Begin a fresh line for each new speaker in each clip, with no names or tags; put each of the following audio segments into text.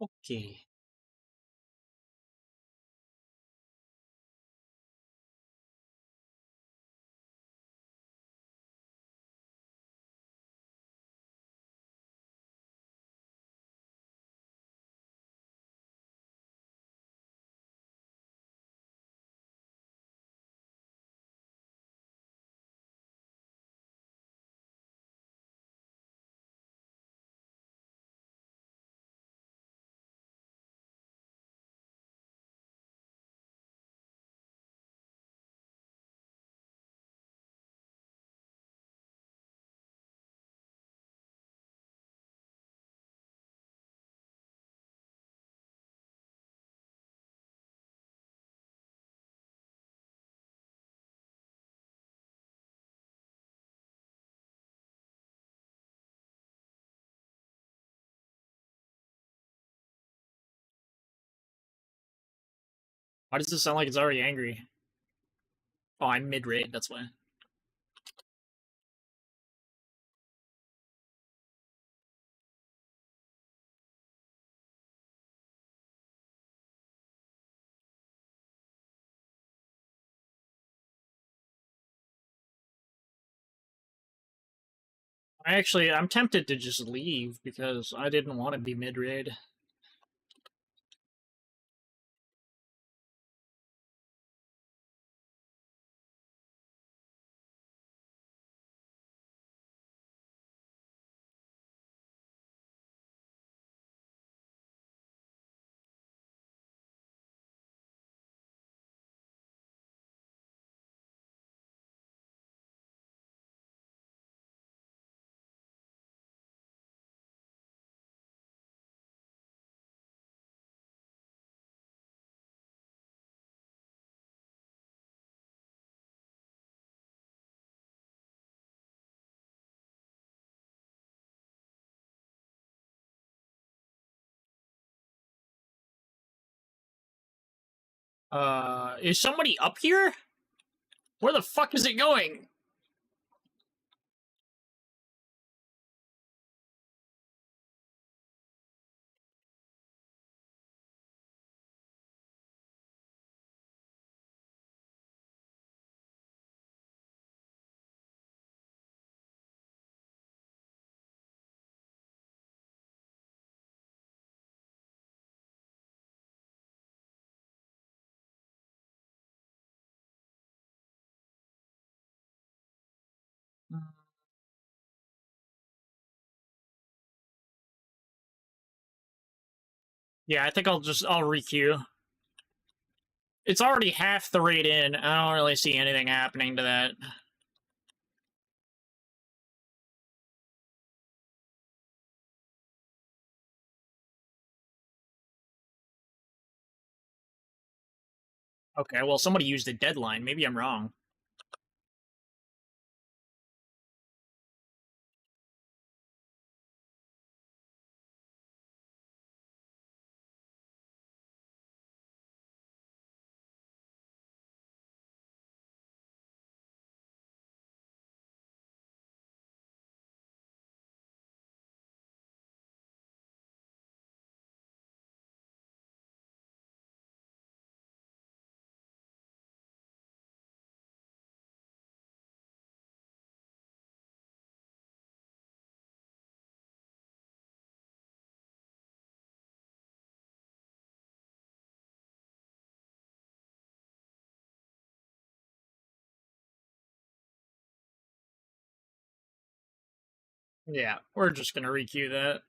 Okay. Why does this sound like it's already angry? Oh, I'm mid-raid, that's why. I'm tempted to just leave because I didn't want to be mid-raid. Is somebody up here? Where the fuck is it going? Yeah, I think I'll requeue. It's already half the raid in. I don't really see anything happening to that. Okay, well, somebody used a deadline. Maybe I'm wrong. Yeah, we're just gonna requeue that.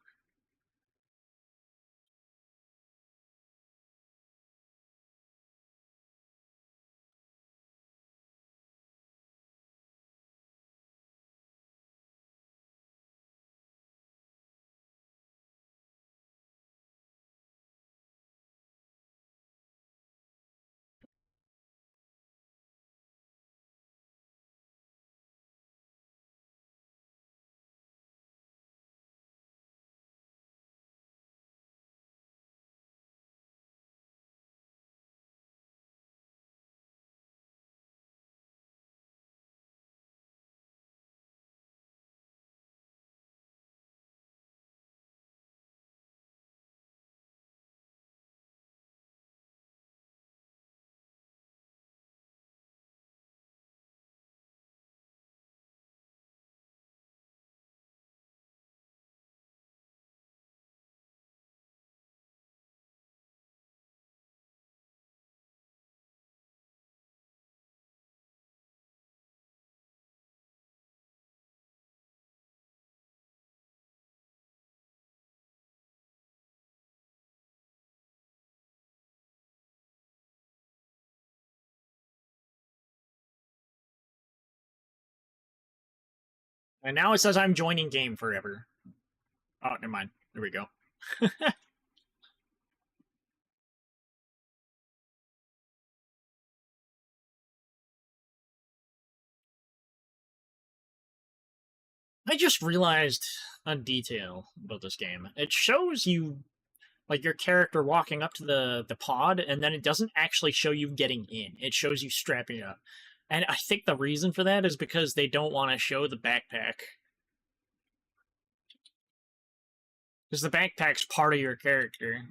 And now it says I'm joining game forever. Oh, never mind. There we go. I just realized a detail about this game. It shows you like your character walking up to the pod, and then it doesn't actually show you getting in. It shows you strapping up. And I think the reason for that is because they don't want to show the backpack. Because the backpack's part of your character.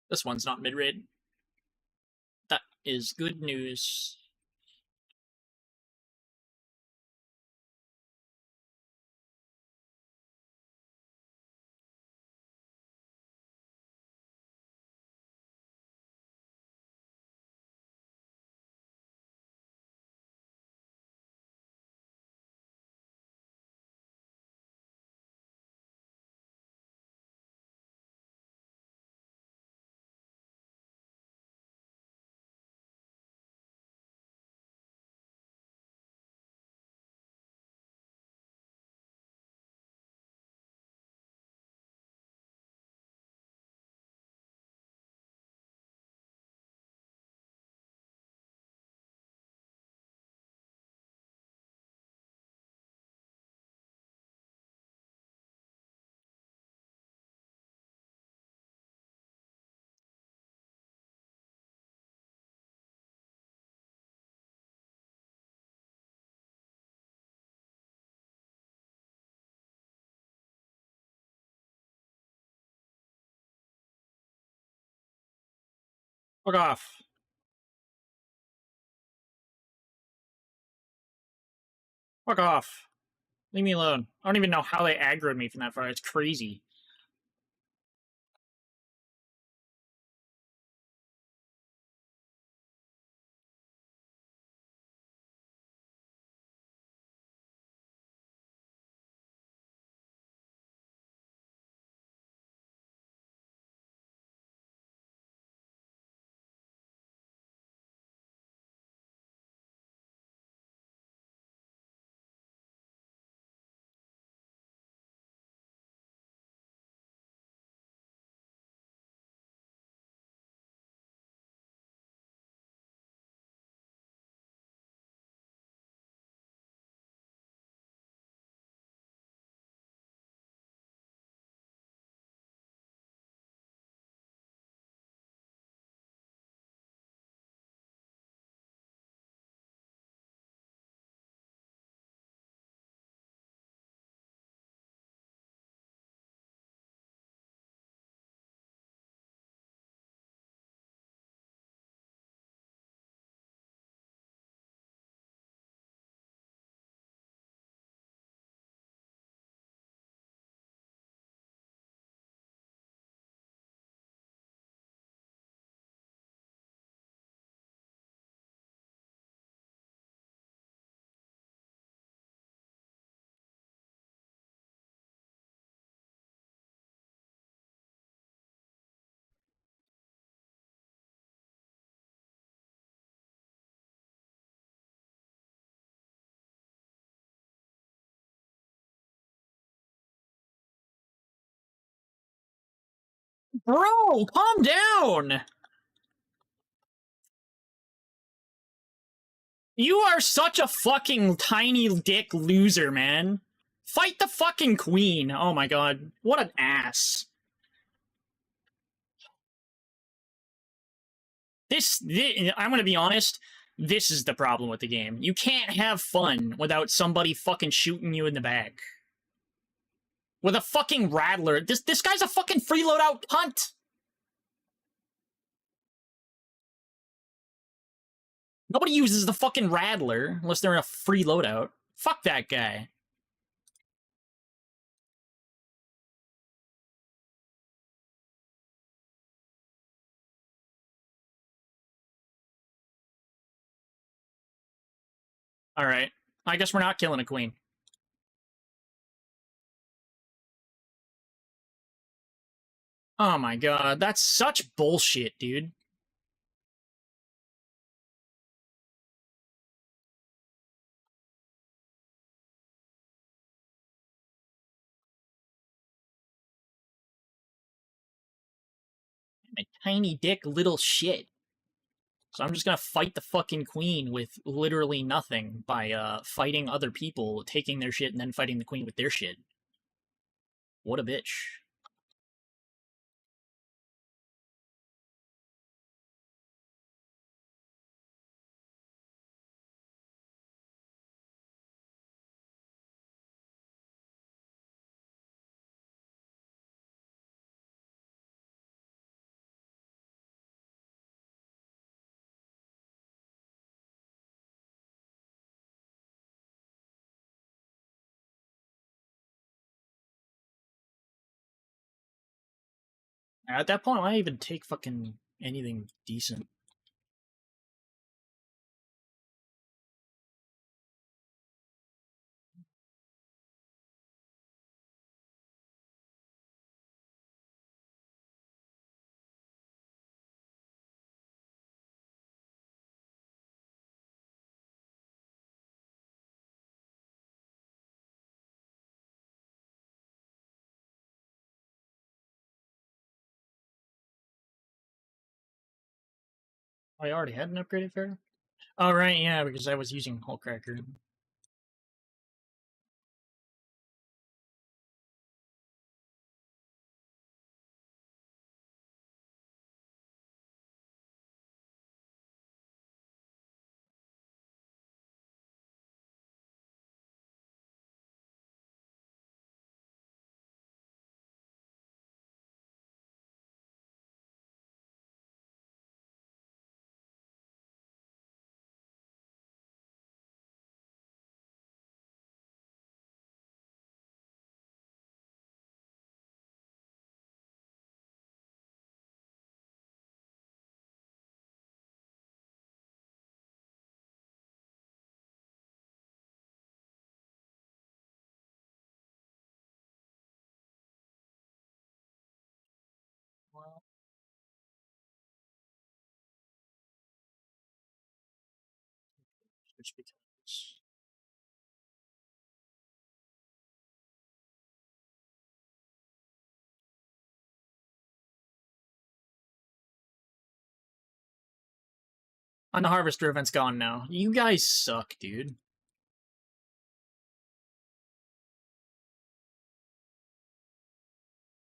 This one's not mid-raid. That is good news. Fuck off. Fuck off. Leave me alone. I don't even know how they aggroed me from that far. It's crazy. Bro, calm down! You are such a fucking tiny dick loser, man. Fight the fucking queen. Oh my god. What an ass. I'm gonna be honest, this is the problem with the game. You can't have fun without somebody fucking shooting you in the back. With a fucking rattler. This guy's a fucking free loadout cunt. Nobody uses the fucking rattler unless they're in a free loadout. Fuck that guy. Alright. I guess we're not killing a queen. Oh my god, that's such bullshit, dude. My tiny dick little shit. So I'm just gonna fight the fucking queen with literally nothing by fighting other people, taking their shit, and then fighting the queen with their shit. What a bitch. At that point, why even take fucking anything decent? I already had an upgraded fair? Oh, right, yeah, because I was using Hullcracker. Well, which because on the Harvester event's gone now. You guys suck, dude.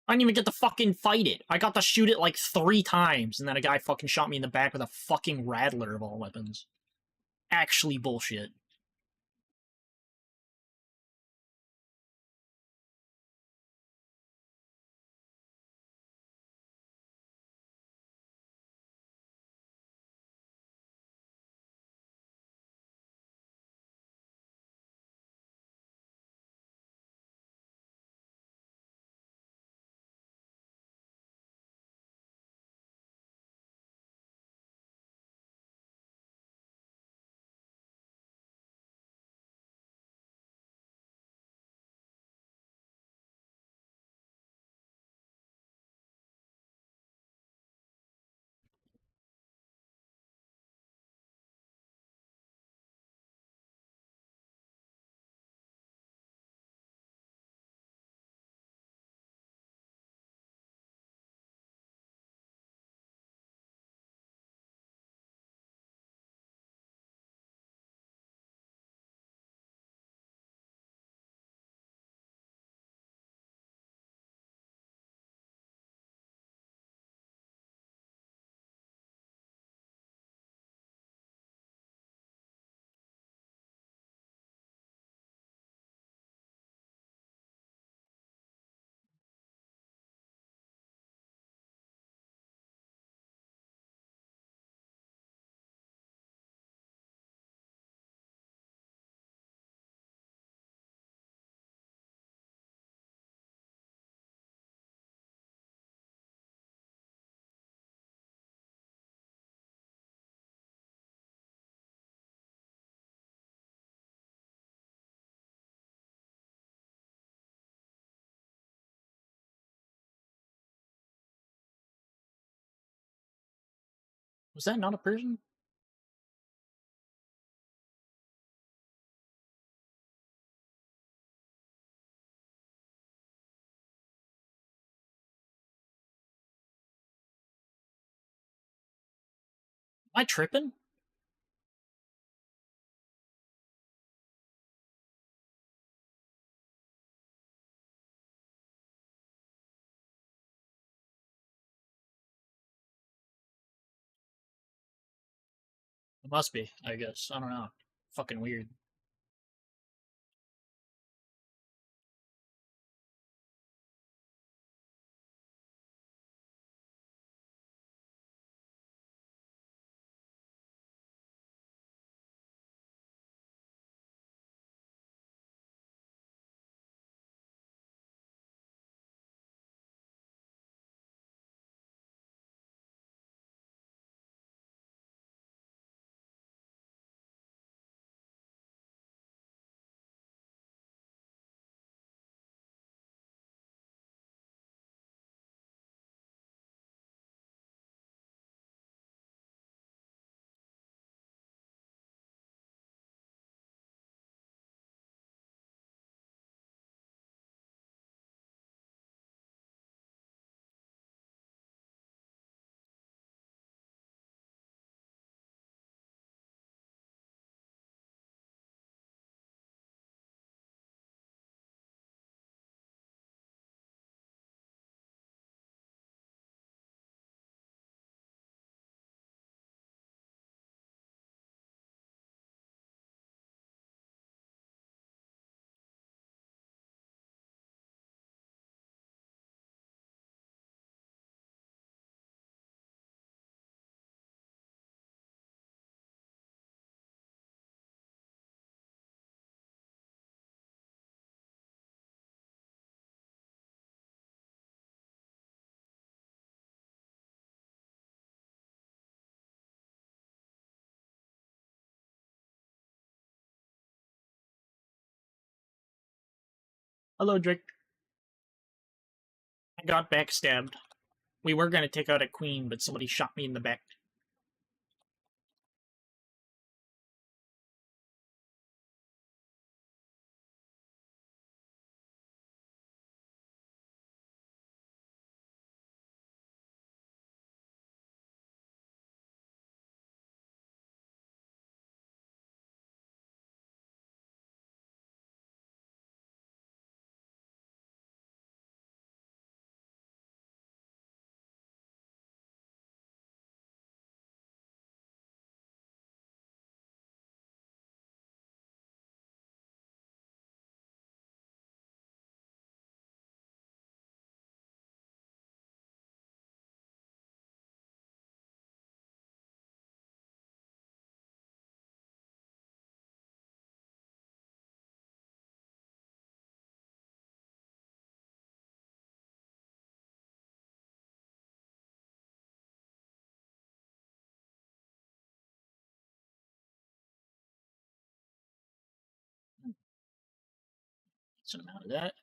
I didn't even get to fucking fight it. I got to shoot it like 3 times, and then a guy fucking shot me in the back with a fucking rattler of all weapons. Actually bullshit. Was that not a person? Am I tripping? It must be, I guess. I don't know. Fucking weird. Hello, Drake. I got backstabbed. We were gonna take out a queen, but somebody shot me in the back. Some amount of that.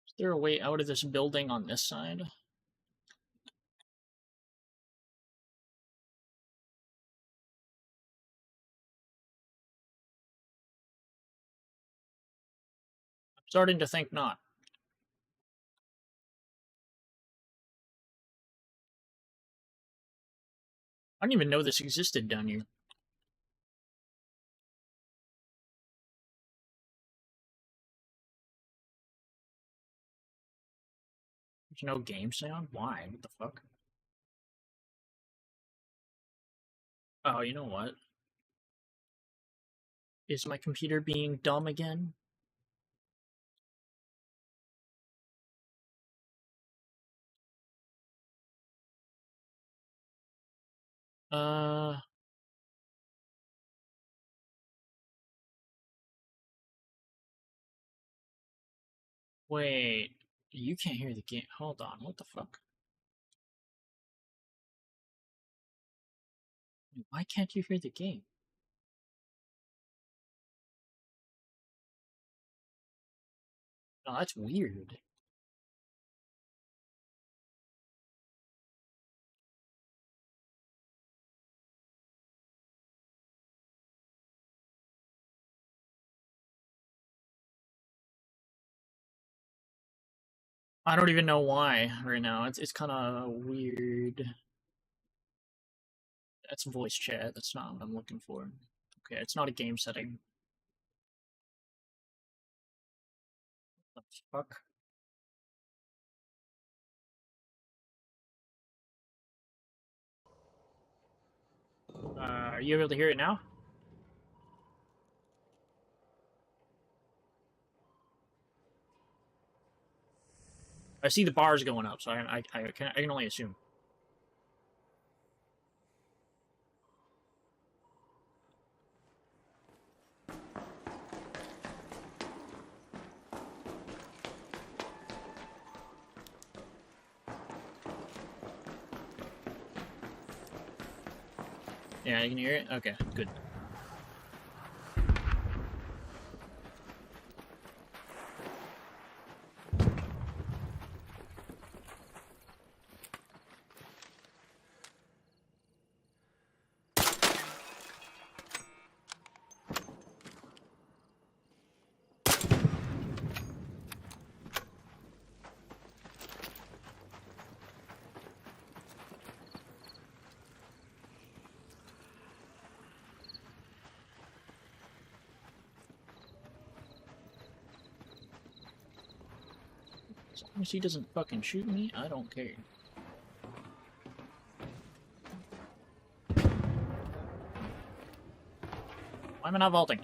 Is there a way out of this building on this side? I'm starting to think not. I didn't even know this existed down here. There's no game sound? Why? What the fuck? Oh, you know what? Is my computer being dumb again? Uh, wait. You can't hear the game. Hold on. What the fuck? Why can't you hear the game? Oh, that's weird. I don't even know why right now. It's kind of weird. That's voice chat. That's not what I'm looking for. Okay, it's not a game setting. What the fuck? Are you able to hear it now? I see the bars going up, so I can only assume. Yeah, you can hear it? Okay, good. As long as he doesn't fucking shoot me, I don't care. Why am I not vaulting?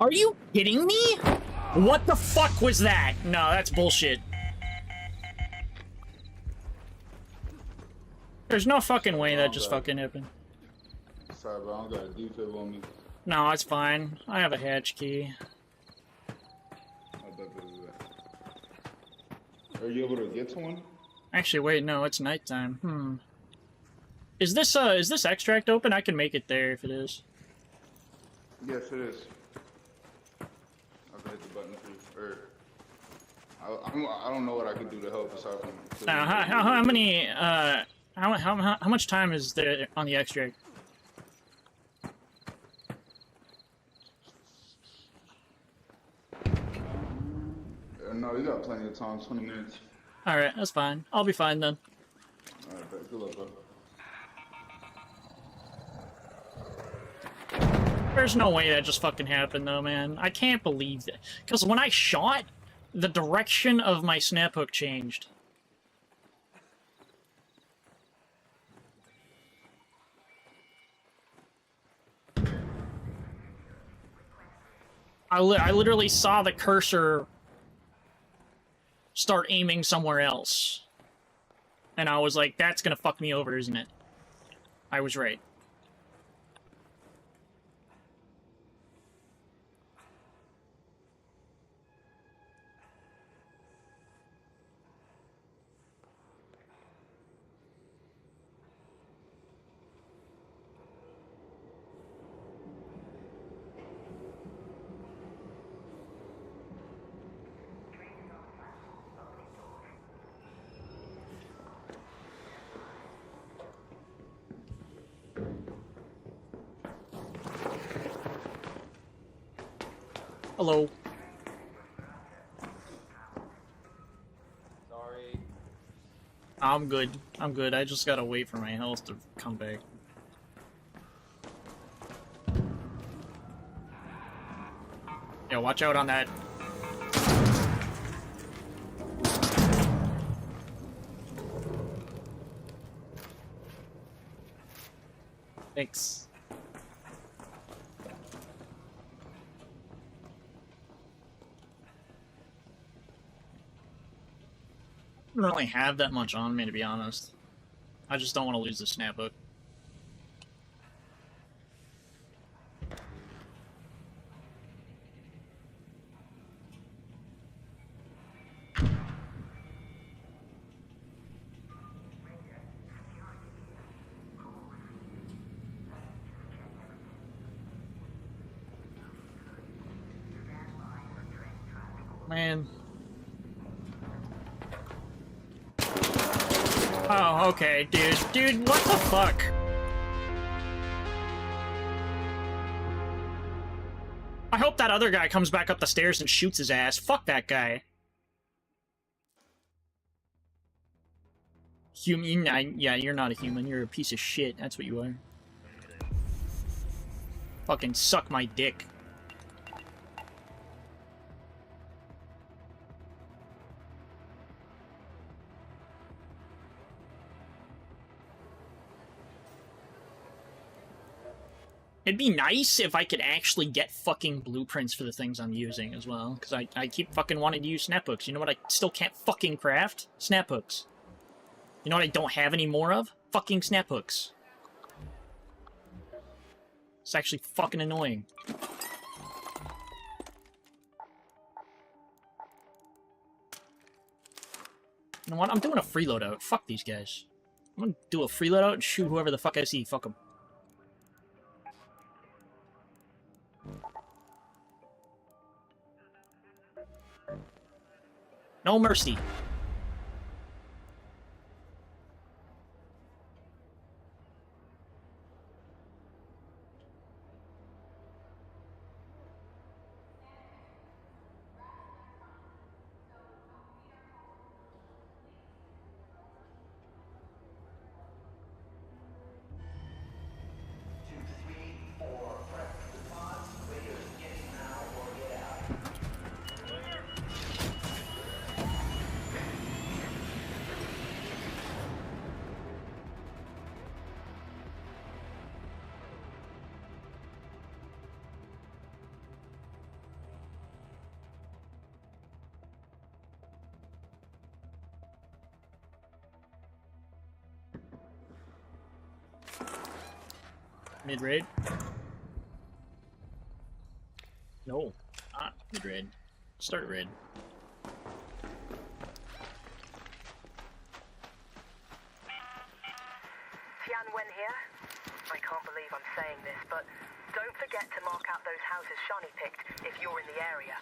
Are you kidding me? What the fuck was that? No, that's bullshit. There's no fucking way that just fucking happened.
Sorry, bro, I don't got a detail on me.
No, it's fine. I have a hatch key.
Are you able to get to one?
Actually, wait, no, it's nighttime. Is this extract open? I can make it there if it is.
Yes, it is. I can hit the button for you. I don't know what I could do to help aside from.
How many how much time is there on the extract?
No, you got plenty of time. 20 minutes.
All right, that's fine. I'll be fine then.
All right, good luck, bro.
There's no way that just fucking happened though, man. I can't believe that. Because when I shot, the direction of my snap hook changed. I literally saw the cursor start aiming somewhere else. And I was like, that's gonna fuck me over, isn't it? I was right. Hello.
Sorry.
I'm good. I'm good. I just gotta wait for my health to come back. Yeah, watch out on that. Thanks. I don't really have that much on me, to be honest. I just don't want to lose the snap book. Man. Oh, okay, dude. Dude, what the fuck? I hope that other guy comes back up the stairs and shoots his ass. Fuck that guy. Human? Yeah, you're not a human. You're a piece of shit. That's what you are. Fucking suck my dick. It'd be nice if I could actually get fucking blueprints for the things I'm using as well, because I keep fucking wanting to use snap hooks. You know what I still can't fucking craft? Snap hooks. You know what I don't have any more of? Fucking snap hooks. It's actually fucking annoying. You know what? I'm doing a free loadout. Fuck these guys. I'm gonna do a free loadout and shoot whoever the fuck I see. Fuck them. No mercy. Mid-raid? No, not mid-raid. Start raid.
Tianwen here. I can't believe I'm saying this, but don't forget to mark out those houses Shani picked if you're in the area.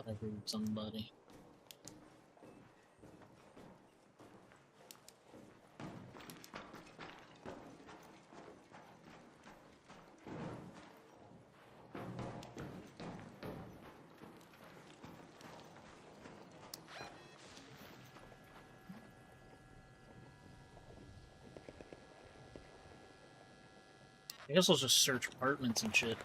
I heard somebody. I guess I'll just search apartments and shit.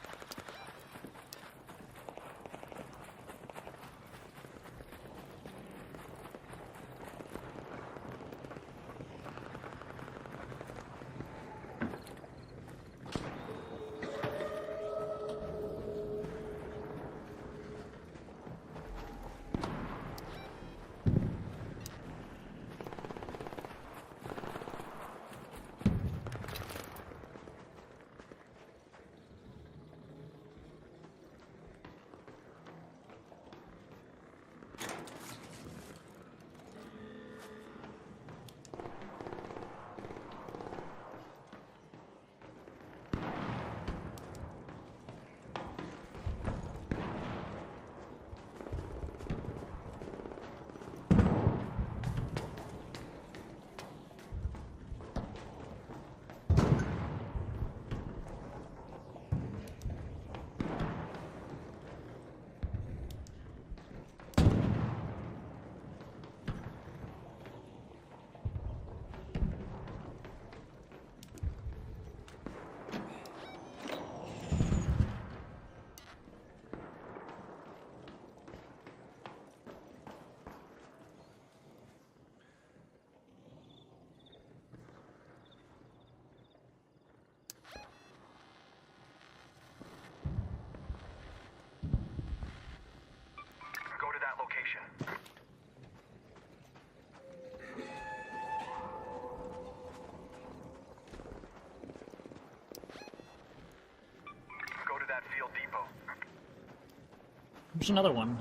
There's another one.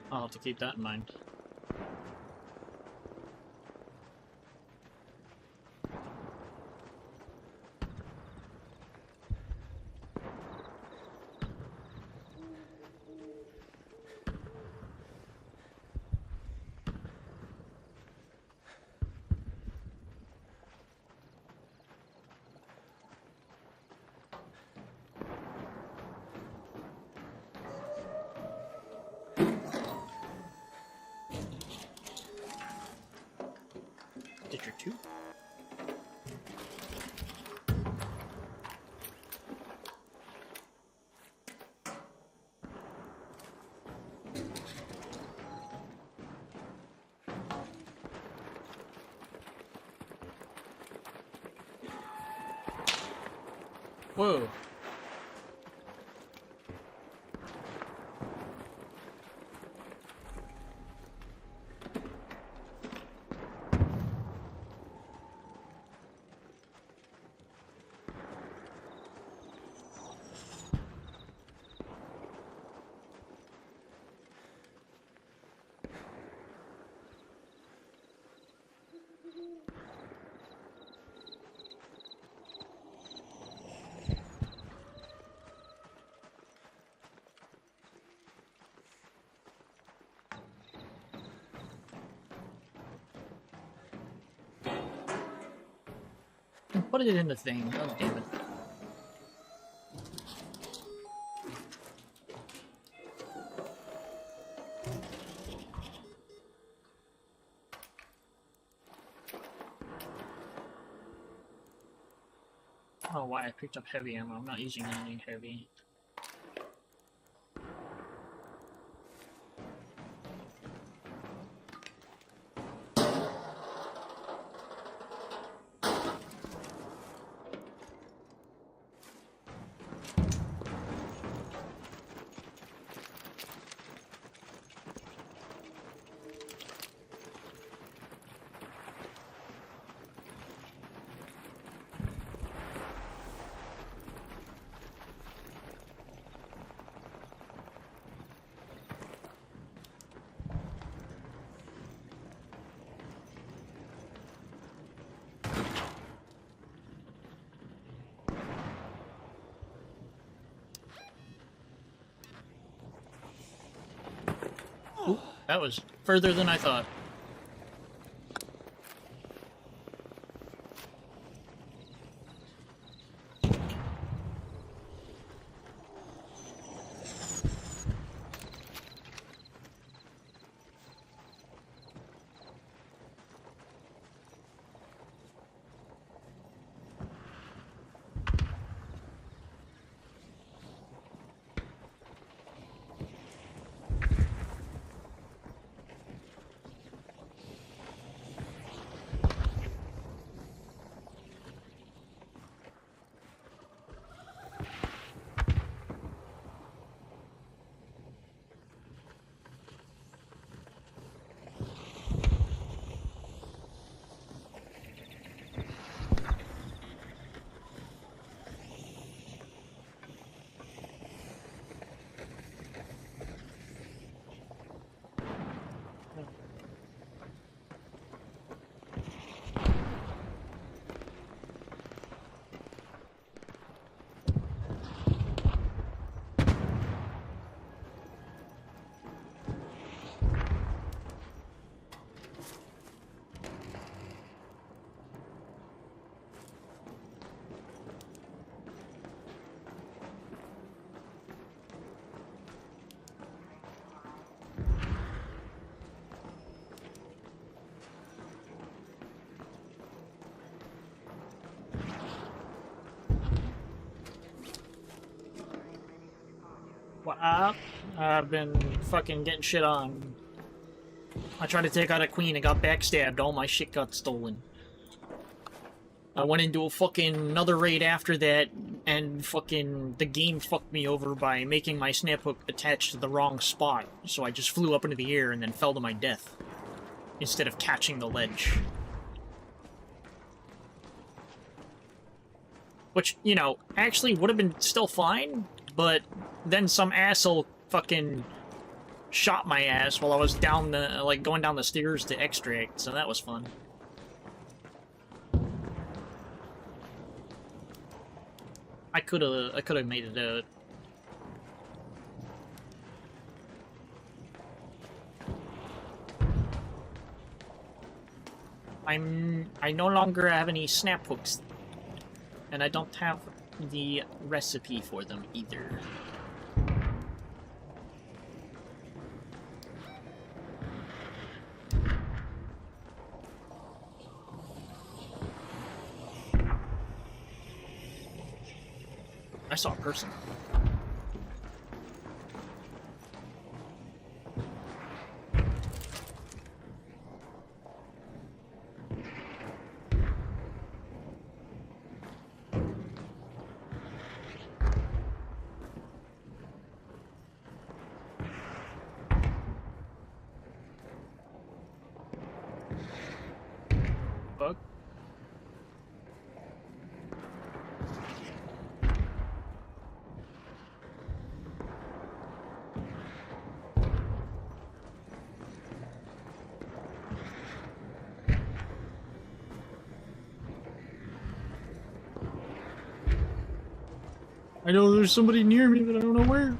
I'll have to keep that in mind. District 2? Whoa. Put it in the thing. Oh, damn it. Oh, why I picked up heavy ammo. I'm not using any heavy. Ooh, that was further than I thought. Well, I've been fucking getting shit on. I tried to take out a queen and got backstabbed. All my shit got stolen. I went into a fucking another raid after that, and fucking the game fucked me over by making my snap hook attached to the wrong spot. So I just flew up into the air and then fell to my death, instead of catching the ledge. Which, you know, actually would have been still fine, but then some asshole fucking shot my ass while I was down the, like, going down the stairs to extract, so that was fun. I could've made it out. I no longer have any snap hooks, and I don't have the recipe for them either. I saw a person. Bug? I know there's somebody near me, but I don't know where.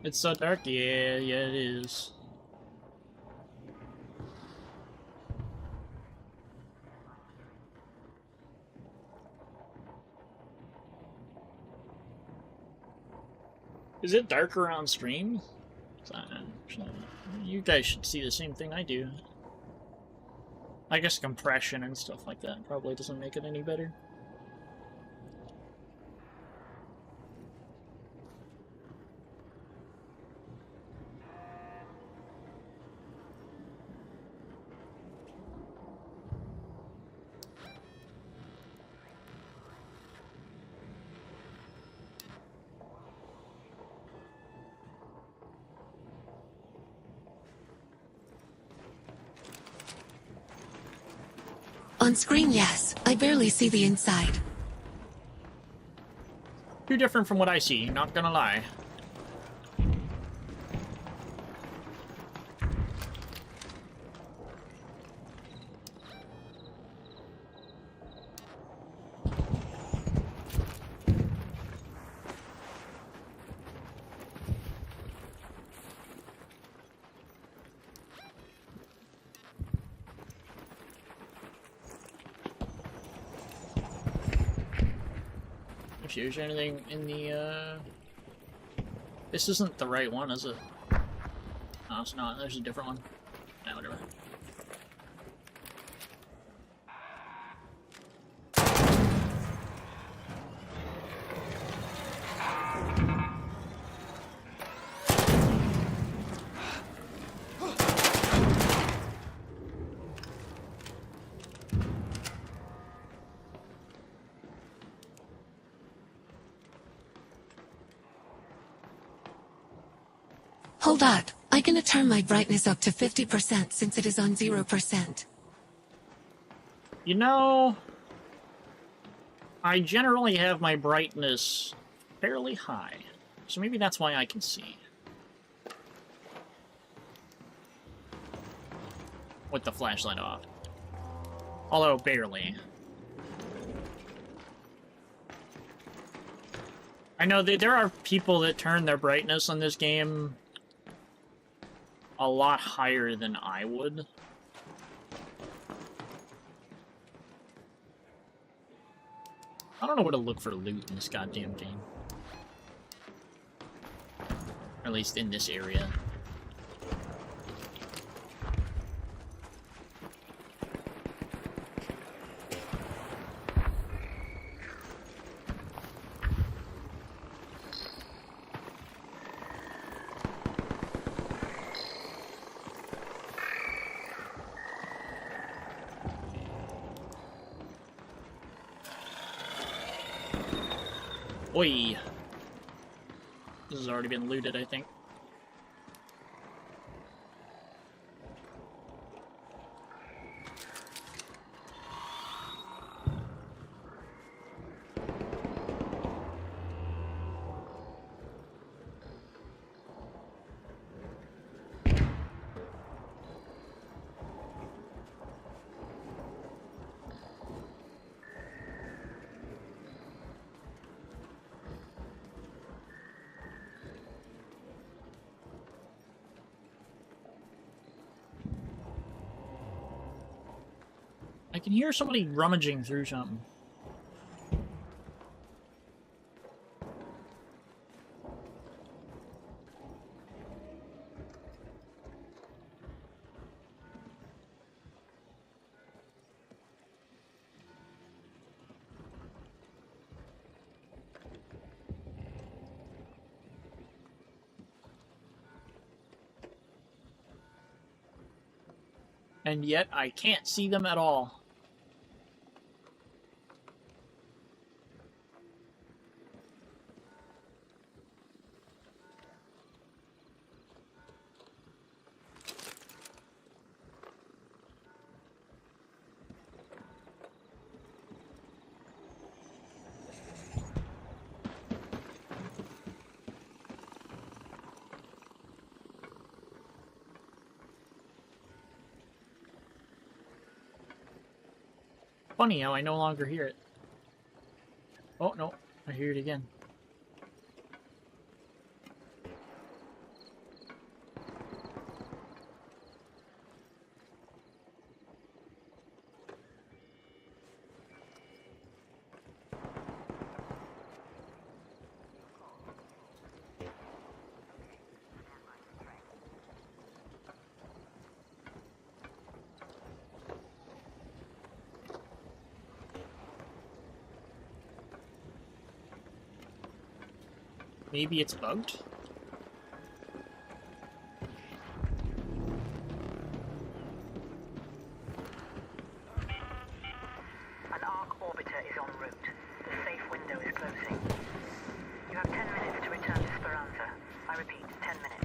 It's so dark. Yeah, it is. Is it darker on stream? You guys should see the same thing I do. I guess compression and stuff like that probably doesn't make it any better.
On screen, yes. I barely see the inside.
Too different from what I see, not gonna lie. Is there anything in the, This isn't the right one, is it? No, it's not. There's a different one. Nah, whatever.
Hold on. I'm gonna turn my brightness up to 50% since it is on 0%.
You know, I generally have my brightness fairly high, so maybe that's why I can see. With the flashlight off. Although, barely. I know that there are people that turn their brightness on this game a lot higher than I would. I don't know where to look for loot in this goddamn game. Or at least in this area. Oi! This has already been looted, I think. I can hear somebody rummaging through something. And yet, I can't see them at all. Funny how I no longer hear it. Oh, no. I hear it again. Maybe it's bugged?
An Ark orbiter is en route. The safe window is closing. You have 10 minutes to return to Speranza. I repeat, 10 minutes.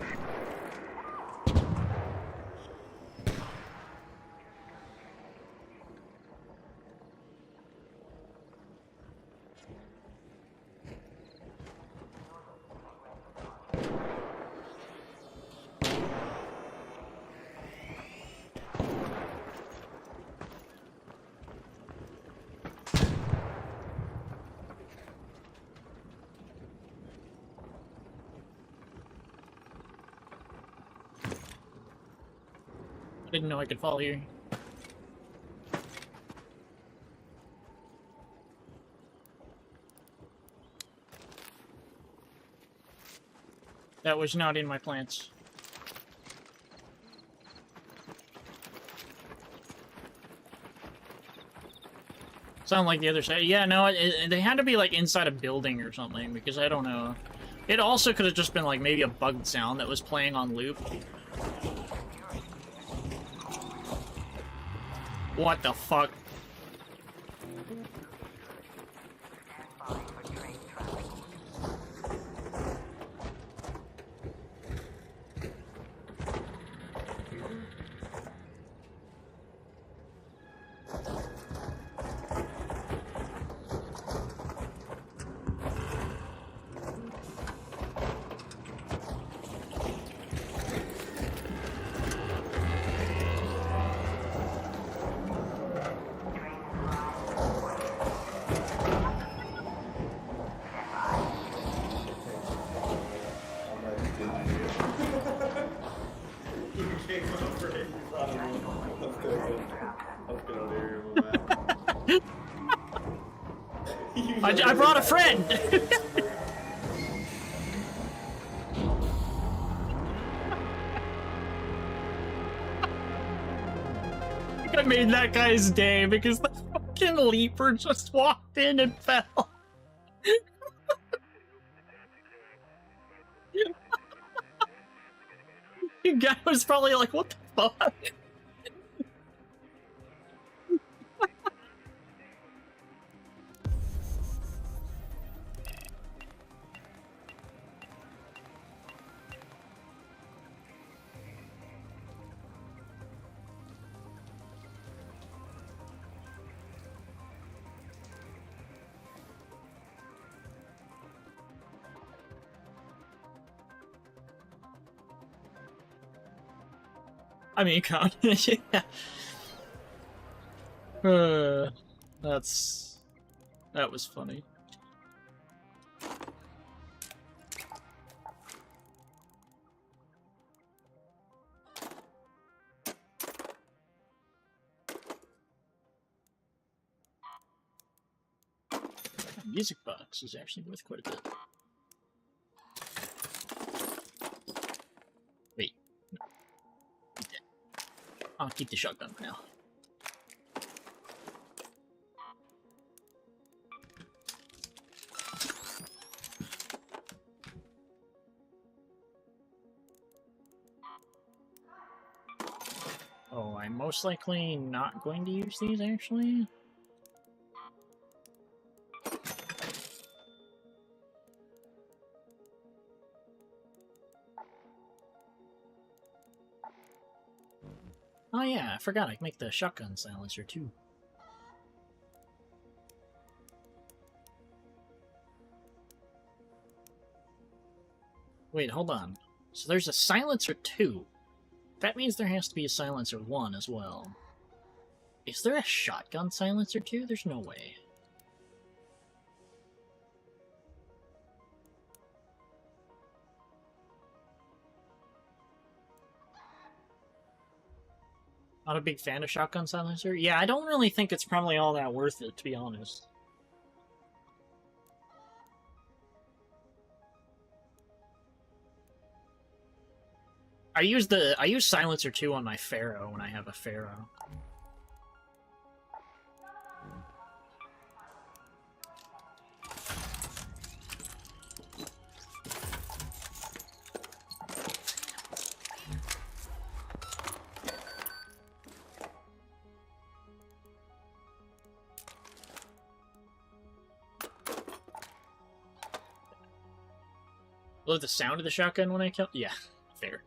Didn't know I could fall here. That was not in my plans. Sound like the other side. Yeah, no, they had to be like inside a building or something, because I don't know. It also could have just been like maybe a bugged sound that was playing on loop. What the fuck? I brought a friend! I think I made that guy's day because the fucking leaper just walked in and fell. The guy was probably like, what the fuck? I mean, come on. Yeah. That was funny. The music box is actually worth quite a bit. Wait. No. I'll keep the shotgun for now. Oh, I'm most likely not going to use these, actually. Oh yeah, I forgot I can make the shotgun silencer too. Wait, hold on. So there's a silencer 2. That means there has to be a silencer 1 as well. Is there a shotgun silencer 2? There's no way. Not a big fan of shotgun silencer? Yeah, I don't really think it's probably all that worth it, to be honest. I use silencer 2 on my Pharaoh when I have a Pharaoh. Love the sound of the shotgun when I kill. Yeah, fair.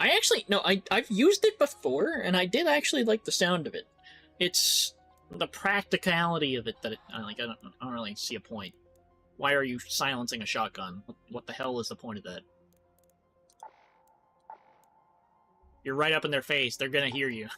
I actually no, I've used it before, and I did actually like the sound of it. It's the practicality of it that I don't really see a point. Why are you silencing a shotgun? What the hell is the point of that? You're right up in their face. They're gonna hear you.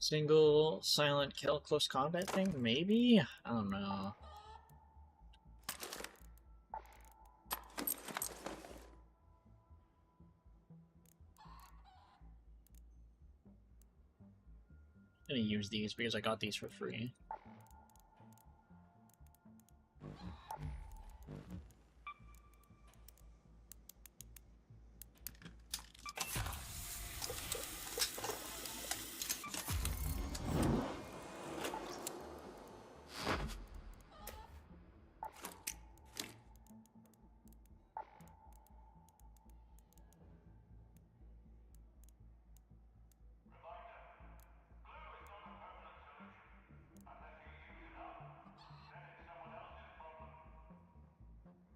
Single silent kill close combat thing? Maybe? I don't know. I'm gonna use these because I got these for free.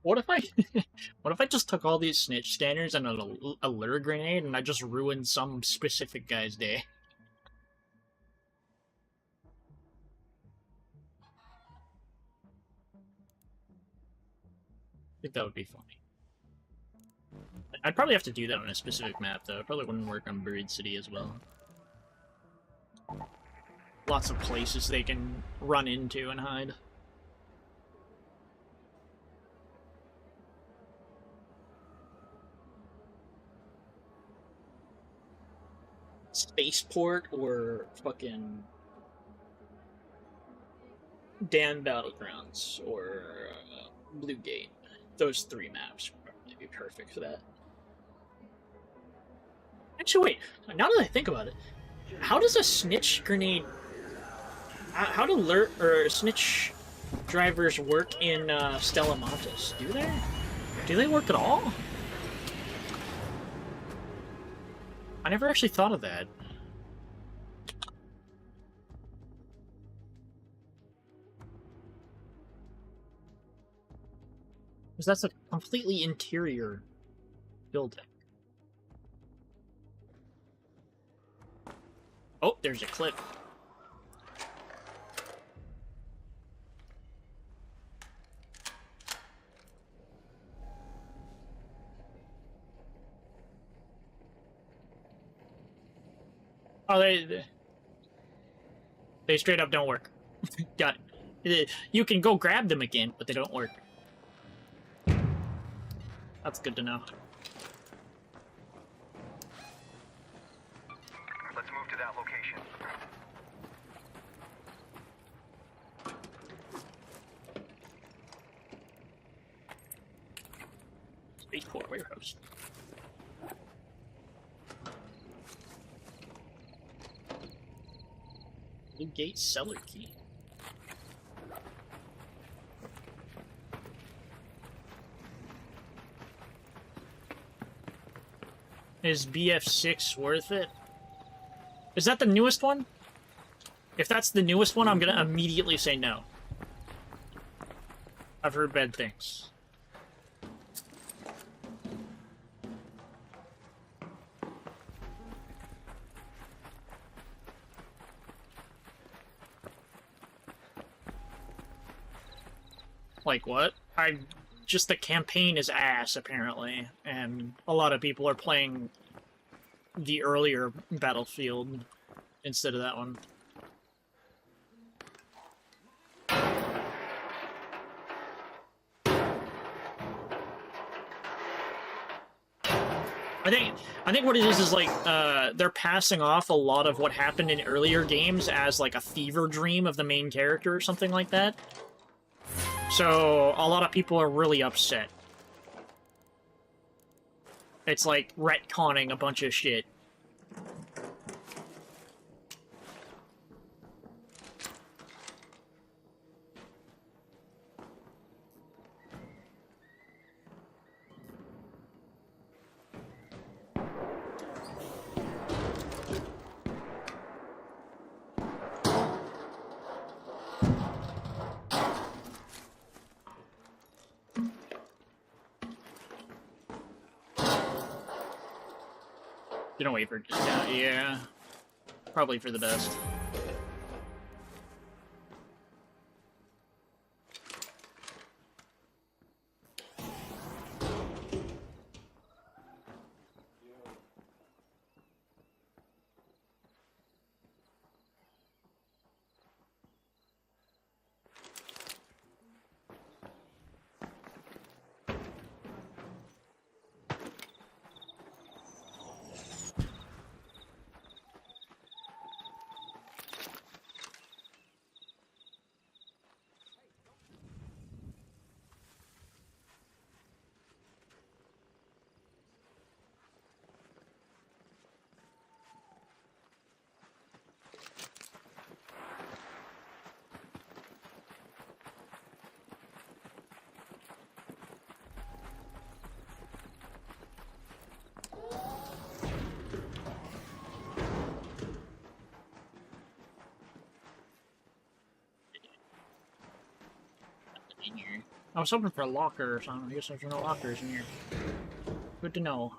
What if I, what if I just took all these snitch standards and a lure grenade and I just ruined some specific guy's day? I think that would be funny. I'd probably have to do that on a specific map, though. It probably wouldn't work on Buried City as well. Lots of places they can run into and hide. Spaceport or fucking Dan Battlegrounds or Blue Gate. Those three maps would probably be perfect for that. Actually, wait. Now that I think about it, how does a snitch grenade? How do alert or snitch drivers work in Stella Montes? Do they? Do they work at all? I never actually thought of that. Because that's a completely interior building. Oh, there's a clip. Oh, they straight up don't work. Got it. You can go grab them again, but they don't work. That's good to know.
Let's move to that location.
Spaceport warehouse. Blue Gate cellar key. Is BF6 worth it? Is that the newest one? If that's the newest one, I'm gonna immediately say no. I've heard bad things. Like what? Just the campaign is ass, apparently, and a lot of people are playing the earlier Battlefield instead of that one. I think what it is like they're passing off a lot of what happened in earlier games as like a fever dream of the main character or something like that. So a lot of people are really upset. It's like retconning a bunch of shit. Gonna wait for discount, yeah. Probably for the best. in here. I was hoping for a locker or something. I guess there's no lockers in here. Good to know.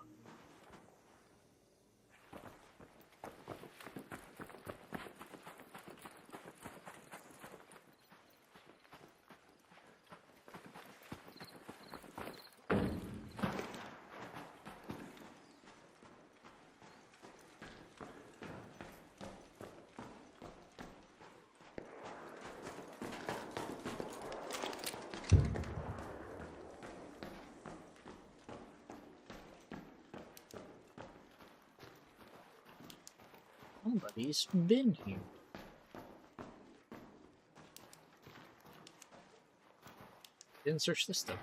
Somebody's been here. Didn't search this stuff.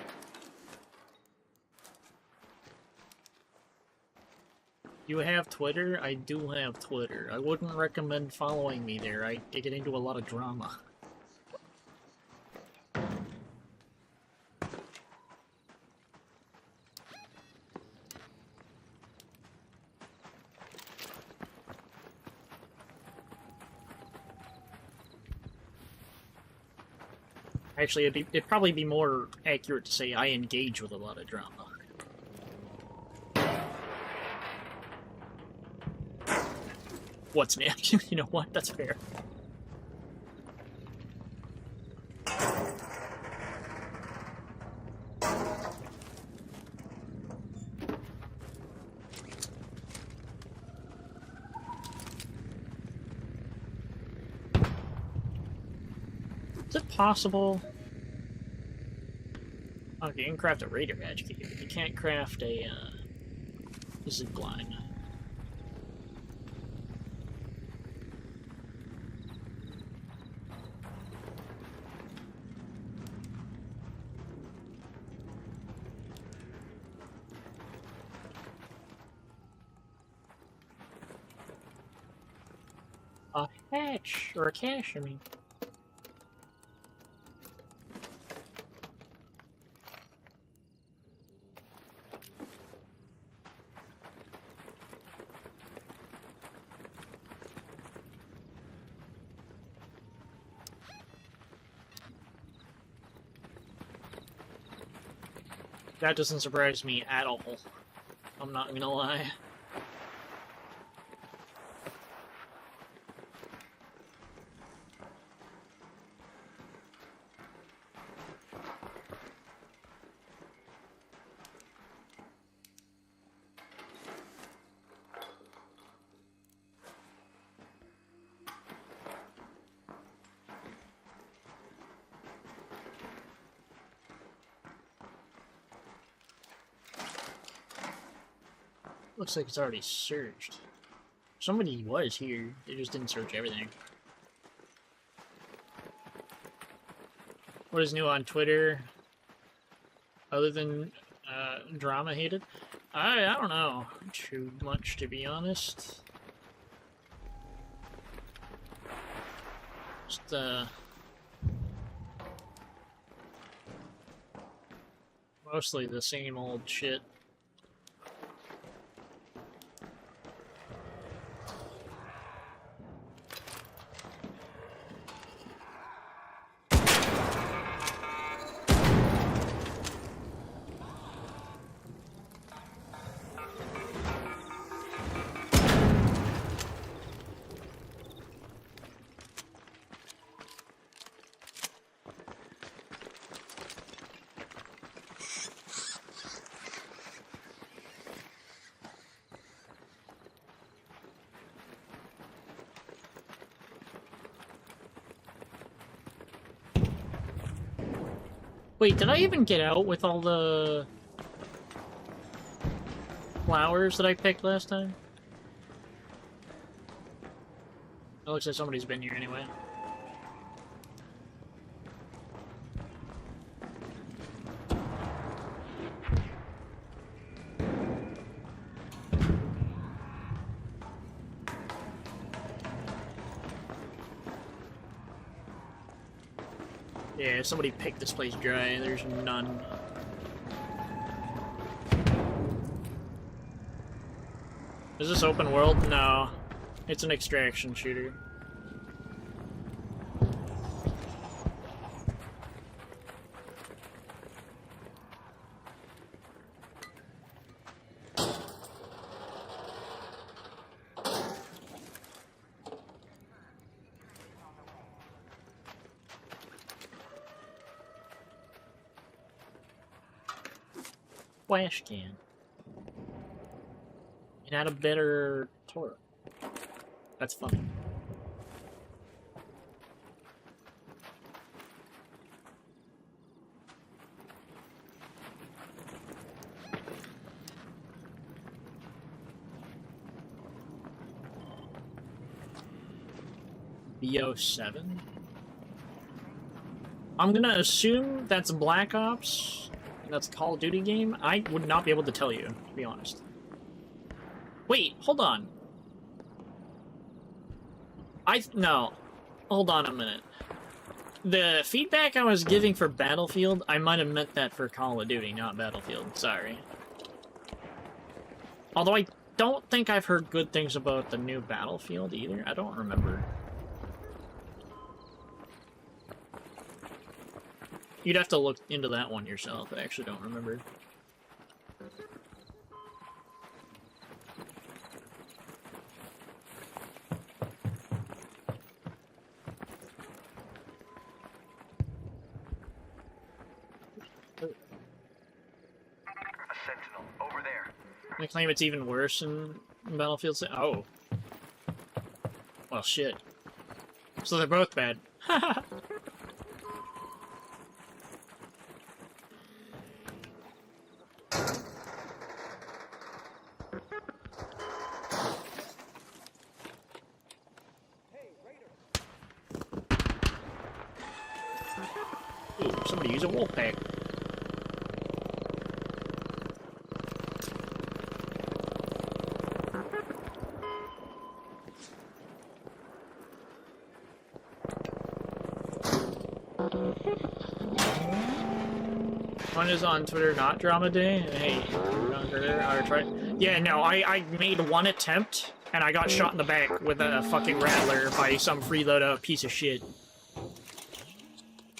You have Twitter? I do have Twitter. I wouldn't recommend following me there. I get into a lot of drama. Actually, it'd probably be more accurate to say I engage with a lot of drama. What's next? You know what? That's fair. Is it possible? Okay, you can craft a Raider badge key, but you can't craft a zip line. A hatch, or a cache, I mean. That doesn't surprise me at all. I'm not gonna lie. Looks like it's already searched. Somebody was here, they just didn't search everything. What is new on Twitter? Other than drama hated? I don't know too much, to be honest. Just mostly the same old shit. Wait, did I even get out with all the flowers that I picked last time? It looks like somebody's been here anyway. Yeah, somebody picked this place dry. There's none. Is this open world? No. It's an extraction shooter. splash can. It had a better torque. That's funny. BO7? I'm gonna assume that's Black Ops. That's a Call of Duty game. I would not be able to tell you, to be honest. Wait, hold on. No. Hold on a minute. The feedback I was giving for Battlefield, I might have meant that for Call of Duty, not Battlefield. Sorry. Although I don't think I've heard good things about the new Battlefield either. I don't remember. You'd have to look into that one yourself. I actually don't remember.
A sentinel over there.
I claim it's even worse in Battlefield. Oh. Well, shit. So they're both bad. Ooh, somebody use a wolf pack. One is on Twitter, not Drama Day. Hey, yeah, no, I made one attempt, and I got shot in the back with a fucking rattler by some freeloader piece of shit.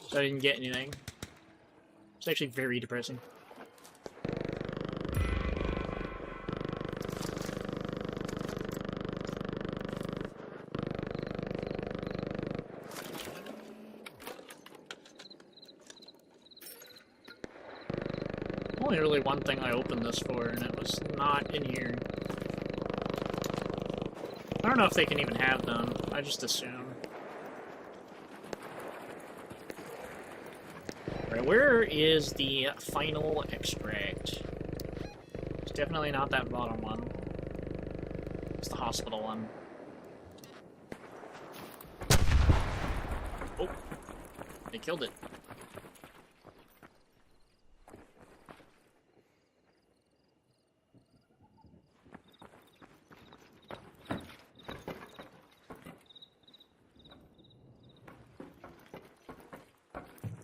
So I didn't get anything. It's actually very depressing. Only really one thing I opened this for, and it was not in here. I don't know if they can even have them. I just assume. Alright, where is the final extract? It's definitely not that bottom one. It's the hospital one. Oh, they killed it.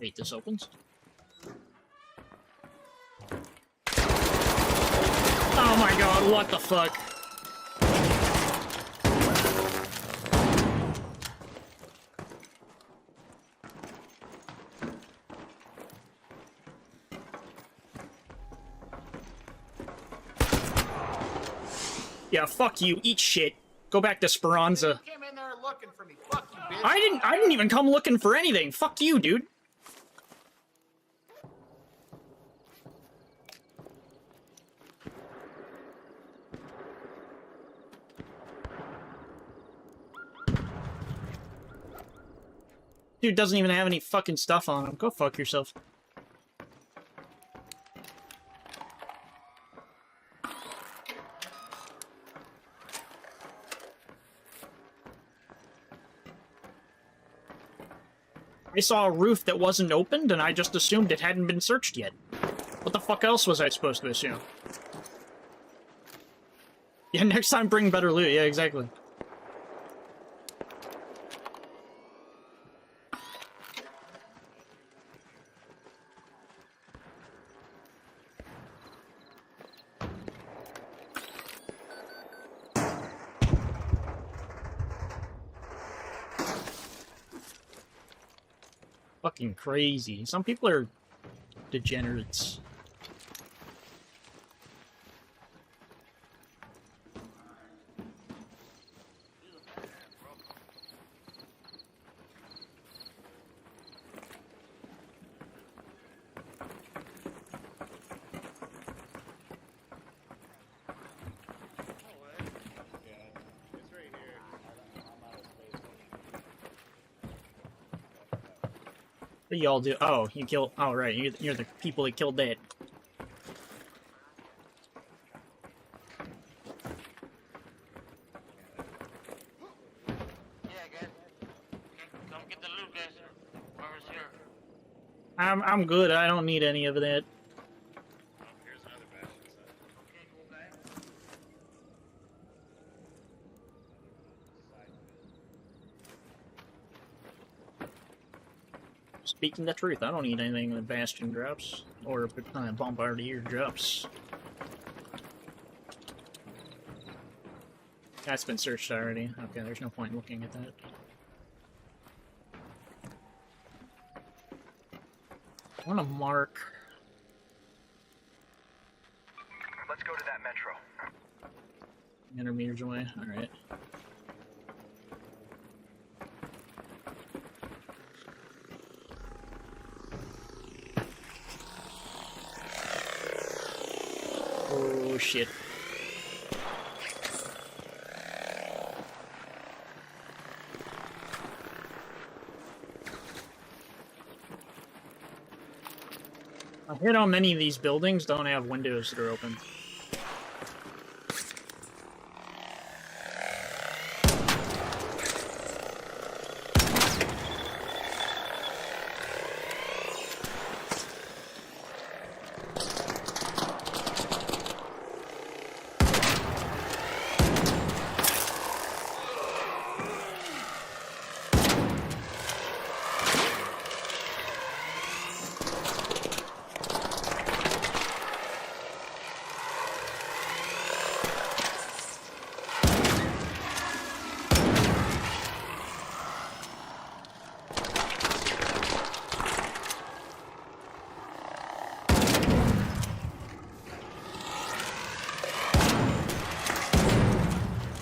Wait, this opens? Oh my god, what the fuck? Yeah, fuck you, eat shit. Go back to Speranza.
You came in there looking for me. Fuck you, bitch.
I didn't even come looking for anything. Fuck you, dude. Dude doesn't even have any fucking stuff on him. Go fuck yourself. I saw a roof that wasn't opened, and I just assumed it hadn't been searched yet. What the fuck else was I supposed to assume? Yeah, next time bring better loot. Yeah, exactly. Fucking crazy. Some people are degenerates. What do y'all do? Oh, you kill. Oh, right. You're the people that killed that.
Yeah, guys. Come get the loot, guys. Whoever's here.
I'm good. I don't need any of that.
Oh, here's another bastion set. Okay, cool guy.
Speaking the truth, I don't need anything that Bastion drops or Bombardier drops. That's been searched already. Okay, there's no point looking at that. I want to mark.
Let's go to that metro.
100 meters away. Alright. Oh shit. I heard how many of these buildings don't have windows that are open.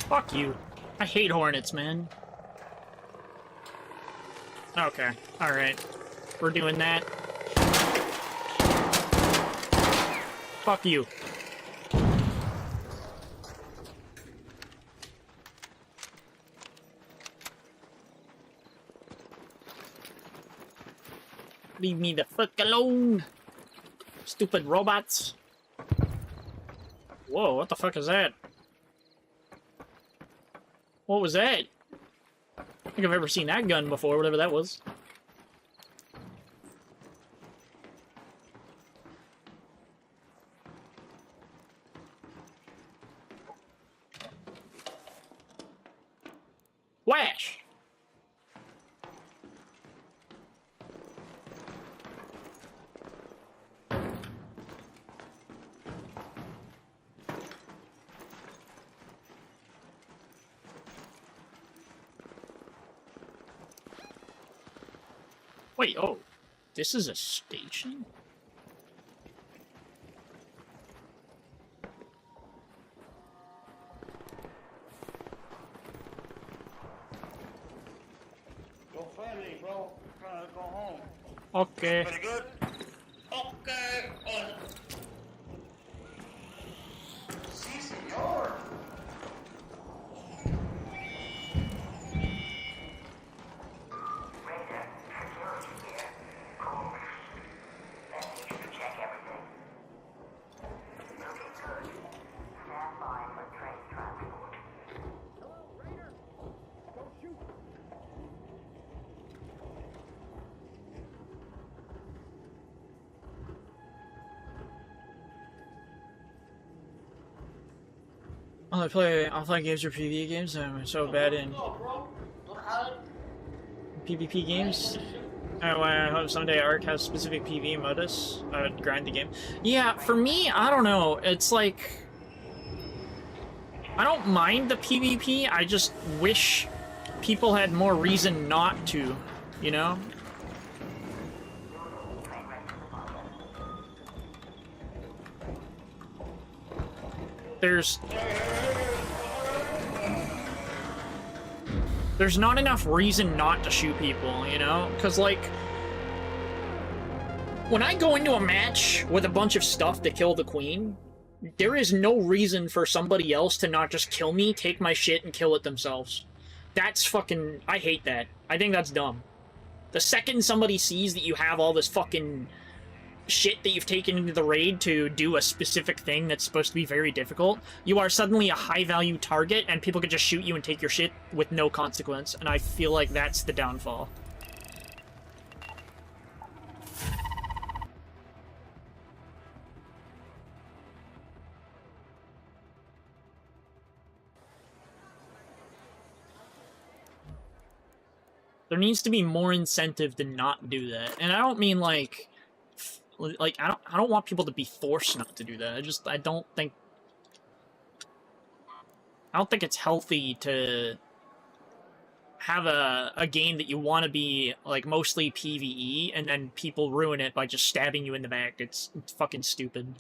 Fuck you. I hate hornets, man. Okay, alright. We're doing that. Fuck you. Leave me the fuck alone! Stupid robots. Whoa, what the fuck is that? What was that? I don't think I've ever seen that gun before, whatever that was. Flash! Wait, oh, this is a station?
Go friendly, bro. Trying to go home.
Okay.
Pretty good? Okay. Si, senor.
I play offline games or PvE games. I'm so bad in PvP games. I hope someday Ark has specific PvE modus. I would grind the game. Yeah, for me, I don't know. It's like I don't mind the PvP. I just wish people had more reason not to, you know? There's not enough reason not to shoot people, you know? Because, like, when I go into a match with a bunch of stuff to kill the queen, there is no reason for somebody else to not just kill me, take my shit, and kill it themselves. That's fucking... I hate that. I think that's dumb. The second somebody sees that you have all this fucking shit that you've taken into the raid to do a specific thing that's supposed to be very difficult, you are suddenly a high-value target, and people can just shoot you and take your shit with no consequence, and I feel like that's the downfall. There needs to be more incentive to not do that, and I don't mean like I don't want people to be forced not to do that. I don't think it's healthy to have a game that you want to be like mostly PvE and then people ruin it by just stabbing you in the back. It's fucking stupid.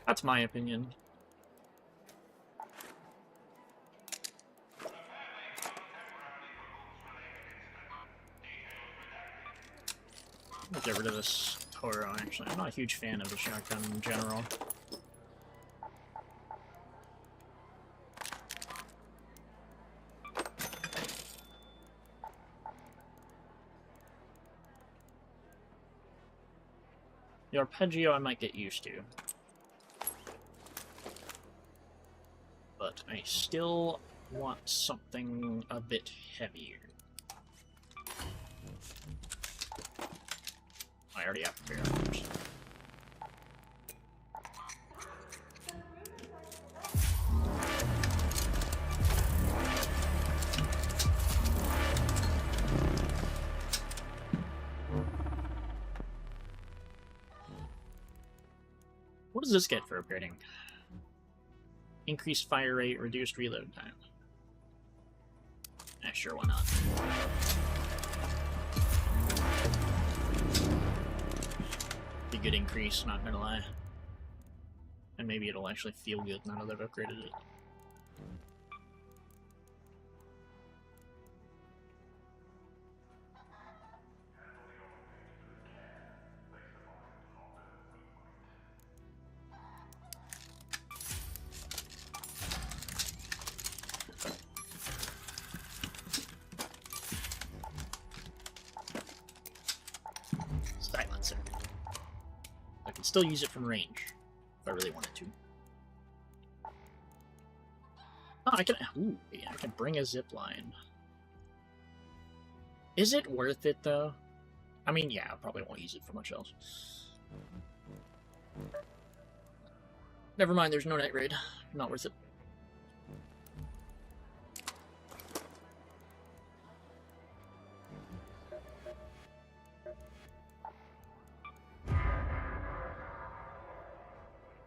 That's my opinion. I'll get rid of this Toro, actually. I'm not a huge fan of the shotgun in general. The arpeggio I might get used to. But I still want something a bit heavier. I already have barrels. What does this get for upgrading? Increased fire rate, reduced reload time. Sure, why not? Be a good increase, not gonna lie. And maybe it'll actually feel good now that I've upgraded it. Silencer. I can still use it from range if I really wanted to. Oh, I can. Ooh, yeah, I can bring a zip line. Is it worth it though? I mean, yeah, I probably won't use it for much else. Never mind, there's no night raid. Not worth it.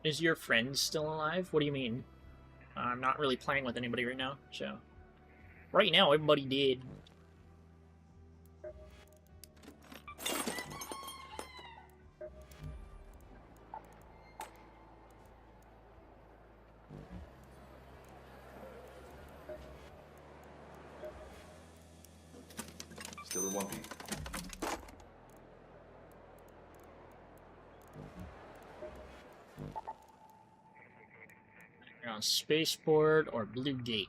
Is your friend still alive? What do you mean? I'm not really playing with anybody right now, so... Right now, everybody did.
Still in one piece.
You're on Spaceport or Blue Gate.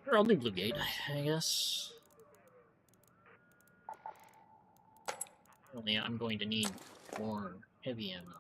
Or I'll do Blue Gate, I guess. Only I'm going to need more heavy ammo.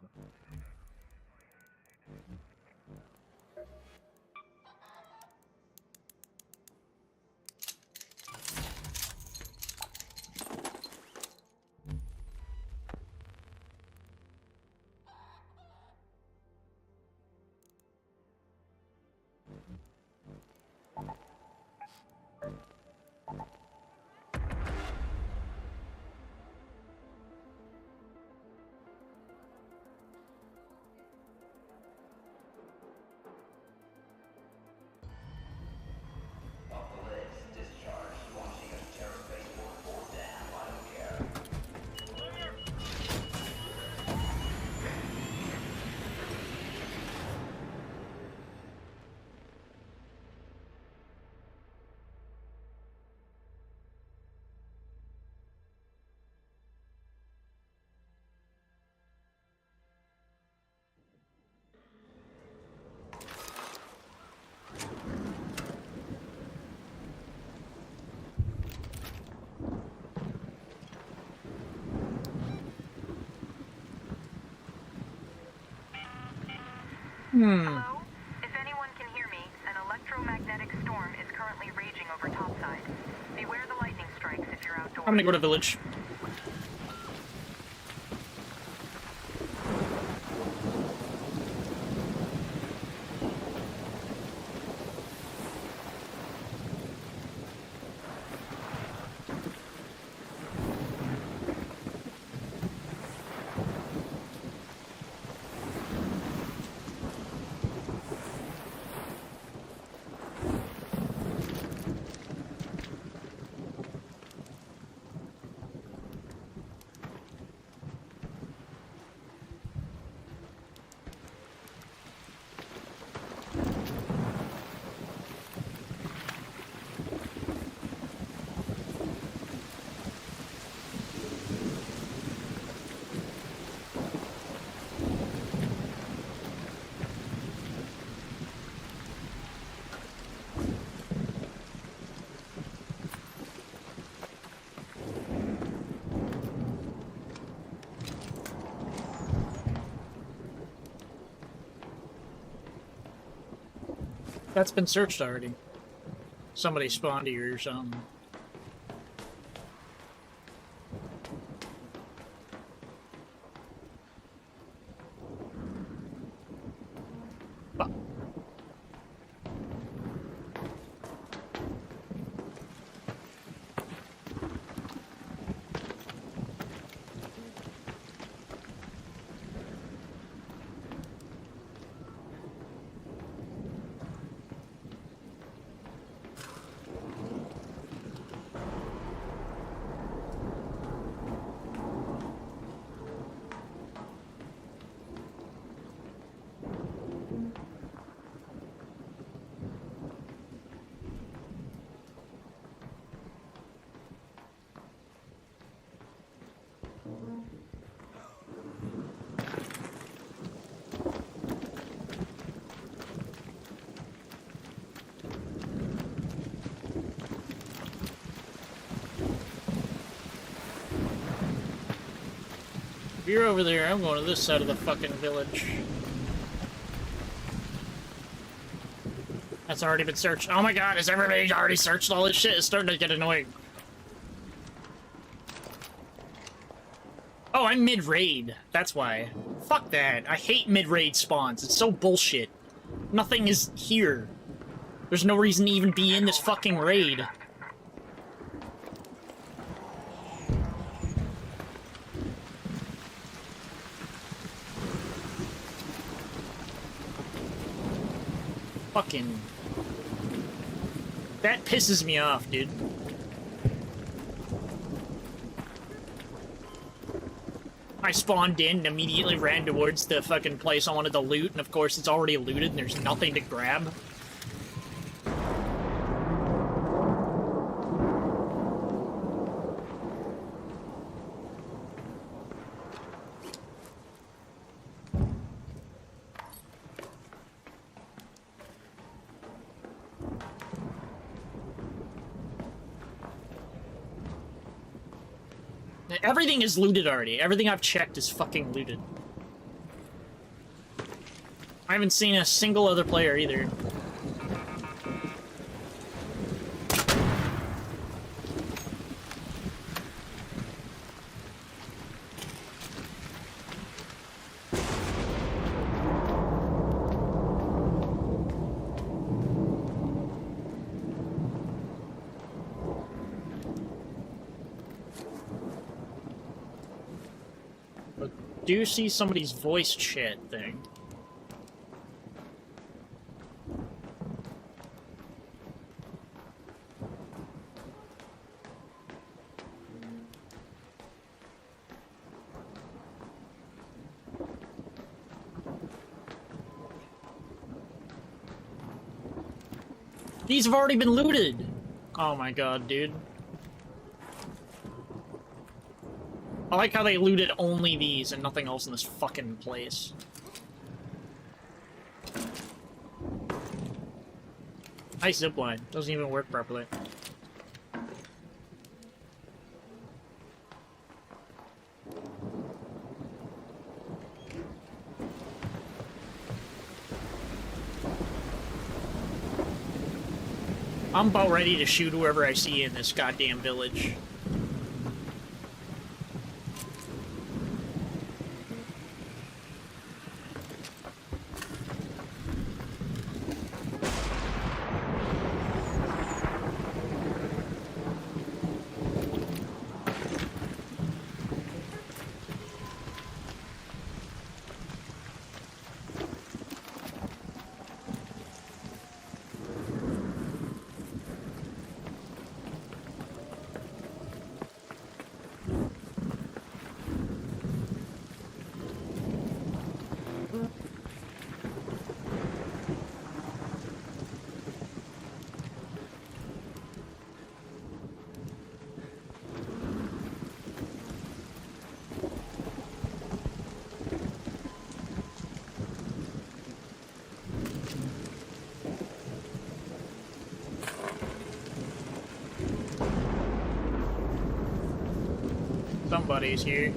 Hello? If anyone can hear me, an electromagnetic storm is currently raging over topside. Beware the lightning strikes if you're outdoors.
I'm gonna go to village. That's been searched already. Somebody spawned here or something. Fuck. If you're over there, I'm going to this side of the fucking village. That's already been searched. Oh my god, has everybody already searched all this shit? It's starting to get annoying. Oh, I'm mid-raid. That's why. Fuck that. I hate mid-raid spawns. It's so bullshit. Nothing is here. There's no reason to even be in this fucking raid. Fucking... That pisses me off, dude. I spawned in and immediately ran towards the fucking place I wanted to loot, and of course it's already looted and there's nothing to grab. Everything is looted already. Everything I've checked is fucking looted. I haven't seen a single other player either. Do you see somebody's voice chat thing? These have already been looted! Oh my god, dude. I like how they looted only these and nothing else in this fucking place. Nice zipline. Doesn't even work properly. I'm about ready to shoot whoever I see in this goddamn village. Somebody's here.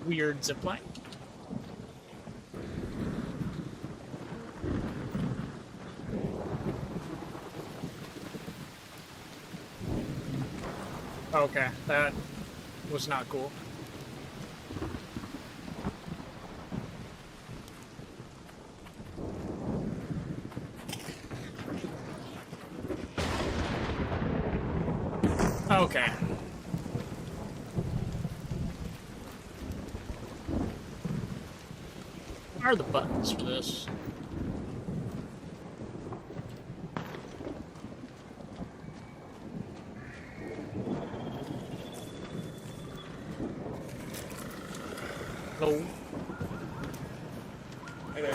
Weird zipline. Okay, that was not cool. Okay. What are the buttons for this? No.
Hey there.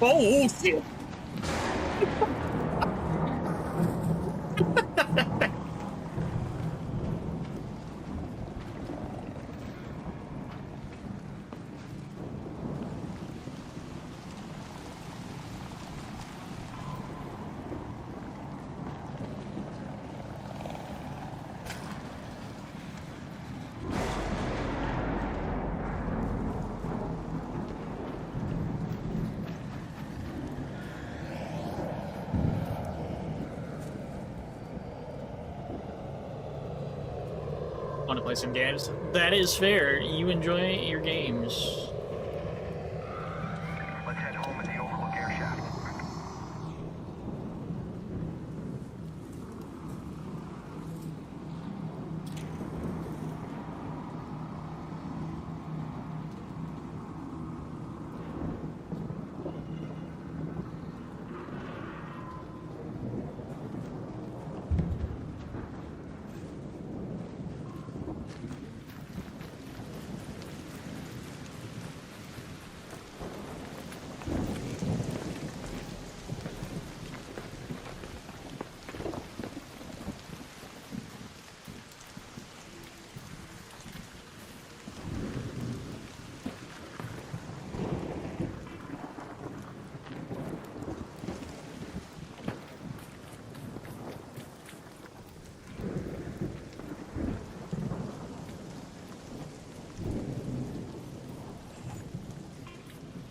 Oh, shit. want to play some games. That is fair. You enjoy your games.
Let's head home in the Overlook air shaft.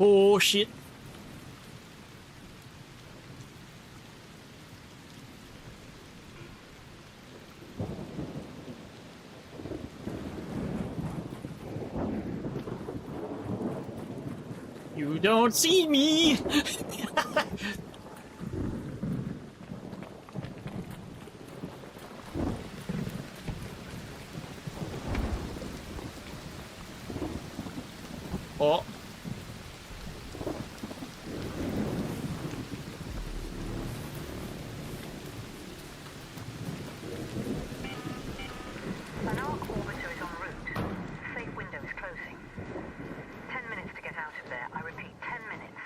Oh shit. You don't see me. Oh.
An arc orbiter is en route. The safe window is closing. 10 minutes to get out of there. I repeat, 10 minutes.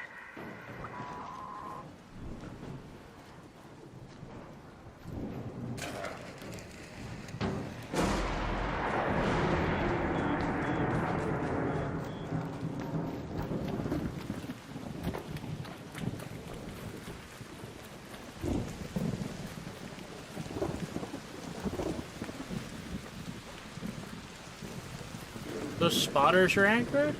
Those spotters are accurate?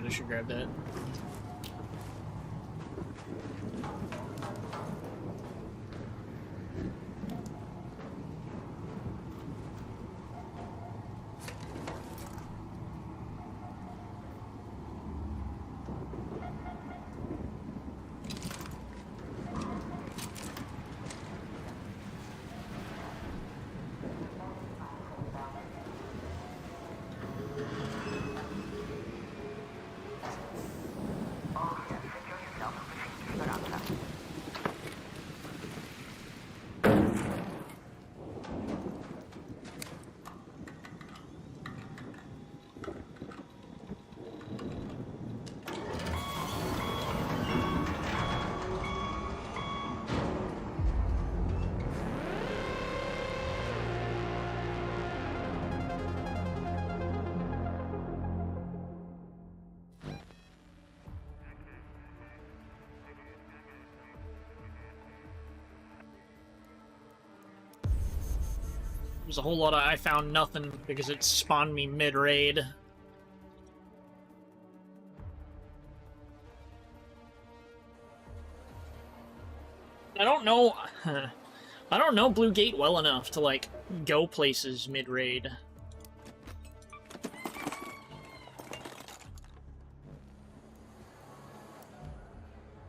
I should grab that. There's a whole lot of I found nothing because it spawned me mid-raid. I don't know... I don't know Blue Gate well enough to, like, go places mid-raid.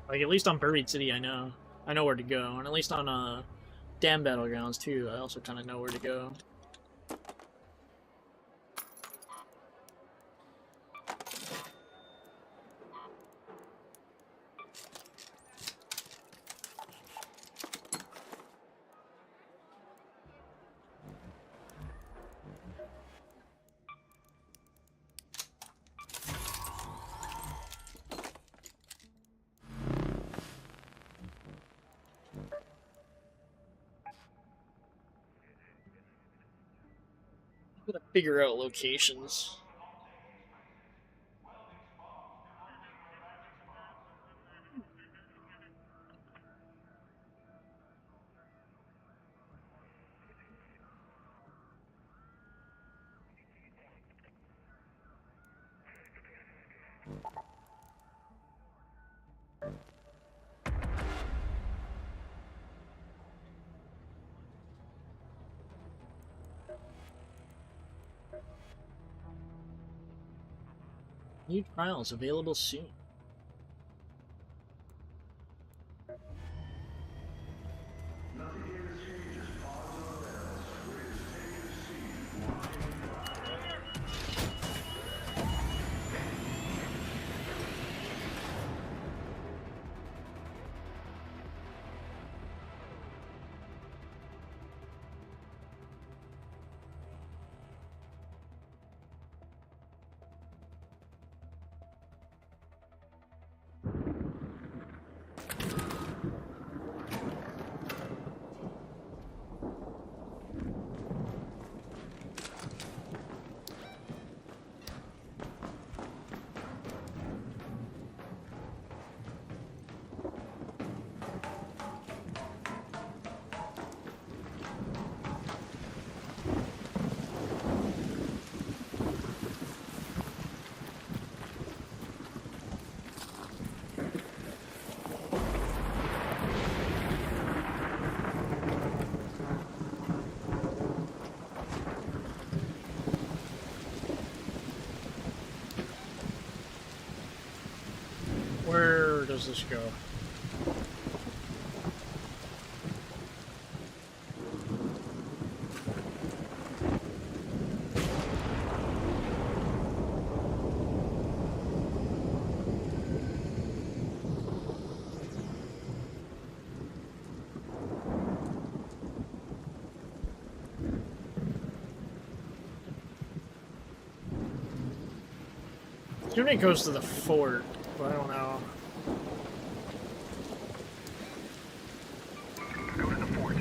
Like, at least on Buried City, I know. I know where to go. And at least on, Dam Battlegrounds, too, I also kind of know where to go. Gotta figure out locations. New trials available soon. Where does this go? Assuming it goes to the fort, but I don't know.
Go to the fort.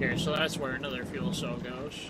Okay, so that's where another fuel cell goes.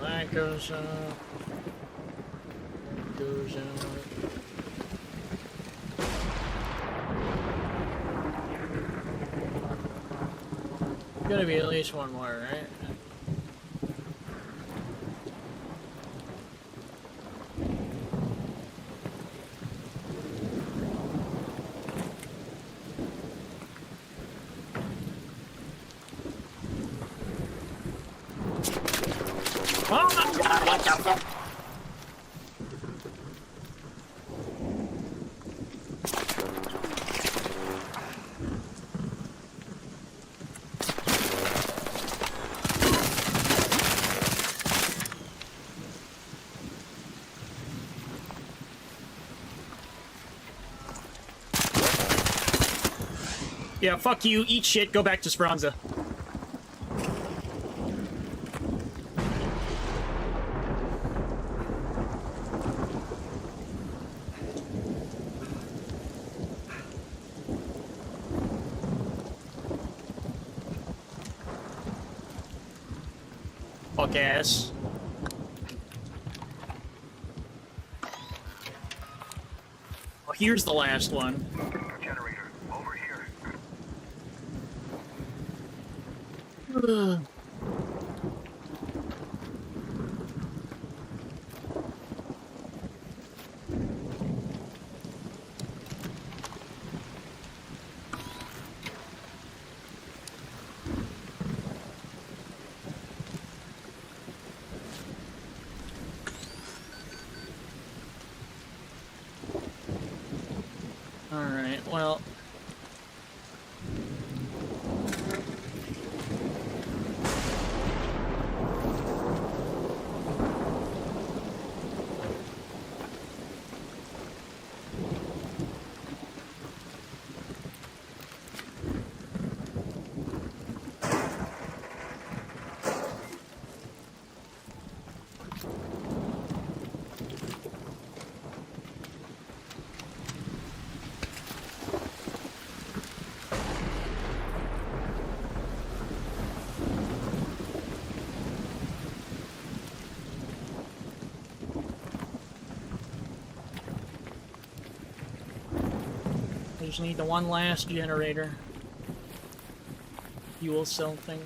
That goes up. That goes out. Gotta be at least one more, right? Oh my god, what the fuck? Yeah, fuck you, eat shit, go back to Speranza. Fuck ass. Oh, here's the last one.
Generator, over here.
Alright, well... I just need the one last generator. Fuel cell thing.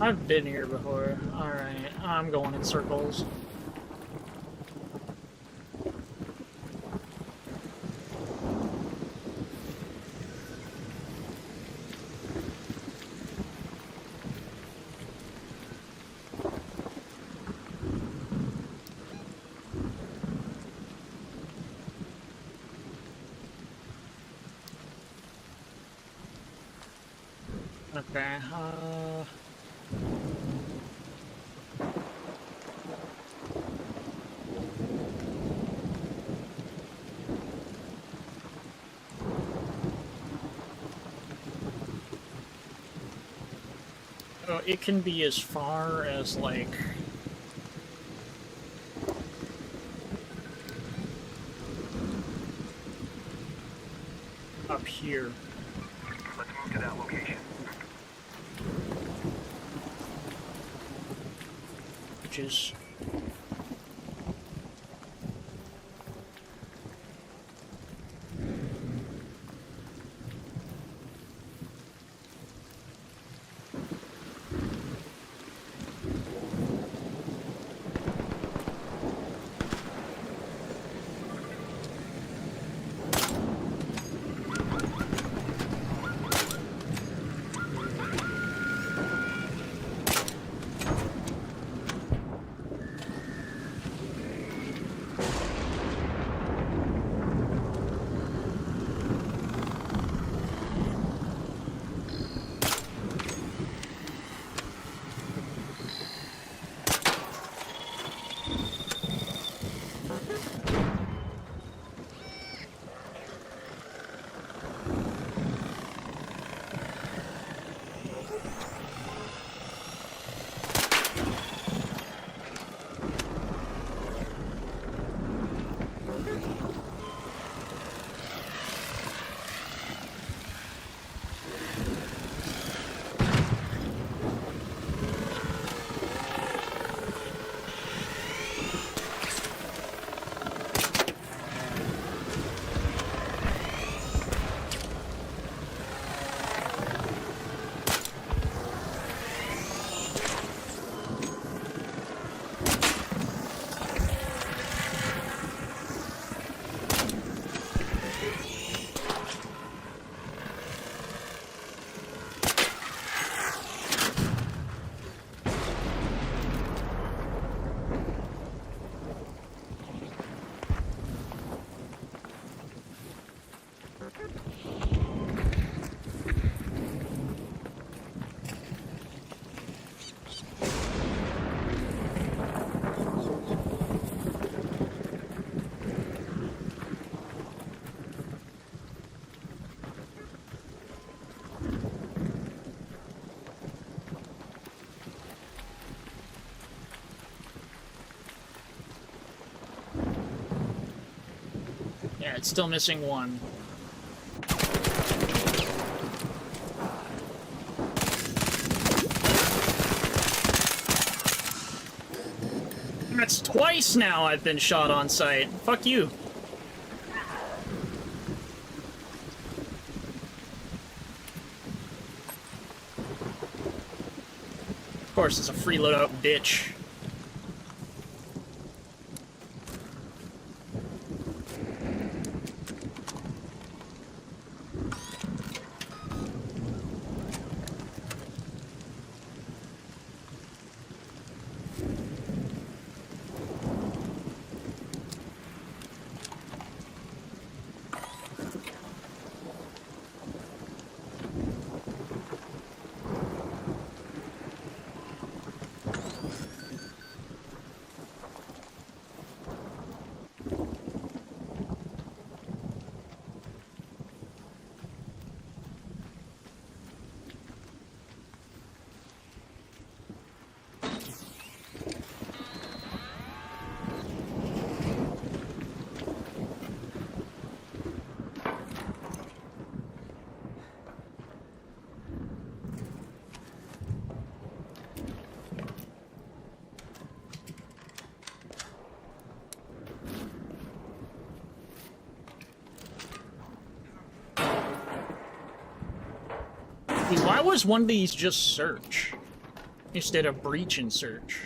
I've been here before. Alright, I'm going in circles. Okay, oh, it can be as far as, like... up here.
Let's move to that location.
Which is... Yeah, it's still missing one. That's twice now I've been shot on sight. Fuck you. Of course, it's a free loadout bitch. Why was one of these just search instead of breach and search?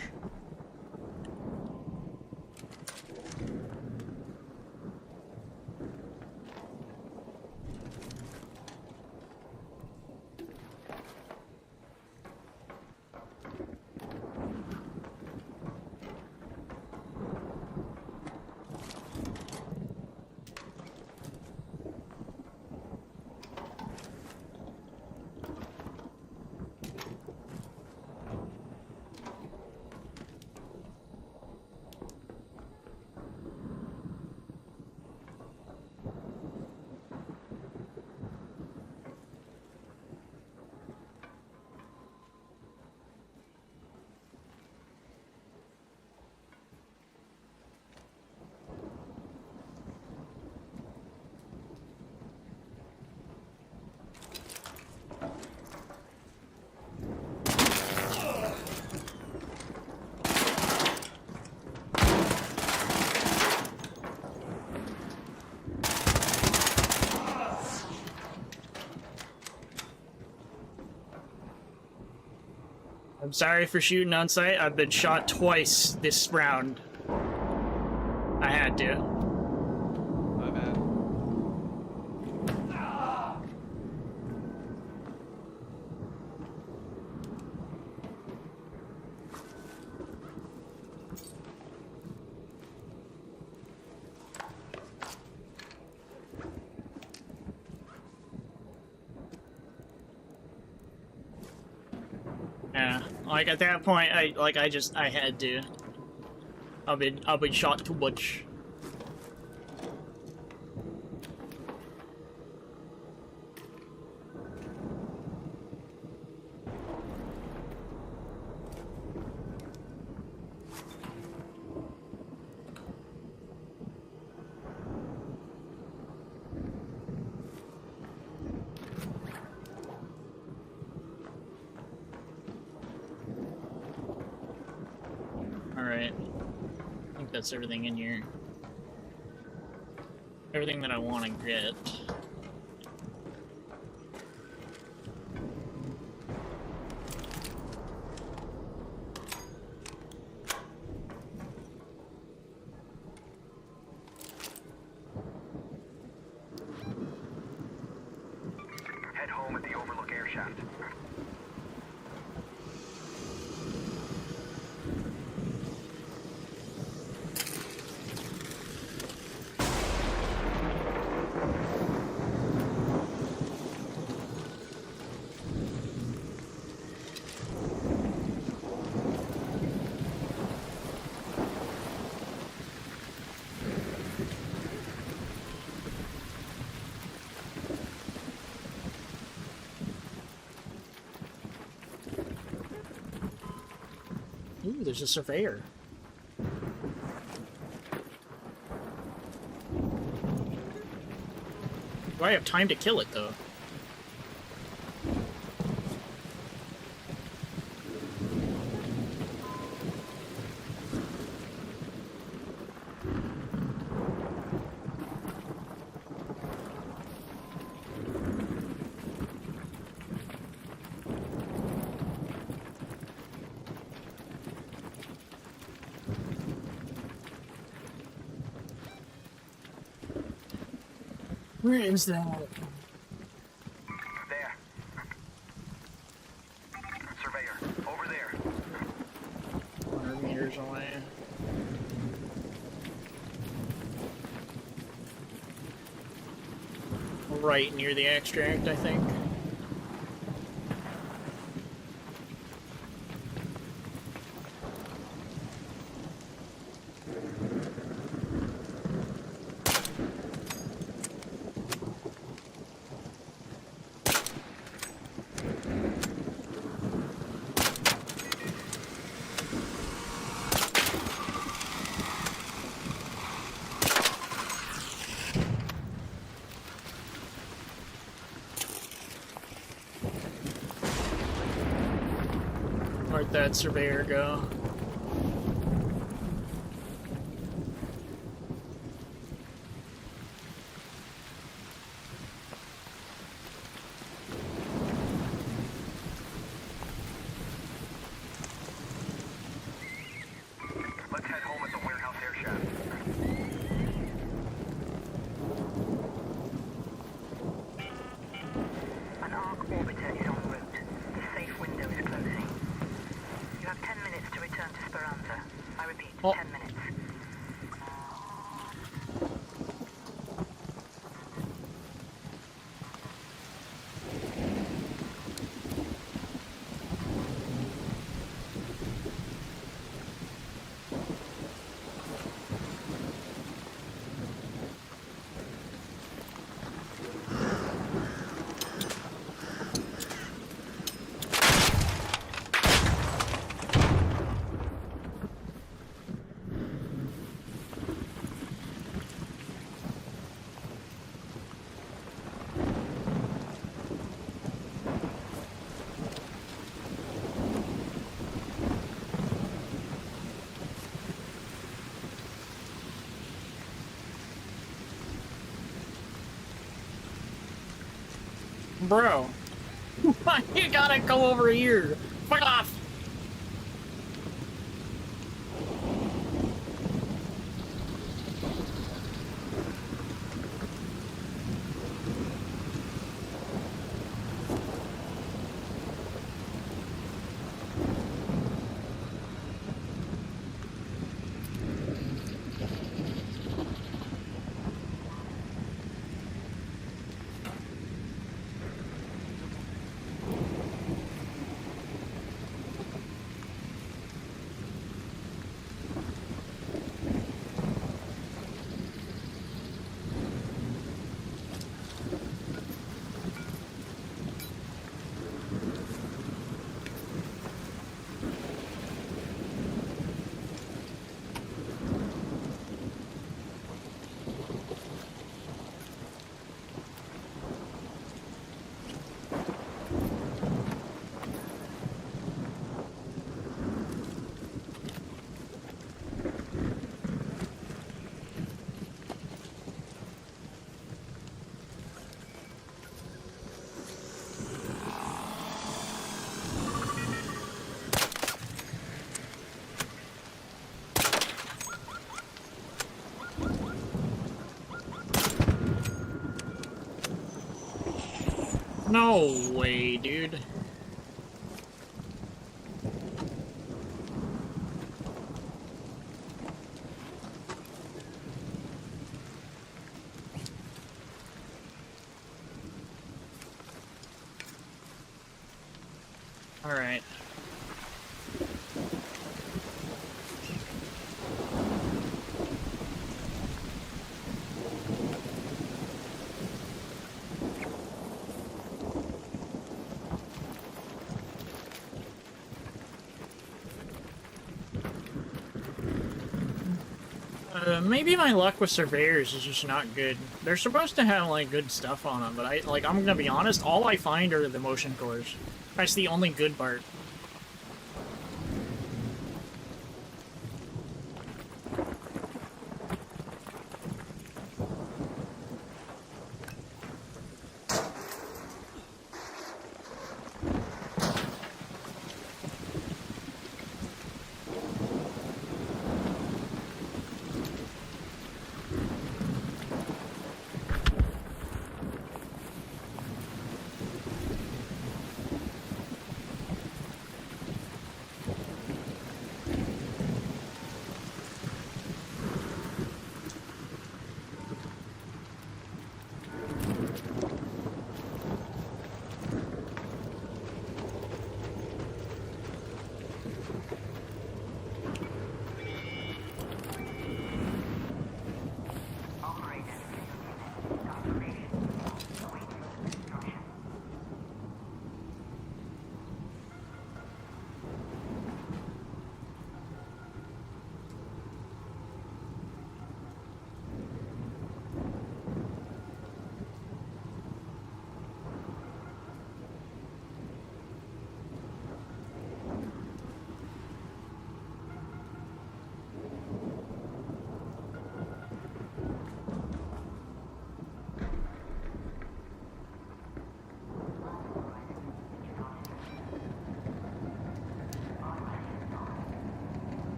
I'm sorry for shooting on sight. I've been shot twice this round. I had to.
My bad.
Yeah, like at that point, I had to. I've been shot too much. Alright. I think that's everything in here. Everything that I want to get.
Head home at the Overlook air shaft.
Ooh, there's a surveyor. Do I have time to kill it, though? Where is that?
There. Surveyor, over there.
100 meters away. Right near the extract, I think. Where'd that surveyor go?
Let's head home at the warehouse air shaft.
An arc orbiter is en route. The safe window is closing. You have 10 minutes to return to Speranza. I repeat,
Oh.
10 minutes. Bro, why you gotta go over here? Fuck off!
No way, dude. All right. Maybe my luck with surveyors is just not good. They're supposed to have, like, good stuff on them, but I'm gonna be honest, all I find are the motion cores. That's the only good part.
All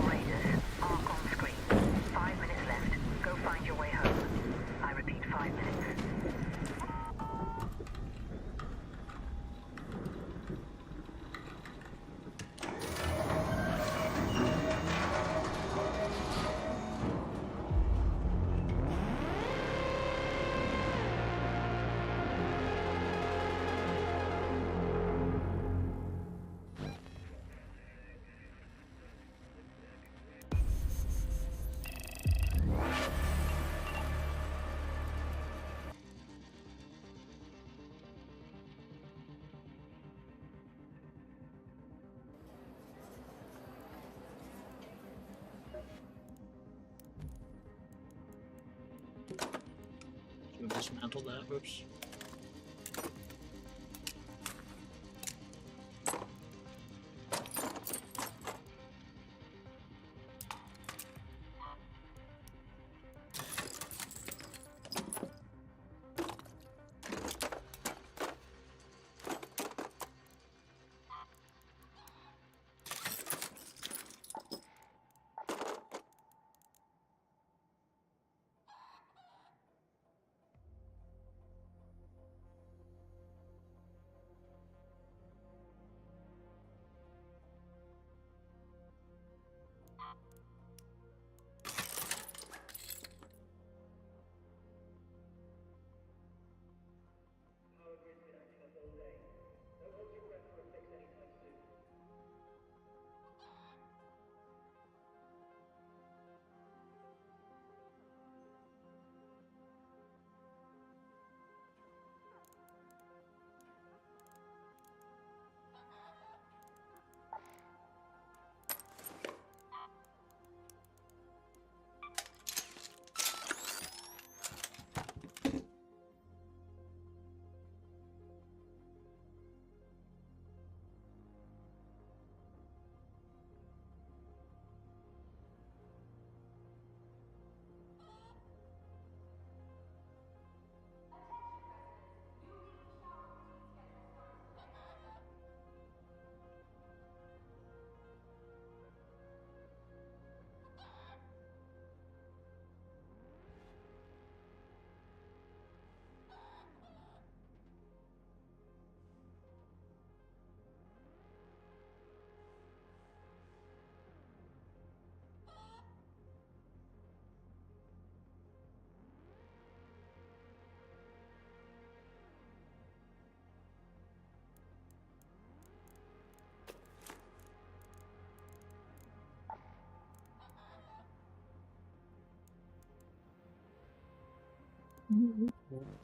Raiders, arc on screen. 5 minutes left. Go find your way home. I repeat, 5 minutes.
Should have dismantled that. Oops.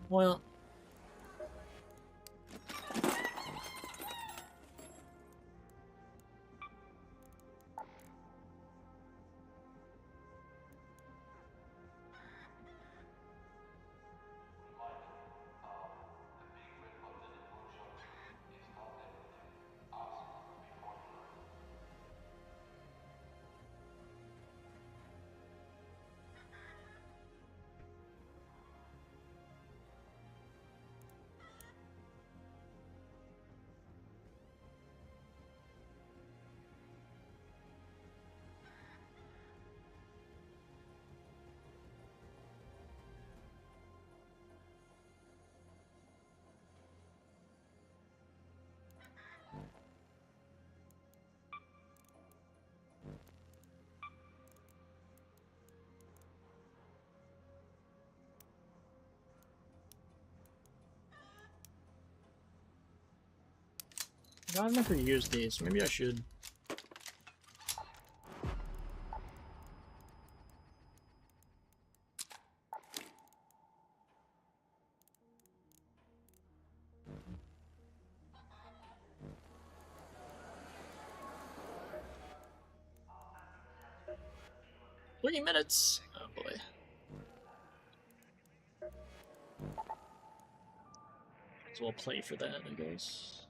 Well, I've never used these. Maybe I should. $20. Oh boy. So we'll play for that, I guess.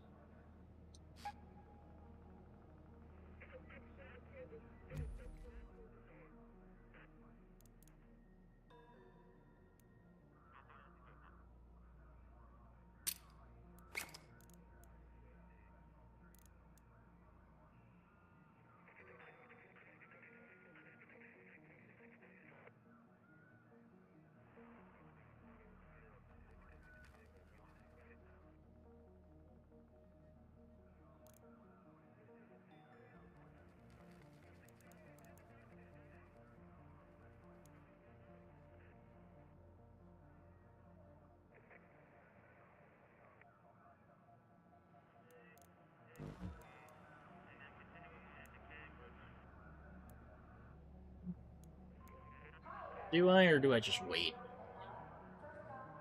Do I, or do I just wait?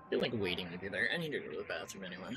I feel like waiting would be better. I need to go to the bathroom anyway.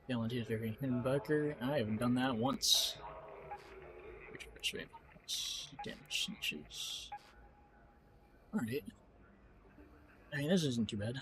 Guaranteed hidden bunker. I haven't done that once. Which way? Damage snitches. Alright. I mean, this isn't too bad.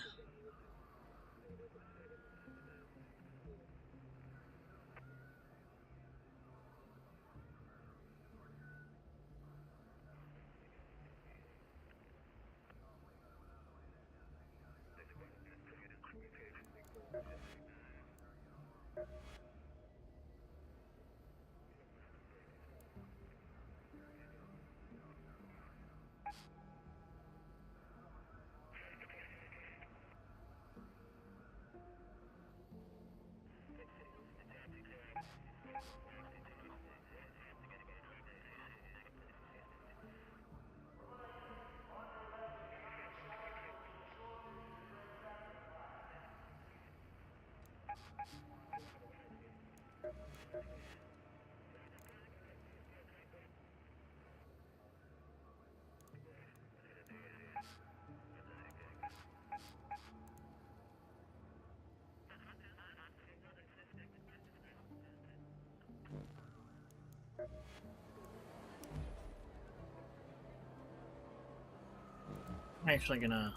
I'm actually gonna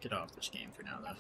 get off this game for now, though.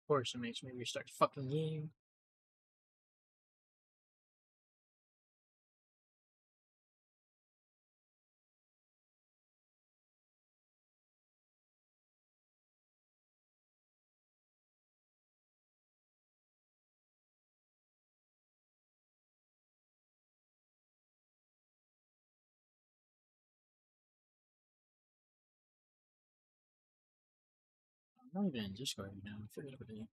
Of course, it makes me restart the fucking game. I'm not even in Discord right now. I forget about it.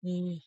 Eh.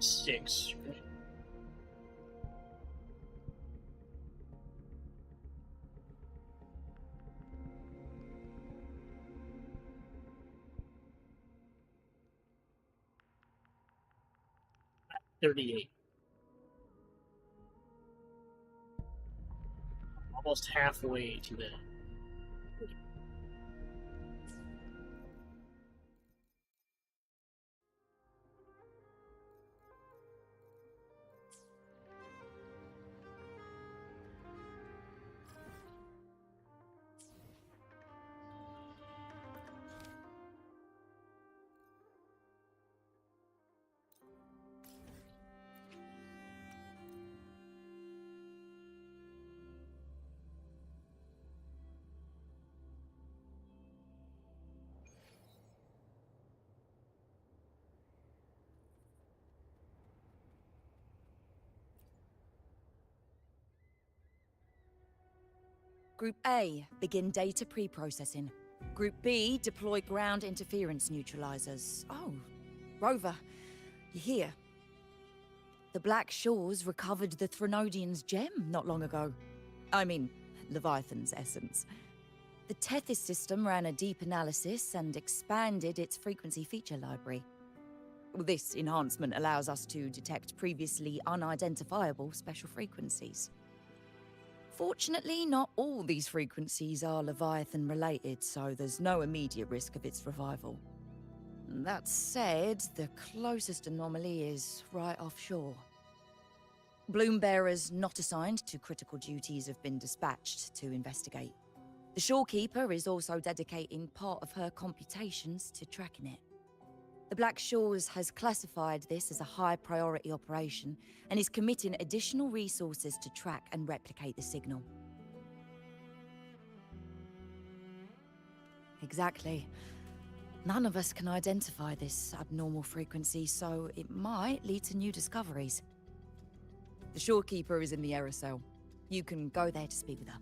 6. $38. Almost halfway to the.
Group A, begin data pre-processing. Group B, deploy ground interference neutralizers. Oh, Rover, you're here. The Black Shores recovered the Threnodian's gem not long ago. I mean, Leviathan's essence. The Tethys system ran a deep analysis and expanded its frequency feature library. This enhancement allows us to detect previously unidentifiable special frequencies. Fortunately, not all these frequencies are Leviathan related, so there's no immediate risk of its revival. That said, the closest anomaly is right offshore. Bloom bearers not assigned to critical duties have been dispatched to investigate. The Shorekeeper is also dedicating part of her computations to tracking it. The Black Shores has classified this as a high-priority operation and is committing additional resources to track and replicate the signal. Exactly. None of us can identify this abnormal frequency, so it might lead to new discoveries. The Shorekeeper is in the aerosol. You can go there to speak with her.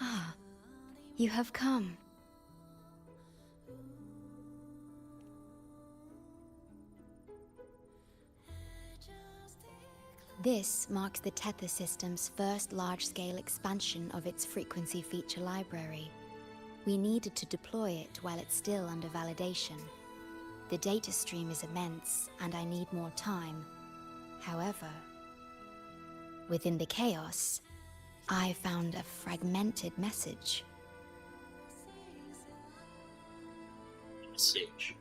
Ah, you have come. This marks the Tether system's first large-scale expansion of its frequency feature library. We needed to deploy it while it's still under validation. The data stream is immense, and I need more time. However, within the chaos, I found a fragmented message.
Message.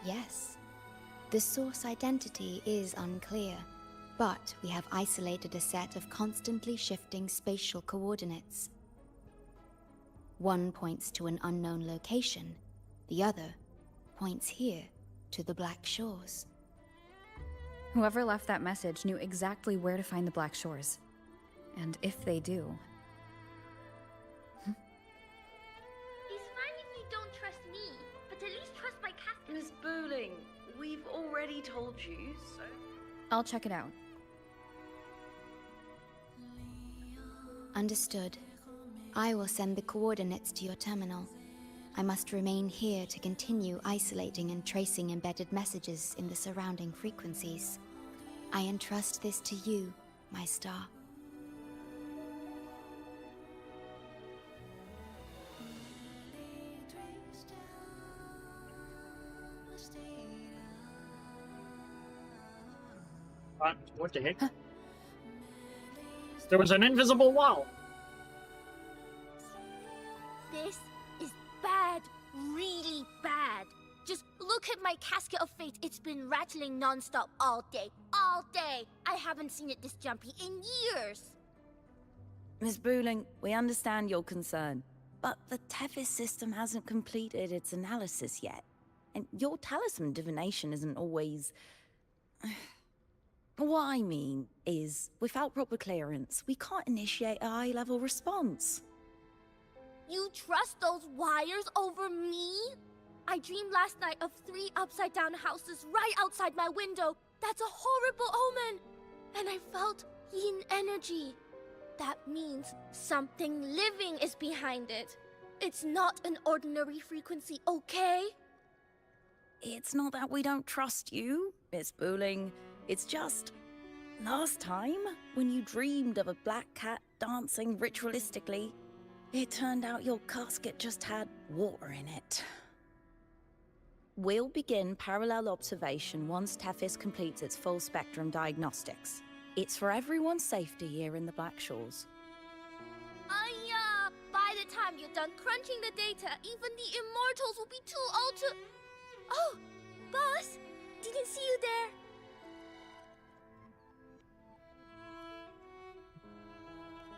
Yes. The source identity is unclear, but we have isolated a set of constantly shifting spatial coordinates. One points to an unknown location, the other points here to the Black Shores.
Whoever left that message knew exactly where to find the Black Shores. And if they do...
It's fine if you don't trust me, but at least trust my casket.
Miss Booling, we've already told you, so...
I'll check it out.
Understood. I will send the coordinates to your terminal. I must remain here to continue isolating and tracing embedded messages in the surrounding frequencies. I entrust this to you, my star.
What the heck? There was an invisible wall.
This is bad. Really bad. Just look at my casket of fate. It's been rattling non-stop all day. All day. I haven't seen it this jumpy in years.
Miss Booling, we understand your concern, but the Tethys system hasn't completed its analysis yet. And your talisman divination isn't always... What I mean is, without proper clearance, we can't initiate a high-level response.
You trust those wires over me? I dreamed last night of 3 upside-down houses right outside my window. That's a horrible omen. And I felt yin energy. That means something living is behind it. It's not an ordinary frequency, okay?
It's not that we don't trust you, Miss Booling. It's just... Last time, when you dreamed of a black cat dancing ritualistically, it turned out your casket just had water in it. We'll begin parallel observation once Tethys completes its full spectrum diagnostics. It's for everyone's safety here in the Black Shores.
By the time you're done crunching the data, even the immortals will be too old to... Oh, boss! Didn't see you there.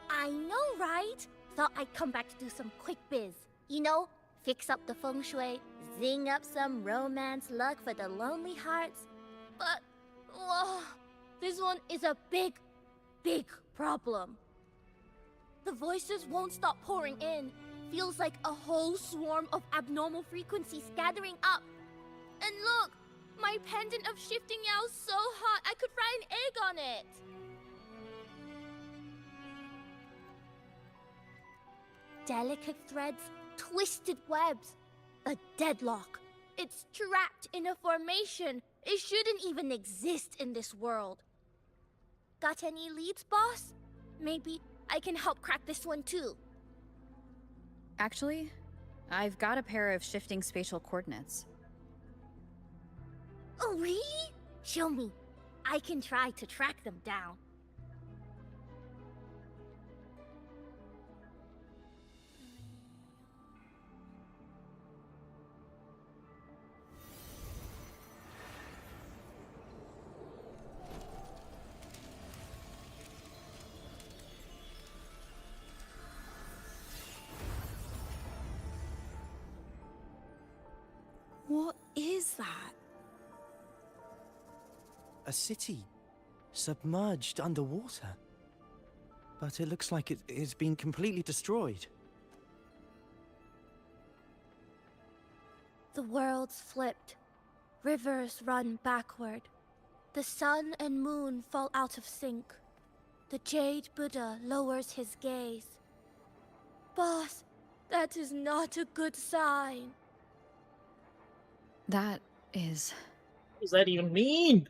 I know, right? Thought I'd come back to do some quick biz. You know, fix up the feng shui, zing up some romance luck for the lonely hearts. But, this one is a big, big problem. The voices won't stop pouring in. Feels like a whole swarm of abnormal frequencies gathering up. And look, my pendant of shifting yow's so hot I could fry an egg on it. Delicate threads, twisted webs, a deadlock. It's trapped in a formation. It shouldn't even exist in this world. Got any leads, boss? Maybe I can help crack this one too.
Actually, I've got a pair of shifting spatial coordinates.
Oh, really? Show me. I can try to track them down.
What is that?
A city, submerged underwater. But it looks like it's been completely destroyed.
The world's flipped. Rivers run backward. The sun and moon fall out of sync. The Jade Buddha lowers his gaze. Boss, that is not a good sign.
That is...
What does that even mean?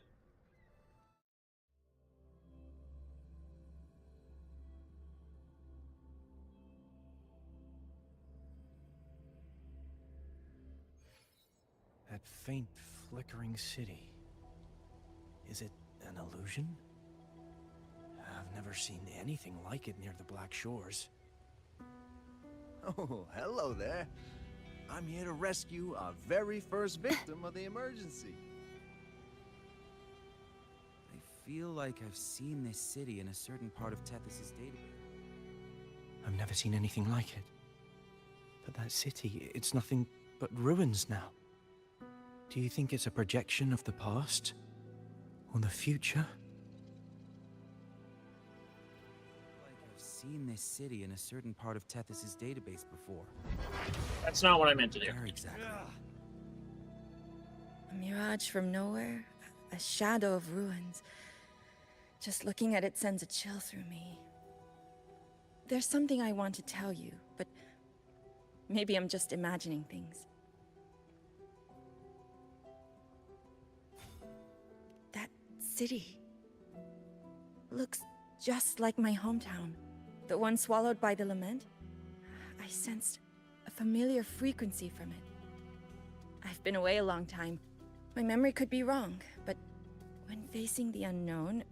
That faint, flickering city. Is it an illusion? I've never seen anything like it near the Black Shores.
Oh, hello there. I'm here to rescue our very first victim of the emergency.
I feel like I've seen this city in a certain part of Tethys' database.
I've never seen anything like it. But that city, it's nothing but ruins now. Do you think it's a projection of the past? Or the future?
I've seen this city in a certain part of Tethys' database before.
That's not what I meant to do.
Where exactly?
A mirage from nowhere, a shadow of ruins. Just looking at it sends a chill through me. There's something I want to tell you, but maybe I'm just imagining things. That city looks just like my hometown, the one swallowed by the lament. I sensed a familiar frequency from it. I've been away a long time. My memory could be wrong, but When facing the unknown,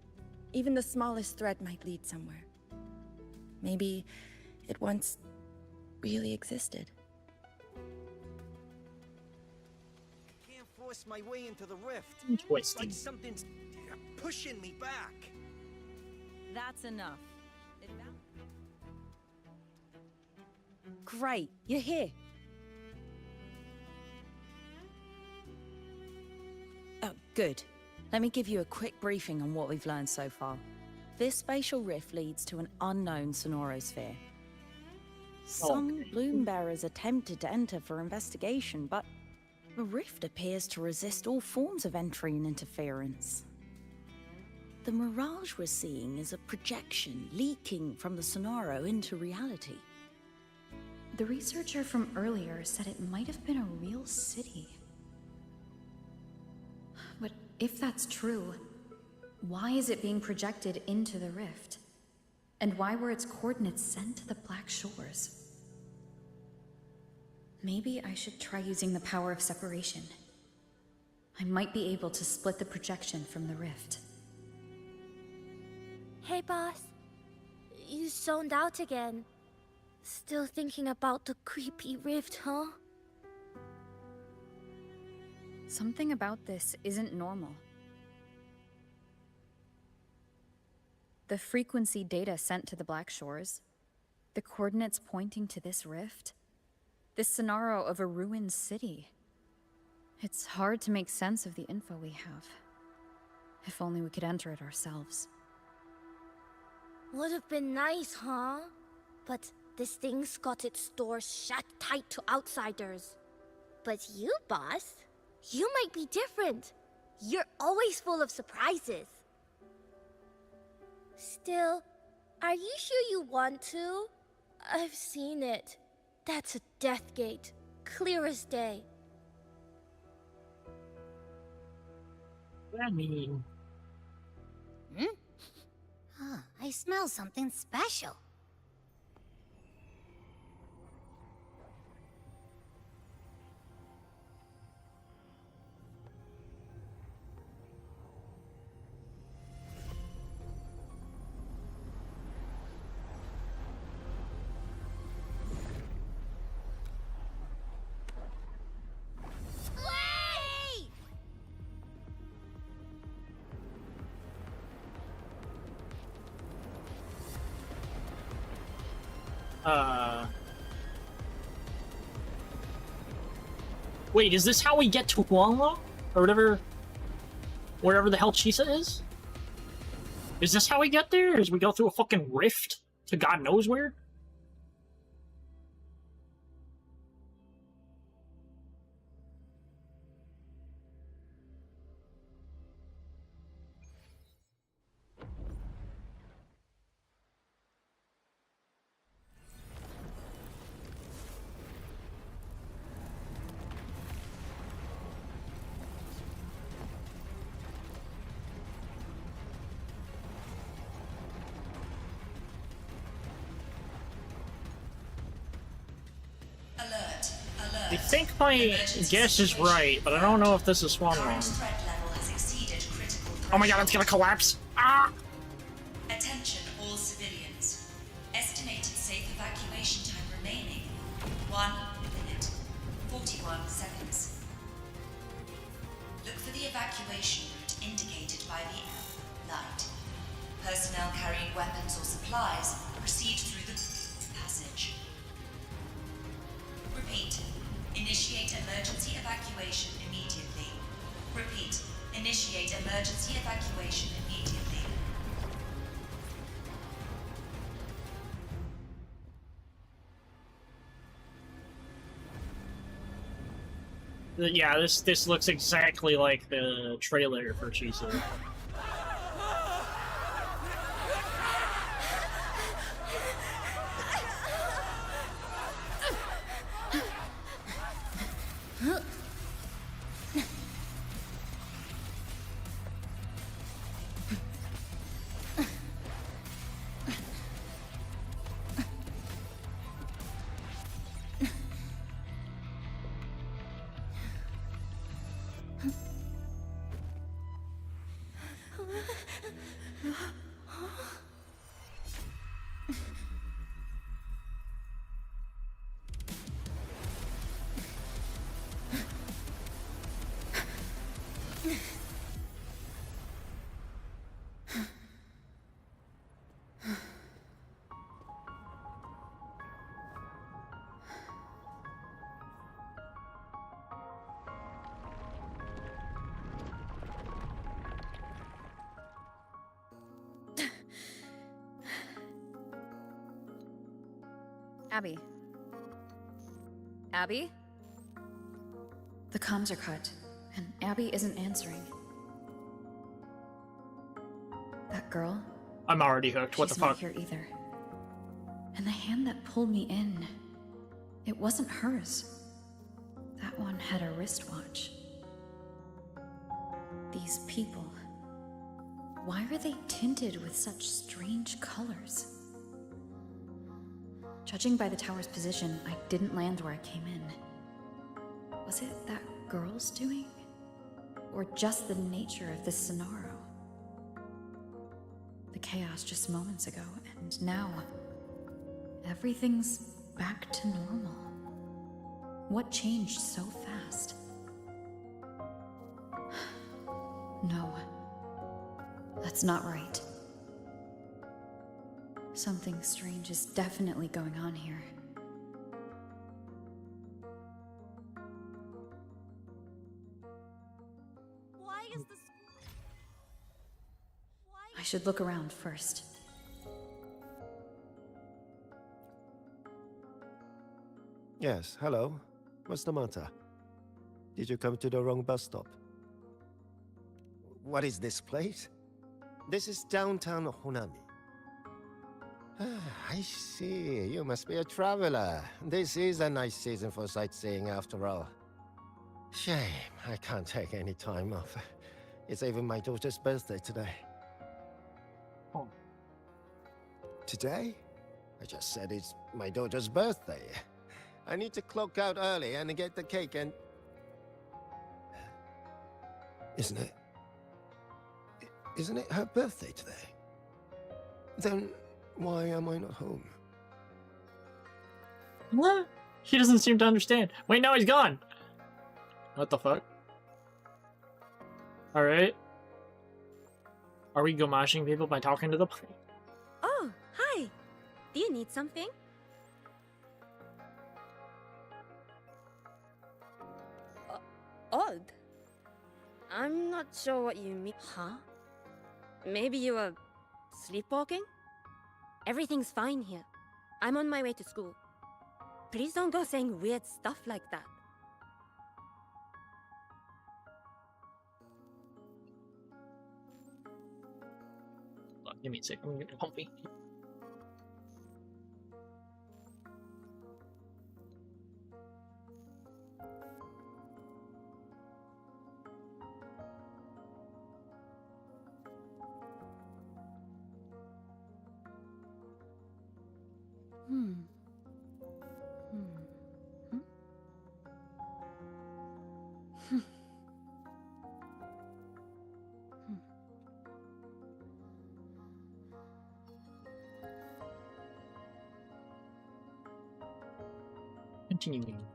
even the smallest threat might lead somewhere. Maybe it once really existed.
I can't force my way into the rift. It's
Twisting.
like something's pushing me back.
That's enough. Great, you're here. Oh, good. Let me give you a quick briefing on what we've learned so far. This spatial rift leads to an unknown sonorosphere. Some bloom bearers attempted to enter for investigation, but the rift appears to resist all forms of entry and interference. The mirage we're seeing is a projection leaking from the Sonaro into reality.
The researcher from earlier said it might have been a real city. But if that's true, why is it being projected into the rift? And why were its coordinates sent to the Black Shores? Maybe I should try using the power of separation. I might be able to split the projection from the rift.
Hey, boss. You zoned out again. Still thinking about the creepy rift, huh?
Something about this isn't normal. The frequency data sent to the Black Shores, the coordinates pointing to this rift, this scenario of a ruined city. It's hard to make sense of the info we have. If only we could enter it ourselves.
Would have been nice, huh? But this thing's got its doors shut tight to outsiders. But you, boss, you might be different. You're always full of surprises. Still, are you sure you want to? I've seen it. That's a death gate, clear as day.
I mean...
I smell something special.
Wait, is this how we get to Huanglong? Or whatever... wherever the hell Chisa is? Is this how we get there? Is we go through a fucking rift to God knows where? I think my guess is right, but I don't know if this is Huanglong. Oh my god, it's gonna collapse! Ah!
Attention all civilians. Estimated safe evacuation time remaining 1 minute, 41 seconds. Look for the evacuation route indicated by the light. Personnel carrying weapons or supplies proceed through the passage. Repeat. Initiate emergency evacuation immediately. Repeat. Initiate emergency evacuation immediately.
Yeah, this looks exactly like the trailer for Chisa.
Abby. Abby? The comms are cut, and Abby isn't answering. That girl?
I'm already hooked. What the
She's
fuck?
not here either. And the hand that pulled me in, it wasn't hers. That one had a wristwatch. These people, why are they tinted with such strange colors? Judging by the tower's position, I didn't land where I came in. Was it that girl's doing? Or just the nature of this Sonaro? The chaos just moments ago, and now everything's back to normal. What changed so fast? No, that's not right. Something strange is definitely going on here.
Why is this?
I should look around first.
Yes, hello. What's the matter? Did you come to the wrong bus stop? What is this place? This is downtown Honami. I see. You must be a traveler. This is a nice season for sightseeing after all. Shame, I can't take any time off. It's even my daughter's birthday today.
Oh.
Today? I just said it's my daughter's birthday. I need to clock out early and get the cake and... Isn't it her birthday today? Then why am I not home?
What? He doesn't seem to understand. Wait, no, he's gone! What the fuck? Alright. Are we gomashing people by talking to them?
Oh, hi! Do you need something? Odd. I'm not sure what you mean. Huh? Maybe you were sleepwalking? Everything's fine here. I'm on my way to school. Please don't go saying weird stuff like that.
Give me a sec. I'm gonna get comfy. Continuing.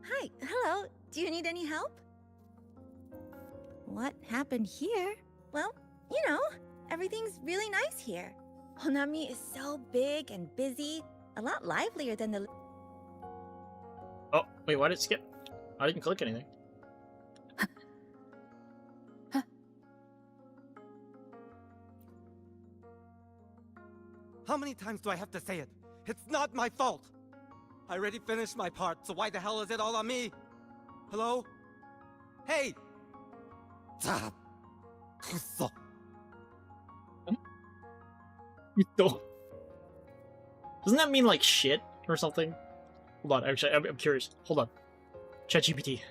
Hi, hello. Do you need any help? What happened here? Well, you know, everything's really nice here. Honami is so big and busy, a lot livelier than the...
Oh, wait, why did it skip? I didn't click anything.
How many times do I have to say it? It's not my fault! I already finished my part, so why the hell is it all on me? Hello? Hey! Doesn't
that mean like shit or something? Hold on, actually, I'm curious. Hold on. ChatGPT.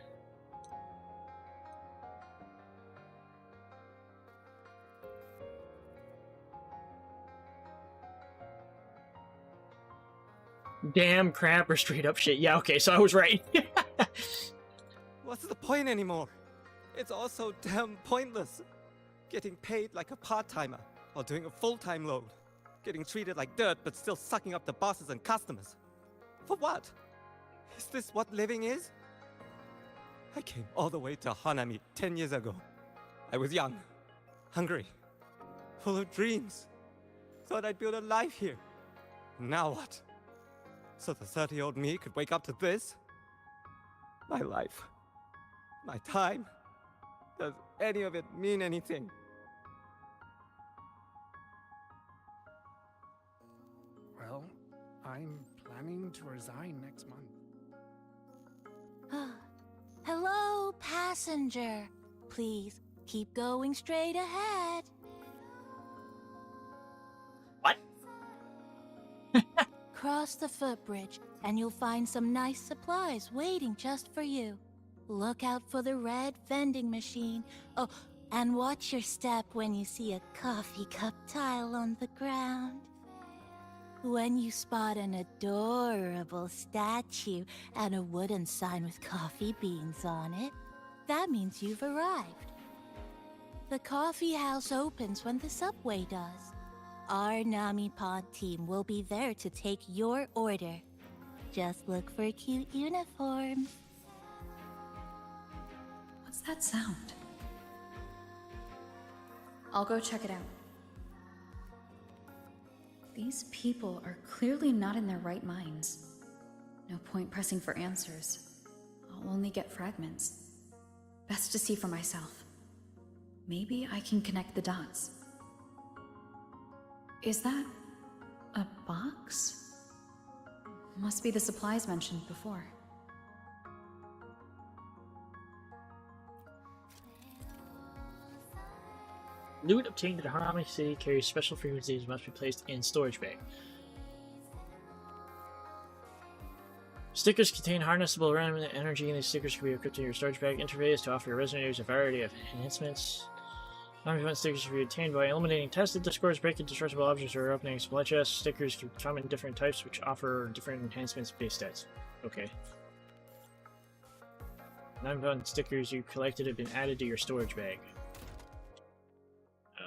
Damn crap or straight up shit. Yeah, okay, so I was right.
What's the point anymore? It's all so damn pointless. Getting paid like a part-timer while doing a full-time load. Getting treated like dirt but still sucking up the bosses and customers. For what? Is this what living is? I came all the way to Hanami 10 years ago. I was young, hungry, full of dreams. Thought I'd build a life here. Now what? So the 30-year-old me could wake up to this? My life. My time. Does any of it mean anything?
I'm planning to resign next month.
Hello, passenger. Please keep going straight ahead.
What?
Cross the footbridge, and you'll find some nice supplies waiting just for you. Look out for the red vending machine. Oh, and watch your step when you see a coffee cup tile on the ground. When you spot an adorable statue and a wooden sign with coffee beans on it, that means you've arrived. The coffee house opens when the subway does. Our Nami Pod team will be there to take your order. Just look for cute uniforms.
What's that sound? I'll go check it out. These people are clearly not in their right minds. No point pressing for answers. I'll only get fragments. Best to see for myself. Maybe I can connect the dots. Is that a box? Must be the supplies mentioned before.
Loot obtained at Hanami City carries special frequencies must be placed in storage bag. Stickers contain harnessable random energy, and these stickers can be equipped in your storage bag interface to offer your resonators a variety of enhancements. Non-event stickers can be obtained by eliminating tested, discords, breaking destructible objects, or opening supply chests. Stickers can come in different types, which offer different enhancements based stats. Okay. Non-event stickers you collected have been added to your storage bag.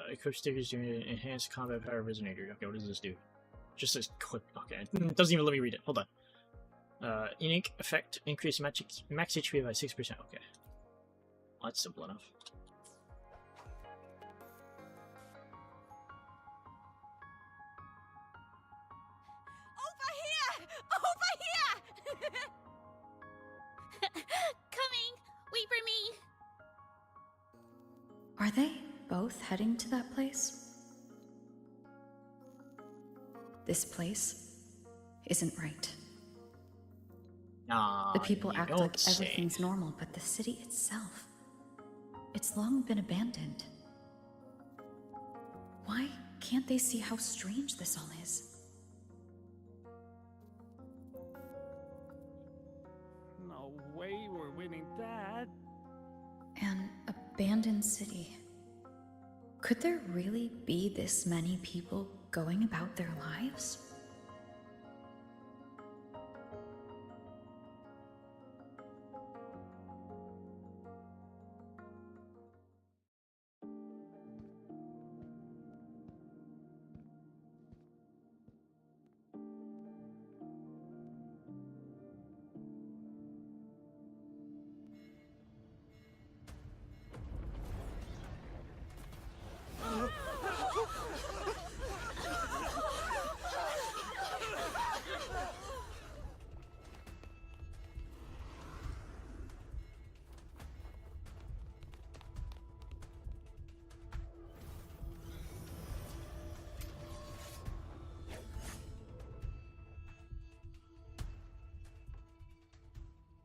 Equip stickers to enhance combat power resonator. Okay, what does this do? Just says clip. Okay, it doesn't even let me read it. Hold on. Unique effect. Increase max HP by 6%. Okay. Well, that's simple enough.
Over here! Over here! Coming! Wait for me!
Are they both heading to that place? This place isn't right.
Nah,
the people act
don't
like
say.
everything's normal, but the city itself, it's long been abandoned. Why can't they see how strange this all is?
No way we're winning that.
An abandoned city. Could there really be this many people going about their lives?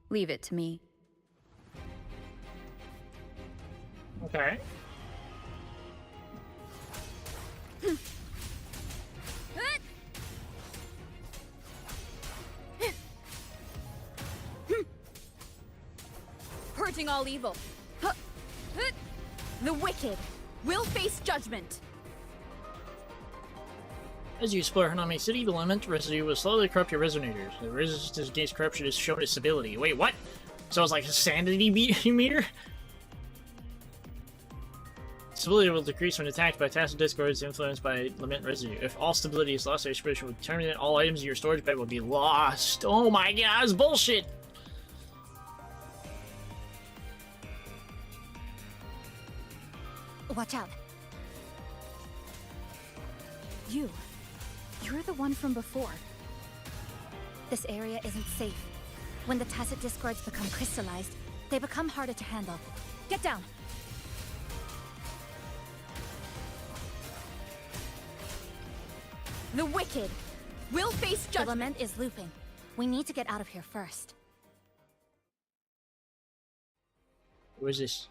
Leave it to me.
Okay.
Purging all evil. The wicked will face judgment.
As you explore Hanami City, the element residue will slowly corrupt your resonators. The resistance against corruption is shown as stability. Wait, what? So it's like a sanity meter? Stability will decrease when attacked by tacit discords influenced by lament residue. If all stability is lost, expiration will terminate. All items in your storage bag will be lost. Oh my god, that's bullshit!
Watch out. You're the one from before.
This area isn't safe. When the tacit discords become crystallized, they become harder to handle.
Get down! The wicked
We'll face judgment. The lament is looping. We need to get out of here first.
Who is this?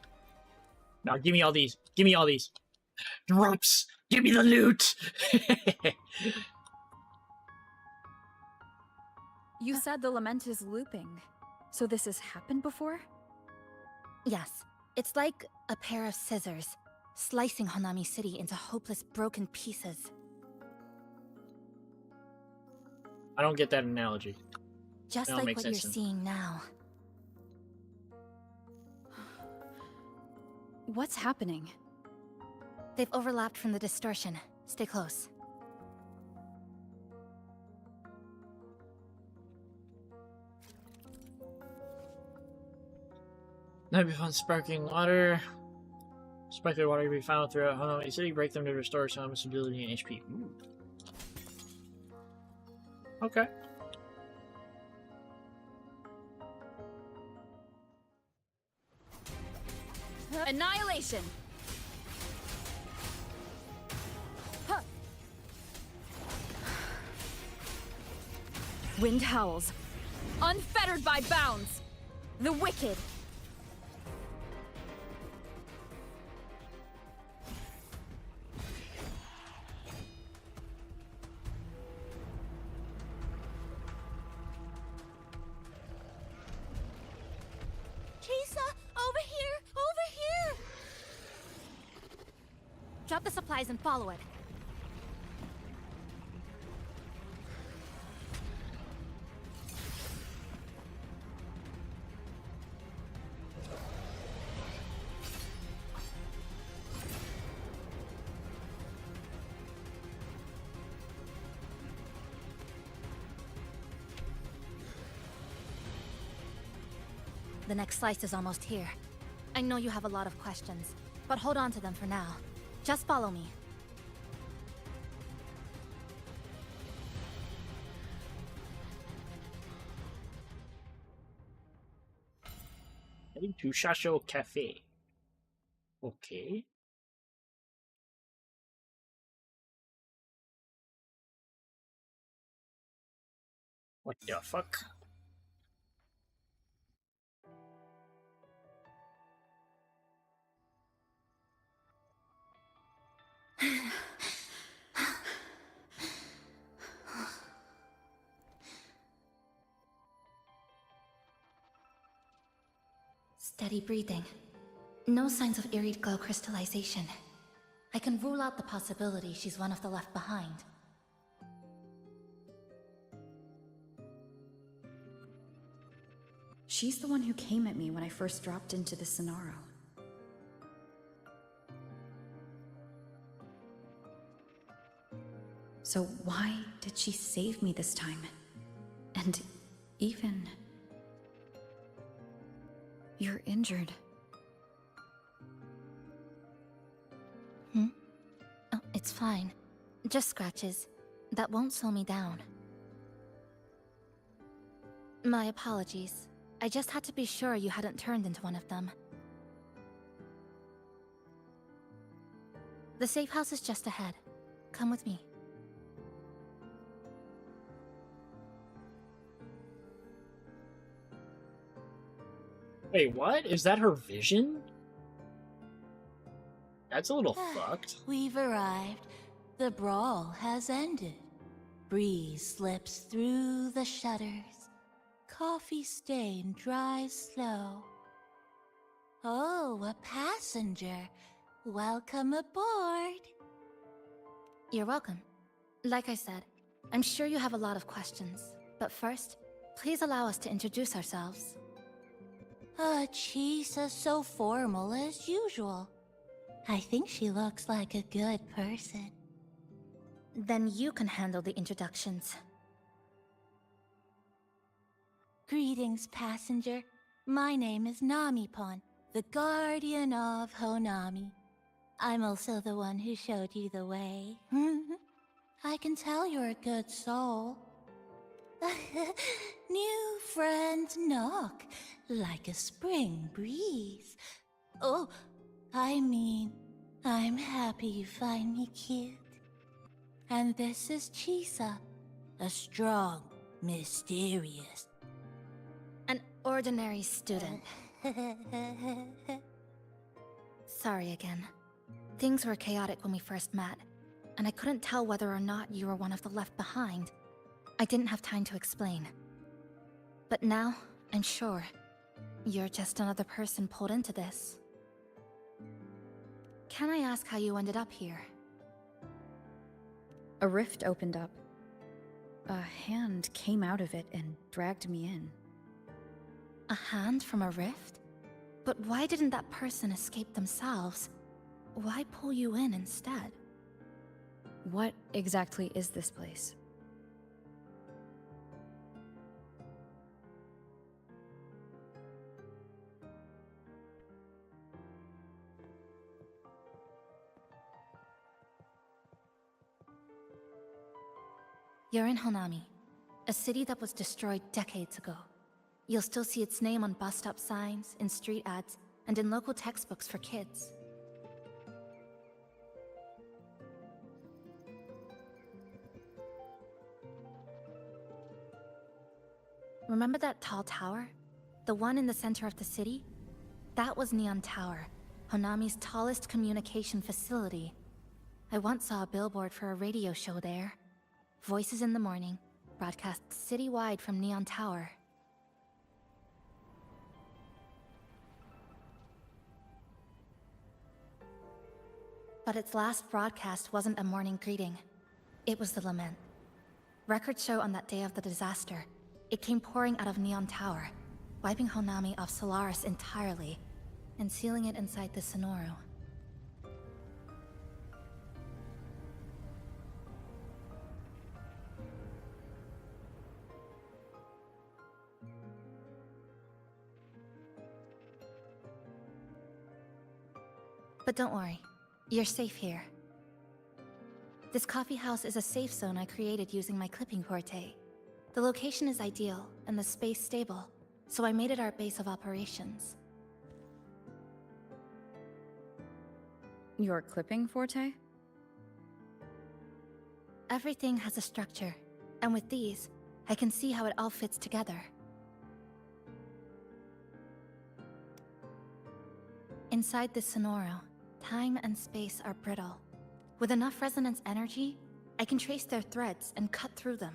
Now give me all these. Give me all these. Drops! Give me the loot!
You said the lament is looping. So this has happened before?
Yes. It's like a pair of scissors, slicing Honami City into hopeless broken pieces.
I don't get that analogy.
Just like what you're seeing now.
What's happening?
They've overlapped from the distortion. Stay close.
Now we found sparkling water. Sparkling water can be found throughout Honami City. Break them to restore some stability and HP. Ooh. Okay.
Annihilation! Huh. Wind howls. Unfettered by bounds. The wicked.
Drop the supplies and follow it. The next slice is almost here. I know you have a lot of questions, but hold on to them for now. Just follow me.
Heading to Shasho Cafe. Okay. What the fuck?
Steady breathing. No signs of Irid glow crystallization. I can rule out the possibility she's one of the left behind.
She's the one who came at me when I first dropped into the Sonaro. So why did she save me this time? And even... You're injured.
Oh, it's fine. Just scratches. That won't slow me down. My apologies. I just had to be sure you hadn't turned into one of them. The safe house is just ahead. Come with me.
Wait, what? Is that her vision? That's a little fucked.
We've arrived. The brawl has ended. Breeze slips through the shutters. Coffee stain dries slow. Oh, a passenger. Welcome aboard.
You're welcome. Like I said, I'm sure you have a lot of questions. But first, please allow us to introduce ourselves.
Chisa's so formal as usual. I think she looks like a good person.
Then you can handle the introductions.
Greetings, passenger. My name is Namipon, the guardian of Honami. I'm also the one who showed you the way. I can tell you're a good soul. New friends knock like a spring breeze. Oh, I mean, I'm happy you find me cute. And this is Chisa, A strong, mysterious.
An ordinary student. Sorry again. Things were chaotic when we first met, and I couldn't tell whether or not you were one of the left behind. I didn't have time to explain. But now, I'm sure. You're just another person pulled into this. Can I ask how you ended up here? A rift opened up. A hand came out of it and dragged me in. A hand from a rift? But why didn't that person escape themselves? Why pull you in instead? What exactly is this place? You're in Honami, a city that was destroyed decades ago. You'll still see its name on bus stop signs, in street ads, and in local textbooks for kids. Remember that tall tower? The one in the center of the city? That was Neon Tower, Honami's tallest communication facility. I once saw a billboard for a radio show there. Voices in the Morning, broadcast citywide from Neon Tower. But its last broadcast wasn't a morning greeting. It was the lament. Records show on that day of the disaster, it came pouring out of Neon Tower, wiping Honami off Solaris entirely, and sealing it inside the Sonoro. But don't worry, you're safe here. This coffee house is a safe zone I created using my clipping forte. The location is ideal, and the space stable, so I made it our base of operations.
Your clipping forte?
Everything has a structure, and with these, I can see how it all fits together. Inside this Sonoro, time and space are brittle. With enough resonance energy, I can trace their threads and cut through them.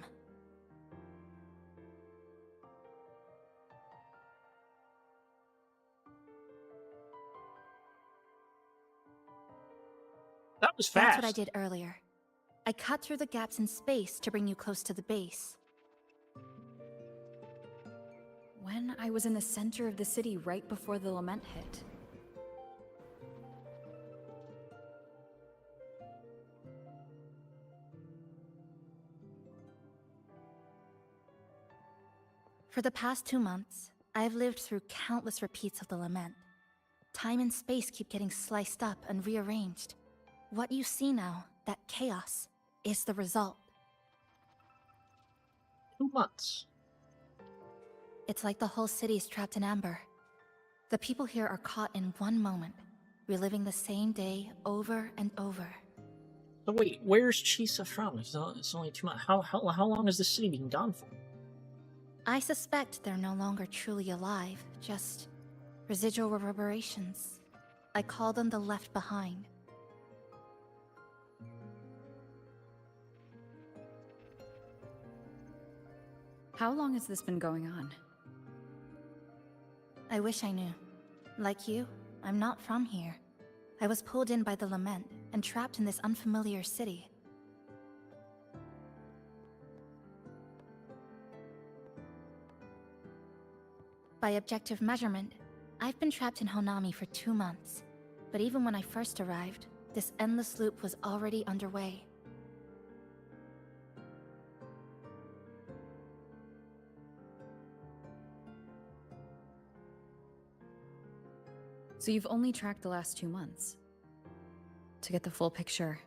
That was fast.
That's what I did earlier. I cut through the gaps in space to bring you close to the base.
When I was in the center of the city right before the lament hit.
For the past 2 months, I've lived through countless repeats of the lament. Time and space keep getting sliced up and rearranged. What you see now, that chaos, is the result.
2 months.
It's like the whole city's trapped in amber. The people here are caught in one moment, reliving the same day over and over.
So wait, where's Chisa from? It's only 2 months. How long has this city been gone for?
I suspect they're no longer truly alive, just residual reverberations. I call them the left behind.
How long has this been going on?
I wish I knew. Like you, I'm not from here. I was pulled in by the lament and trapped in this unfamiliar city. By objective measurement, I've been trapped in Honami for 2 months. But even when I first arrived, this endless loop was already underway.
So you've only tracked the last 2 months. To get the full picture,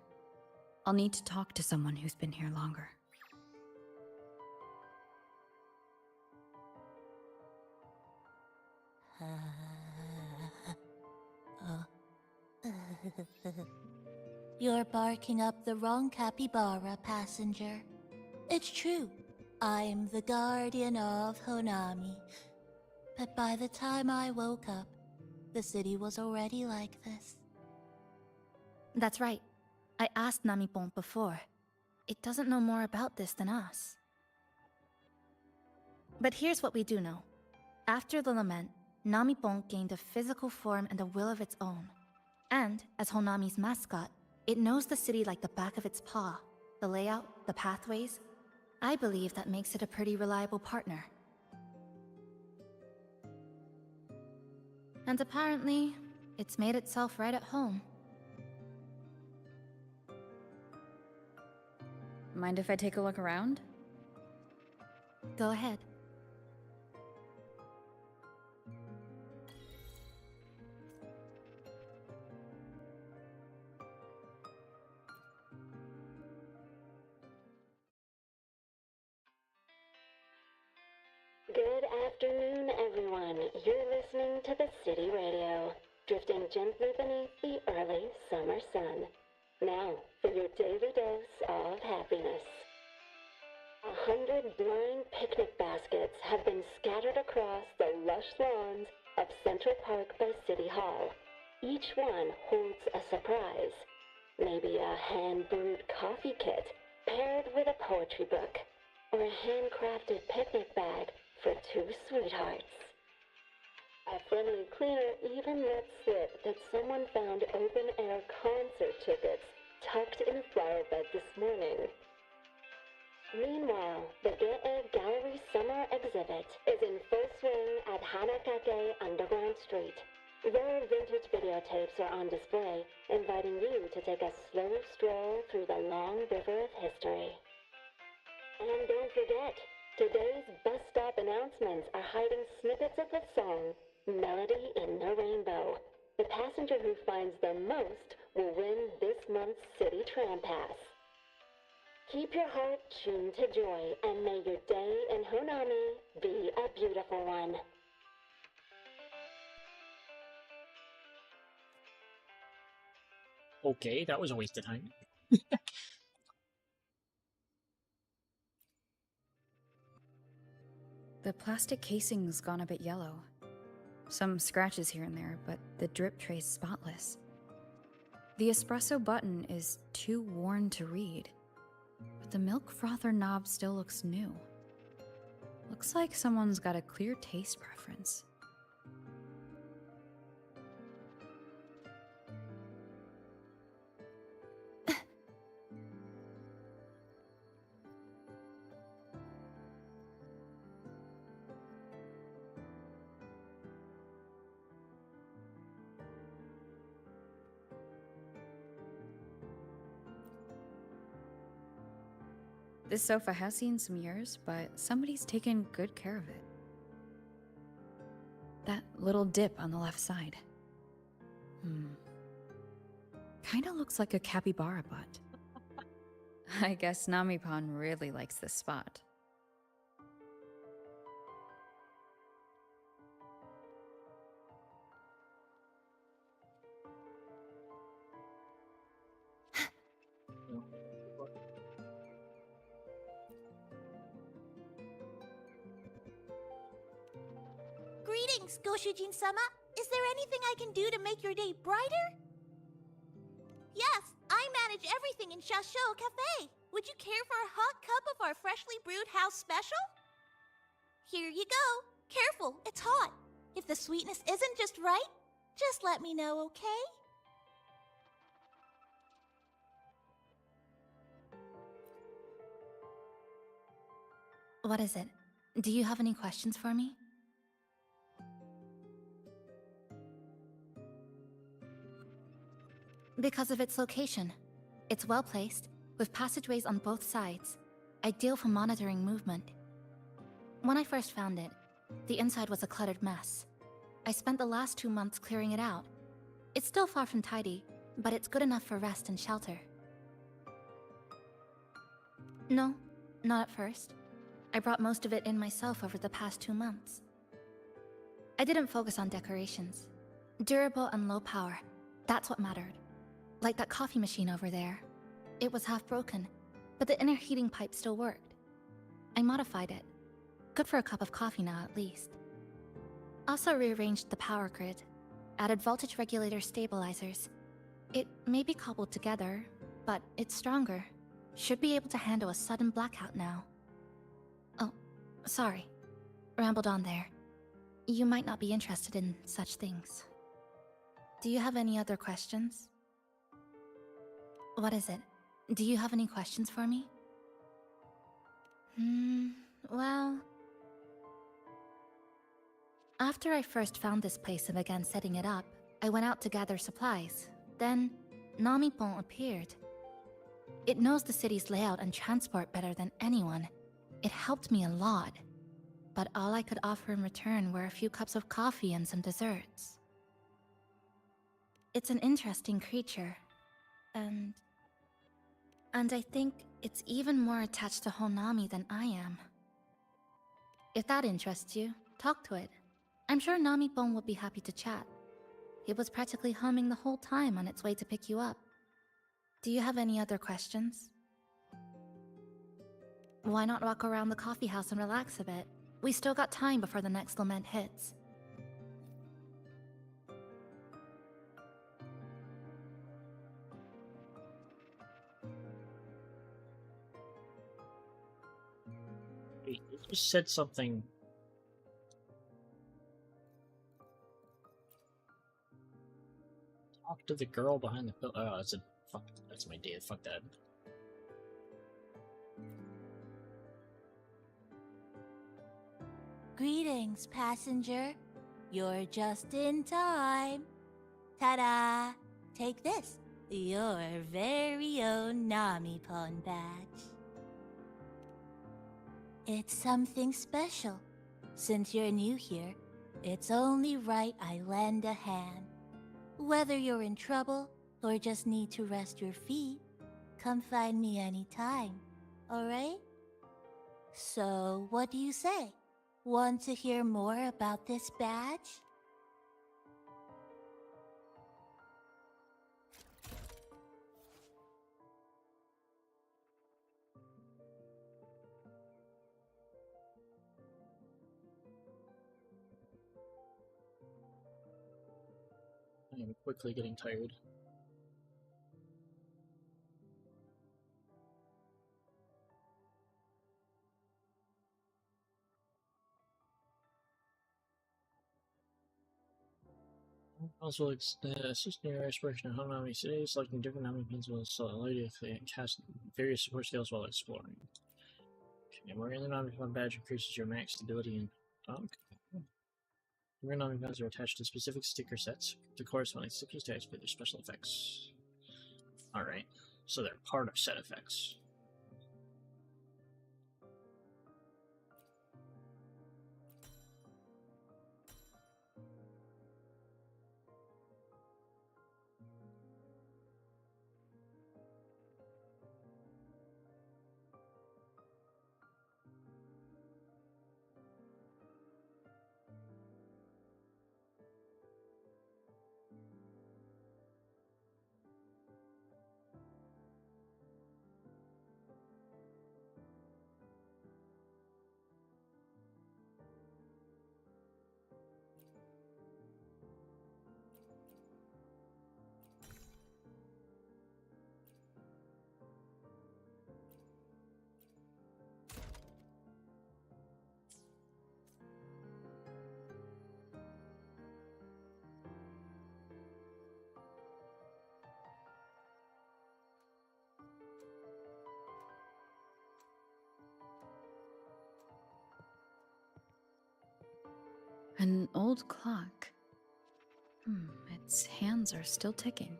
I'll need to talk to someone who's been here longer.
You're barking up the wrong capybara, passenger. It's true. I'm the guardian of Honami. But by the time I woke up, the city was already like this.
That's right. I asked Namipon before. It doesn't know more about this than us. But here's what we do know. After the lament, Namipon gained a physical form and a will of its own. And, as Honami's mascot, it knows the city like the back of its paw. The layout, the pathways. I believe that makes it a pretty reliable partner. And apparently, it's made itself right at home. Mind if I take a look around? Go ahead.
Good afternoon, everyone. You're listening to the City Radio, drifting gently beneath the early summer sun. Now, for your daily dose of happiness. 100 blind picnic baskets have been scattered across the lush lawns of Central Park by City Hall. Each one holds a surprise. Maybe a hand-brewed coffee kit paired with a poetry book, or a handcrafted picnic bag for two sweethearts. A friendly cleaner even let slip that someone found open-air concert tickets tucked in a flower bed this morning. Meanwhile, the Ge'e Gallery Summer Exhibit is in full swing at Hanakake Underground Street. Rare vintage videotapes are on display, inviting you to take a slow stroll through the long river of history. And don't forget, today's bus stop announcements are hiding snippets of the song, Melody in the Rainbow. The passenger who finds the most will win this month's City Tram Pass. Keep your heart tuned to joy, and may your day in Honami be a beautiful one.
Okay, that was a waste of time.
The plastic casing's gone a bit yellow. Some scratches here and there, but the drip tray's spotless. The espresso button is too worn to read, but the milk frother knob still looks new. Looks like someone's got a clear taste preference. This sofa has seen some years, but somebody's taken good care of it. That little dip on the left side. Kinda looks like a capybara butt. I guess Namipon really likes this spot.
Greetings, Goshujin-sama. Is there anything I can do to make your day brighter? Yes, I manage everything in Shasho Cafe. Would you care for a hot cup of our freshly brewed house special? Here you go. Careful, it's hot. If the sweetness isn't just right, just let me know, okay?
What is it? Do you have any questions for me? Because of its location. It's well placed, with passageways on both sides, ideal for monitoring movement. When I first found it, the inside was a cluttered mess. I spent the last 2 months clearing it out. It's still far from tidy, but it's good enough for rest and shelter. No, not at first. I brought most of it in myself over the past 2 months. I didn't focus on decorations. Durable and low power, that's what mattered. Like that coffee machine over there. It was half broken, but the inner heating pipe still worked.
I modified it. Good for a cup of coffee now, at least. Also rearranged the power grid. Added voltage regulator stabilizers. It may be cobbled together, but it's stronger. Should be able to handle a sudden blackout now. Oh, sorry. Rambled on there. You might not be interested in such things. Do you have any other questions? What is it? Do you have any questions for me? Well... After I first found this place and began setting it up, I went out to gather supplies. Then, Namipon appeared. It knows the city's layout and transport better than anyone. It helped me a lot. But all I could offer in return were a few cups of coffee and some desserts. It's an interesting creature. And I think it's even more attached to Honami than I am. If that interests you, talk to it. I'm sure Namipon will be happy to chat. It was practically humming the whole time on its way to pick you up. Do you have any other questions? Why not walk around the coffee house and relax a bit? We still got time before the next lament hits.
Wait, you just said something. Talk to the girl behind the pillar. Oh, that's a fuck. That's my dad. Fuck that.
Greetings, passenger. You're just in time. Ta-da! Take this, your very own Namipon badge. It's something special. Since you're new here, it's only right I lend a hand. Whether you're in trouble or just need to rest your feet, come find me anytime, alright? So, what do you say? Want to hear more about this badge?
I am quickly getting tired. Also, assist in your exploration of Honami City, selecting different Honami pins will allow you to cast various support skills while exploring. Okay, wearing the Honami badge increases your max stability and your Honami pins are attached to specific sticker sets. The corresponding stickers to activate their special effects. Alright, so they're part of set effects.
An old clock. Its hands are still ticking.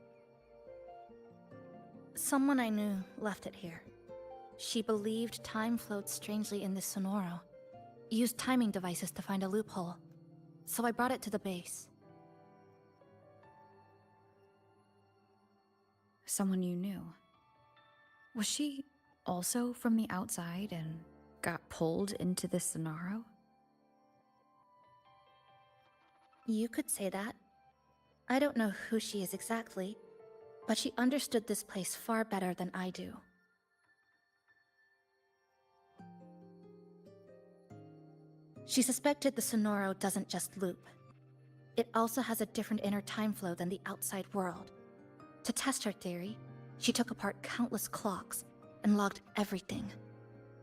Someone I knew left it here. She believed time floats strangely in this Sonoro. Used timing devices to find a loophole. So I brought it to the base.
Someone you knew. Was she also from the outside and got pulled into this Sonoro?
You could say that. I don't know who she is exactly, but she understood this place far better than I do.
She suspected the Sonoro doesn't just loop. It also has a different inner time flow than the outside world. To test her theory, she took apart countless clocks and logged everything.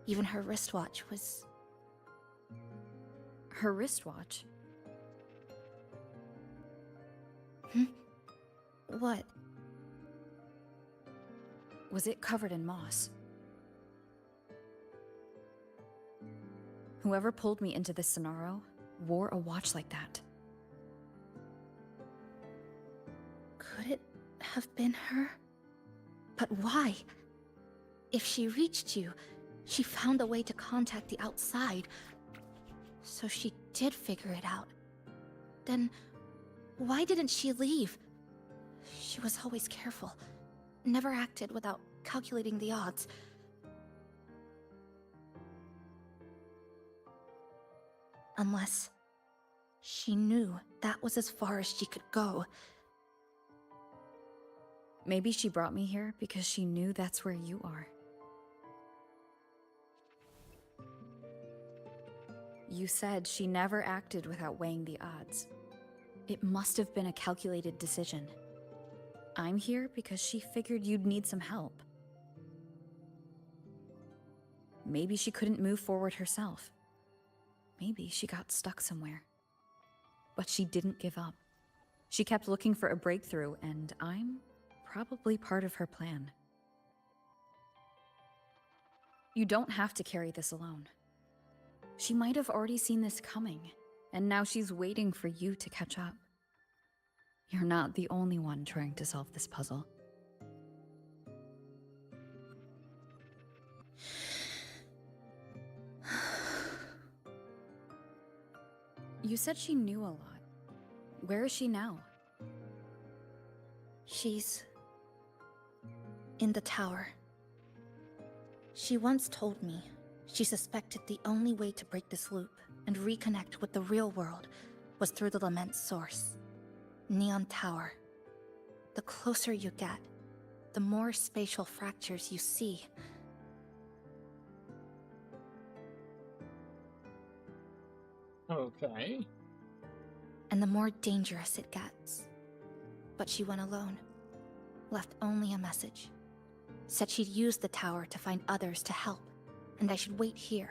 Even her wristwatch was...
Her wristwatch?
What?
Was it covered in moss? Whoever pulled me into this Sonaro wore a watch like that.
Could it have been her? But why? If she reached you, she found a way to contact the outside. So she did figure it out. Then, why didn't she leave? She was always careful. Never acted without calculating the odds. Unless she knew that was as far as she could go.
Maybe she brought me here because she knew that's where you are. You said she never acted without weighing the odds. It must have been a calculated decision. I'm here because she figured you'd need some help. Maybe she couldn't move forward herself. Maybe she got stuck somewhere. But she didn't give up. She kept looking for a breakthrough, and I'm probably part of her plan. You don't have to carry this alone. She might have already seen this coming, and now she's waiting for you to catch up. You're not the only one trying to solve this puzzle. You said she knew a lot. Where is she now?
She's... in the tower. She once told me she suspected the only way to break this loop and reconnect with the real world was through the Lament's source. Neon Tower. The closer you get, the more spatial fractures you see.
Okay.
And the more dangerous it gets. But she went alone. Left only a message. Said she'd use the tower to find others to help, and I should wait here.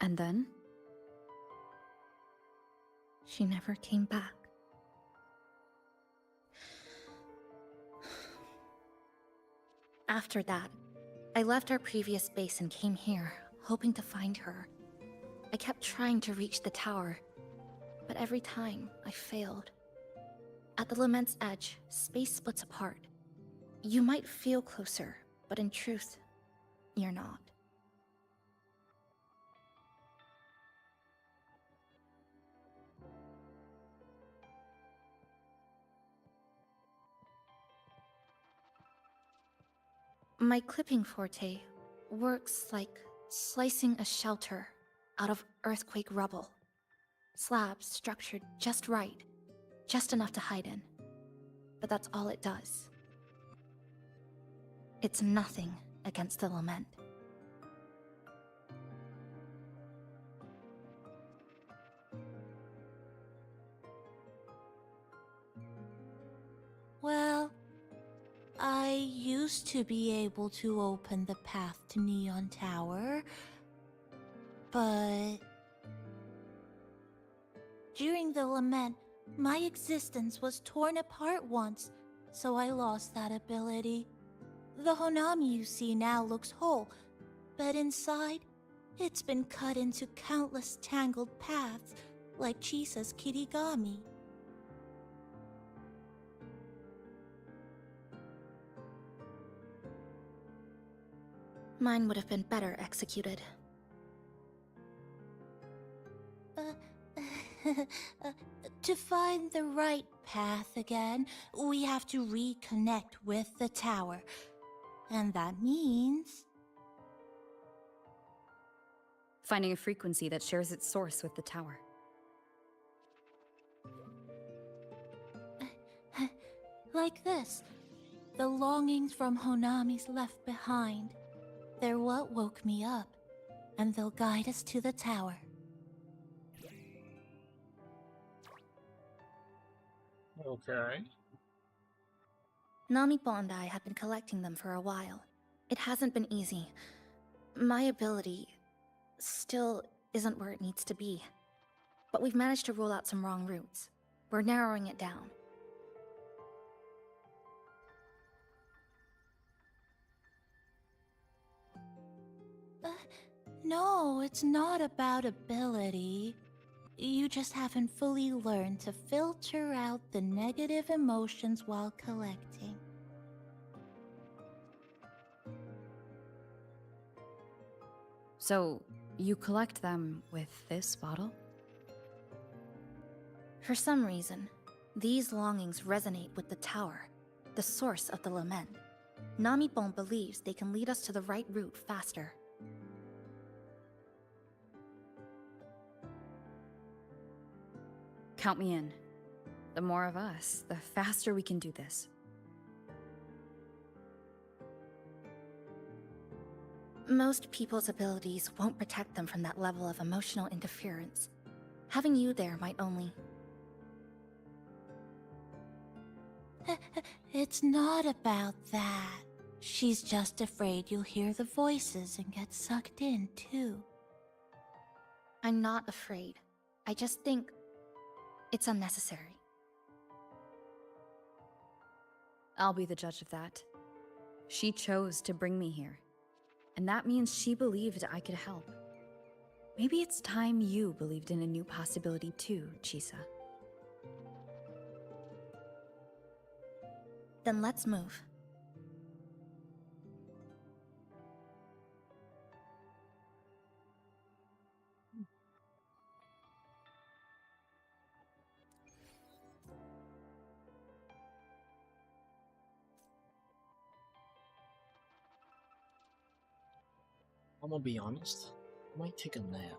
And then?
She never came back. After that, I left our previous base and came here, hoping to find her. I kept trying to reach the tower, but every time I failed. At the Lament's edge, space splits apart. You might feel closer, but in truth, you're not. My clipping forte works like slicing a shelter out of earthquake rubble. Slabs structured just right, just enough to hide in. But that's all it does. It's nothing against the Lament.
Well, I used to be able to open the path to Neon Tower, but during the Lament, my existence was torn apart once, so I lost that ability. The Honami you see now looks whole, but inside, it's been cut into countless tangled paths, like Chisa's Kirigami.
Mine would have been better executed.
To find the right path again, we have to reconnect with the tower. And that means...
finding a frequency that shares its source with the tower.
Like this. The longings from Honami's left behind. They're what woke me up, and they'll guide us to the tower.
Okay.
Namipo and I have been collecting them for a while. It hasn't been easy. My ability still isn't where it needs to be. But we've managed to rule out some wrong routes. We're narrowing it down.
No, it's not about ability. You just haven't fully learned to filter out the negative emotions while collecting.
So, you collect them with this bottle?
For some reason, these longings resonate with the tower, the source of the lament. Namipon believes they can lead us to the right route faster.
Count me in. The more of us, the faster we can do this.
Most people's abilities won't protect them from that level of emotional interference. Having you there might only...
It's not about that. She's just afraid you'll hear the voices and get sucked in, too.
I'm not afraid. I just think it's unnecessary.
I'll be the judge of that. She chose to bring me here, and that means she believed I could help. Maybe it's time you believed in a new possibility too, Chisa.
Then let's move.
I'm gonna be honest, I might take a nap.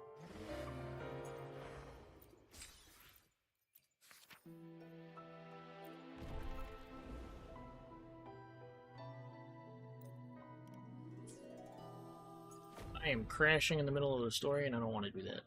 I am crashing in the middle of the story and I don't want to do that.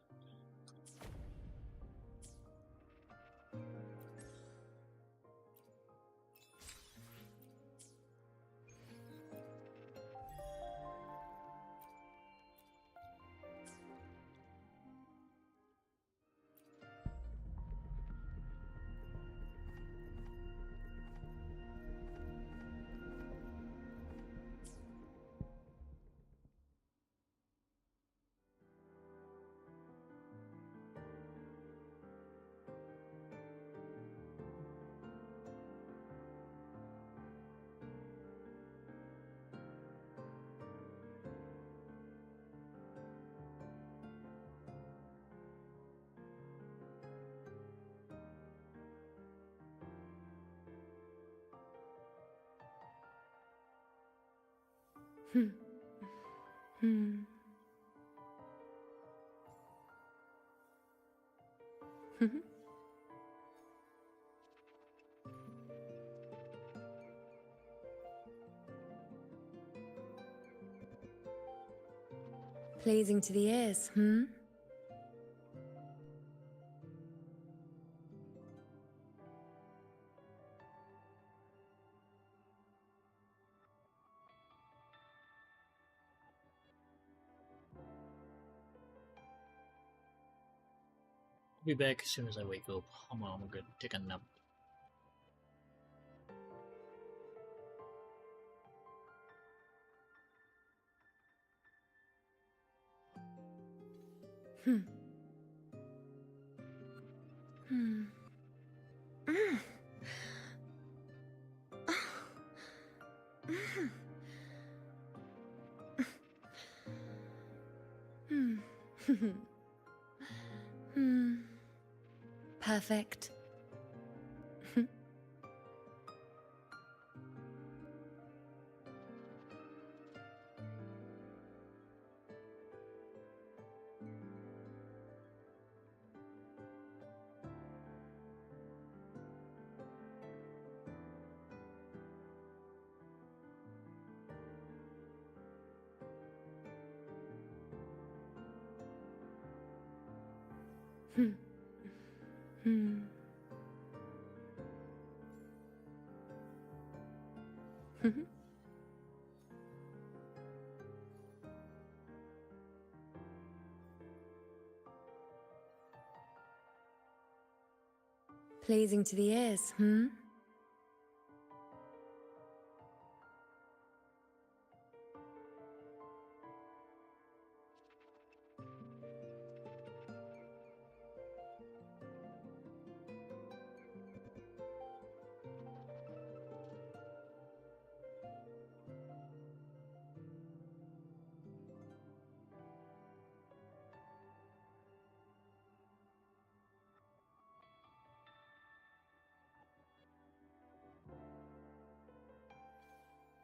Pleasing to the ears, hmm?
I'll be back as soon as I wake up. I'm gonna take a nap.
Perfect.
Hmm. Hmm. Hmm. Pleasing to the ears, hmm?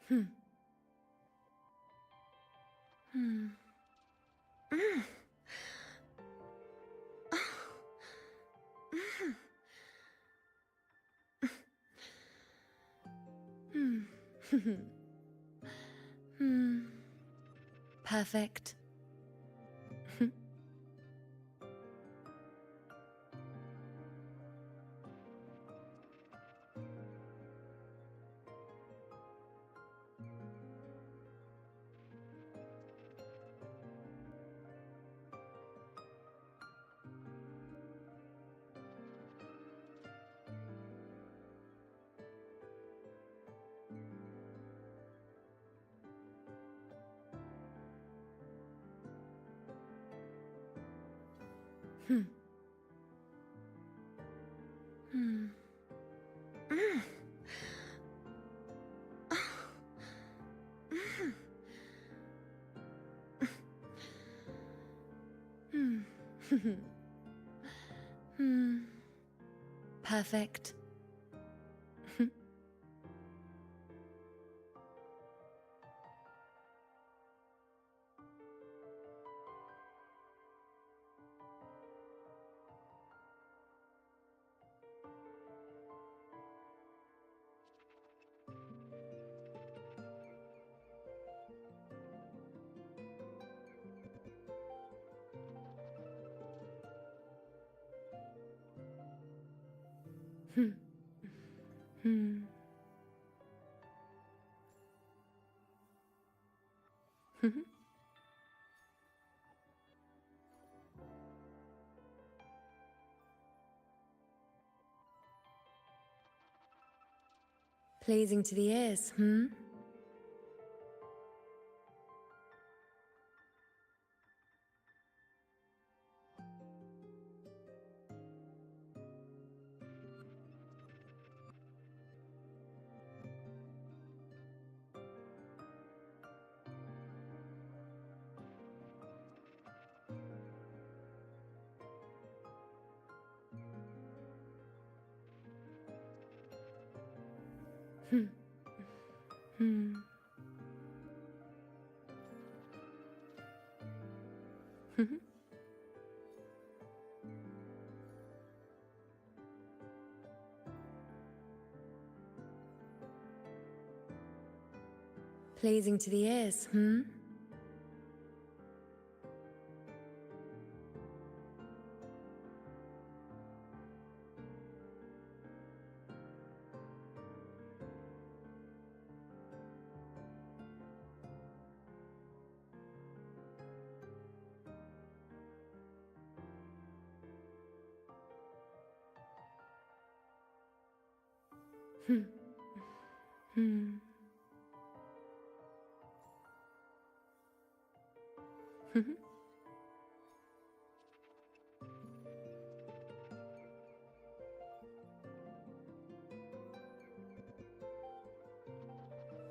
Hmm. Hmm. Mm. Hmm. Hmm. Perfect. Hmm. Hmm. Mm. Hmm. Hmm. Perfect. Hmm. Hmm. Pleasing to the ears, hmm? Hmm. Hmm. Pleasing to the ears, hmm? Hmm. Hmm.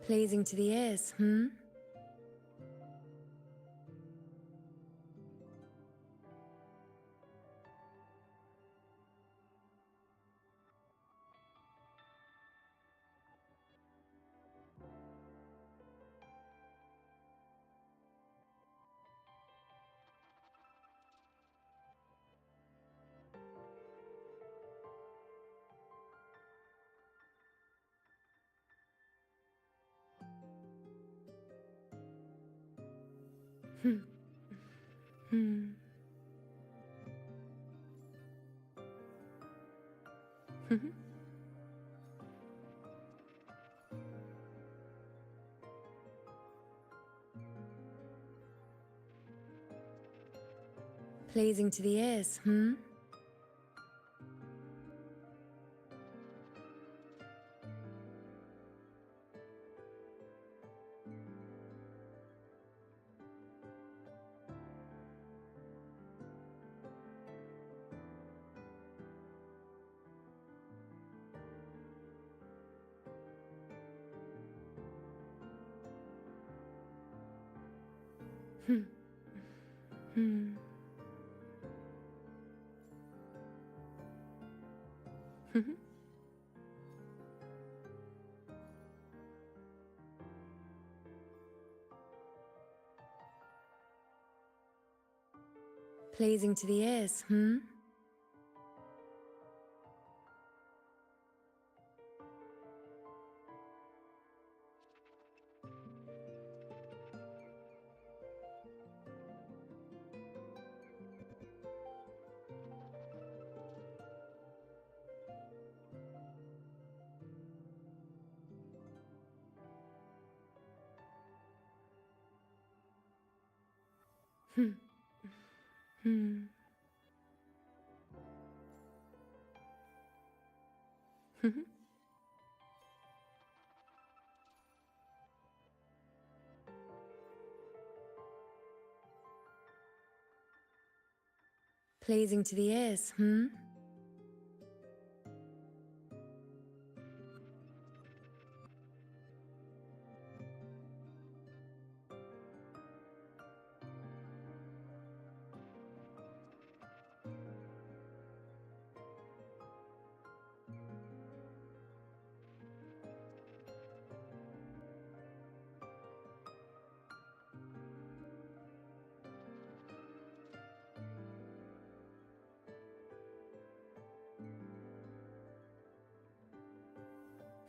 Pleasing to the ears, hmm? Hmm. Hmm.
Pleasing to the ears, hmm? Hmm. Hmm. Pleasing to the ears, hmm? Hmm. Hmm. Pleasing to the ears, hmm?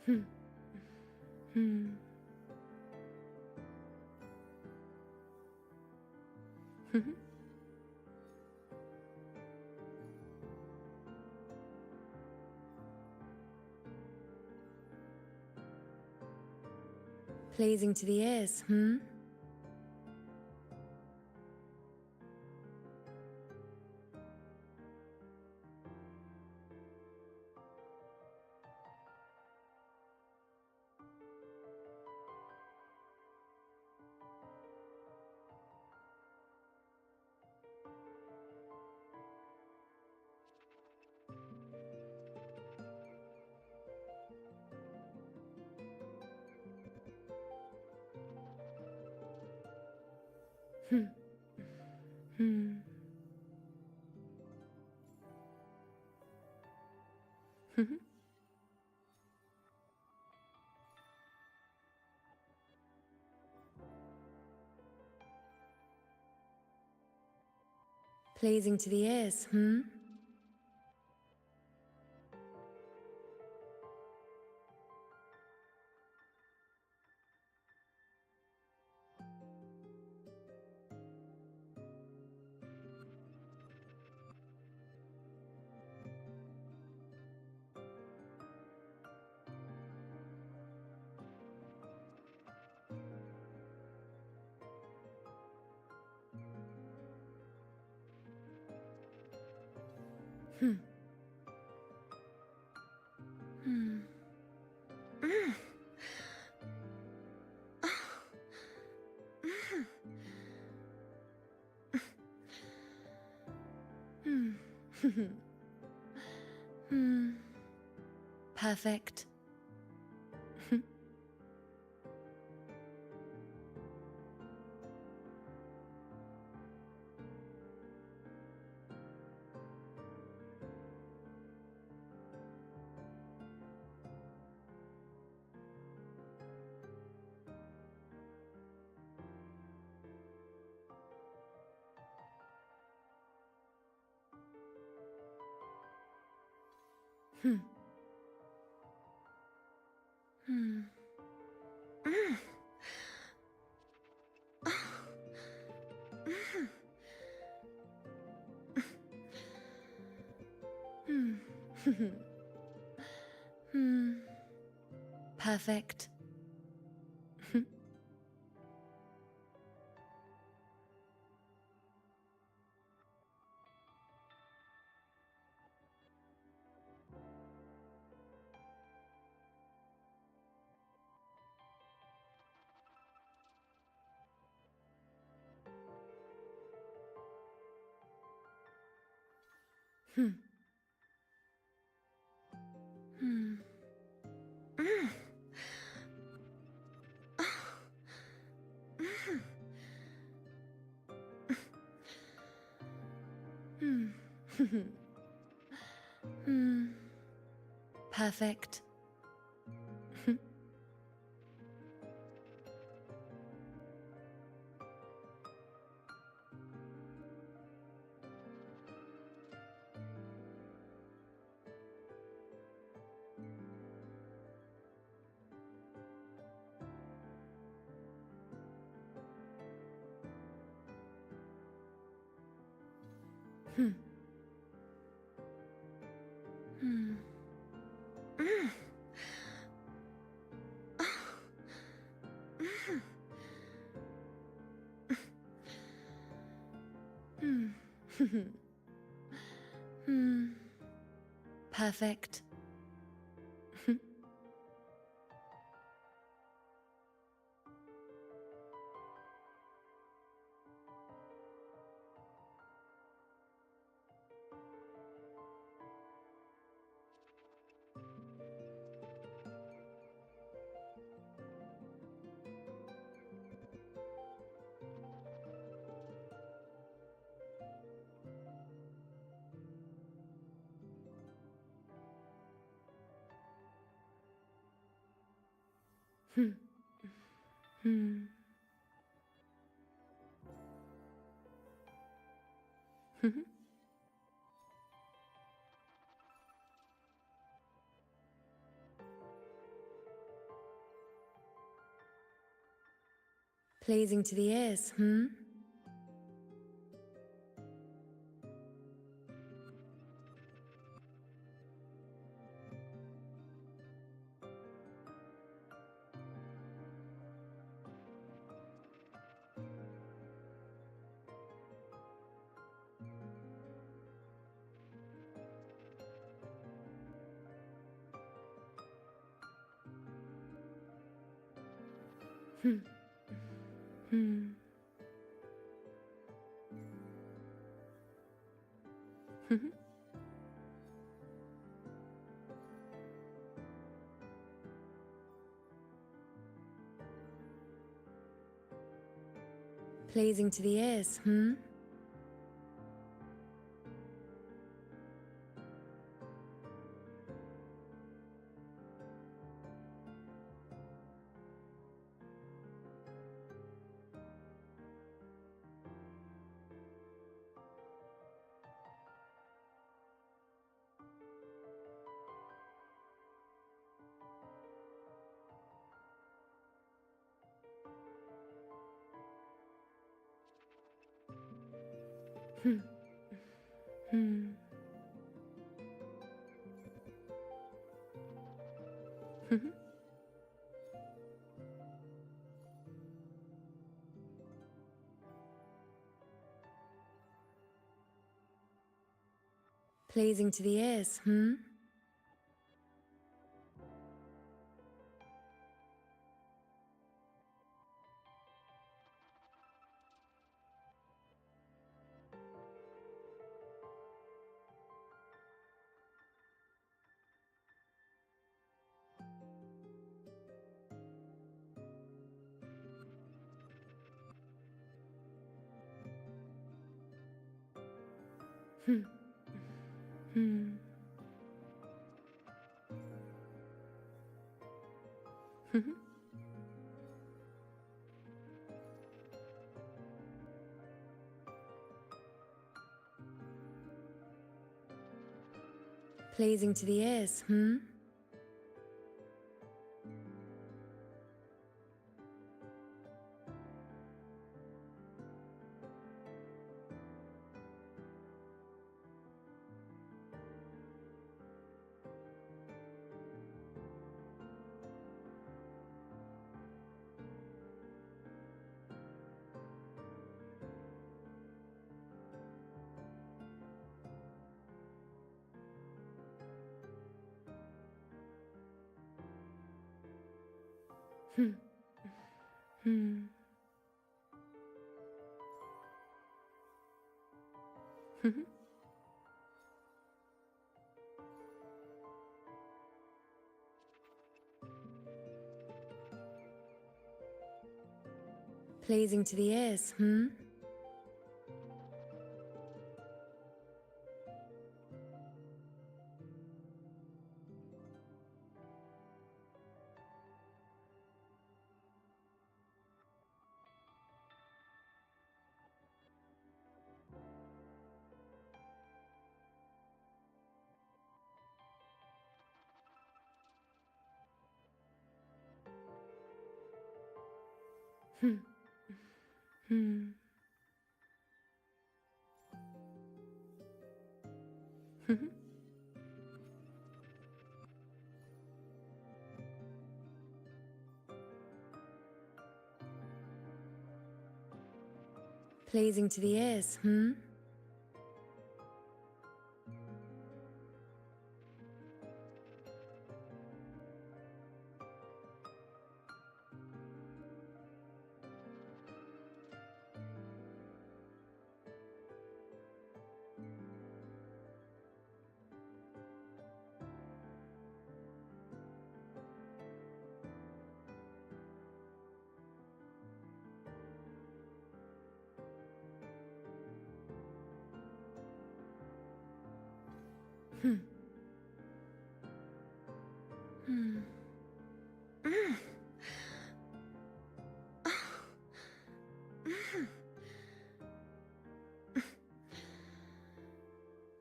Hmm. Hmm. Pleasing to the ears, hmm? Hmm. Hmm. Pleasing to the ears, hmm? Hmm. Hmm. Mm. Hmm. Hmm. Perfect. Hmm. Hmm. Mm. Hmm. Perfect. Hmm. Hmm. Mm. Hmm. Hmm. Perfect. Hmm. Hmm. Mm. Hmm. Hmm. Perfect. Hmm. Hmm. Pleasing to the ears, hmm? Hmm. Hmm. Pleasing to the ears, hmm? Hmm. Hmm. Pleasing to the ears, hmm? Hmm. Hmm. Pleasing to the ears, hmm? Hmm. Hmm. Hmm. Pleasing to the ears, hmm? Hmm. Hmm. Hmm. Pleasing to the ears, hmm? Hmm. Hmm. Mm.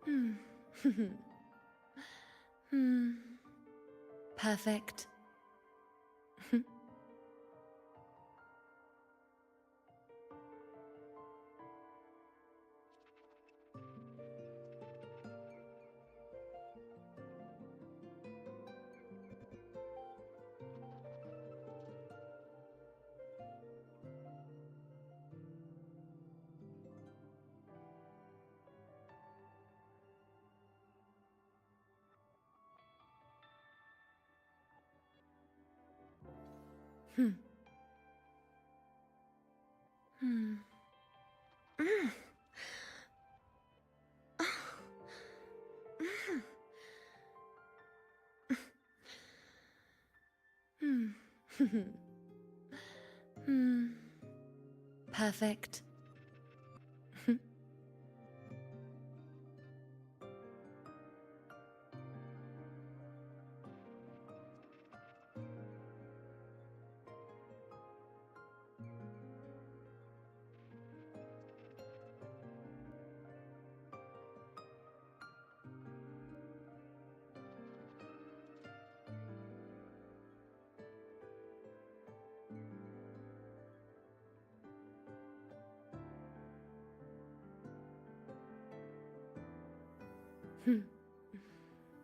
Mm. Hmm. Hmm. Perfect. Hmm. Hmm. Mm. Mm. Hmm. Hmm. Perfect. Hmm.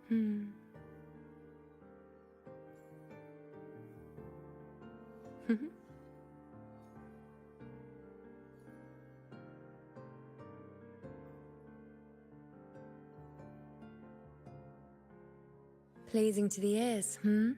Hmm. Hmm. Pleasing to the ears, hmm?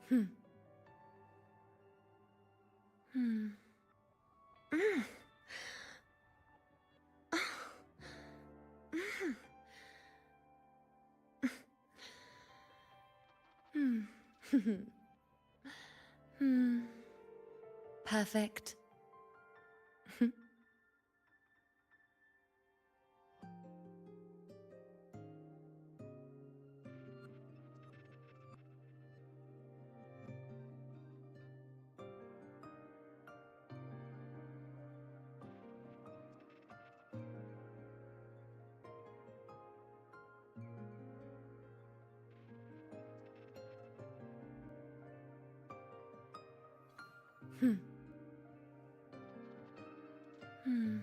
Hmm. Hmm. Mm. Mm. Hmm. Hmm. Perfect. Hmm. Hmm.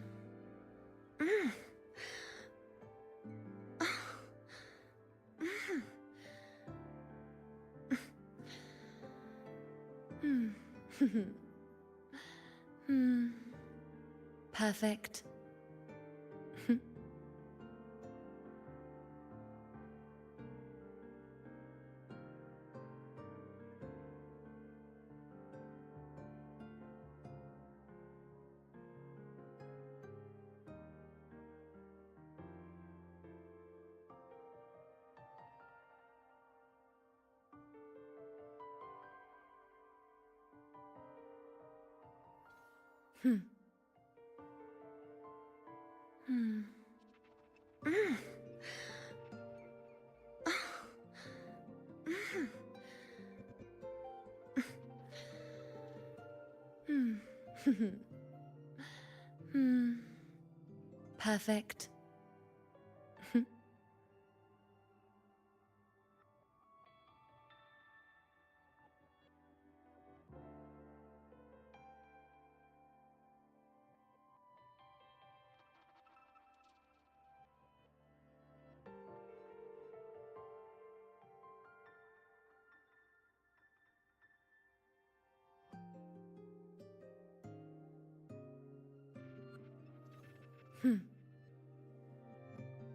Mm. Hmm. Hmm. Perfect. Hmm. Hmm. Mm. Hmm. Hmm. Perfect. Hmm.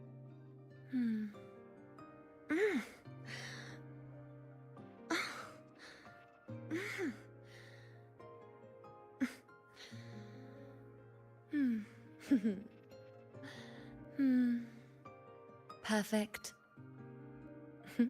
Hmm. Mm. Hmm. Hmm. Perfect. Hmm.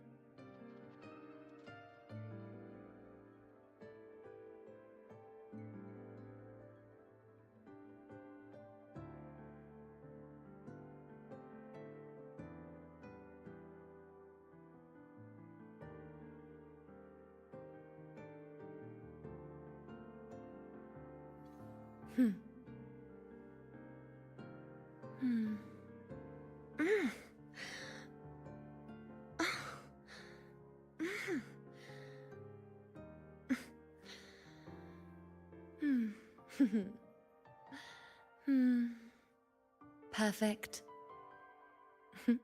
Hmm. Mm. Hmm. Hmm. Perfect. Hmm.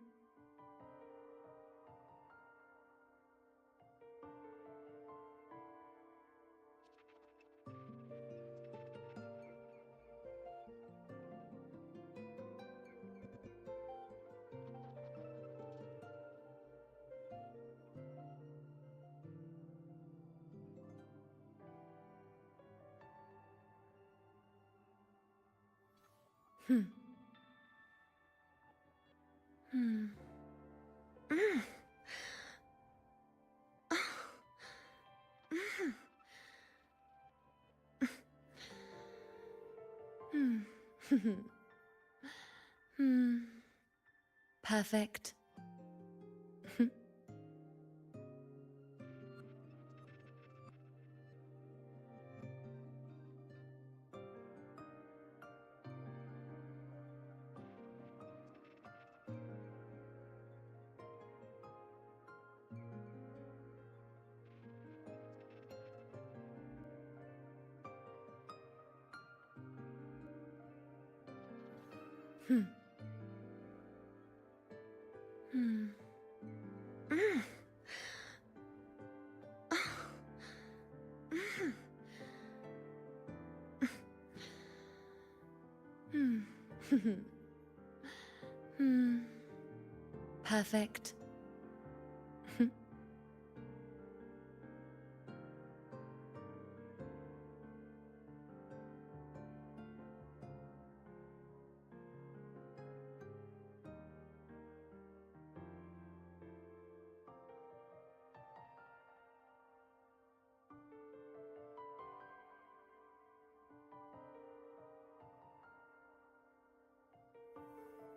Hmm. Mm. Hmm. Hmm. Perfect. Hmm. Hmm. Mm. Hmm. Hmm. Perfect.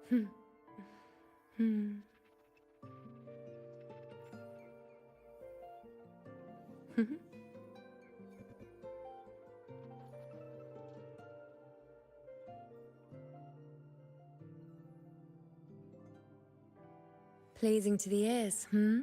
Hmm. Hmm. Pleasing to the ears, hmm?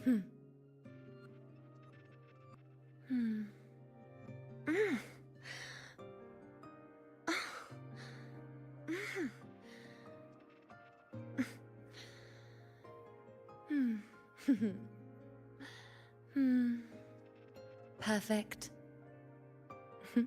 Hmm. Hmm. Mm. Hmm. Hmm. Perfect. Hmm.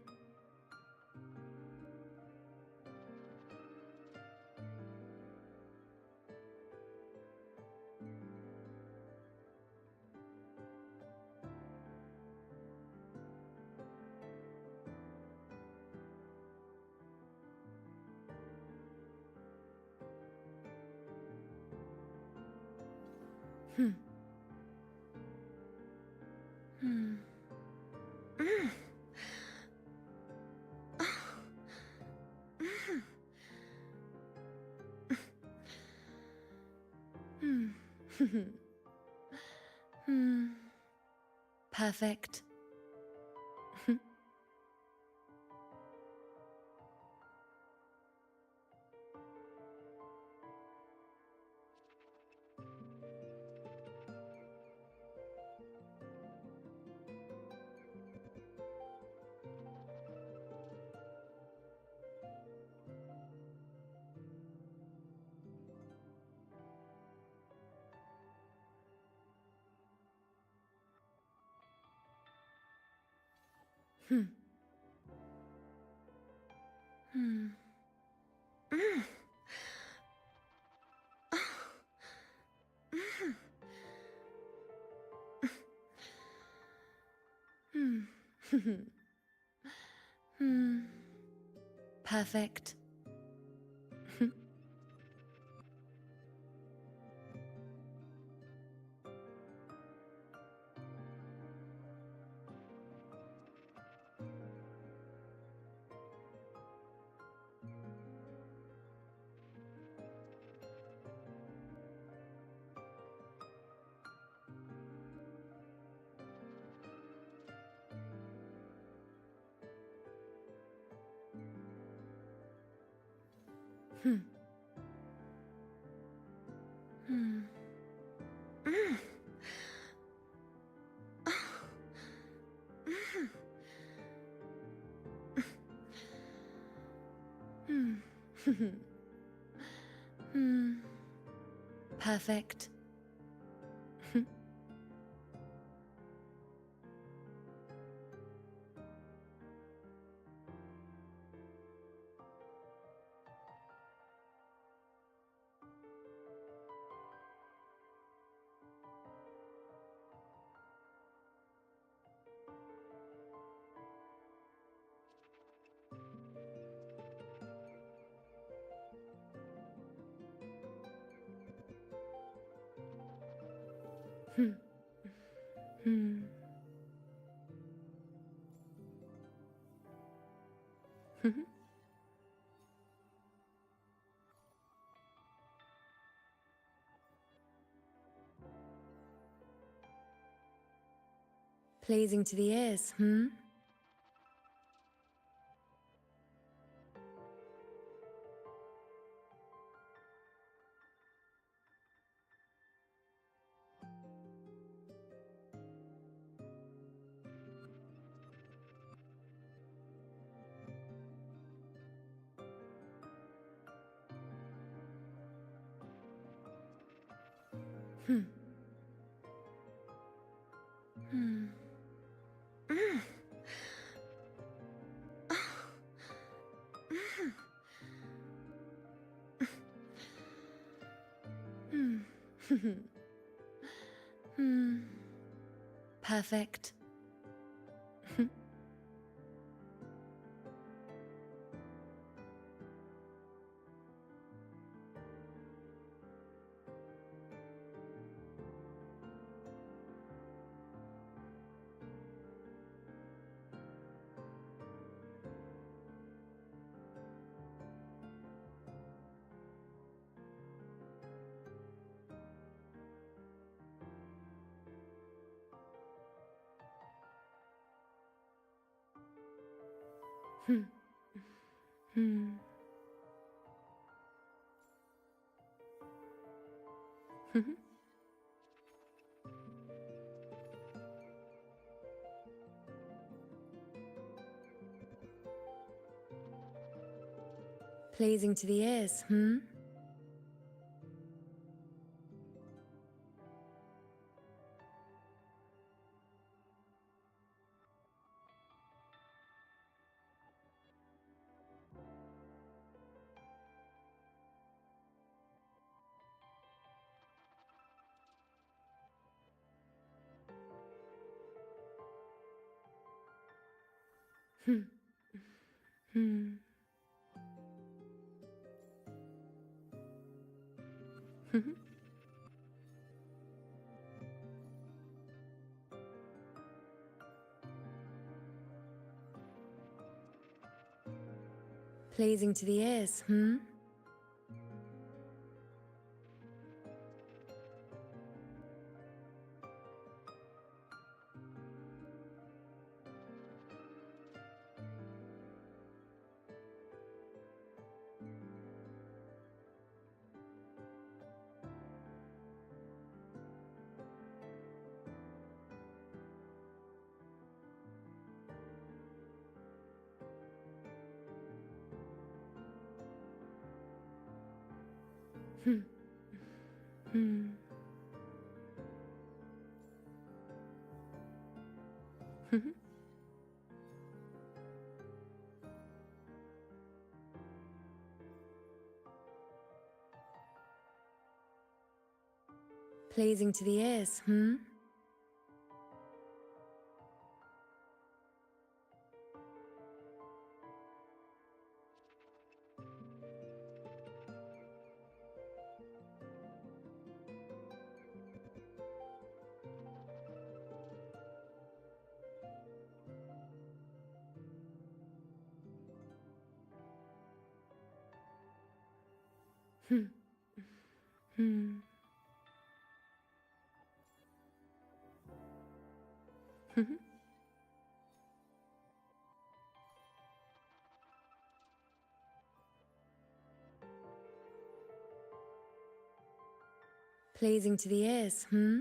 Hmm. Mm. Hmm. Hmm. Perfect. Hmm. Hmm. Mm. Hmm. Hmm. Perfect. Hmm. Hmm. Mm. Hmm. Hmm. Perfect. Hmm. Hmm. Pleasing to the ears, hmm? Hmm. Hmm. Mm. Hmm. Hmm. Perfect. Hmm. Hmm. Pleasing to the ears, hmm? Hmm. Hmm. Pleasing to the ears, hmm? Hmm. Hmm. Pleasing to the ears, hmm? Hmm. Hmm. Pleasing to the ears, hmm?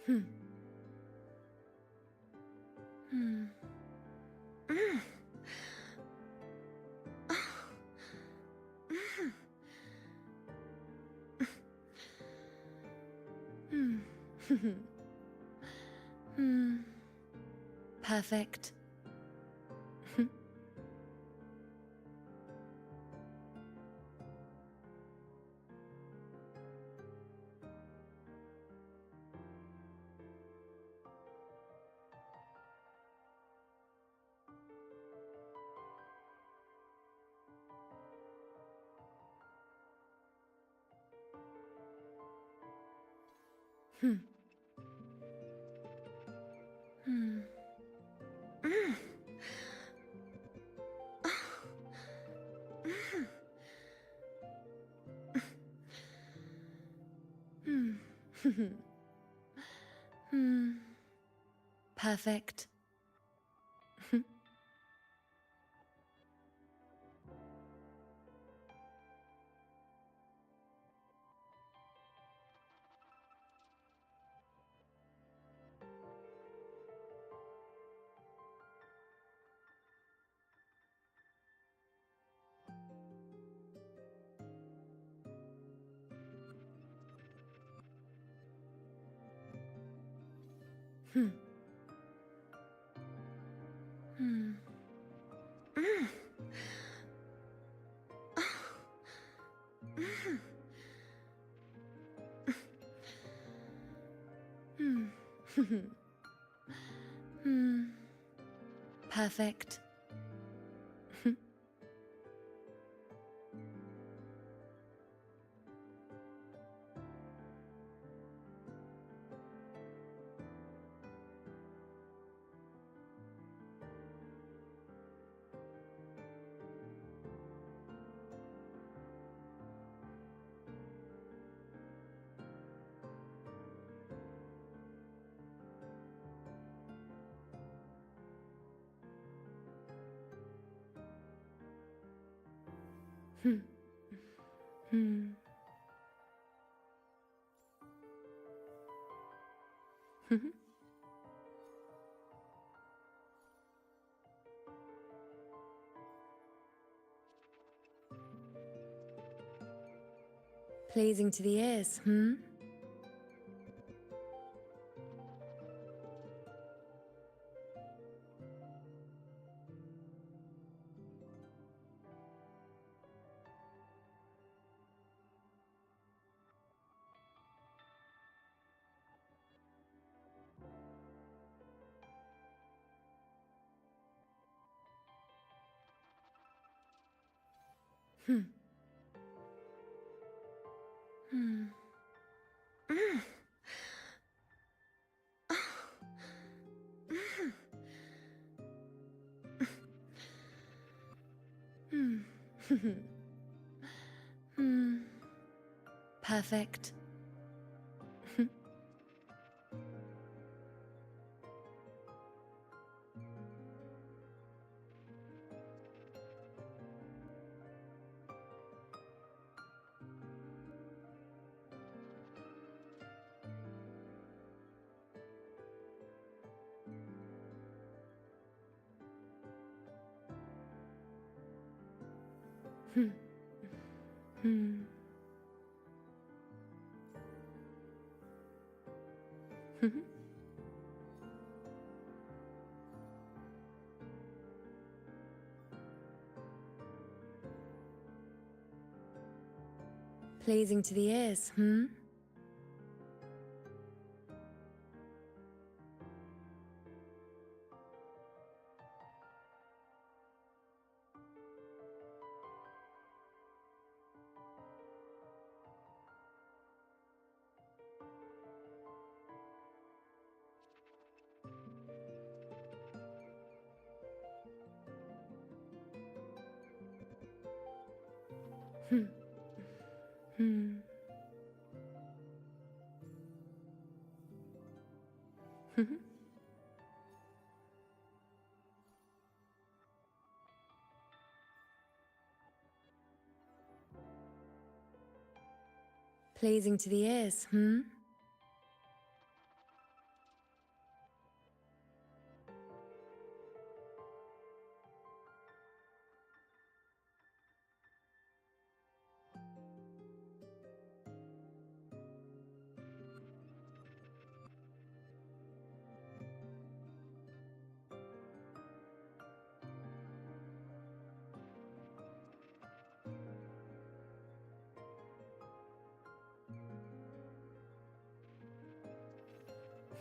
Hmm. Hmm. Mm. Hmm. Hmm. Perfect. Hmm. Hmm. Mm. Hmm. Hmm. Perfect. Hmm. Hmm. Mm. Hmm. Hmm. Perfect. Hmm. Hmm. Mhm. Pleasing to the ears, hmm? Hmm. Hmm. Mm. Hmm. Hmm. Perfect. Hmm. Hmm. Mhm. Pleasing to the ears, hmm? Hmm. Hmm. Mhm. Pleasing to the ears, hmm?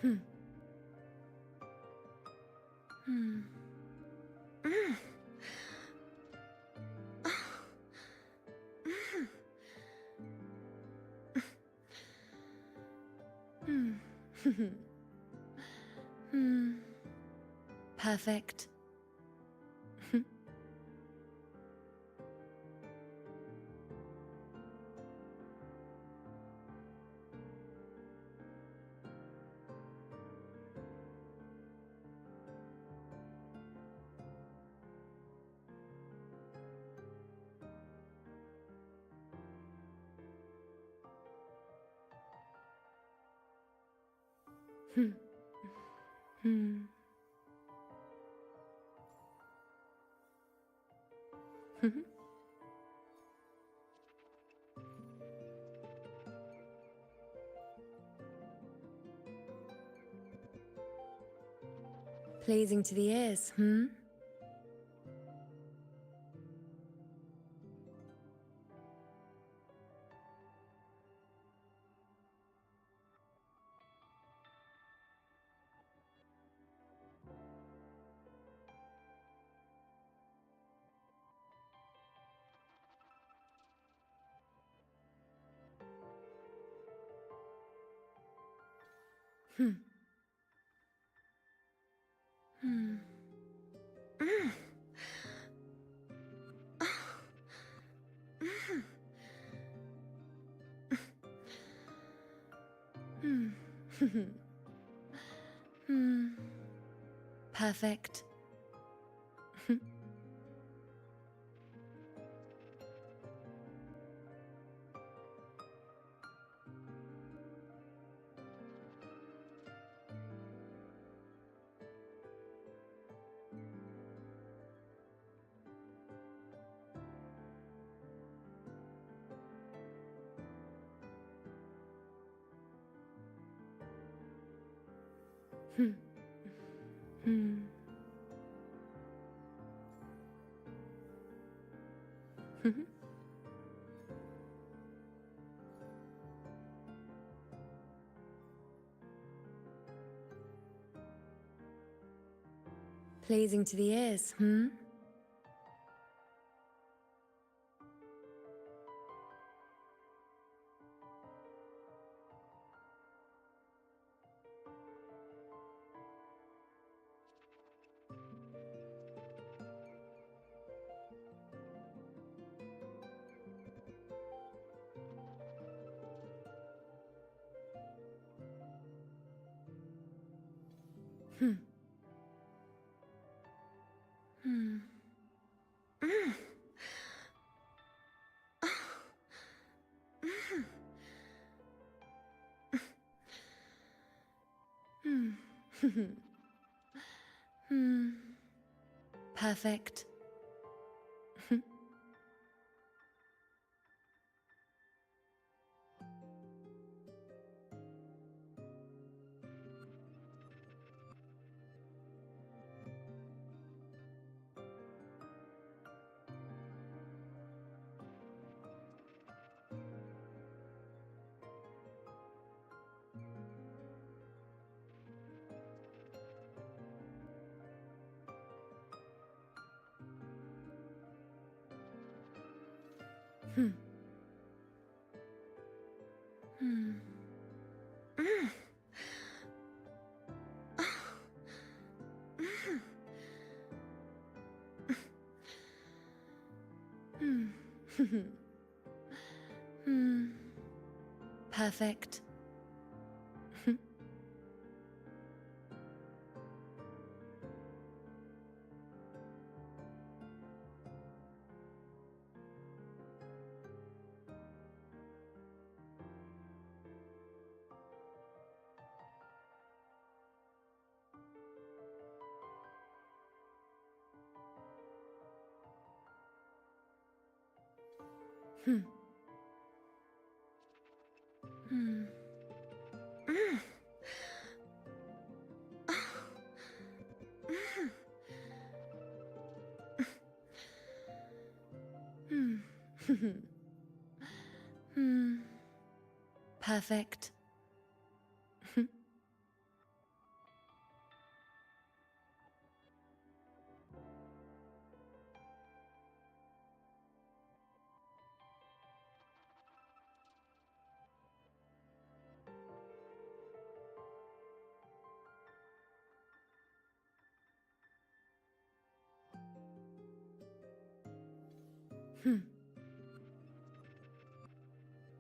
Hmm. Hmm. Mm. Hmm. Hmm. Perfect. Hmm. Hmm. Mhm. Pleasing to the ears, hmm? Hmm. Hmm. Mm. Mm. Hmm. Hmm. Perfect. Hmm. Pleasing to the ears, hmm? Hmm. Hmm. Mm. Hmm. Hmm. Perfect. Hmm. Hmm. Mm. Hmm. Hmm. Perfect. Hmm. Hmm. Mm. Hmm. Hmm. Perfect. Hmm. Hmm.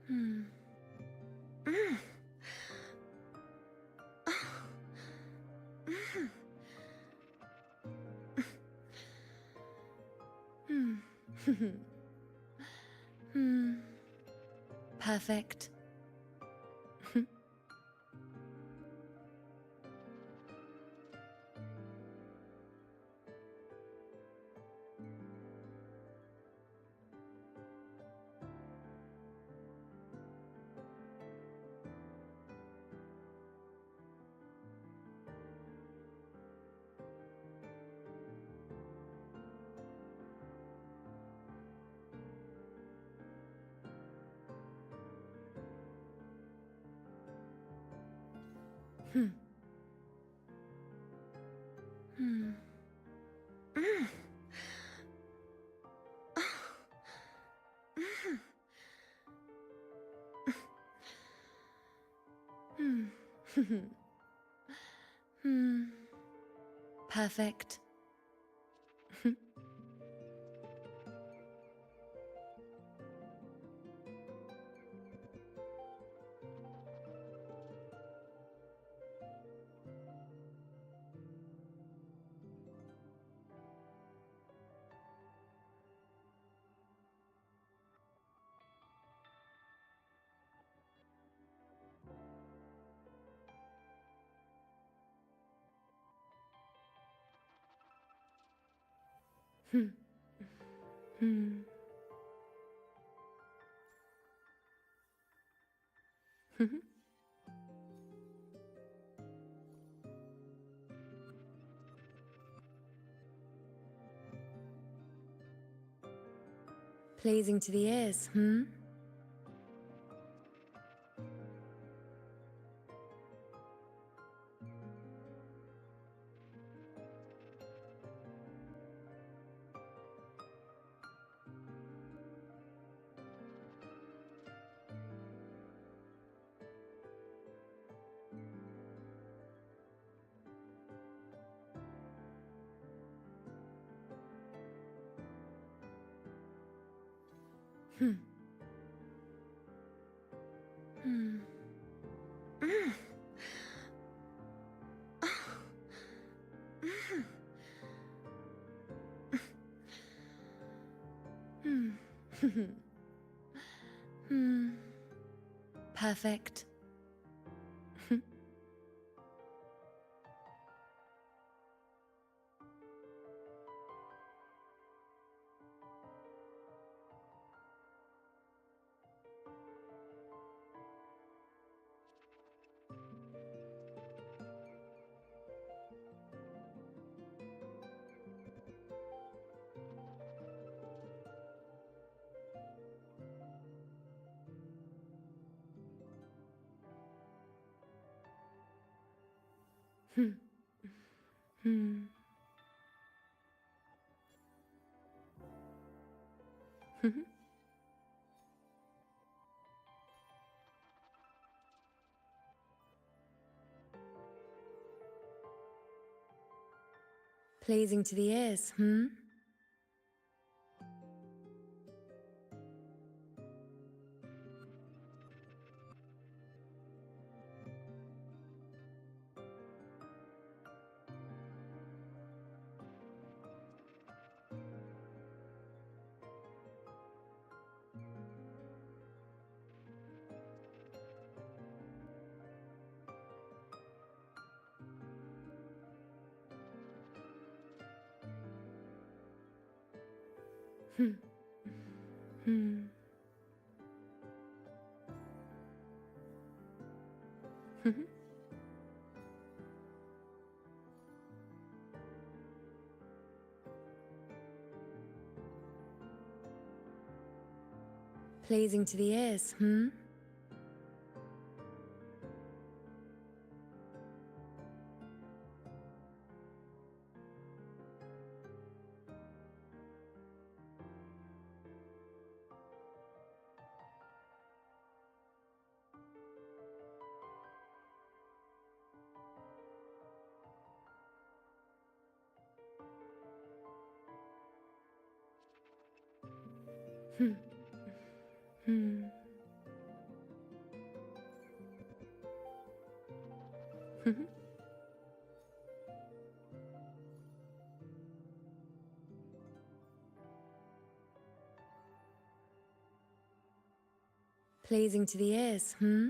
Mm. Hmm. Hmm. Perfect. Hmm. Hmm. Mm. Hmm. Hmm. Perfect. Hmm. Hmm. Pleasing to the ears, hmm? Hmm. Hmm. Mm. Hmm. Hmm. Perfect. Hmm. Hmm. Pleasing to the ears, hmm? Hmm. Hmm. Pleasing to the ears, hmm? Hmm. Hmm. Pleasing to the ears, hmm?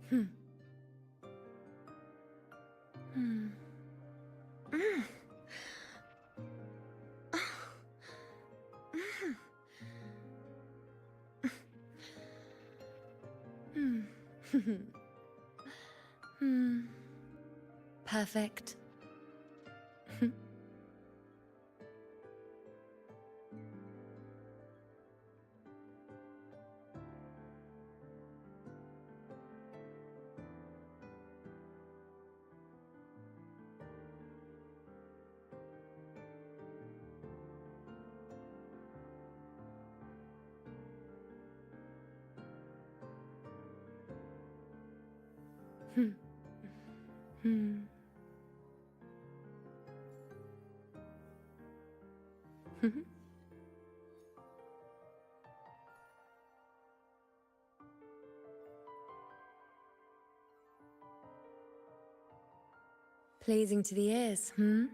Hmm. Hmm. Mm. Mm. Hmm. Hmm. Perfect. Hmm. Hmm. Pleasing to the ears, hmm?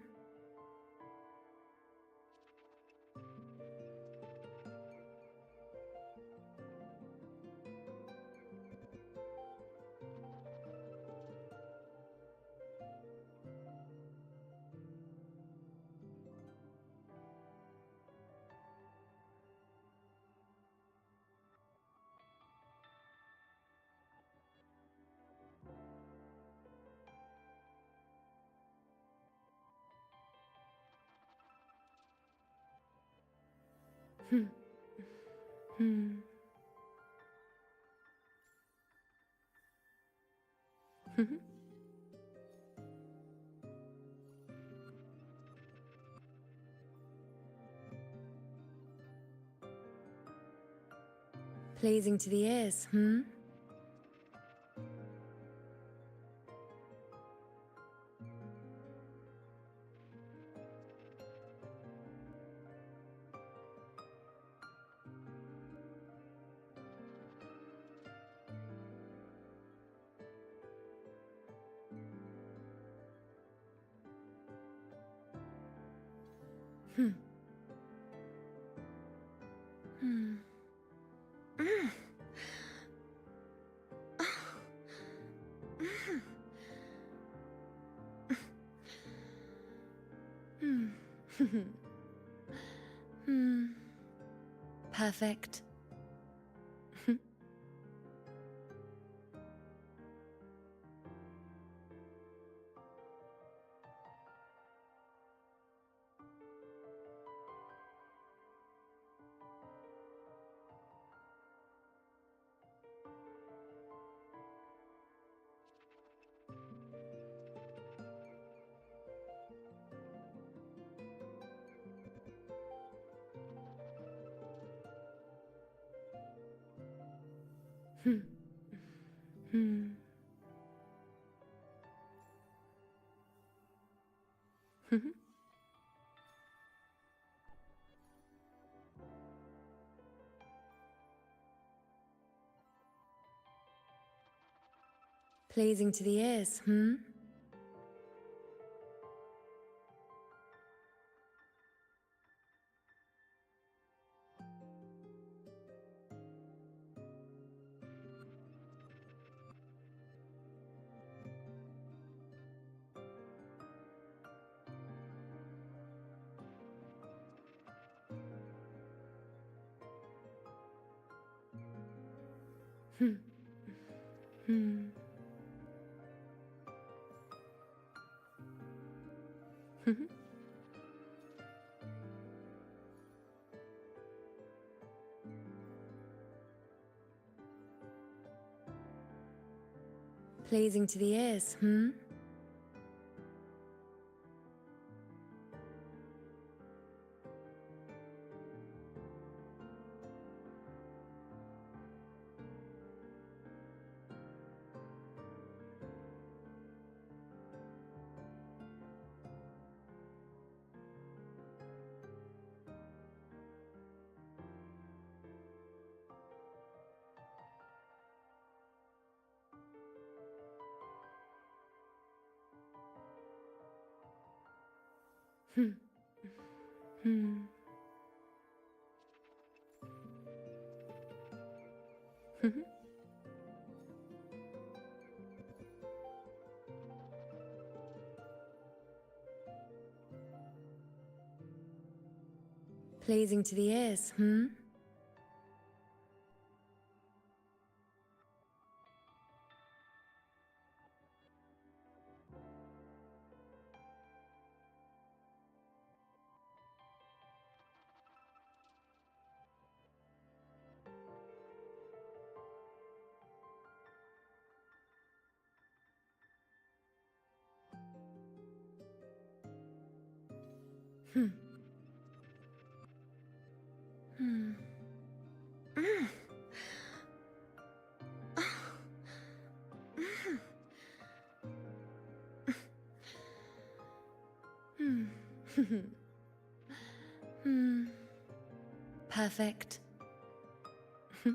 Hmm. Hmm. Hmm. Pleasing to the ears, hmm? Hmm. Hmm. Mm. Hmm. Hmm. Perfect. Hmm. Hmm. Hmm. Pleasing to the ears, hmm? Hmm. Hmm. Hmm. Pleasing to the ears, hmm? Hmm. Hmm. Hmm. Pleasing to the ears, hmm? Hmm. Hmm. Mm. Mm. Hmm. Hmm. Perfect. Hmm.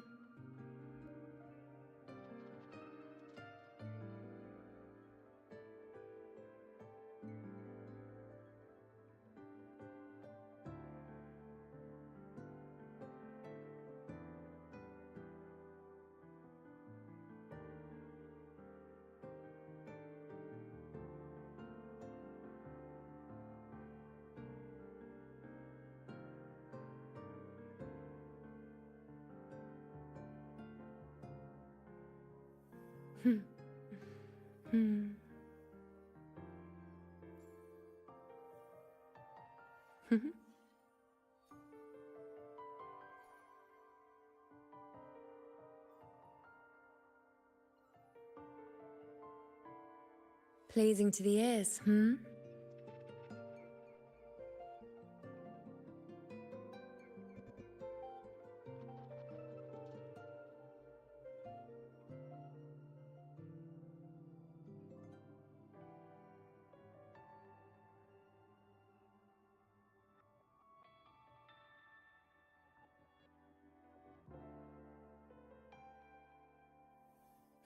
Hmm. Hmm. Pleasing to the ears, hmm?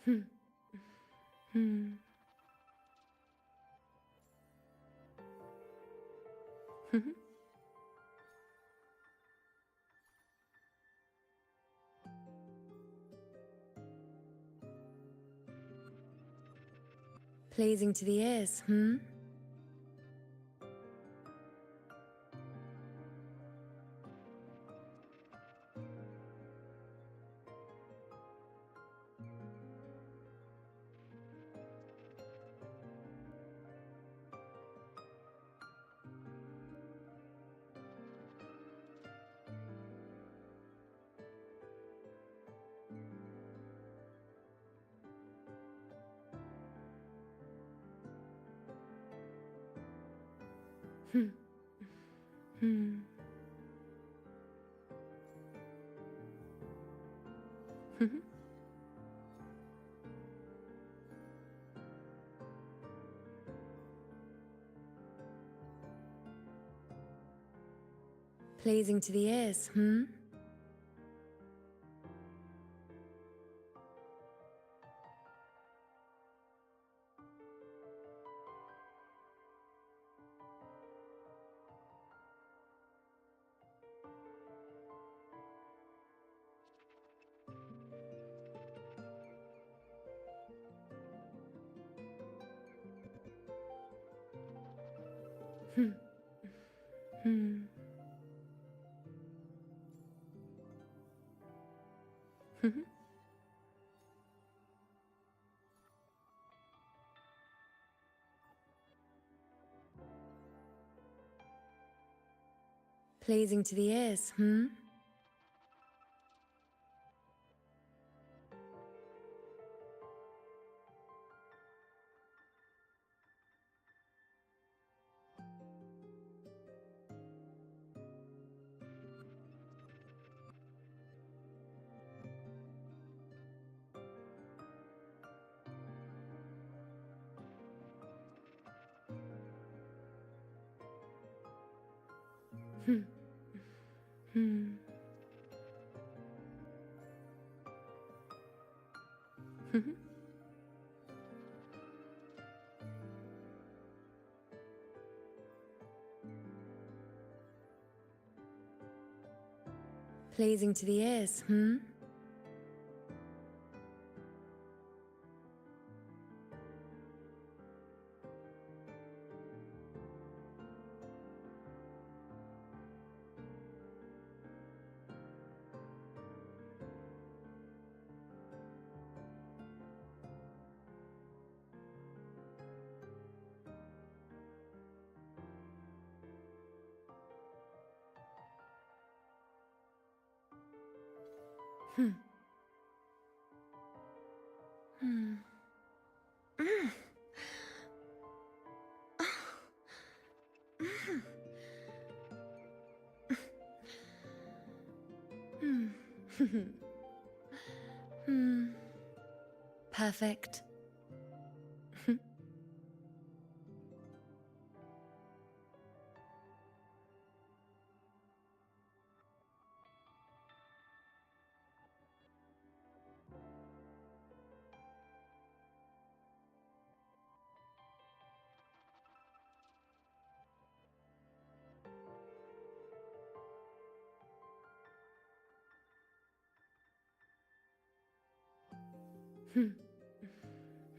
Hmm. Hmm. Mhm. Pleasing to the ears, hmm? Hmm. Hmm. Mhm. Pleasing to the ears, hmm? Hmm. Hmm. Mhm. Pleasing to the ears, hmm? Hmm. Hmm. Mhm. Pleasing to the ears, hmm? Hmm. Hmm. Mm. Mm. Hmm. Hmm. Perfect. Hmm.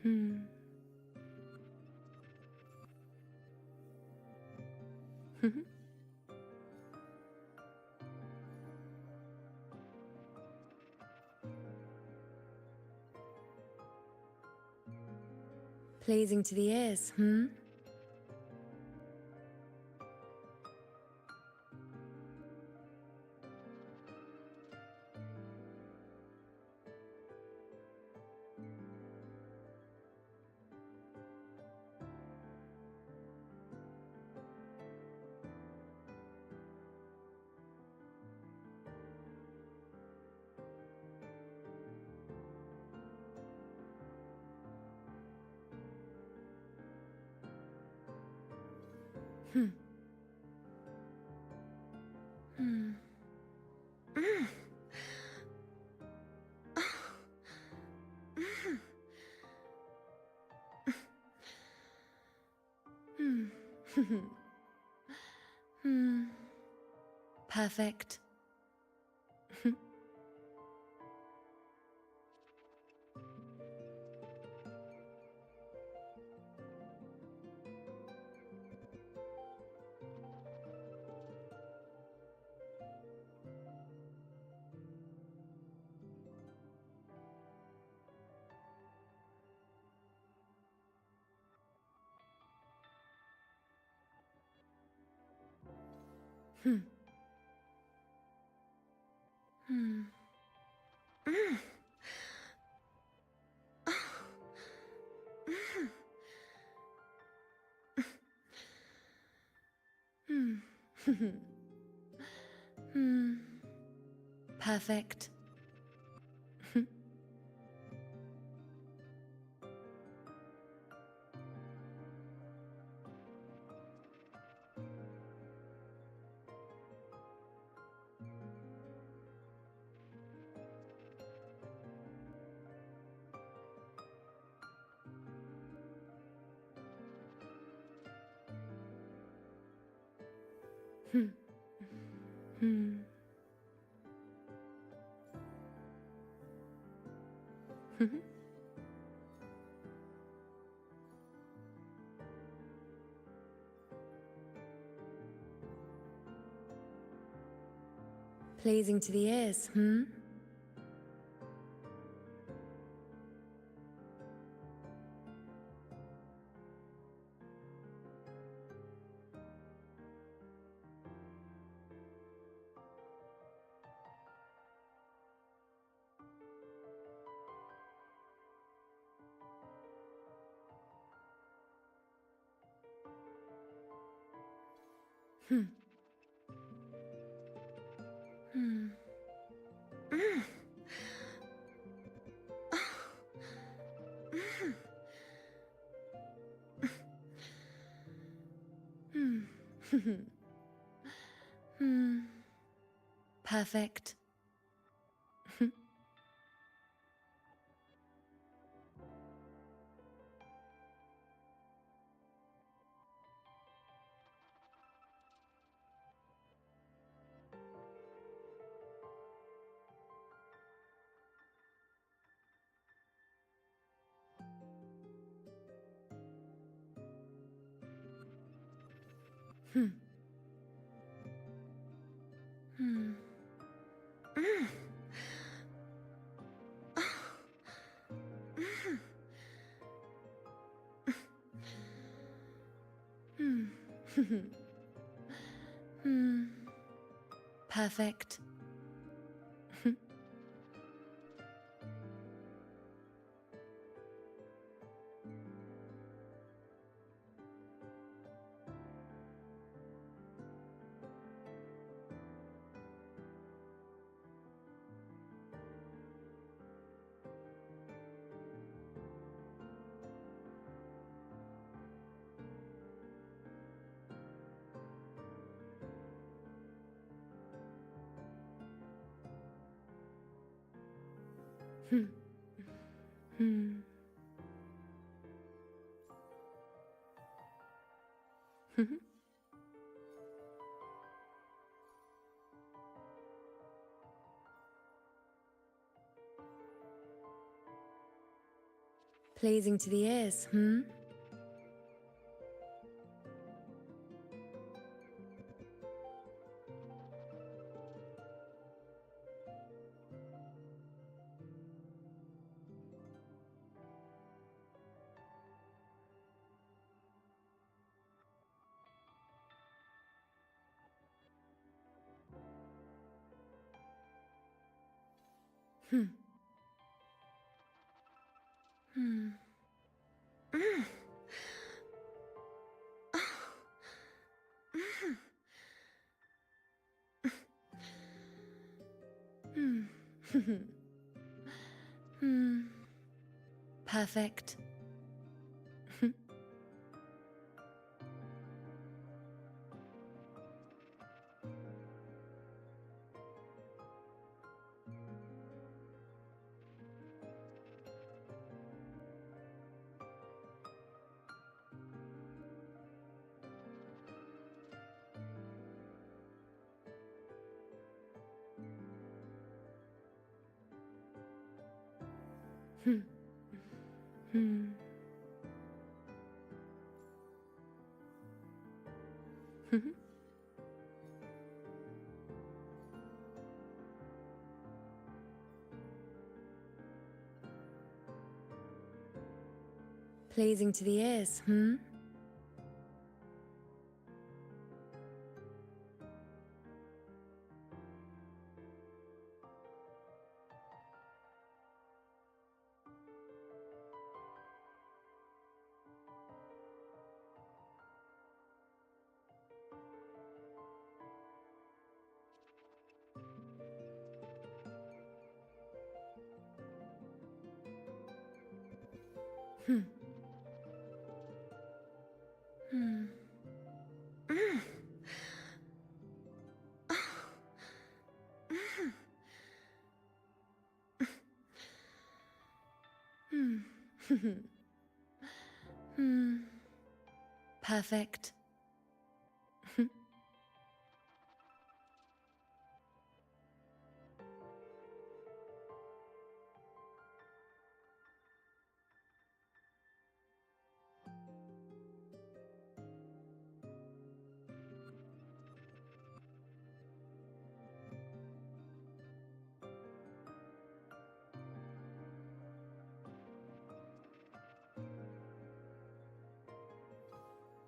Hmm. Mhm. Pleasing to the ears, hmm? Hmm. Hmm. Mm. Hmm. Hmm. Perfect. Hmm. Hmm. Mm. Hmm. Hmm. Perfect. Hmm. Hmm. Pleasing to the ears, hmm? Hmm. Hmm. Mm. Hmm. Hmm. Perfect. Hmm. Hmm. Mm. Hmm. Hmm. Perfect. Hmm. Hmm. Pleasing to the ears, hmm? Hmm. Hmm. Mm. Hmm. Hmm. Perfect. Hmm. Hmm. Hmm. Pleasing to the ears, hmm? Hmm. Hmm. Mm. Hmm. Hmm. Perfect. Hmm.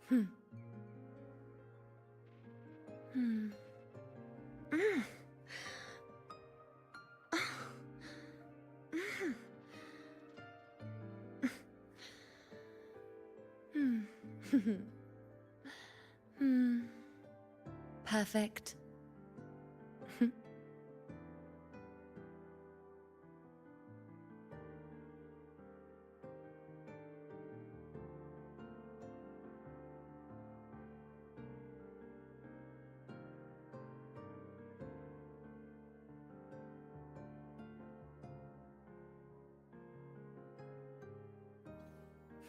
Hmm. Mm. Hmm. Hmm. Perfect. Hmm.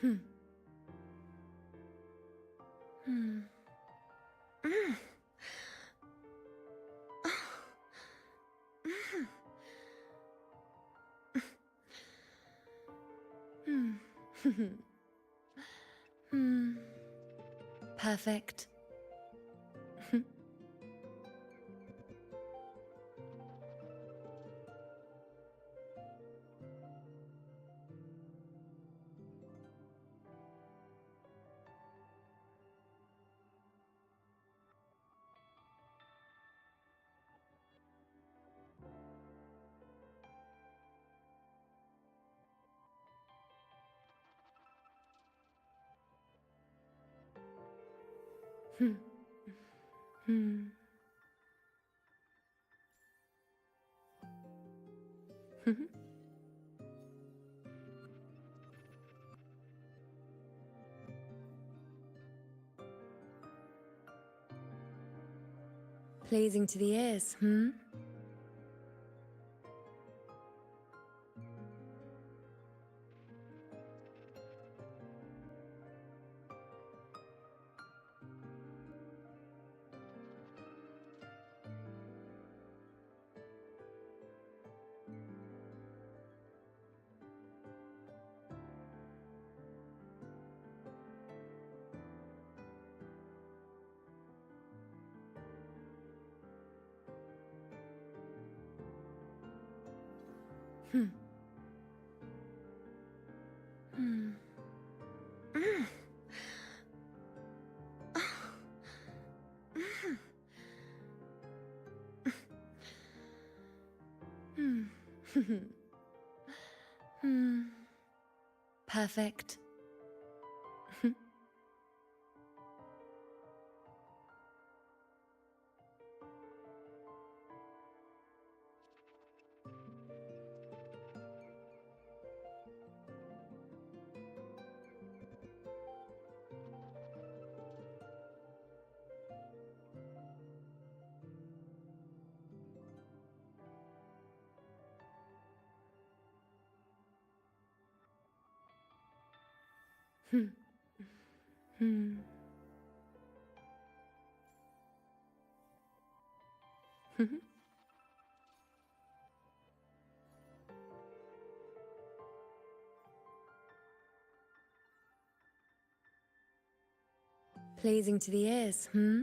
Hmm. Mm. Hmm. Hmm. Perfect. Hmm. Hmm. Pleasing to the ears, hmm? Hmm. Hmm. Mm. Hmm. Hmm. Perfect. Hmm. Hmm. Pleasing to the ears, hmm?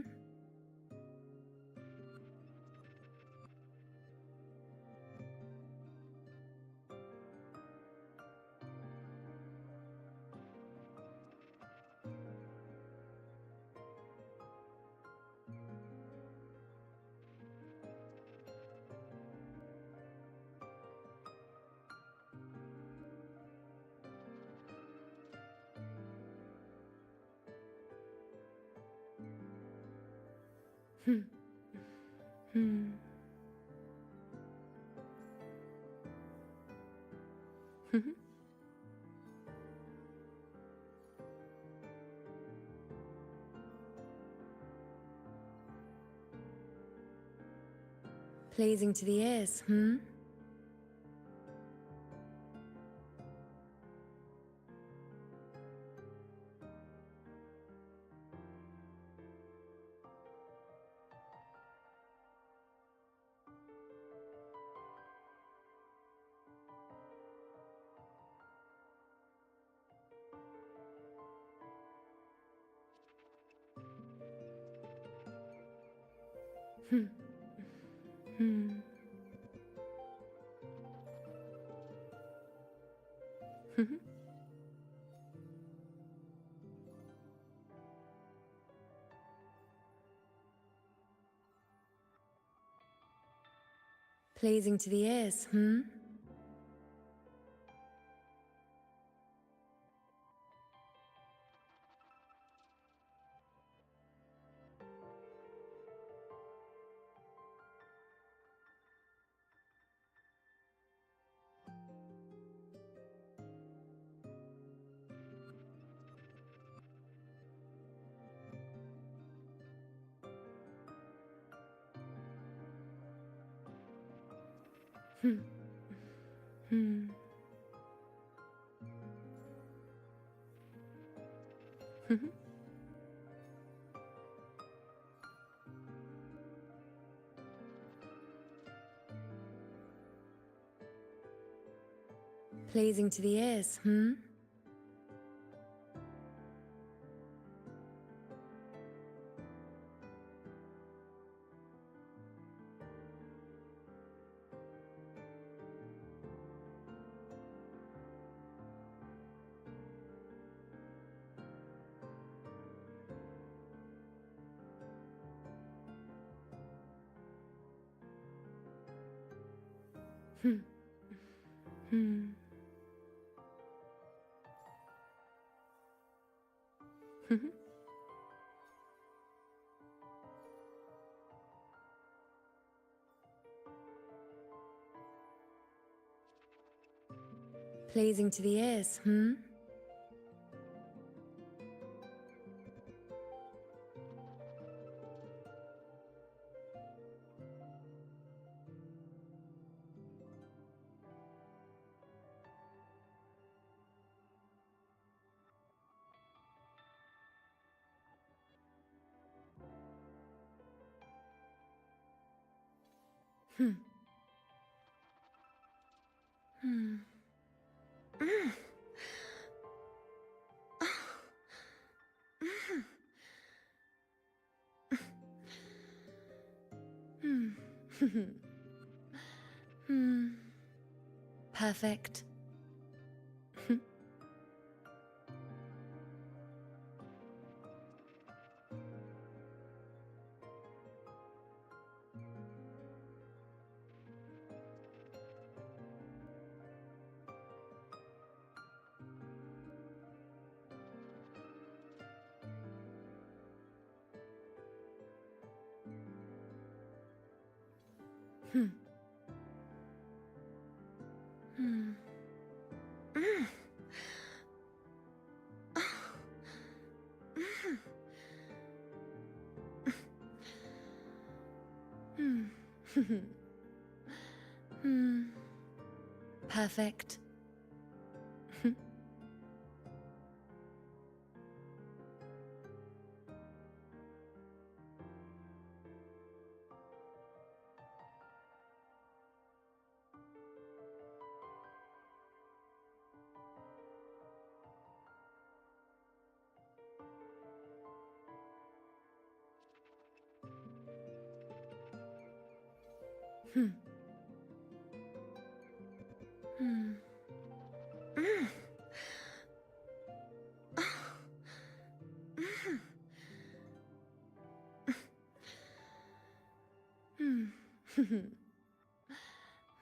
Hmm. Hmm. Hmm. Pleasing to the ears, hmm? Hmm. Hmm. Hmm. Pleasing to the ears, hmm? Hmm. Hmm. Hmm. Pleasing to the ears, hmm? Hmm. Hmm. Hmm. Pleasing to the ears, hmm? Hmm. Hmm. Mm. Hmm. Hmm. Perfect. Hmm. Hmm. Mm. Hmm. Hmm. Perfect. Hmm. Hmm. Mm. Hmm.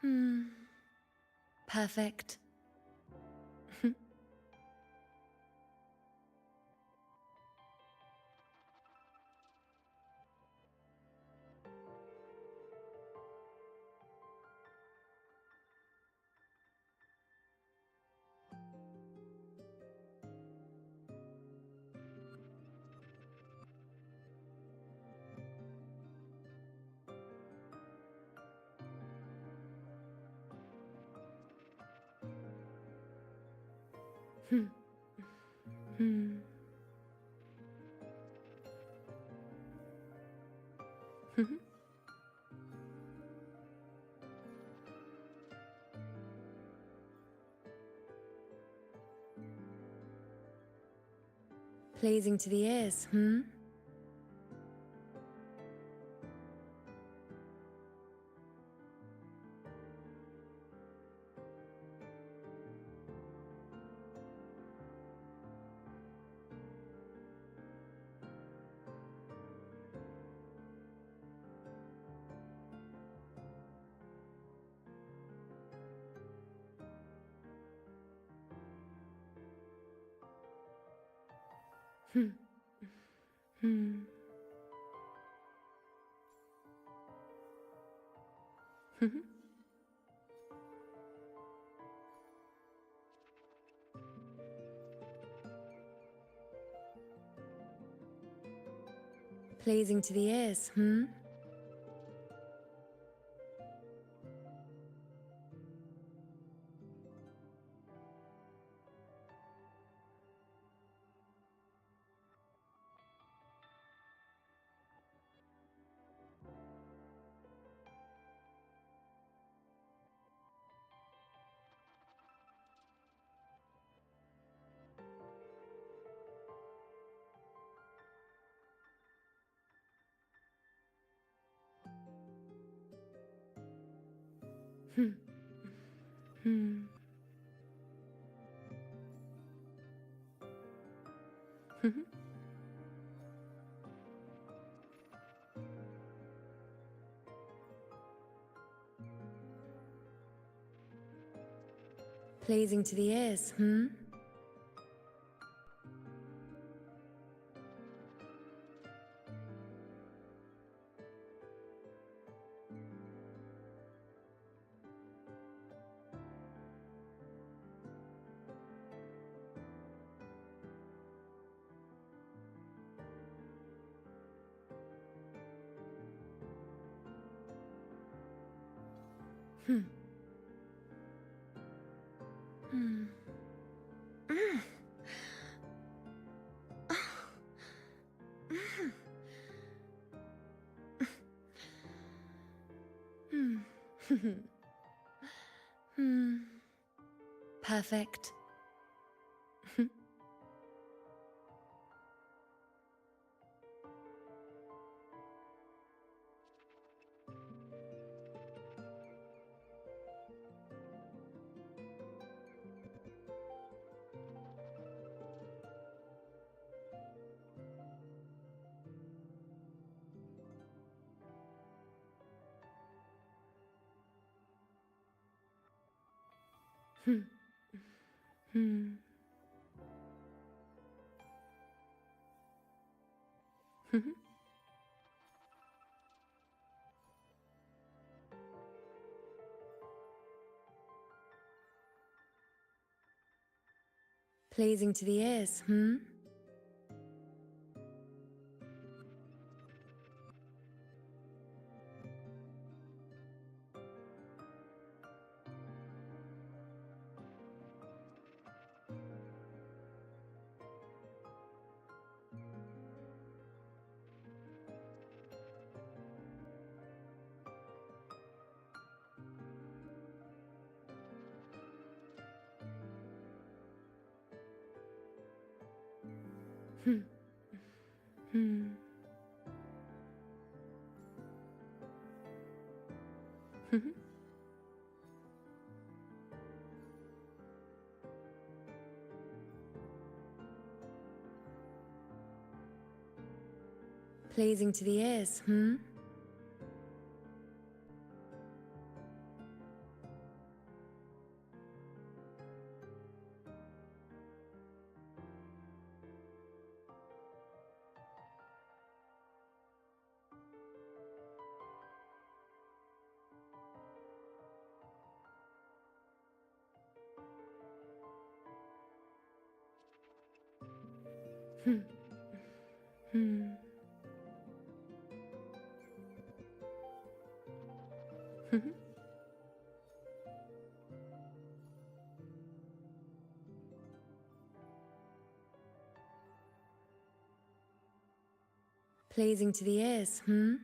Hmm. Perfect. Hmm. Hmm. Pleasing to the ears, hmm? Hmm. Hmm. Pleasing to the ears, hmm? Hmm. Hmm. Pleasing to the ears, hmm? Hmm. Hmm. Mm. Mm. Hmm. Hmm. Perfect. Hmm. Hmm. Pleasing to the ears, hmm? Hmm. Hmm. Pleasing to the ears, hmm? Hmm. Hmm. Mhm. Pleasing to the ears, hmm?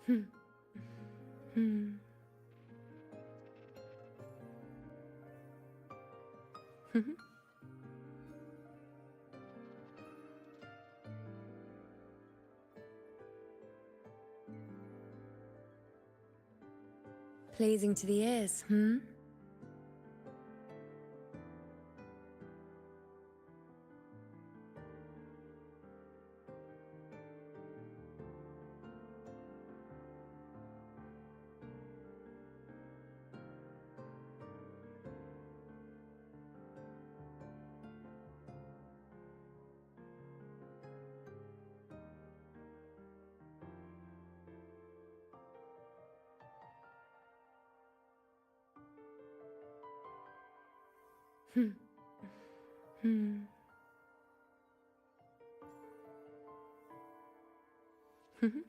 Hmm. Hmm. Mhm. Pleasing to the ears, hmm? Hmm. Hmm. Mhm.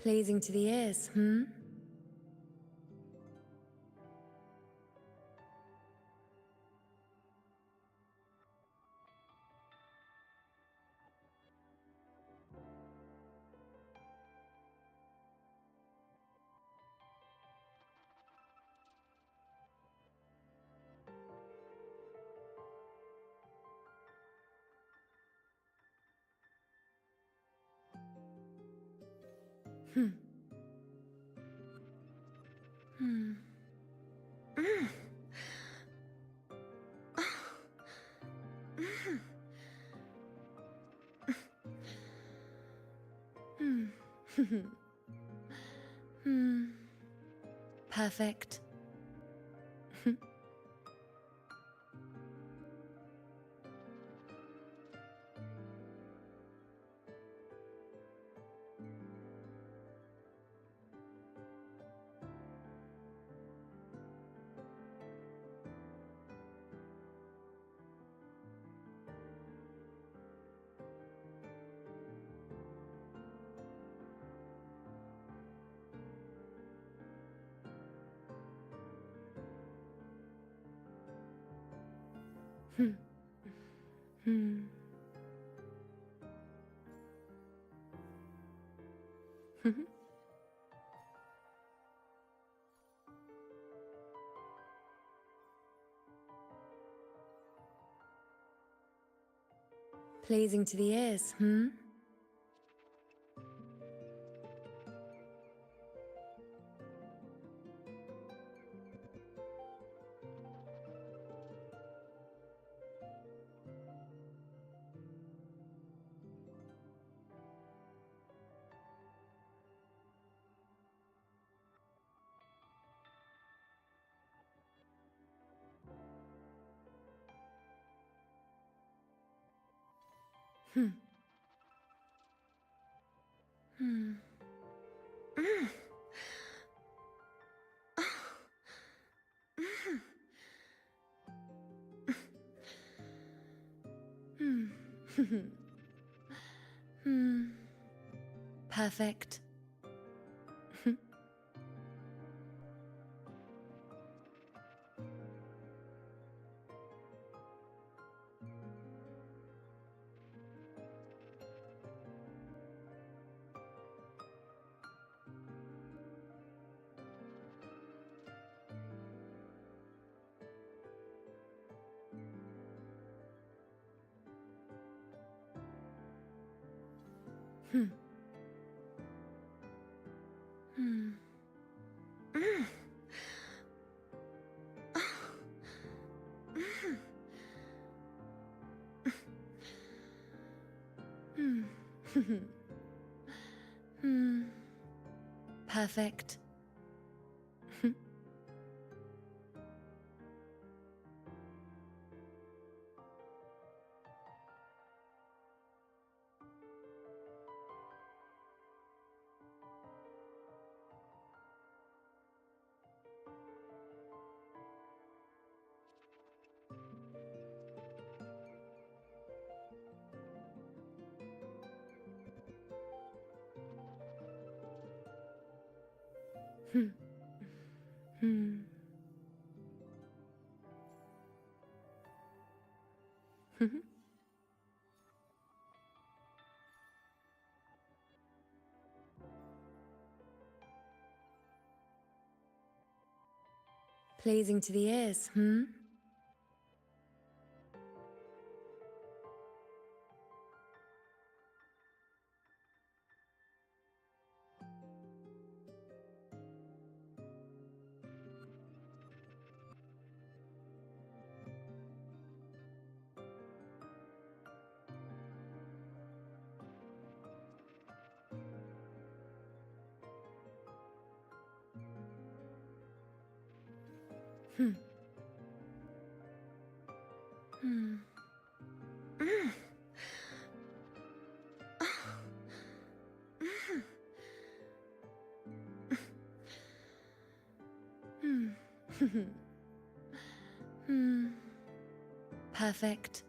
Pleasing to the ears, hmm? Hmm. Hmm. Mm. Mm. Hmm. Hmm. Perfect. Hmm. Hmm. Mhm. Pleasing to the ears, hmm? Hmm. Hmm. Mm. Mm. Hmm. Hmm. Perfect. Hmm. Hmm. Mm. Hmm. Hmm. Perfect. Hmm. Hmm. Pleasing to the ears, hmm? Hmm. Hmm. Mm. Hmm. Hmm. Perfect.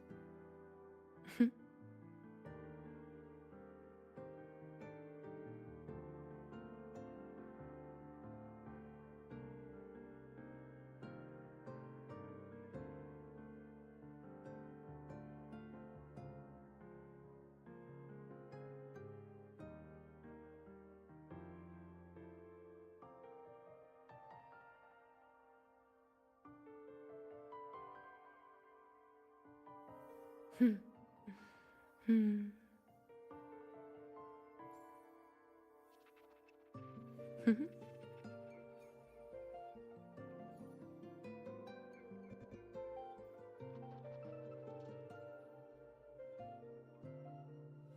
Hmm. Hmm.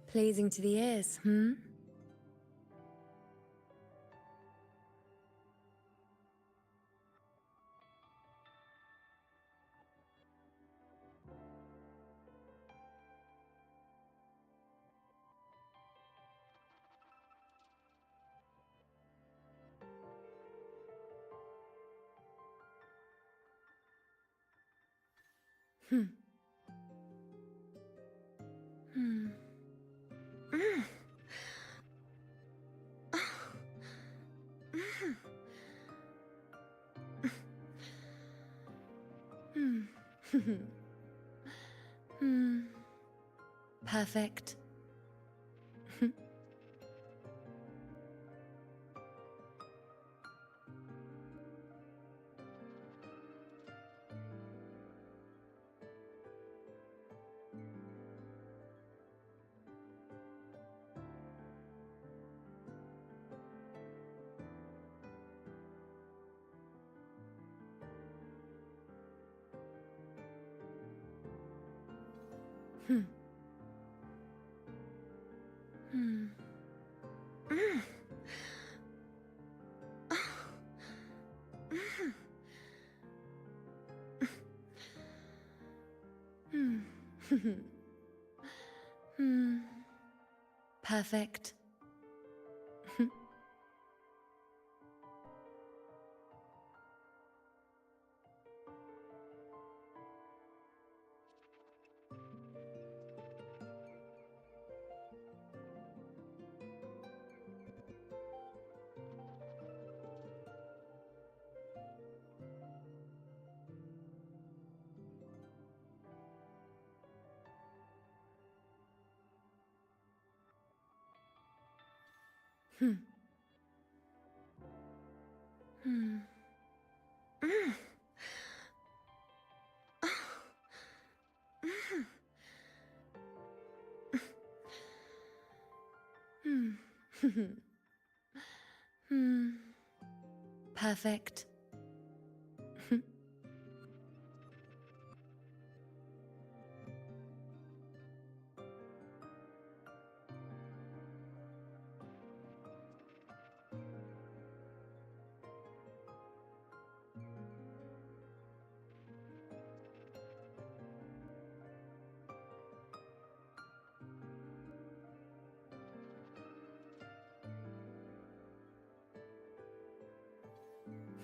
Pleasing to the ears, hmm? Hmm. Hmm. Mm. Hmm. Hmm. Perfect. Hmm. Hmm. Mm. Hmm. Hmm. Perfect. Hmm. Hmm. Mm. Hmm. Perfect. Hmm.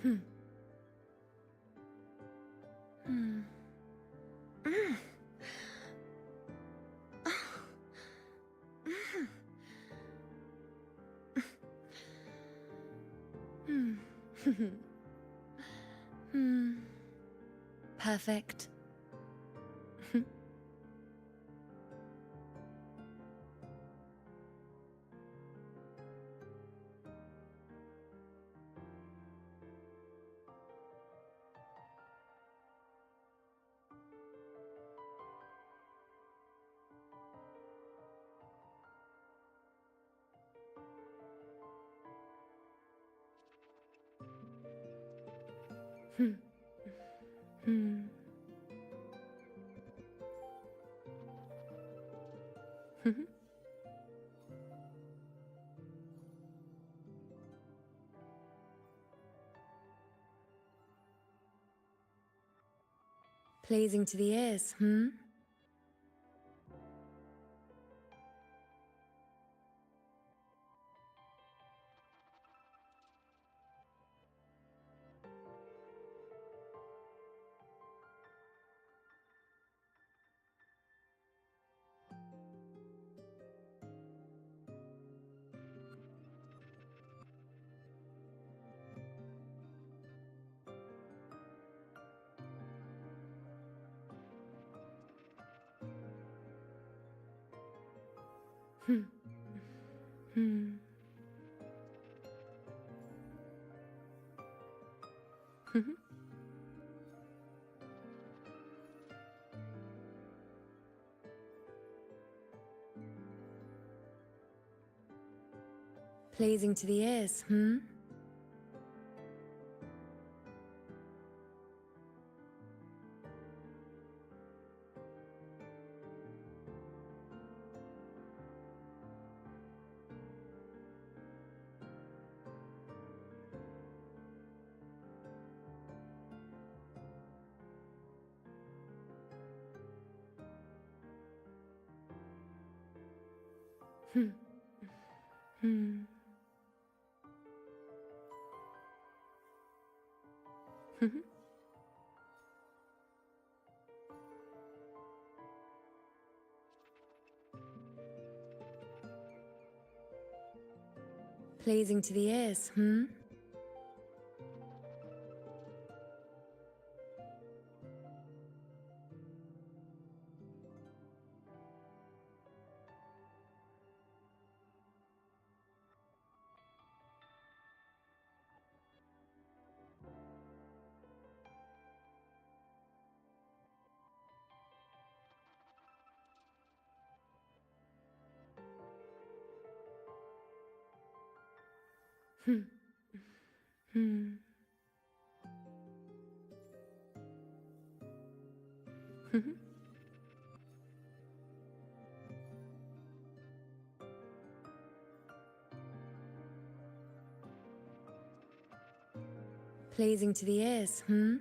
Hmm. Mm. Hmm. Hmm. Perfect. Hmm. Hmm. Pleasing to the ears, hmm? Hmm. Hmm. Pleasing to the ears, hmm? Hmm. Hmm. Pleasing to the ears, hmm? Hmm. Hmm. Pleasing to the ears, hmm?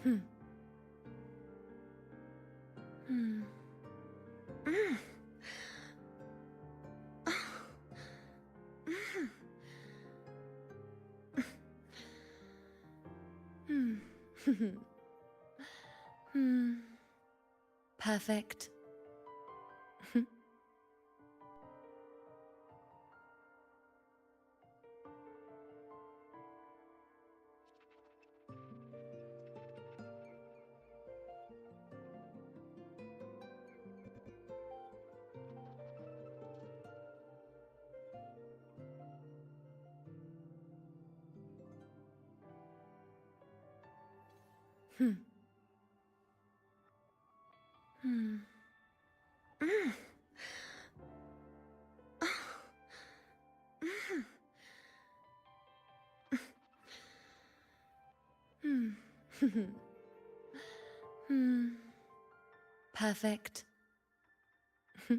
Hmm. Hmm. Mm. Hmm. Hmm. Perfect. Hmm. Hmm. Mm. Hmm. Hmm. Perfect. Hmm.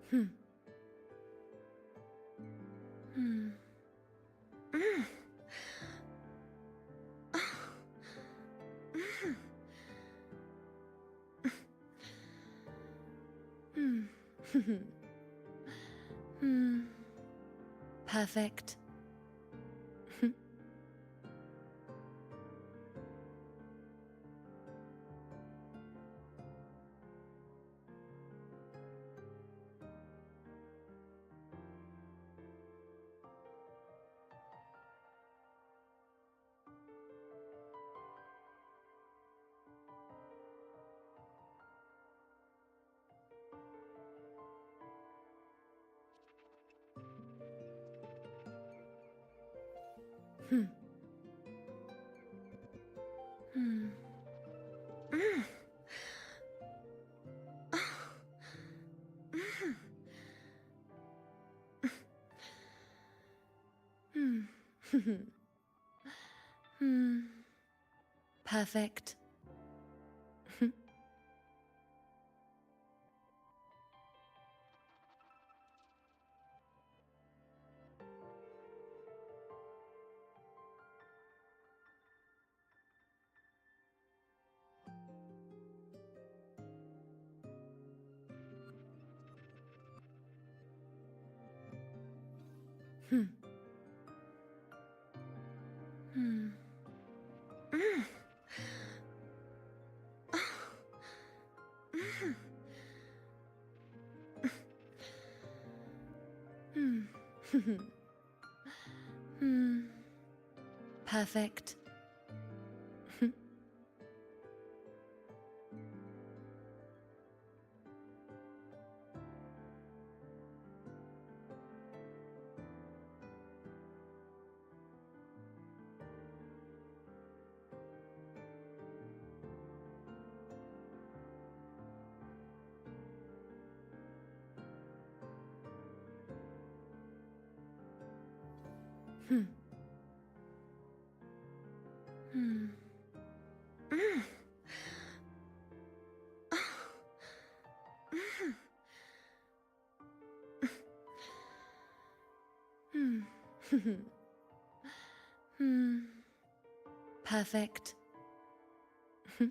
Hmm. Mm. Hmm. Hmm. Perfect. Hmm. Hmm. Mm. Hmm. Hmm. Perfect. Hmm. Hmm. Mm. Hmm. Hmm. Perfect. Hmm. Hmm. Mm. Hmm. Hmm. Perfect. Hmm.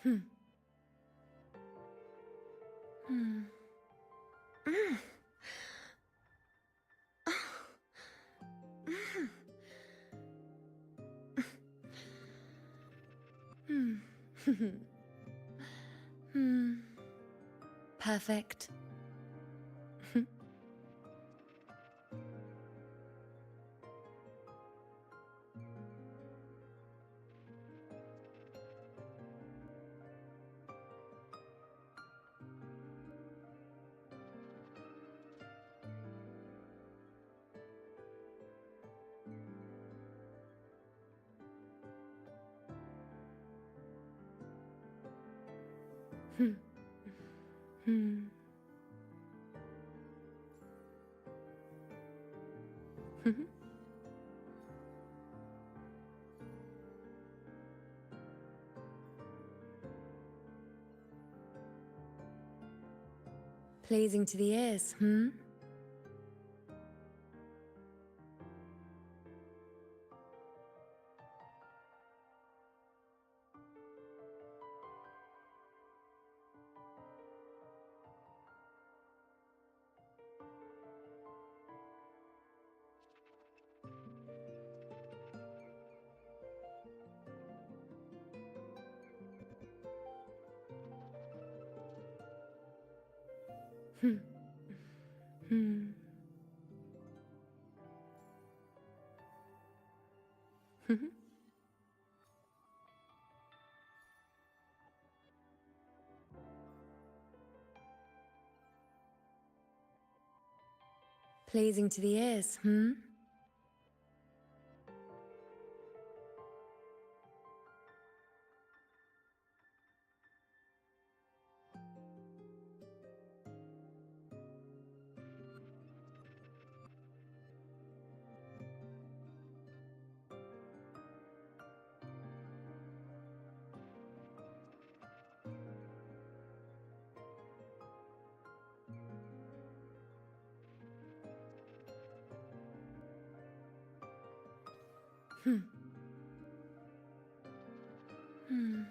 Hmm. Mm. Hmm. Hmm. Perfect. Hmm. Hmm. Pleasing to the ears, hmm? Hmm. Hmm. Pleasing to the ears, hmm? Hmm. Hmm.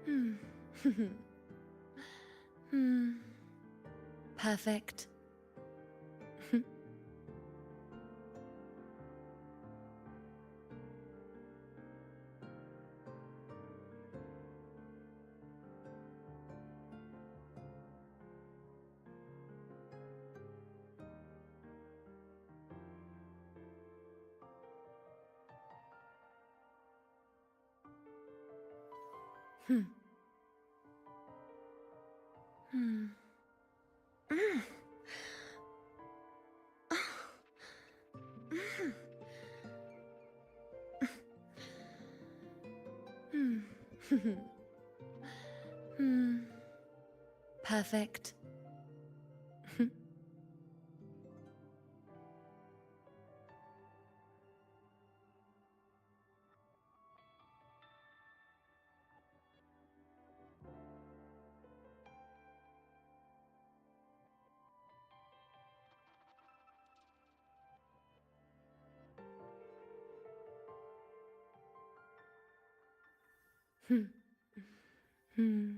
Mm. Hmm. Hmm. Perfect. Hmm. Hmm. Mm. Hmm. Hmm. Perfect. Hmm. Hmm.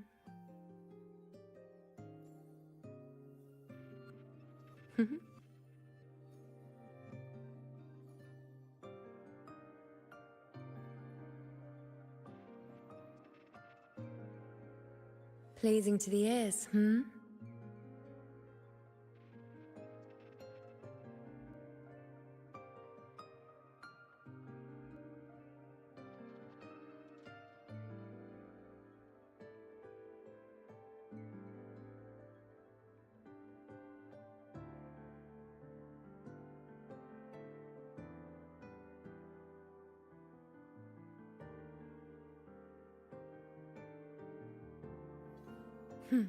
Pleasing to the ears, hmm? Hmm.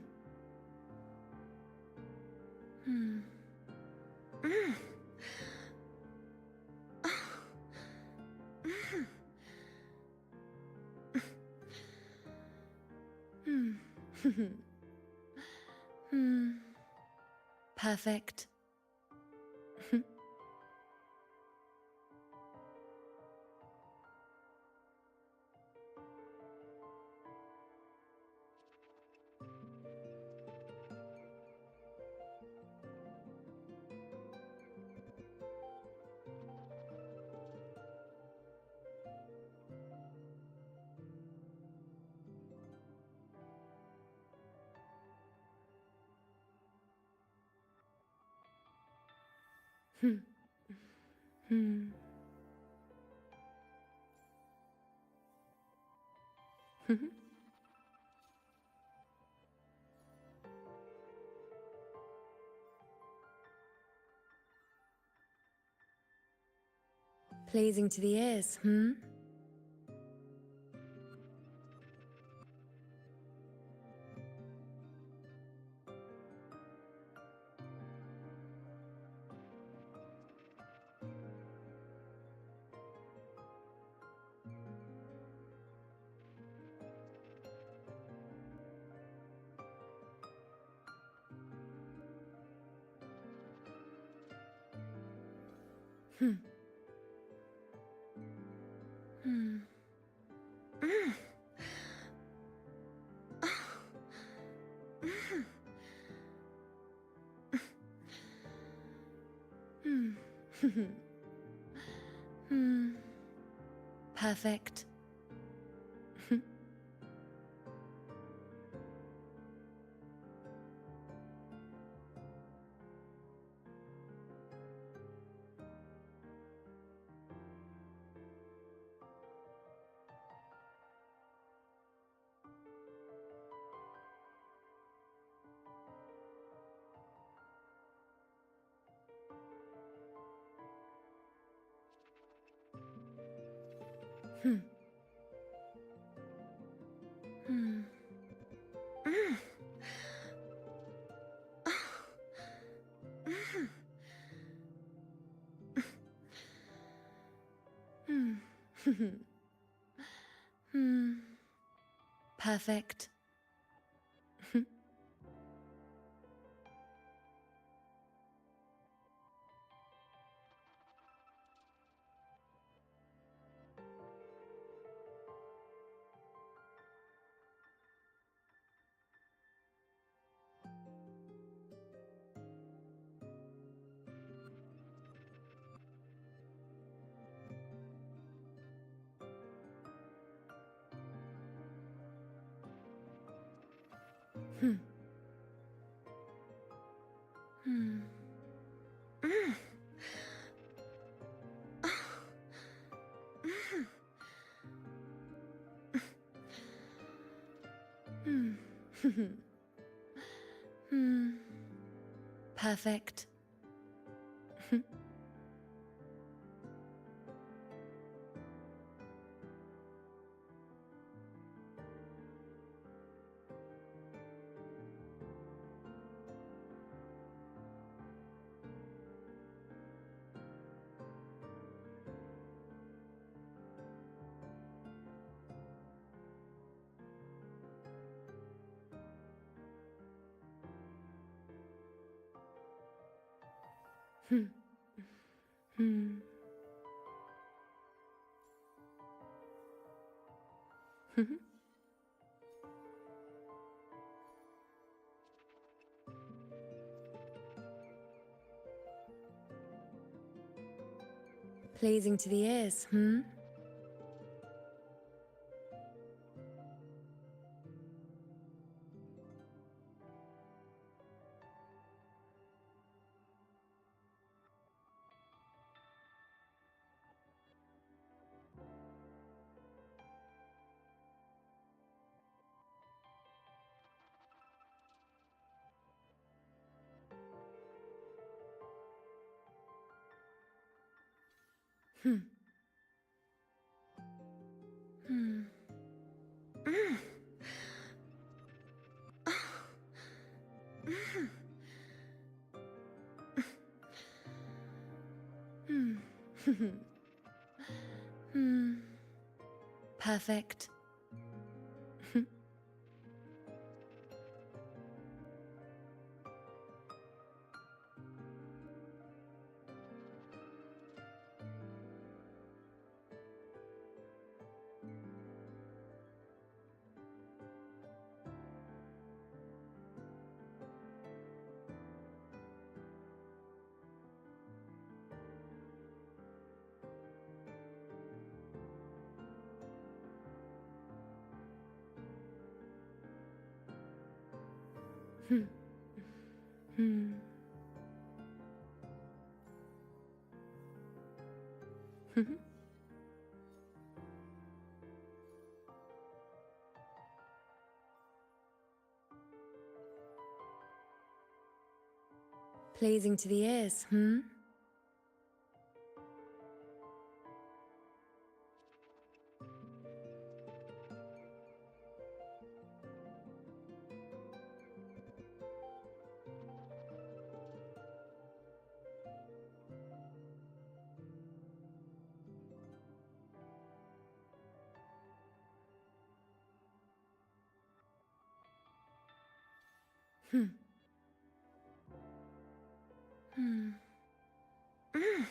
Hmm. Mm. Hmm. Hmm. Perfect. Hmm. Hmm. Pleasing to the ears, hmm? Hmm. Hmm. Mm. Hmm. Hmm. Perfect. Hmm. Hmm. Mm. Hmm. Hmm. Perfect. Hmm. Hmm. Mm. Hmm. Hmm. Perfect. Hmm. Hmm. Pleasing to the ears, hmm? Hmm. Hmm. Mm. Hmm. Hmm. Perfect. Hmm. Hmm. Pleasing to the ears, hmm? Hmm. Hmm. Mm.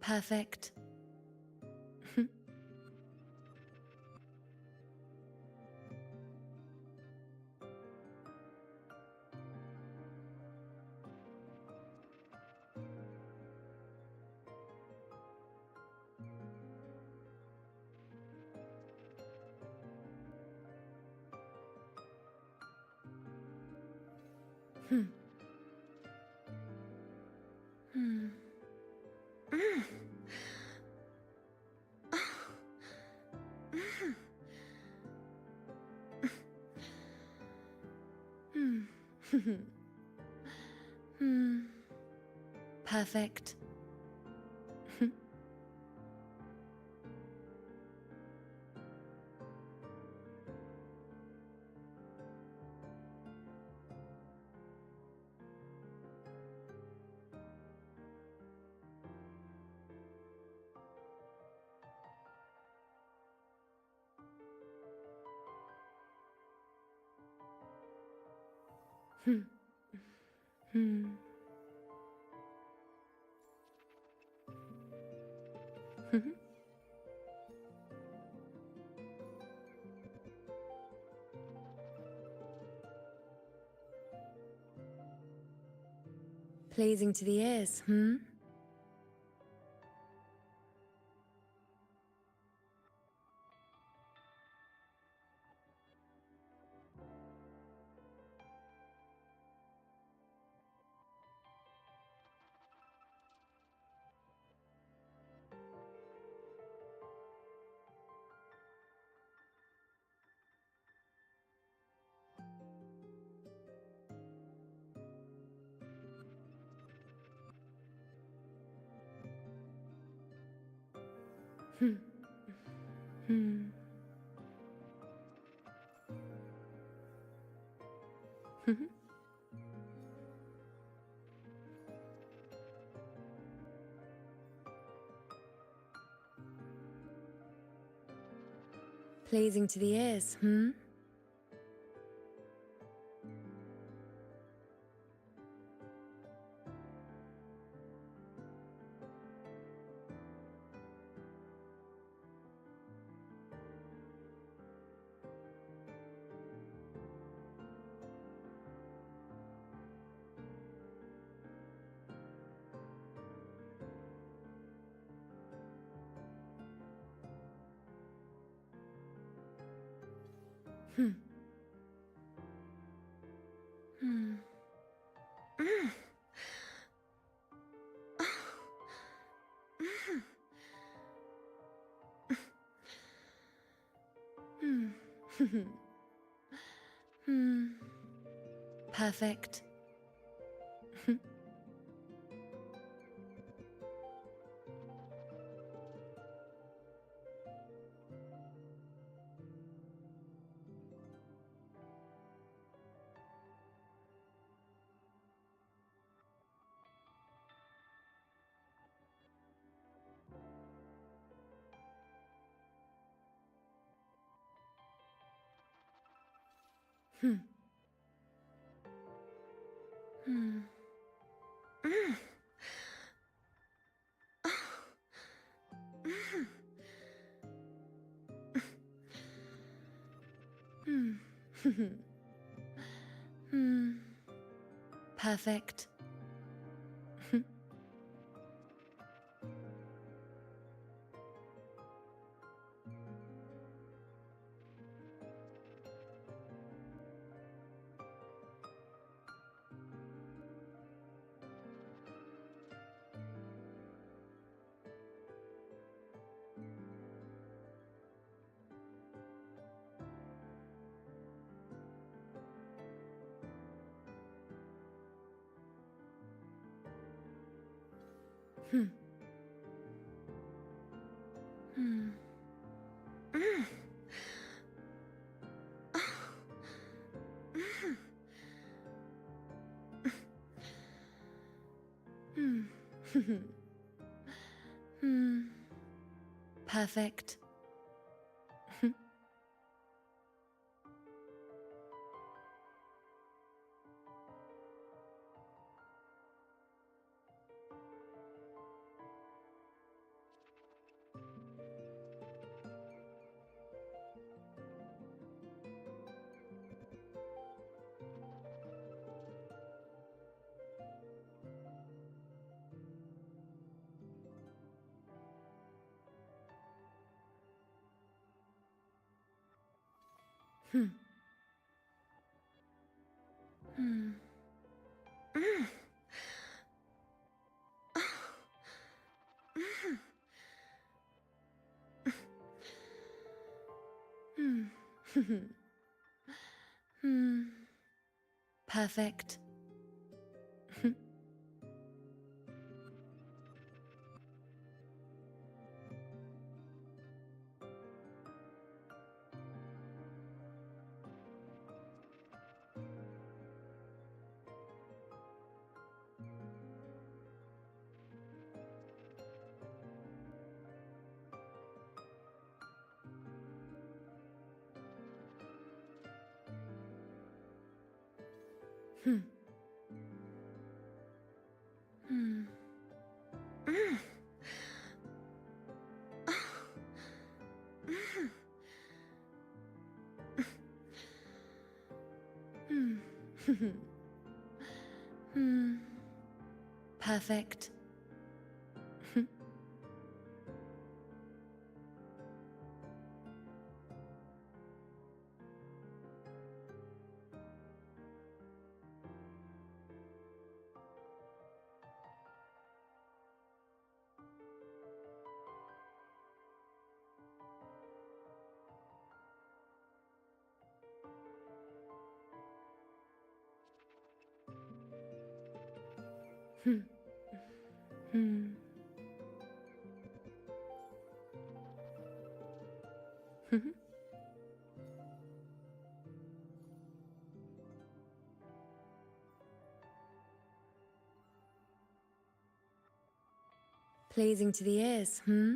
Perfect. Perfect. Pleasing to the ears, hmm? Pleasing to the ears, hmm? Perfect. Perfect. Perfect. Hmm. Hmm. Mm. Hmm. Hmm. Perfect. Hmm. Hmm. Mm. Hmm. Hmm. Perfect. Hmm. Hmm. Pleasing to the ears, hmm?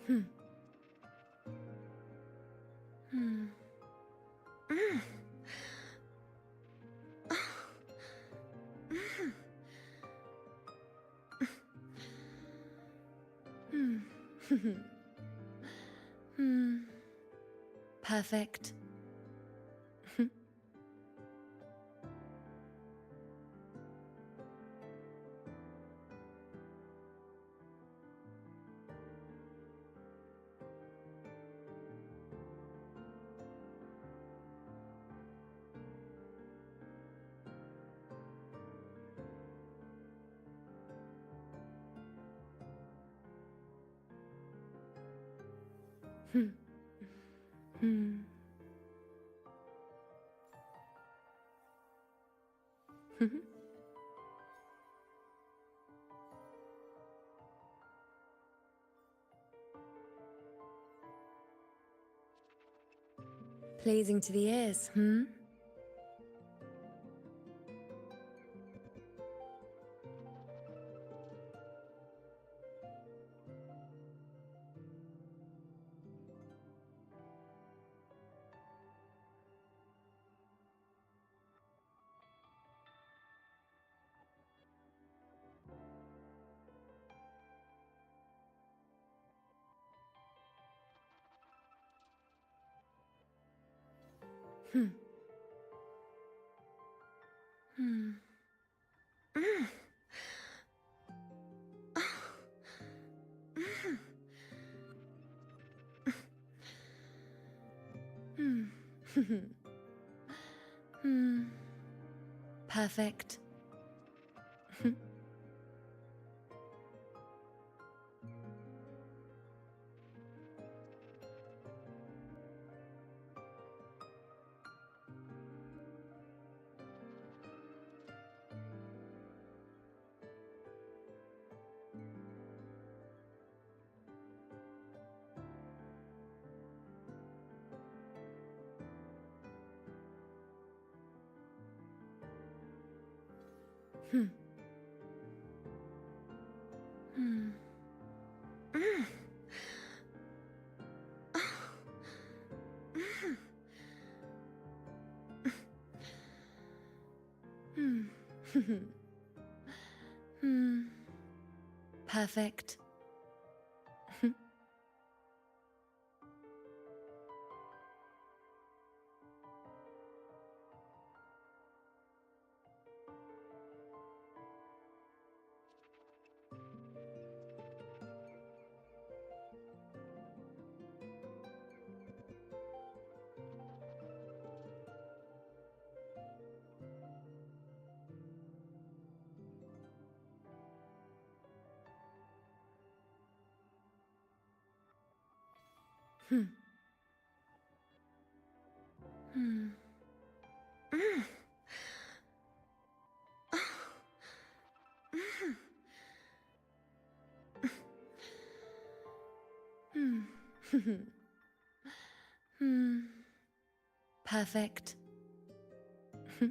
Hmm. Hmm. Mm. Hmm. Hmm. Perfect. Hmm. Hmm. Pleasing to the ears, hmm? Hmm. Hmm. Mm. Hmm. Hmm. Perfect. Hmm. Hmm. Mm. Hmm. Perfect. Hmm. Hmm. Mm. Hmm. Hmm. Perfect. Hmm.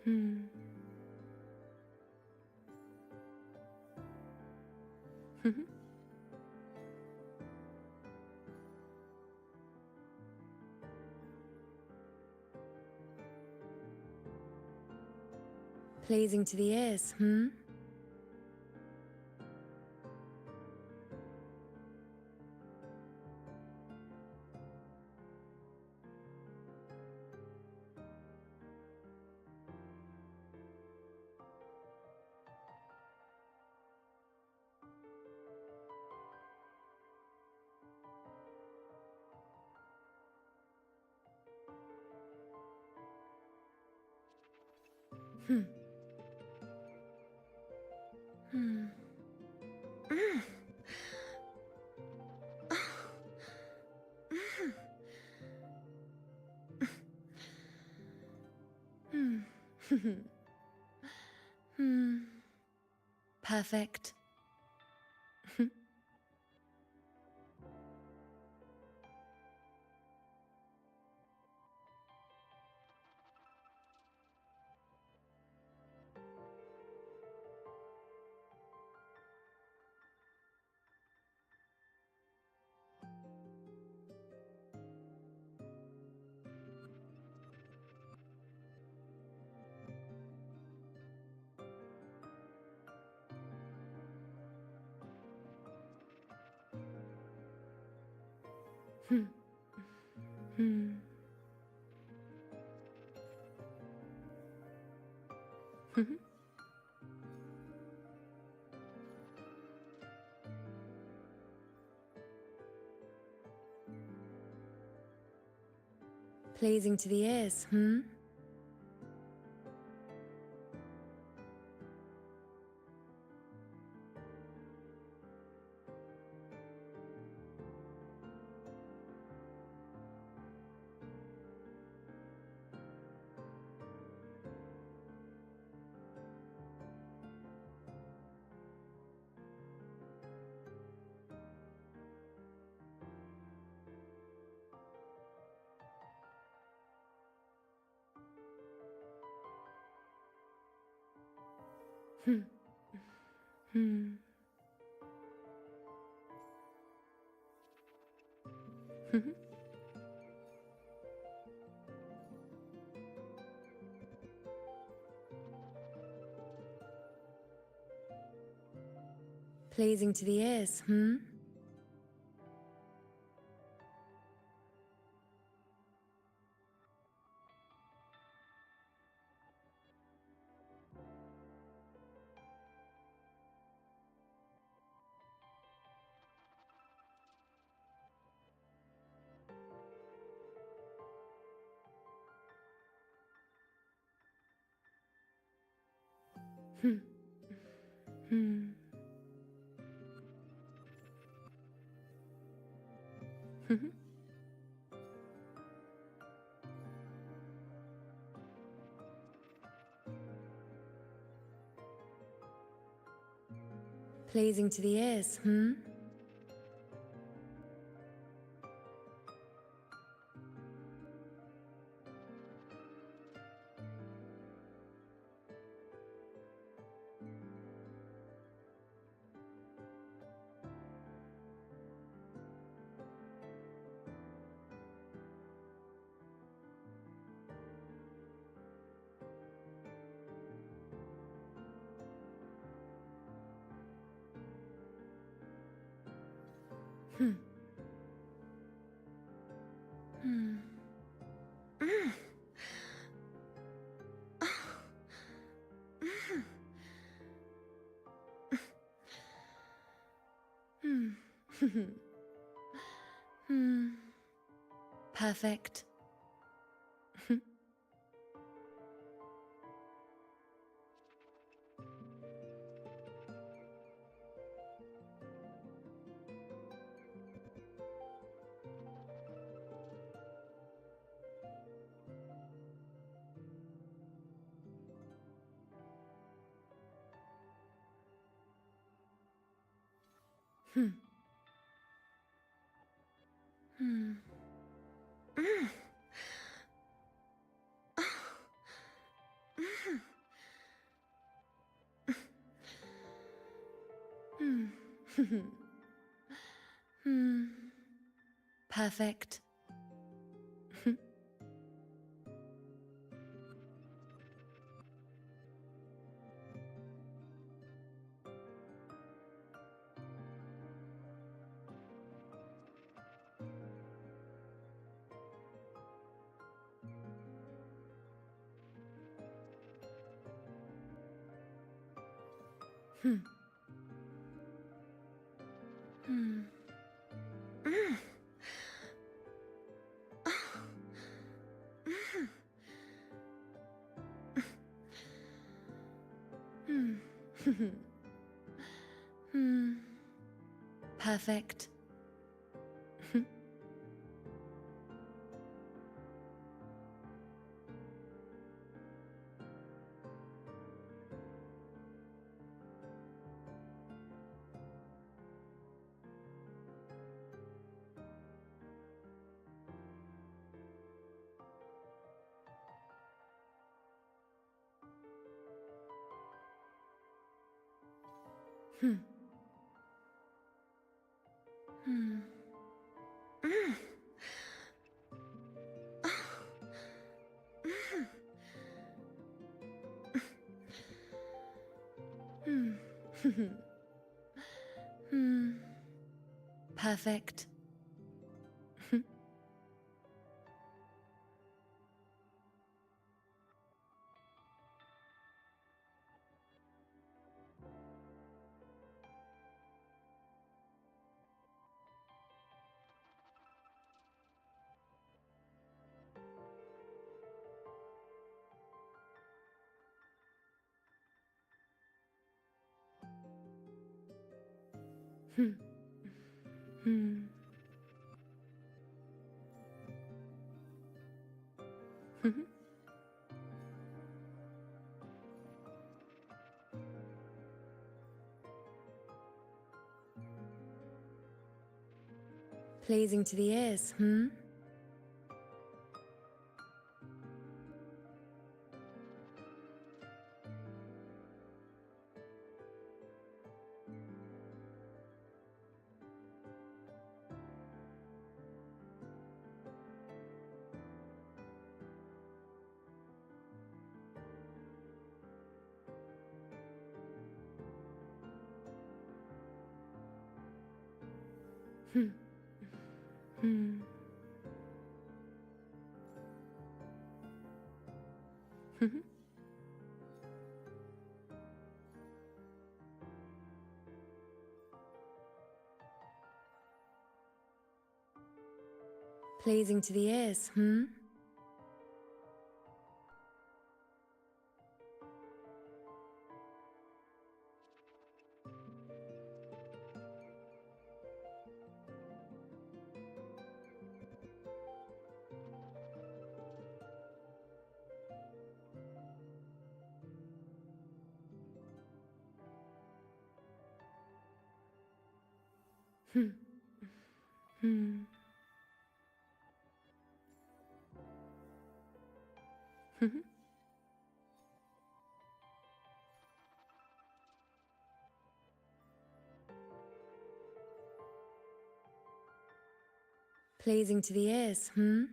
Hmm. Pleasing to the ears, hmm? Hmm. Hmm. Mm. Hmm. Hmm. Perfect. Hmm. Hmm. Pleasing to the ears, hmm? Hmm. Hmm. Pleasing to the ears, hmm? Hmm. Hmm. Pleasing to the ears, hmm? Hmm. Hmm. Mm. Hmm. Hmm. Perfect. Hmm. Hmm. Mm. Hmm. Hmm. Perfect. Hmm. Hmm. Mm. Hmm. Hmm. Perfect. Hmm. Hmm. Mm. Hmm. Hmm. Perfect. Hmm. Hmm. Pleasing to the ears, hmm? Hmm. Hmm. Pleasing to the ears, hmm? Hmm. Hmm. Hmm. Pleasing to the ears, hmm?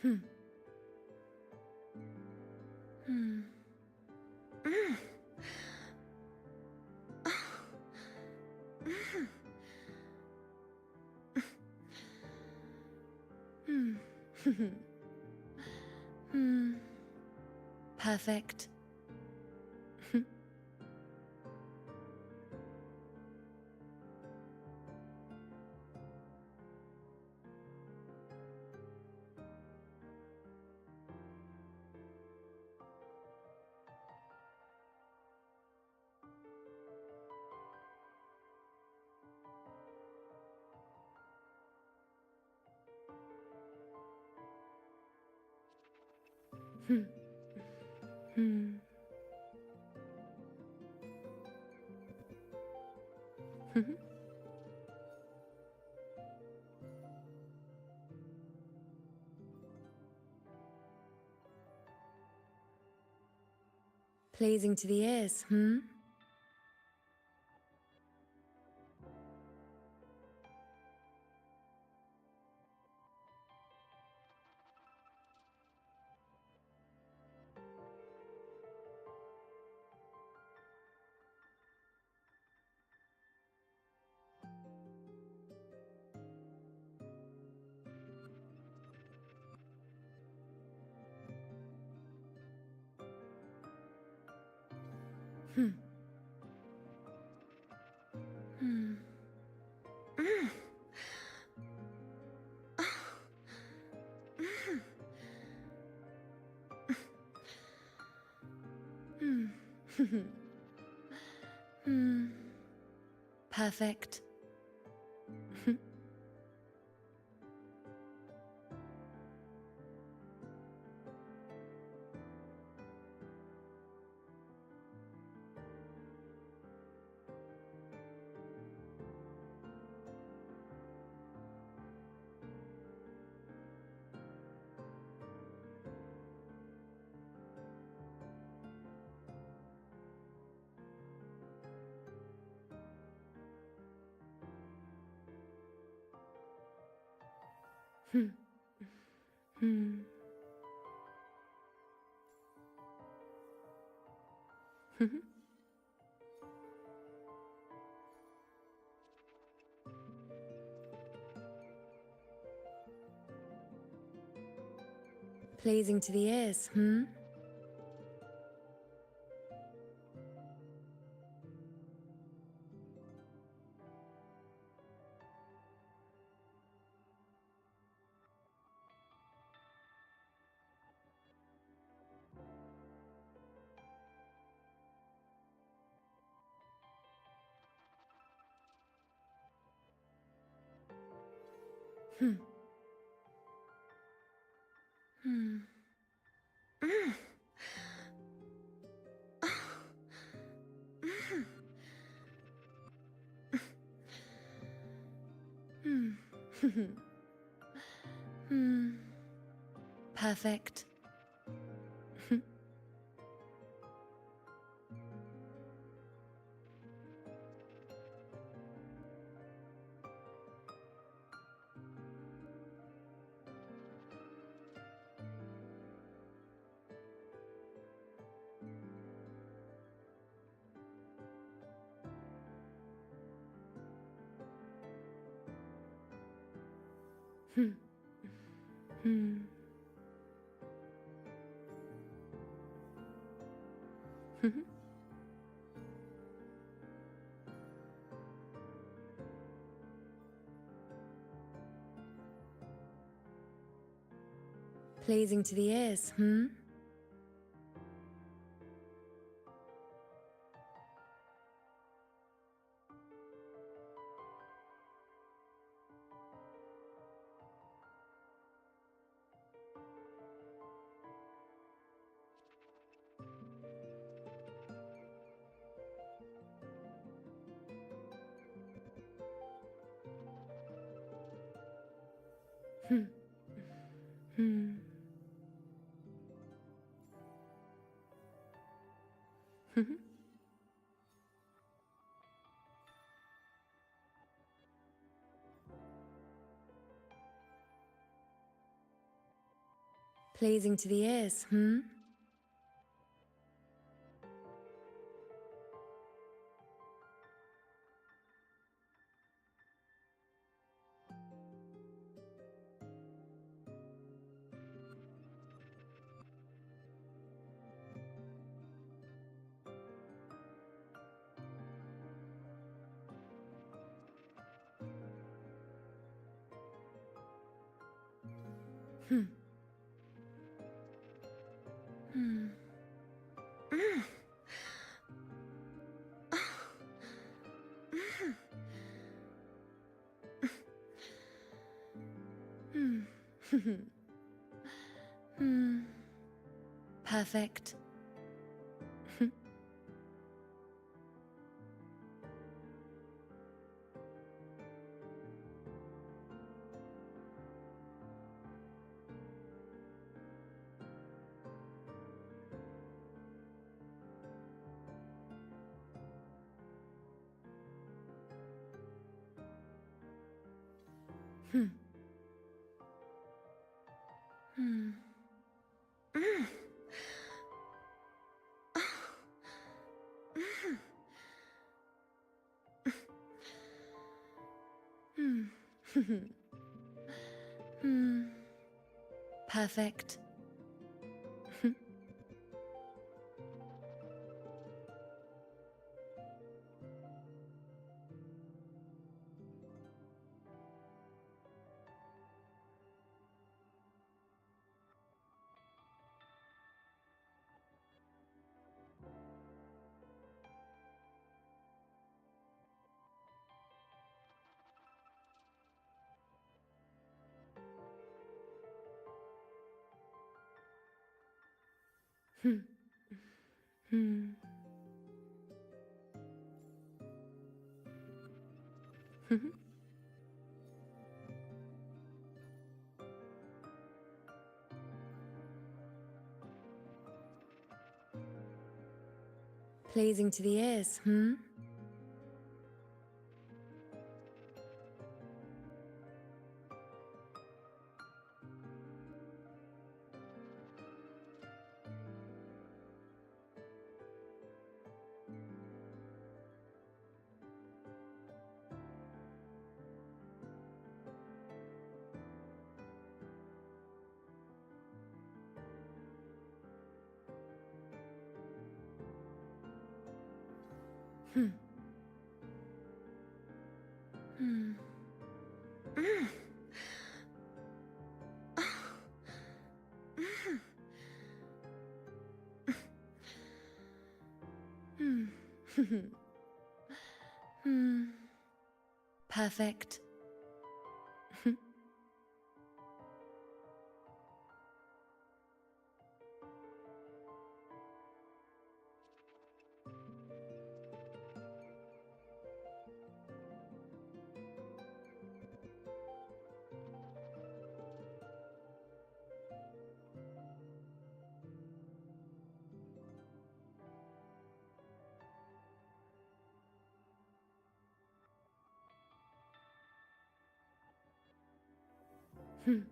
Hmm. Hmm. Mm. Mm. Hmm. Perfect. Hmm. Hmm. Hmm. Pleasing to the ears, hmm? Hmm. Hmm. Mm. Mm. Hmm. Hmm. Perfect. Hmm. Hmm. Hmm. Pleasing to the ears, hmm? Hmm. Hmm. Mm. Mm. Hmm. Hmm. Perfect. Hmm. Hmm. Hmm. Pleasing to the ears, hmm? Hmm. Hmm. Pleasing to the ears, hmm? Hmm. Hmm. Mm. Hmm. Hmm. Perfect. Hmm. Hmm. Mm. Hmm. Hmm. Perfect. Hmm. Hmm. Pleasing to the ears, hmm? Hmm. Hmm. Mm. Hmm. Hmm. Perfect. Hmm.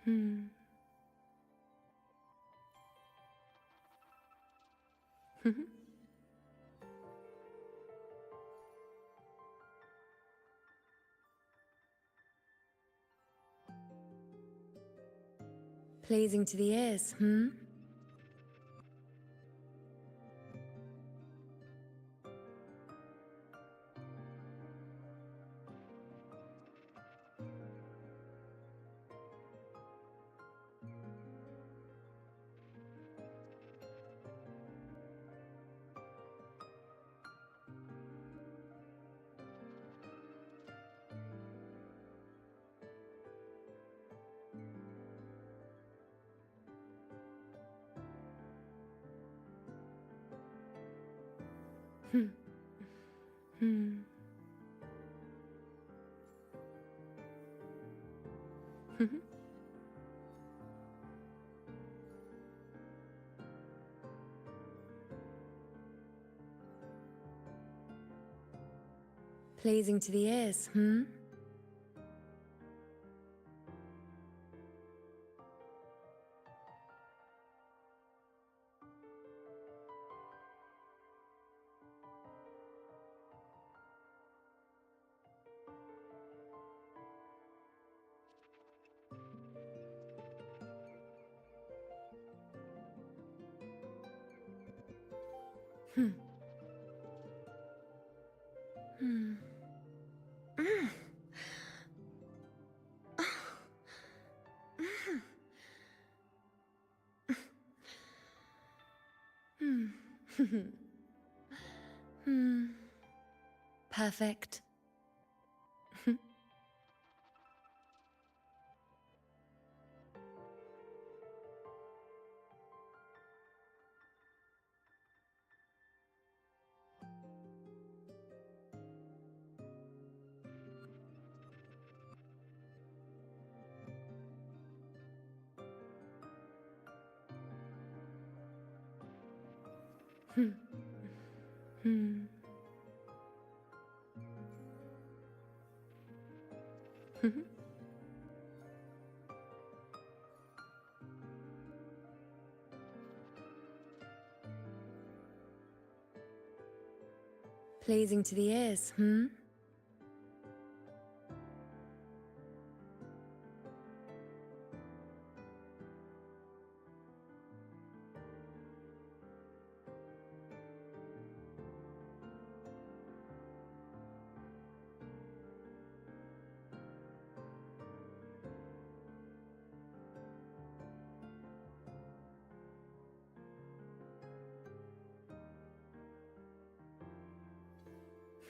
Hmm. Pleasing to the ears, hmm? Hmm. Hmm. Hmm. Pleasing to the ears, hmm? Hmm. Hmm. Mm. Hmm. Hmm. Perfect. Hmm. Hmm. Hmm. Pleasing to the ears, hmm?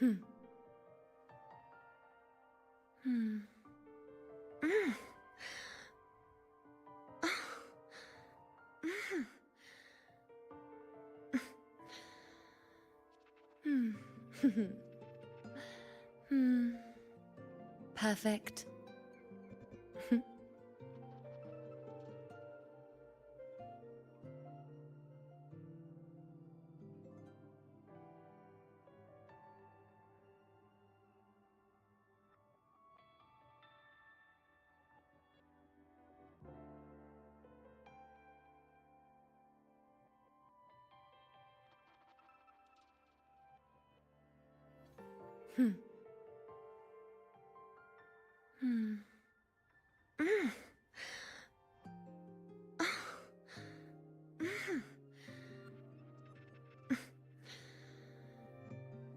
Hmm. Hmm. Mm. Hmm. Hmm. Perfect. Hmm. Hmm. Mm.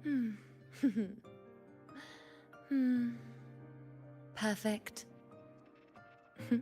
Hmm. Hmm. Perfect. Hmm.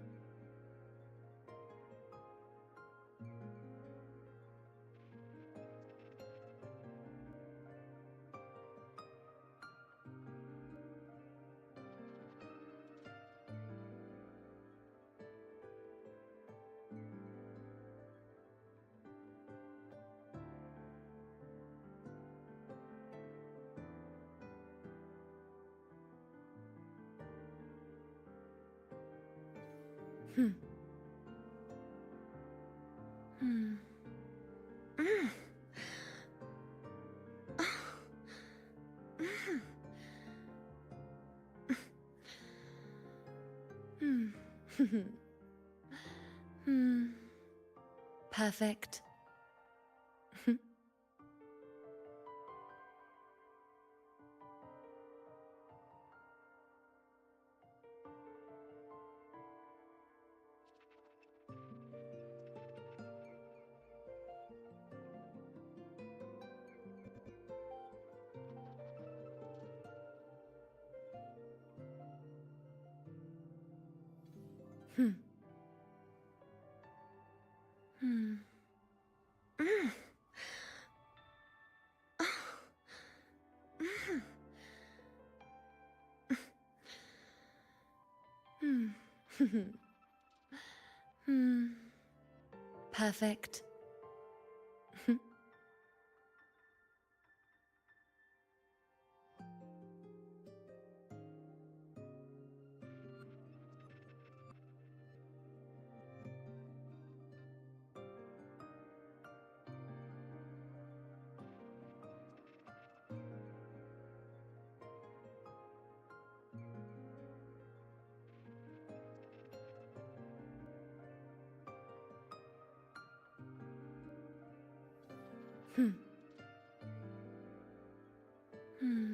Hmm. Mm. Hmm. Hmm. Perfect. Hmm. Hmm. Mm. Hmm. Hmm. Perfect. Hmm. Hmm.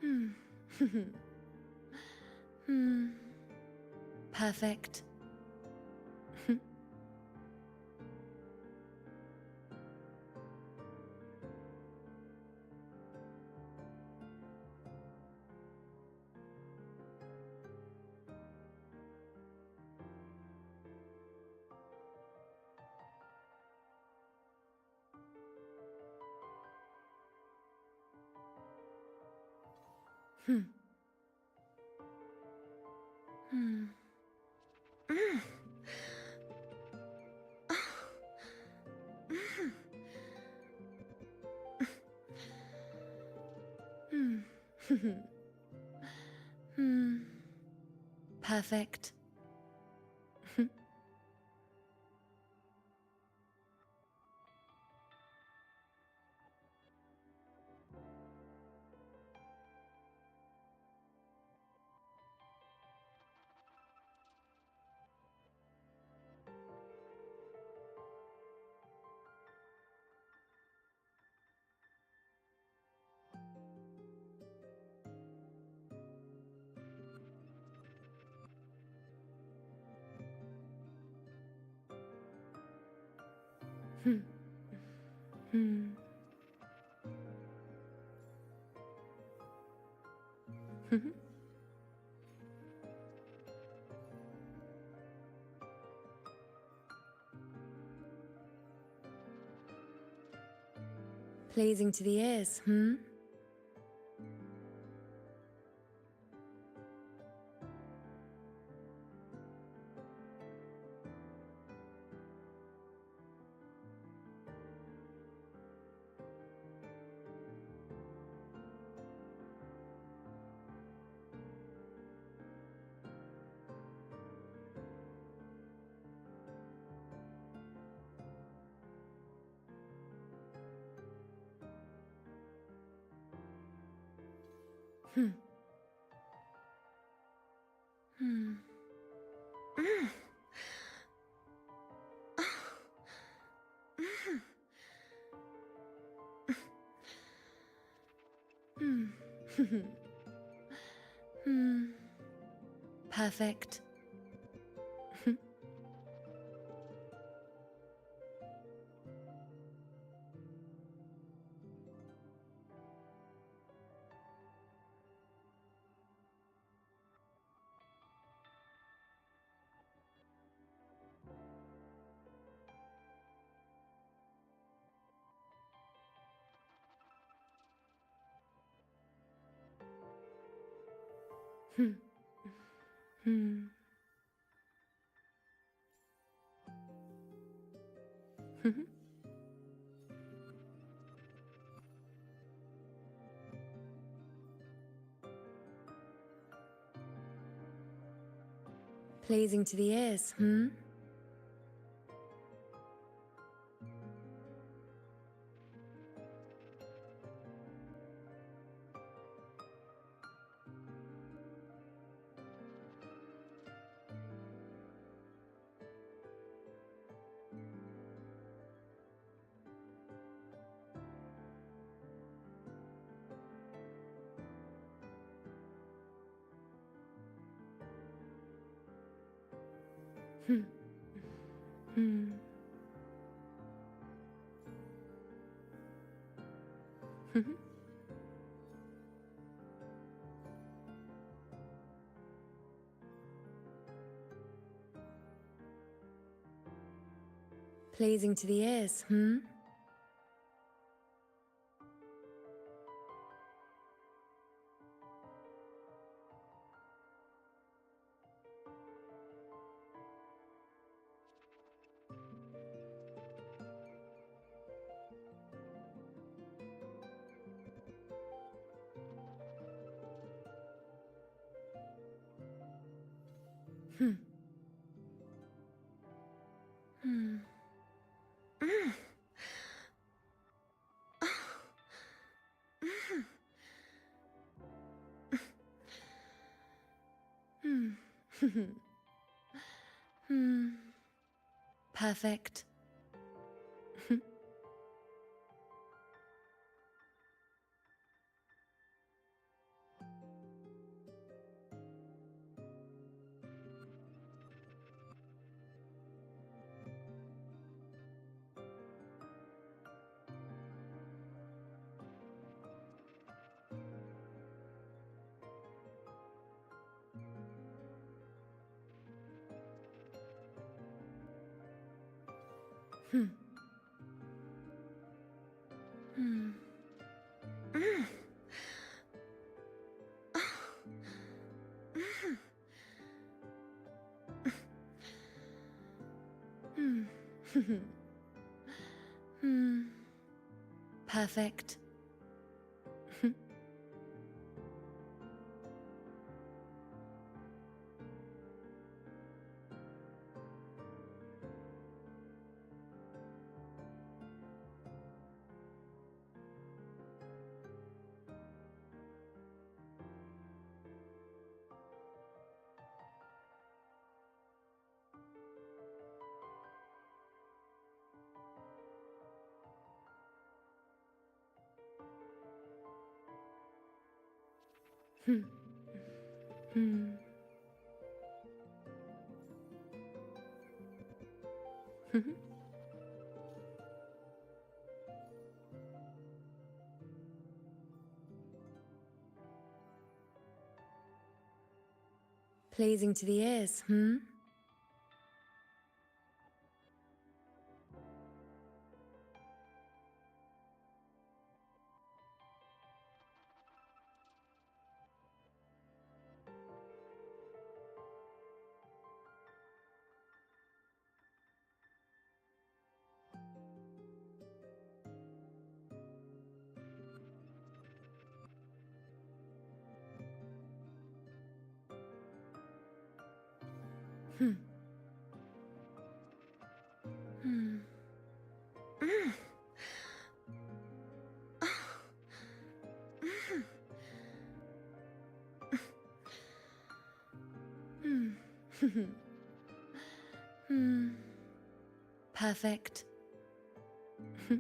Mm. Hmm. Hmm. Perfect. Hmm. Hmm. Mm. Hmm. Hmm. Perfect. Hmm. Hmm. Pleasing to the ears, hmm? Hmm. Hmm. Mm. Mm. Hmm. Perfect. Hmm. Hmm. Pleasing to the ears, hmm? Hmm. Hmm. Pleasing to the ears, hmm? Hmm. Hmm. Mm. Hmm. Perfect. Hmm. Hmm. Mm. Hmm. Hmm. Perfect. Hmm. Hmm. Pleasing to the ears, hmm? Hmm. Hmm. Mm. Hmm. Hmm. Perfect. Hmm.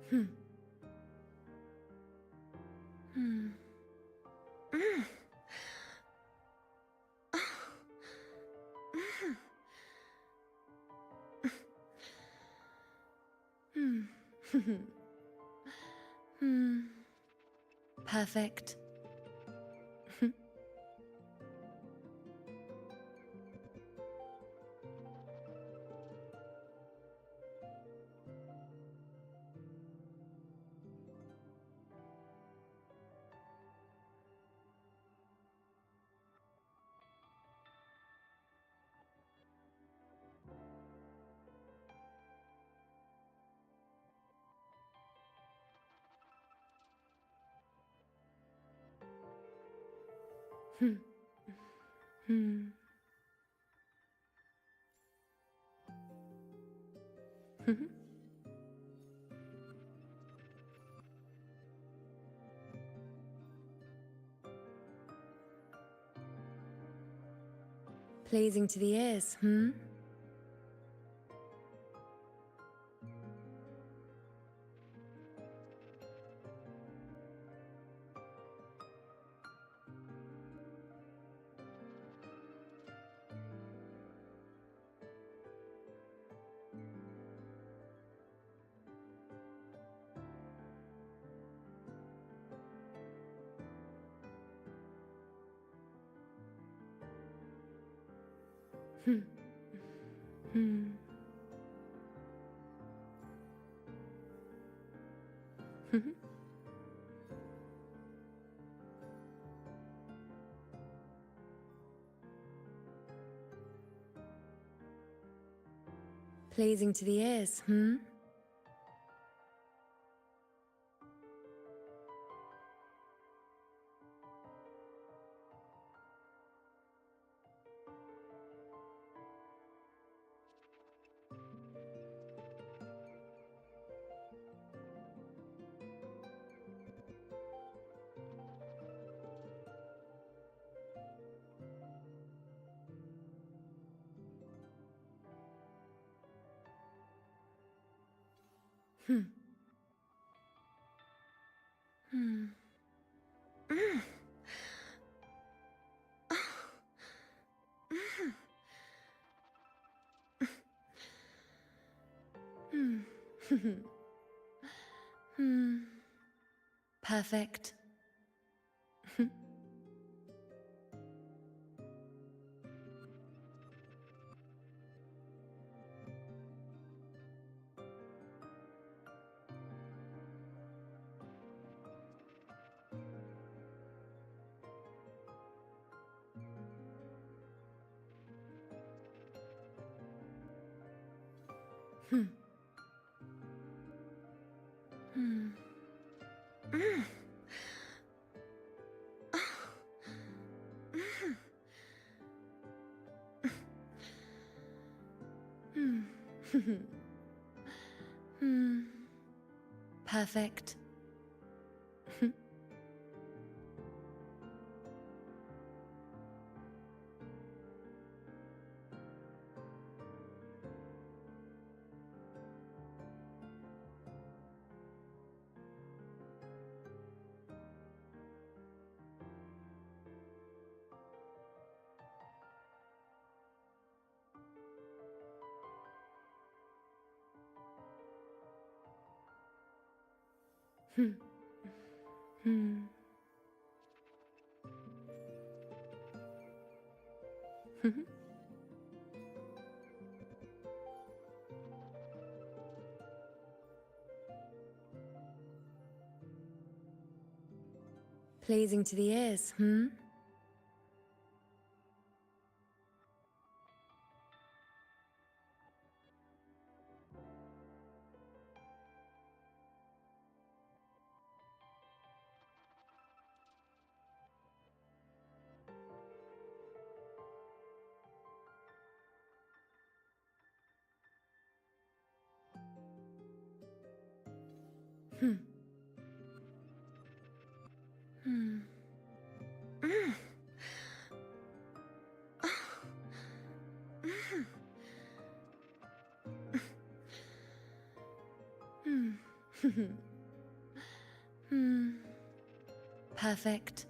Hmm. Mm. Hmm. Hmm. Perfect. Hmm. Hmm. Pleasing to the ears, hmm? Hmm. Hmm. Pleasing to the ears, hmm? Hmm. Hmm. Mm. Hmm. Hmm. Perfect. Hmm. Hmm. Mm. Hmm. Hmm. Perfect. Hmm. Hmm. Pleasing to the ears, hmm? Hmm. Hmm. Mm. Hmm. Hmm. Perfect.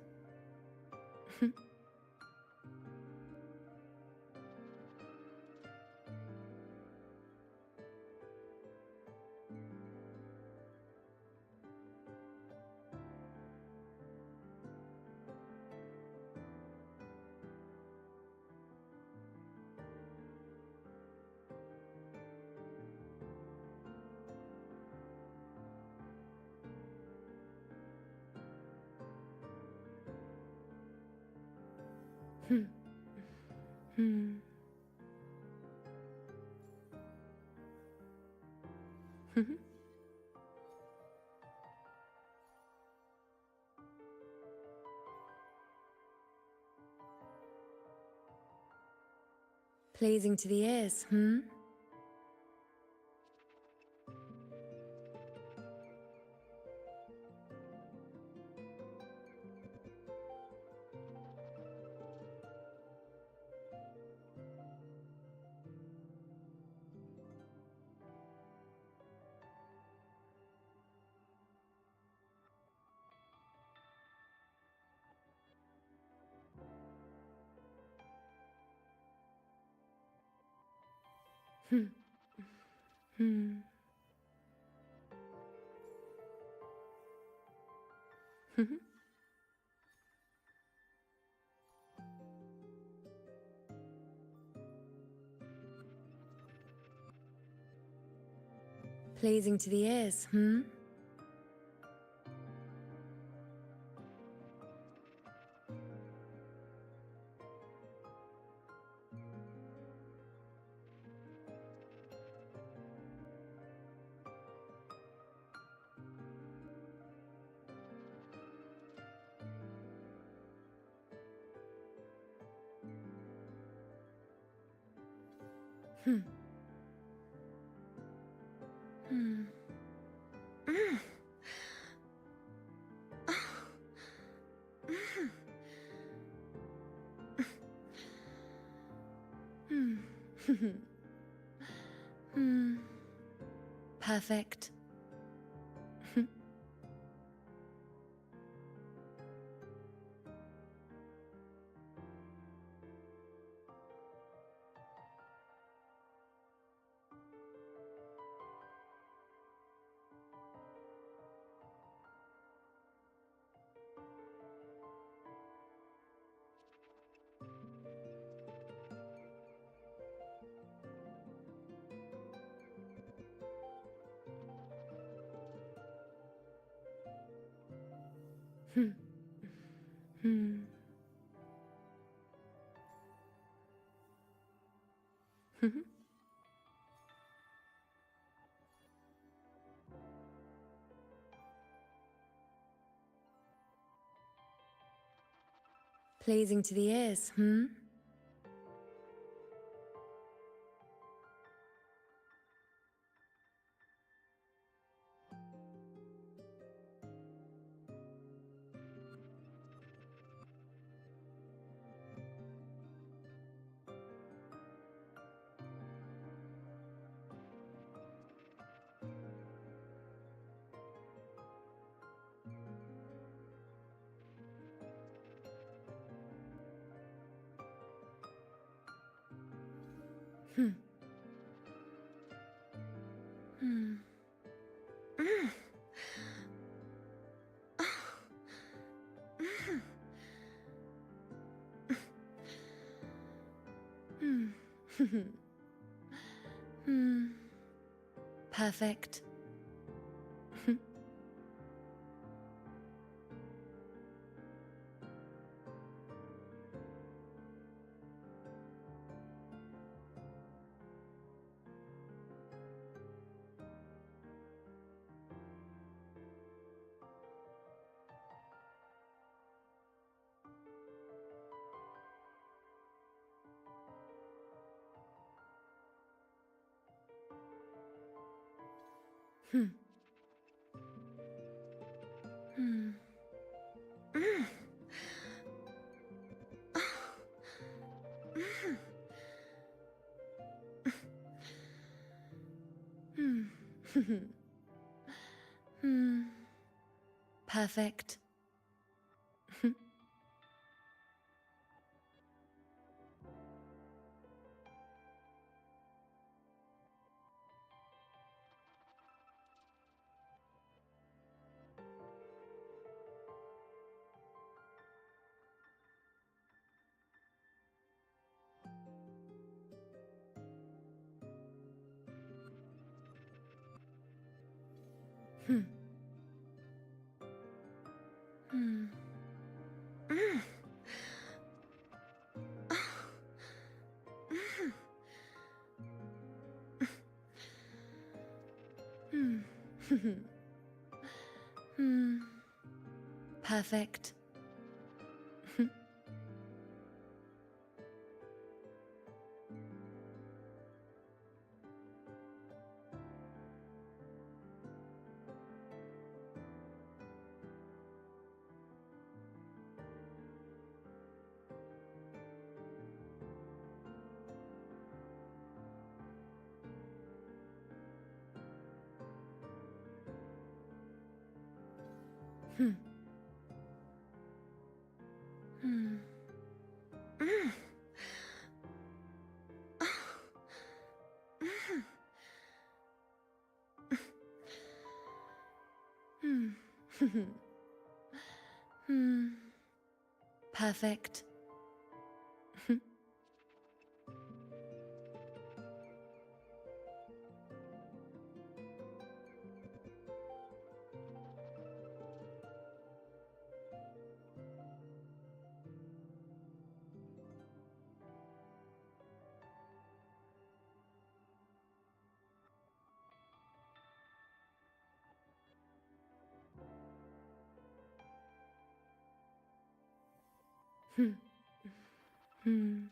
Hmm. Hmm. Pleasing to the ears, hmm? Hmm. Hmm. Pleasing to the ears, hmm? Hmm. Hmm. Mm. Hmm. Hmm. Perfect. Hmm. Hmm. Pleasing to the ears, hmm? Hmm. Hmm. Mm. Mm. Hmm. Perfect. Hmm. Hmm. Mm. Hmm. Hmm. Perfect. Hmm. Hmm. Mm. Hmm. Hmm. Perfect. Hmm. Hmm. Mm. Hmm. Hmm. Perfect. Hmm. Hmm.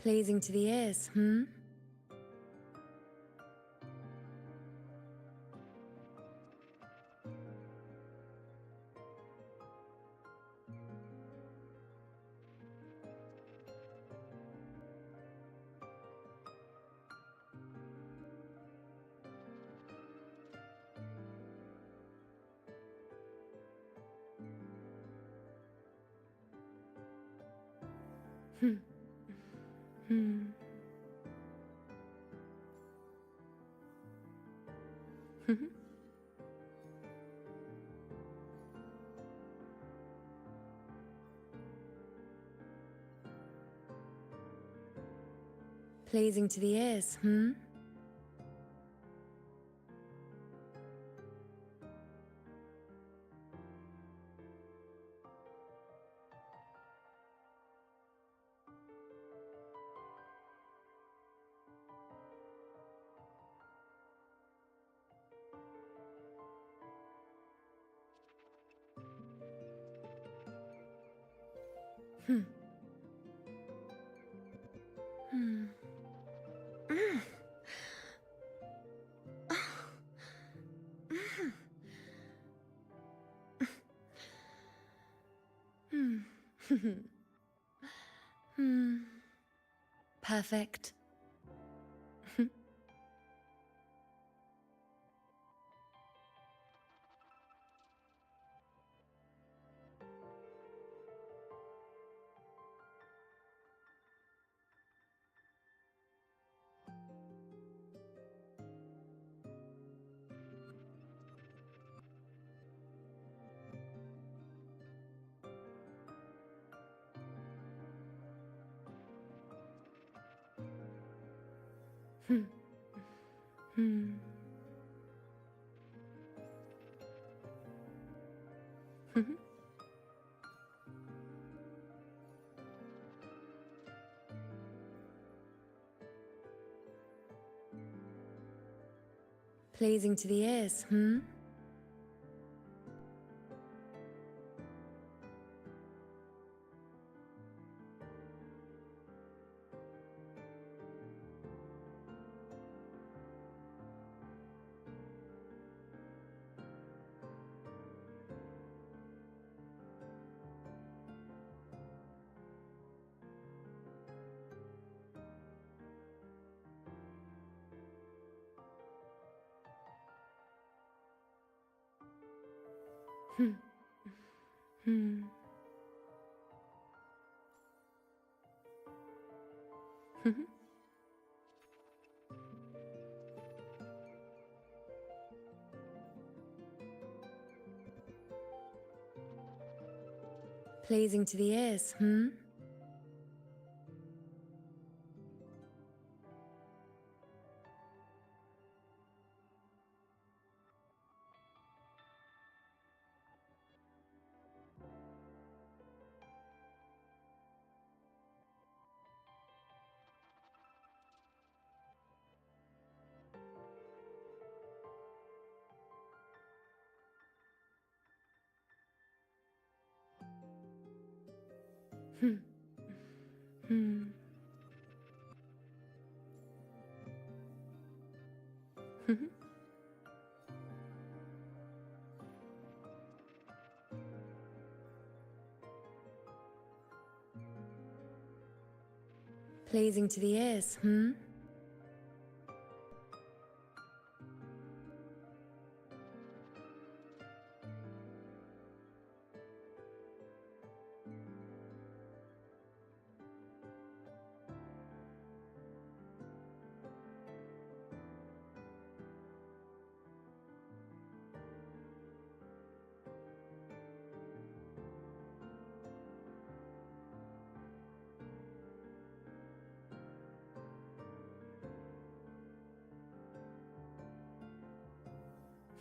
Pleasing to the ears, hmm? Hmm. Hmm. Pleasing to the ears, hmm? Hmm. Hmm. Mm. Hmm. Hmm. Perfect. Hmm. Hmm. Pleasing to the ears, hmm? Hmm. Hmm. Pleasing to the ears, hmm? Hmm. Hmm. Pleasing to the ears, hmm?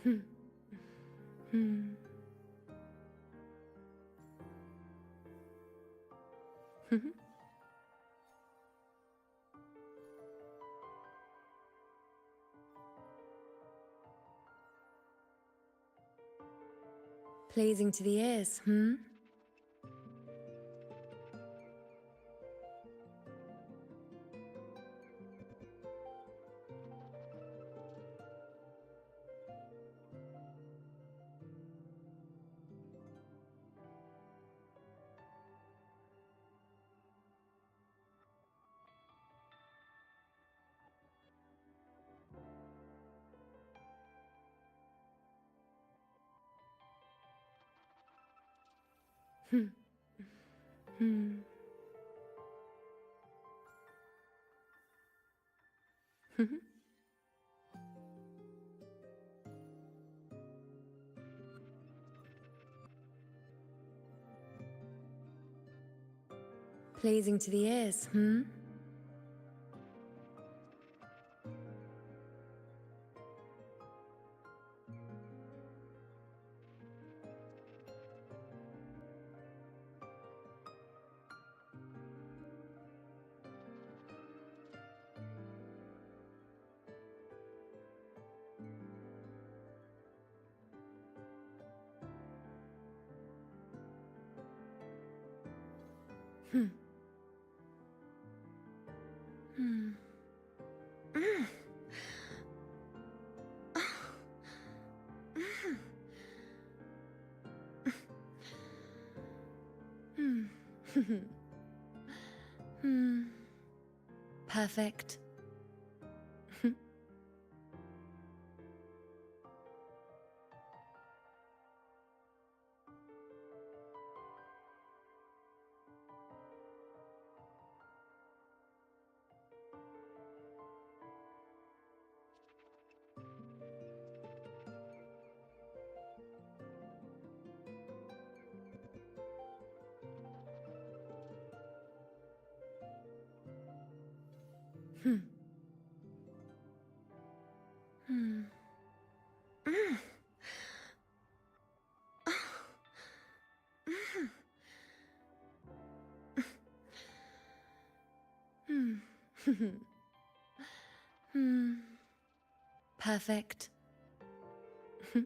Hmm. Hmm. Pleasing to the ears, hmm? Hmm. Hmm. Hmm. Pleasing to the ears, hmm? Hmm. Hmm. Mm. Hmm. Hmm. Perfect. Hmm. Hmm. Mm. Hmm. Hmm. Perfect. Hmm.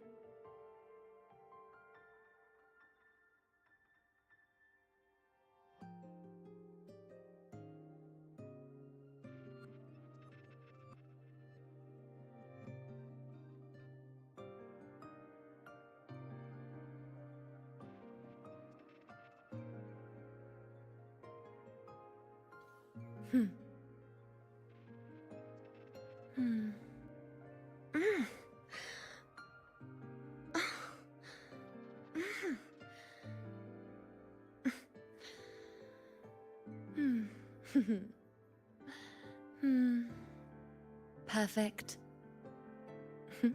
Hmm. Mm. Hmm. Hmm. Perfect. Hmm.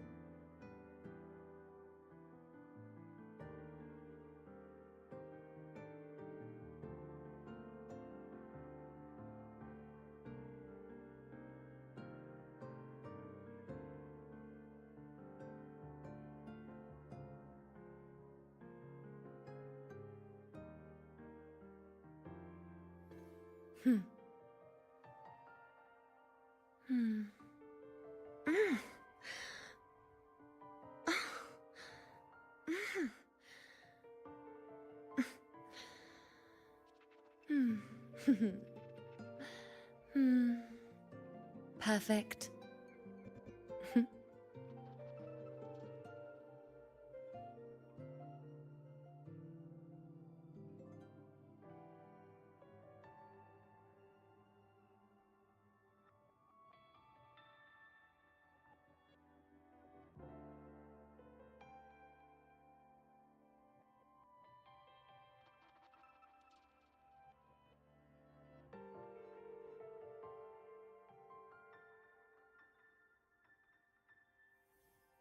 Hmm. Mm. Hmm. Hmm. Perfect.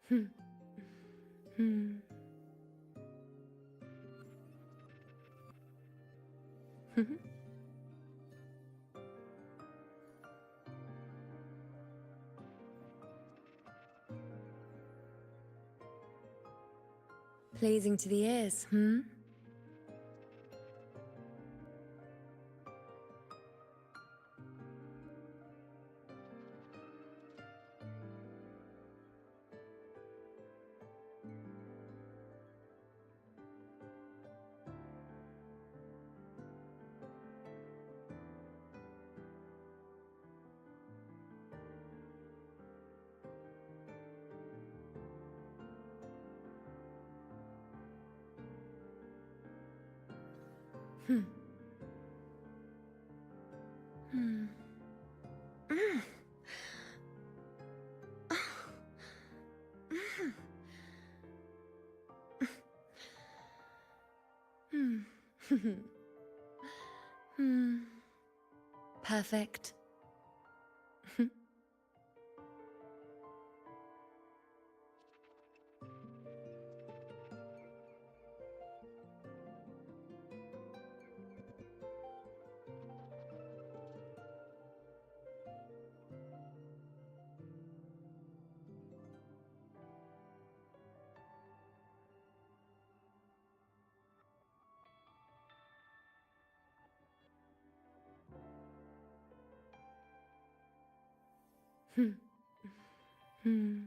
Hmm. Hmm. Pleasing to the ears, hmm? Hmm. Hmm. Mm. Hmm. Hmm. Perfect. Hmm. Hmm.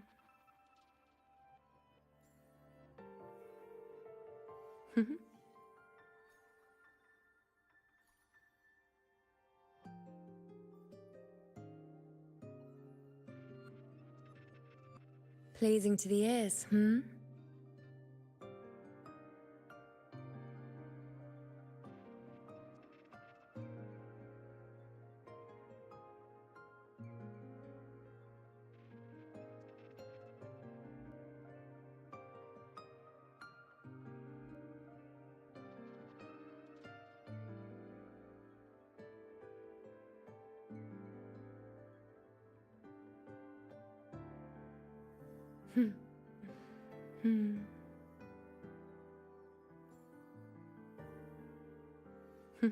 Pleasing to the ears, hmm? Hmm. Hmm.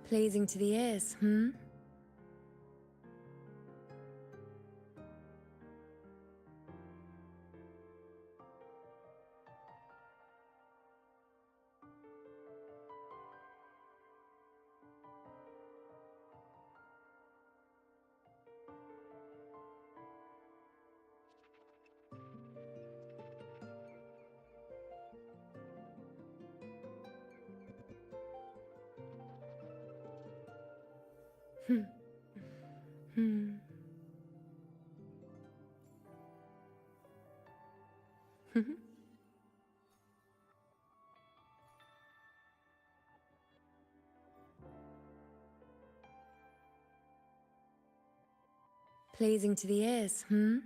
Pleasing to the ears, hmm? Hmm. Hmm. Pleasing to the ears, hmm?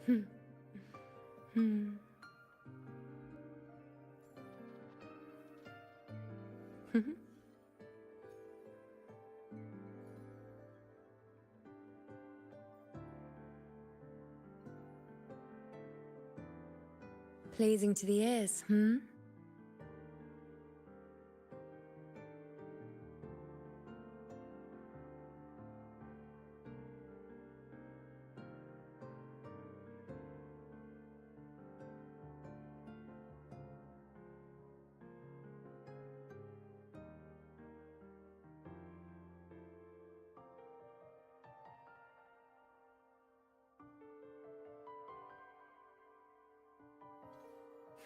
Hmm. Hmm. Pleasing to the ears, hmm?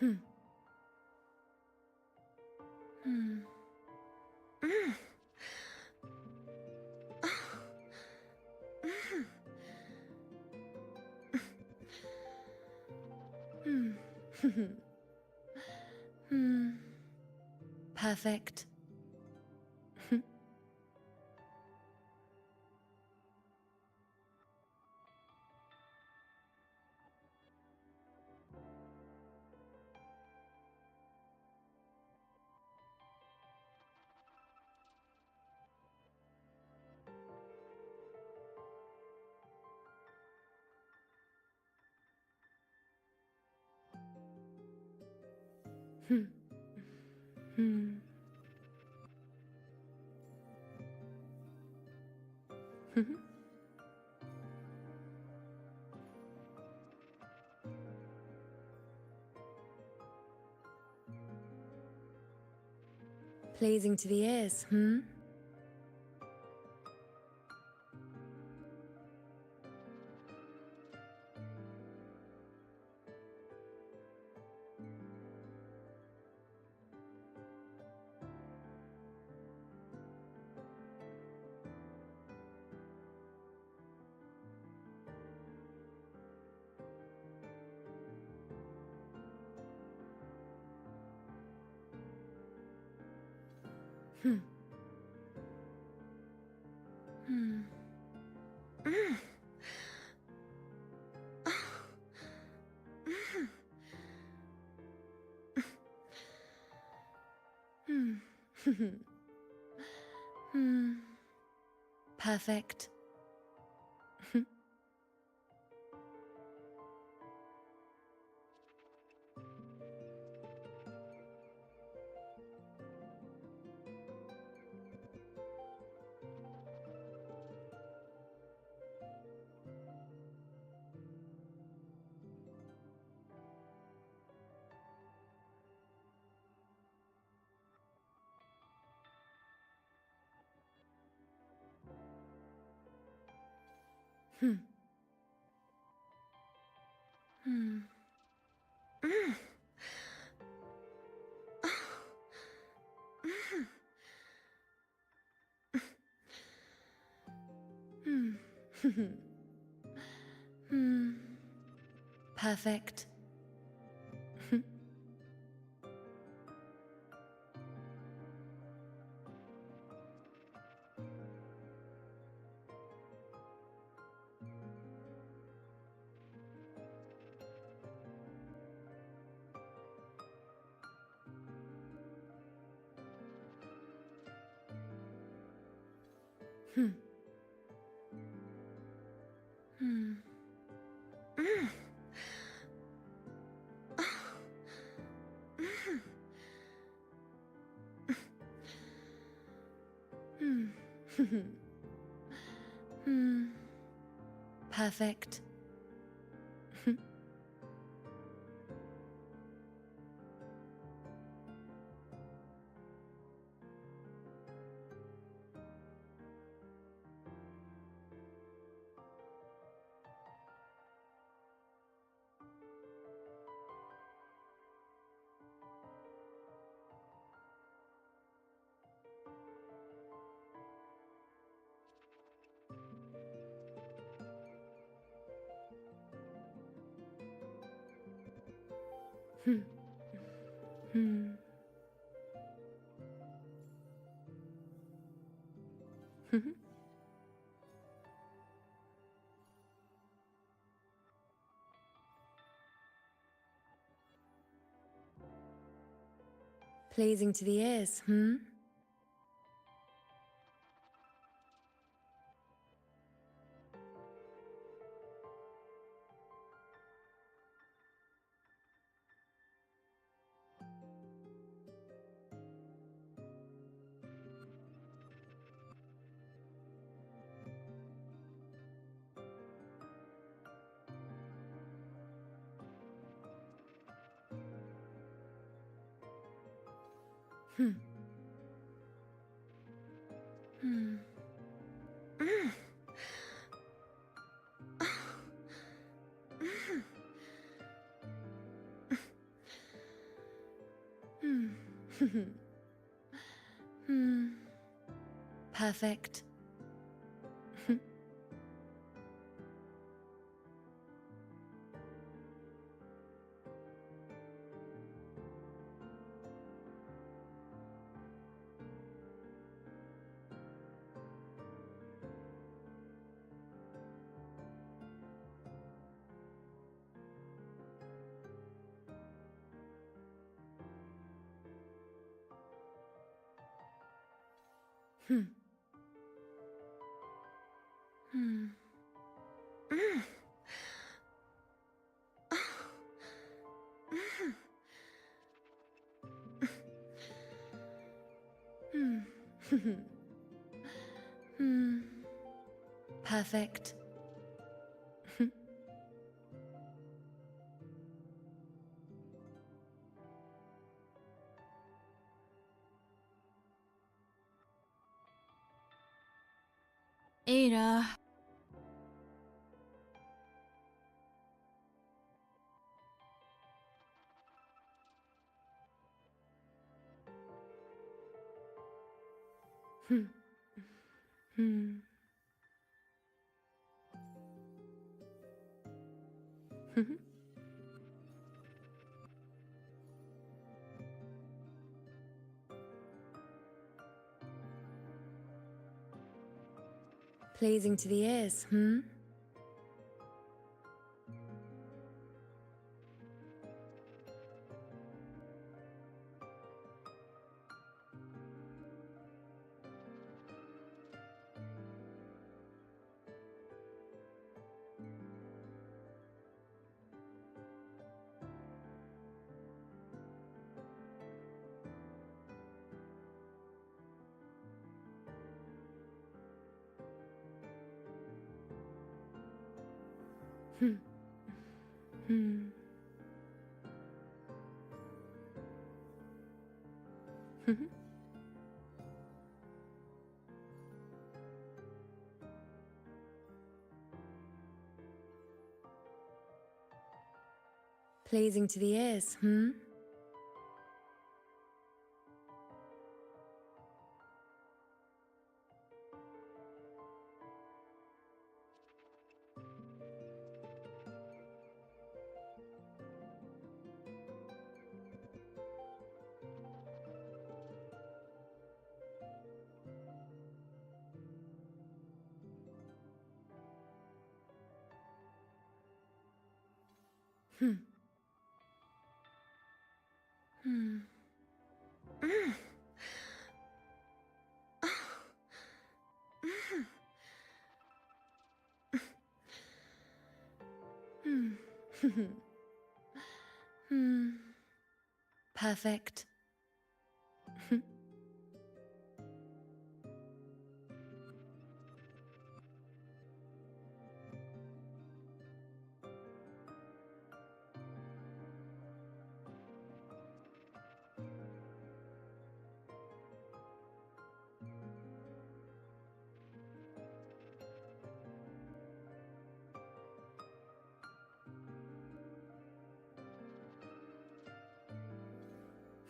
Hmm. Hmm. Mm. Hmm. Hmm. Perfect. Hmm. Hmm. Pleasing to the ears, hmm? Hmm. Hmm. Mm. Hmm. Hmm. Perfect. Hmm. Hmm. Mm. Hmm. Hmm. Perfect. Hmm. Hmm. Mm. Hmm. Hmm. Perfect. Hmm. Hmm. Pleasing to the ears, hmm? Hmm. Hmm. Mm. Hmm. Hmm. Perfect. Hmm. Hmm. Mm. Hmm. Hmm. Perfect.
Ada.
Hmm. Hmm. Pleasing to the ears, hmm? Hmm. Hmm. Pleasing to the ears, hmm? Hmm. Hmm. Mm. Hmm. Hmm. Perfect. Hmm.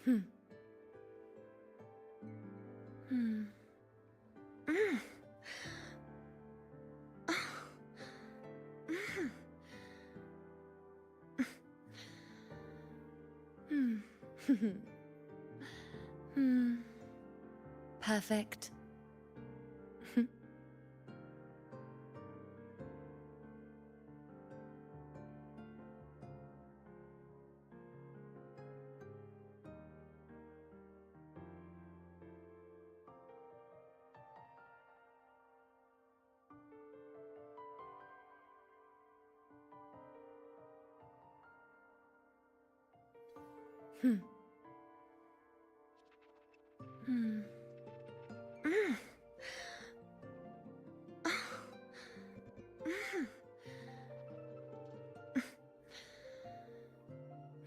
Hmm. Mm. Hmm. Hmm. Perfect. Hmm. Hmm. Mm.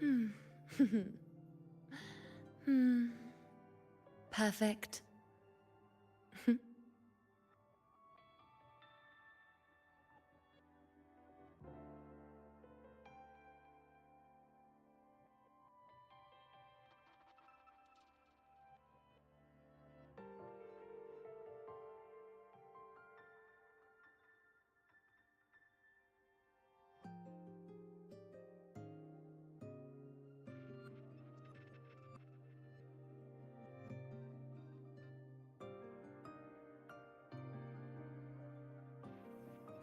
Hmm. Hmm. Perfect.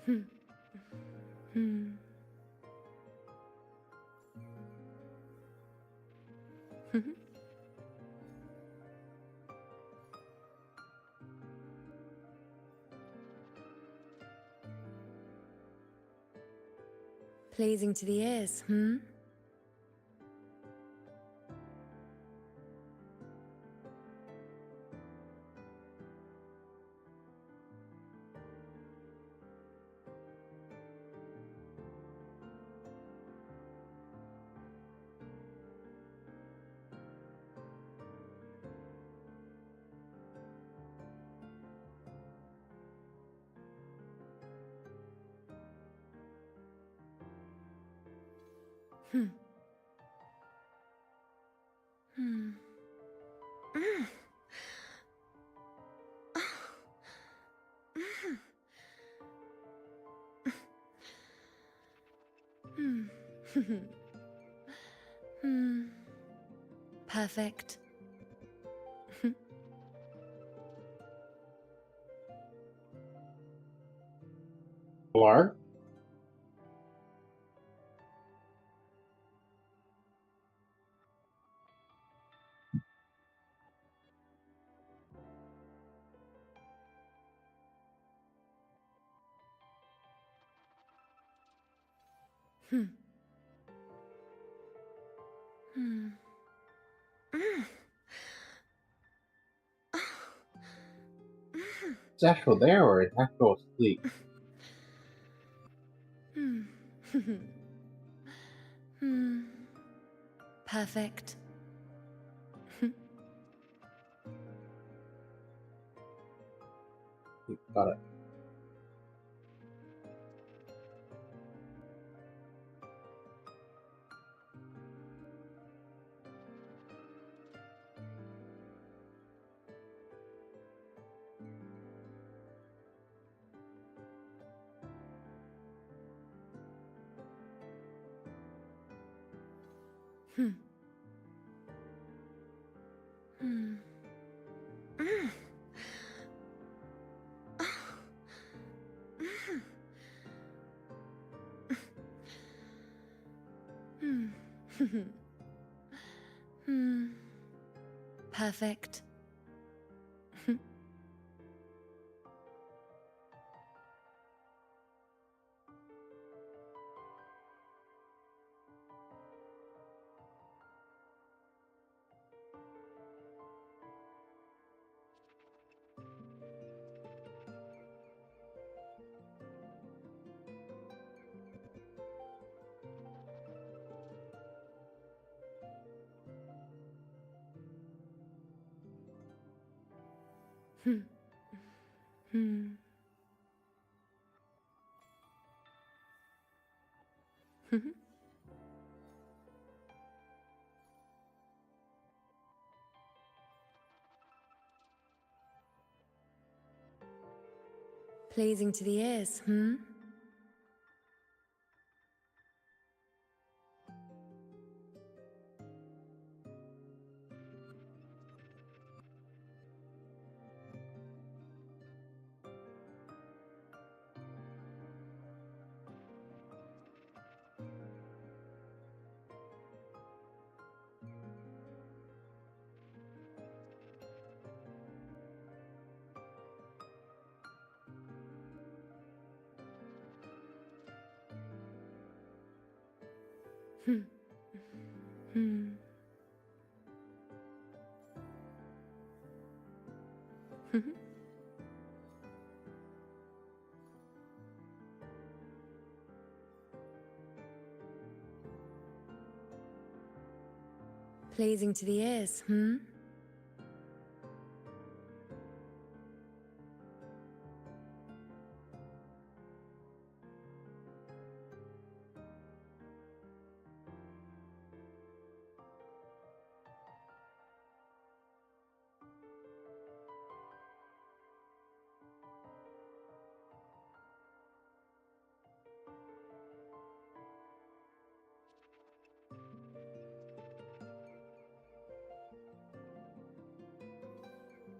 Hmm. Hmm. Pleasing to the ears, hmm? Hmm. Hmm. Hmm. Hmm. Perfect.
Clark?
Hmm. Hmm.
Is Astral there or is Astral asleep?
Hmm. Hmm. Perfect.
Got it.
Hmm. Hmm. Hmm. Hmm. Perfect. Hmm. Hmm. Pleasing to the ears, hmm? Hmm. Hmm. Pleasing to the ears, hmm?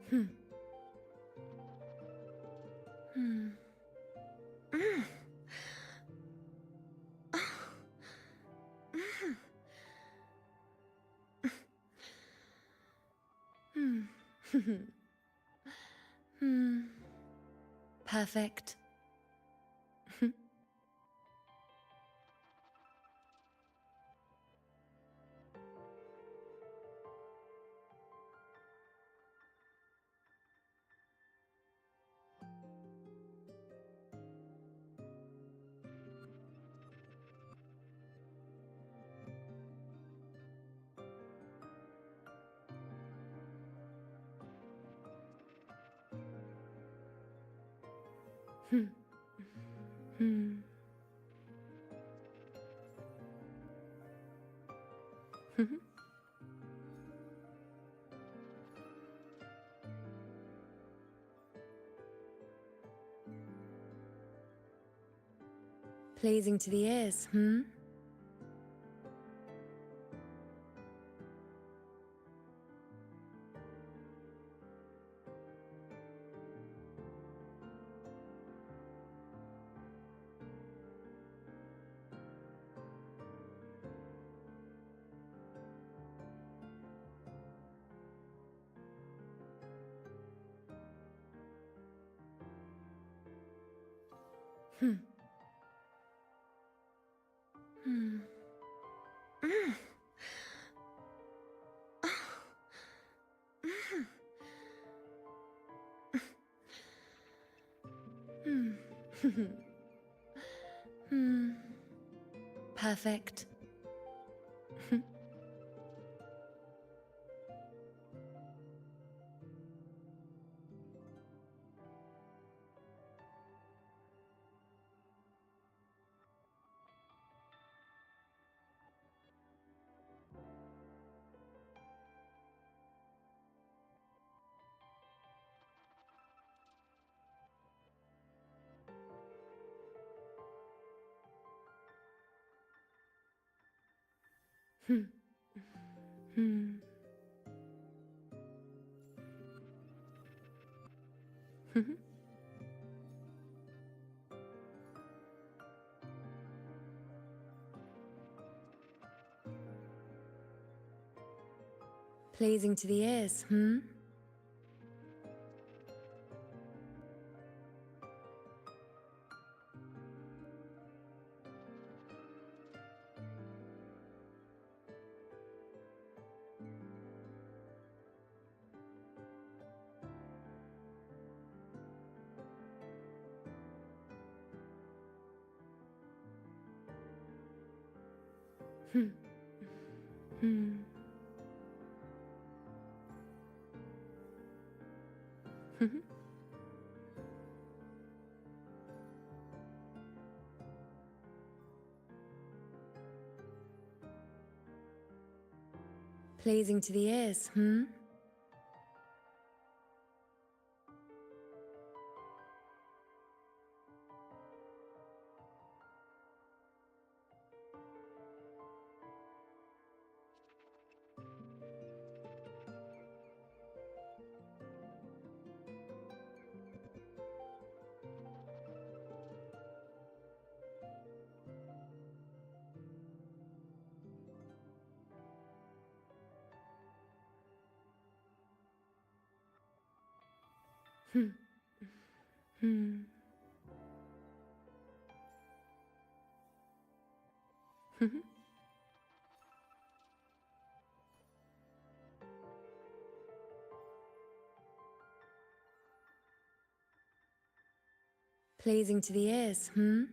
Hmm. Hmm. Hmm. Hmm. Perfect. Hmm. Hmm. Pleasing to the ears, hmm? Hmm. Hmm. Mm. Hmm. Hmm. Perfect. Hmm. Hmm. Pleasing to the ears, hmm? Hmm. Hmm. Pleasing to the ears, hmm? Hmm. Hmm. Pleasing to the ears, hmm?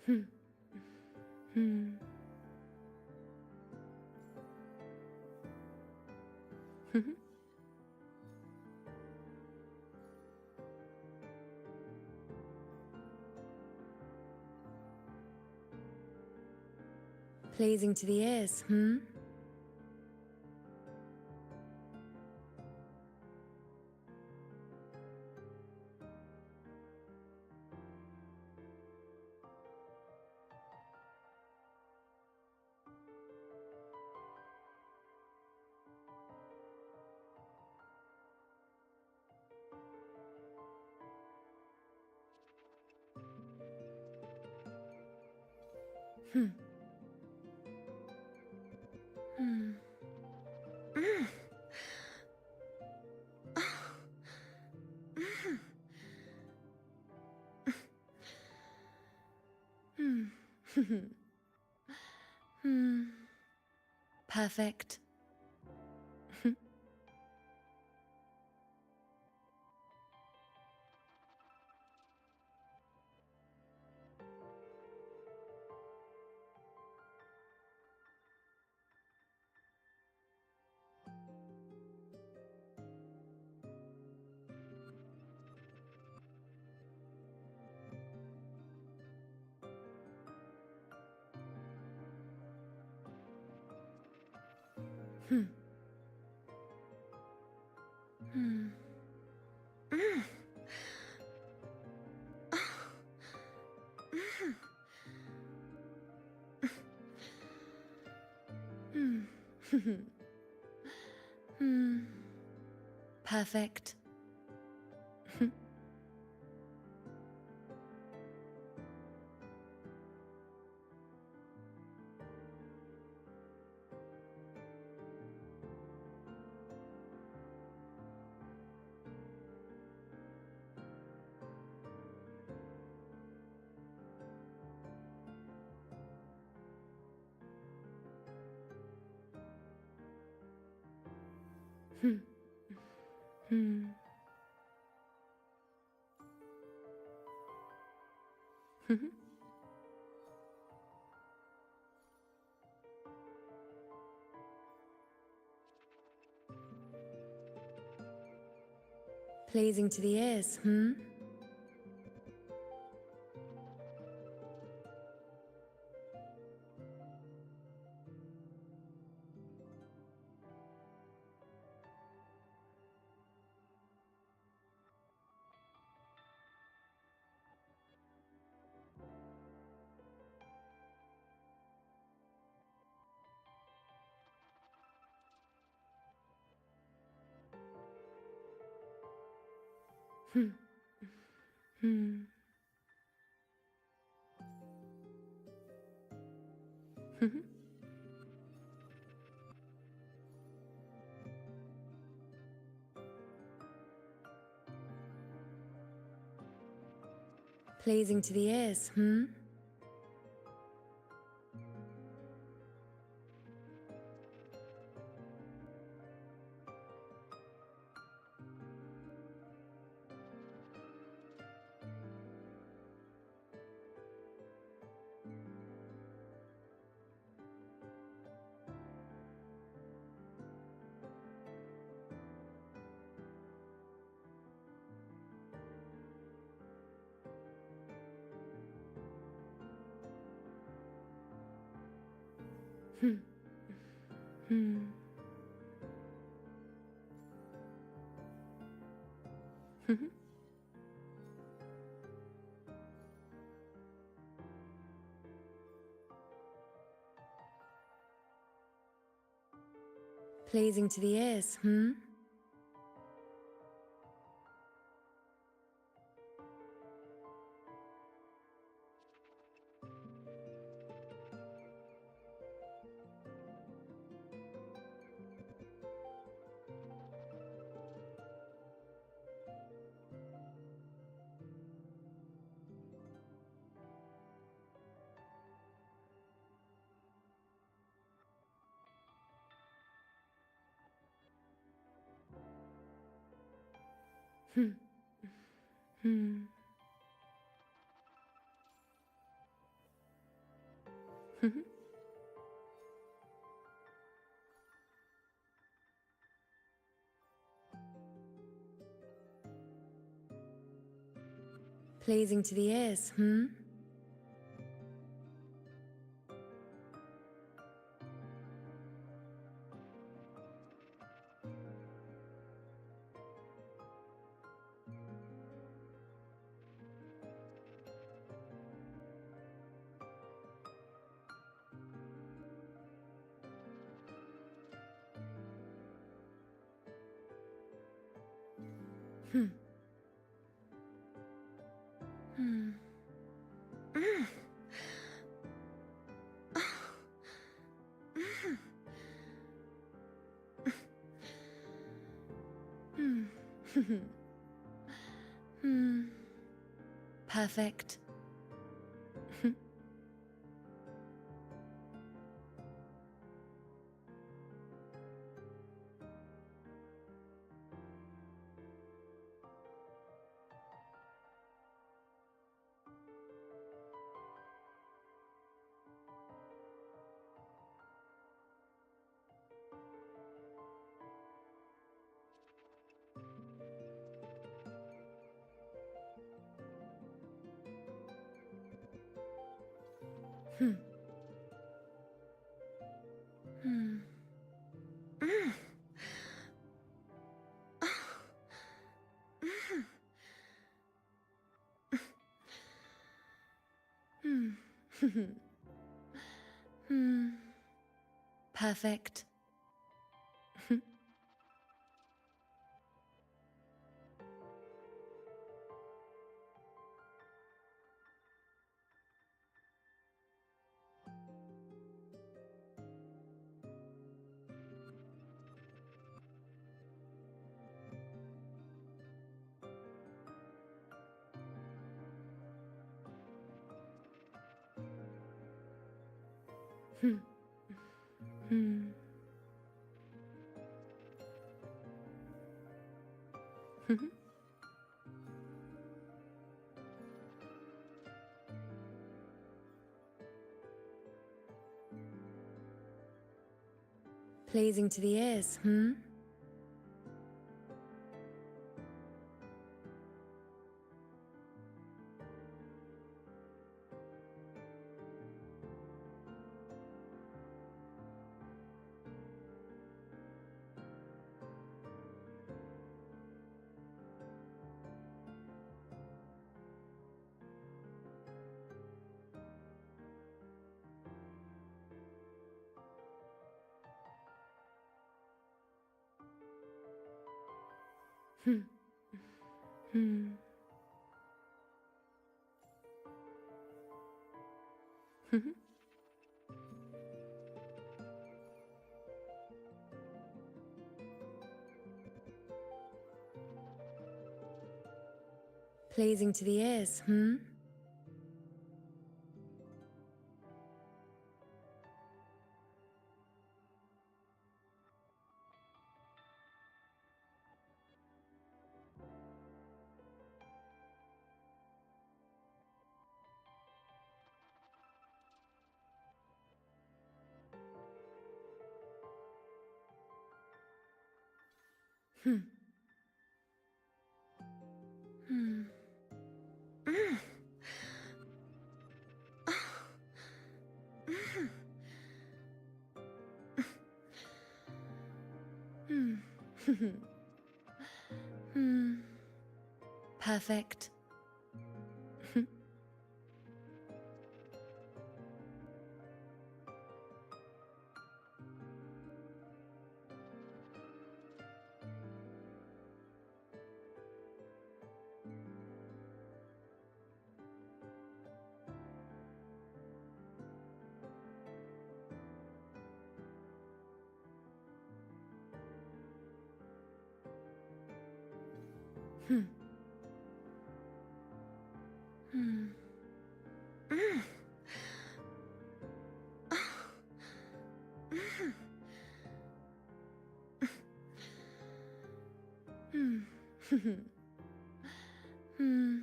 Hmm. Hmm. Pleasing to the ears, hmm? Hmm. Hmm. Mm. Mm. Hmm. Hmm. Perfect. Hmm. Hmm. Mm. Hmm. Hmm. Perfect. Hmm. Hmm. Pleasing to the ears, hmm? Hmm. Hmm. Pleasing to the ears, hmm? Hmm. Hmm. Pleasing to the ears, hmm? Hmm. Hmm. Pleasing to the ears, hmm? Hmm. Hmm. Mm. Hmm. Hmm. Perfect. Hmm. Hmm. Hmm. Perfect. Hmm. Hmm. Pleasing to the ears, hmm? Hmm. Hmm. Pleasing to the ears, hmm? Hmm. Hmm. Mm. Mm. Hmm. Hmm. Perfect. Hmm. Hmm. Mm. Mm. Hmm. Hmm.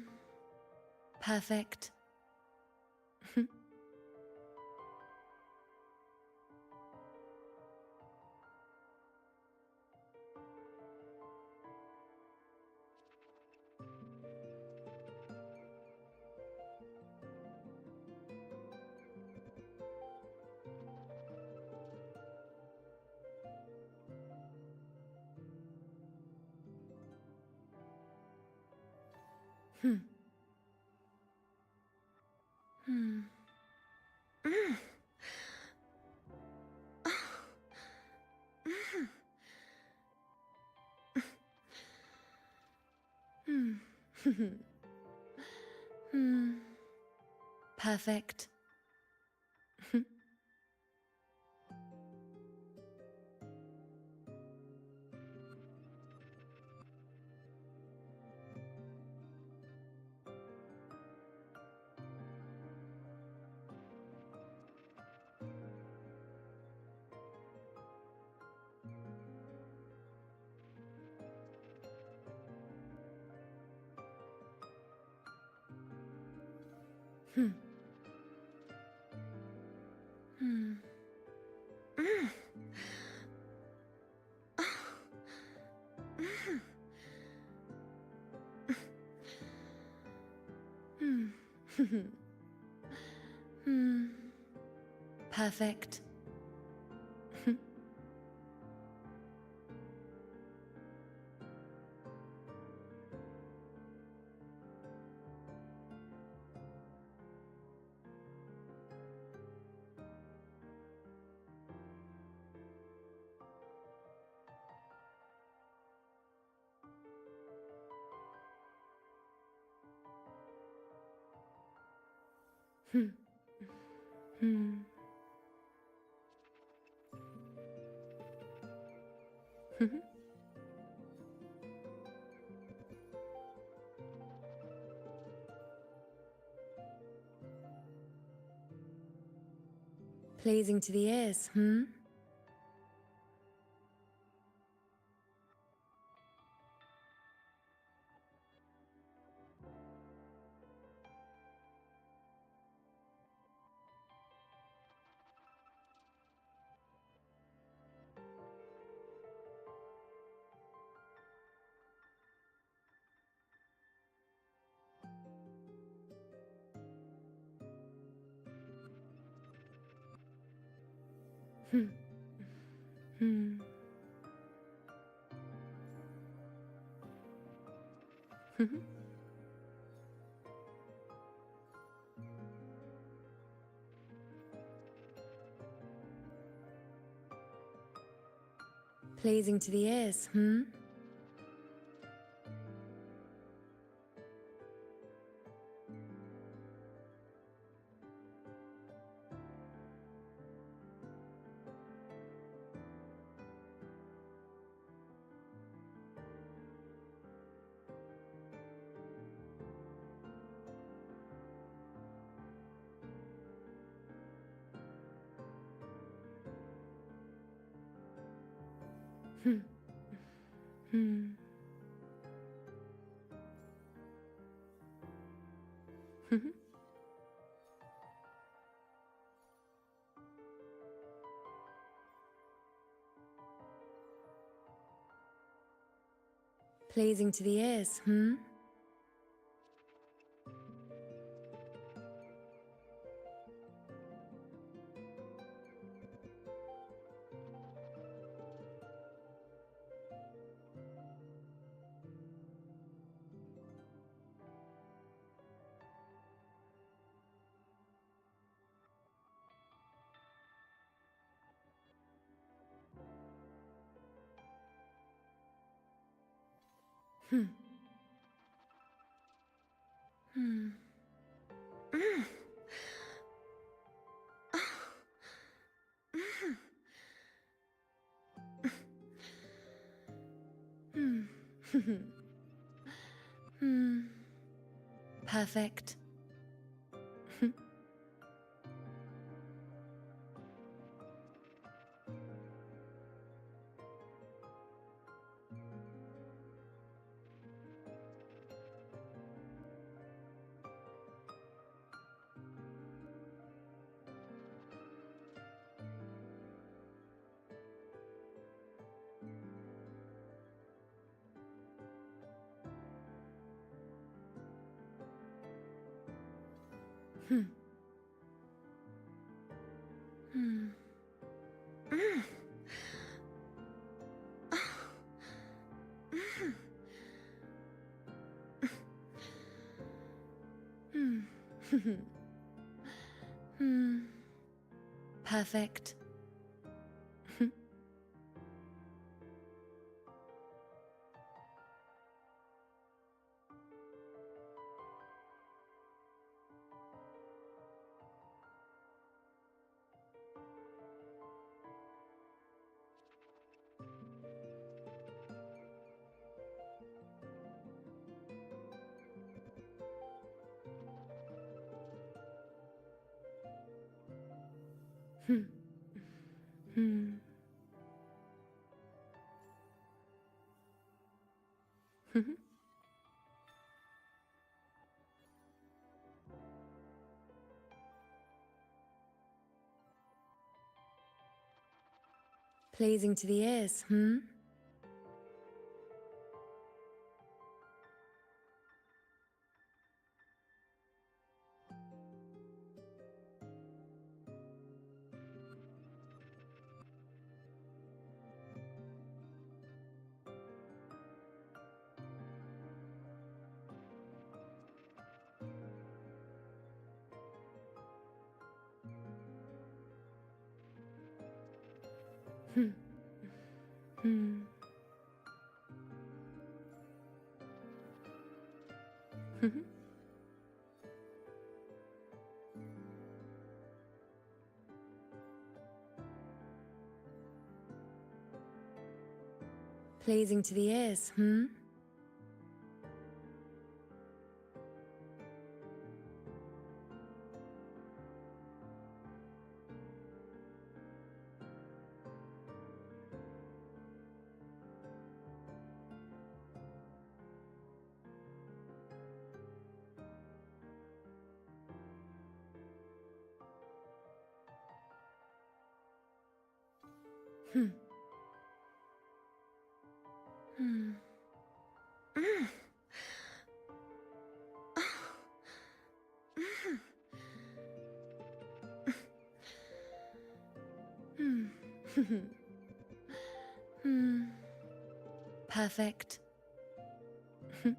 Perfect. Hmm. Hmm. Mm. Mm. Hmm. Hmm. Perfect. Hmm. Hmm. Mm. Mm. Hmm. Hmm. Perfect. Hmm. Hmm. Mhm. Pleasing to the ears, hmm? Hmm. Hmm. Mhm. Pleasing to the ears, hmm? Hmm. Hmm. Mhm. Pleasing to the ears, hmm? Hmm. Hmm. Mm. Mm. Hmm. Hmm. Perfect. Hmm. Hmm. Mm. Mm. Hmm. Hmm. Perfect. Hmm. Hmm. Mhm. Pleasing to the ears, hmm? Hmm. Hmm. Mhm. Pleasing to the ears, hmm? Hmm. Hmm. Mm. Hmm. Hmm. Perfect. Hmm.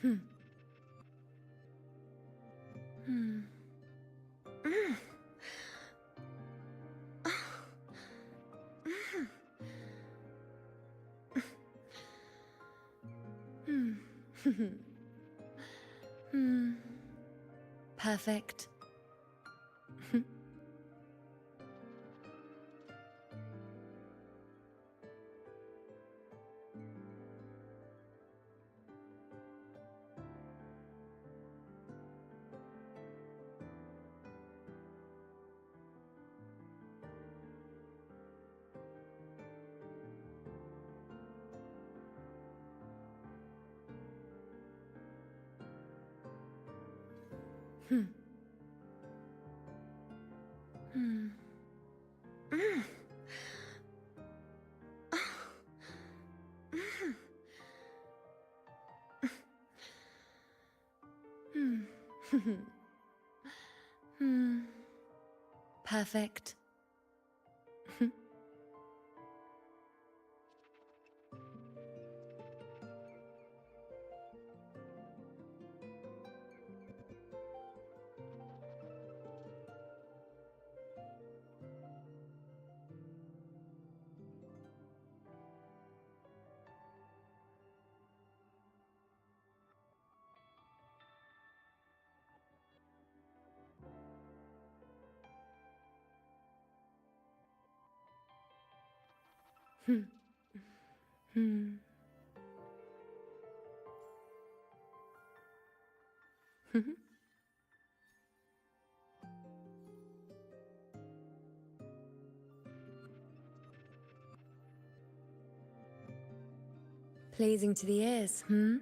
Hmm. Mm. Hmm. Hmm. Perfect. Hmm. Hmm. Mm. Hmm. Hmm. Perfect. Hmm. Hmm. Pleasing to the ears, hmm?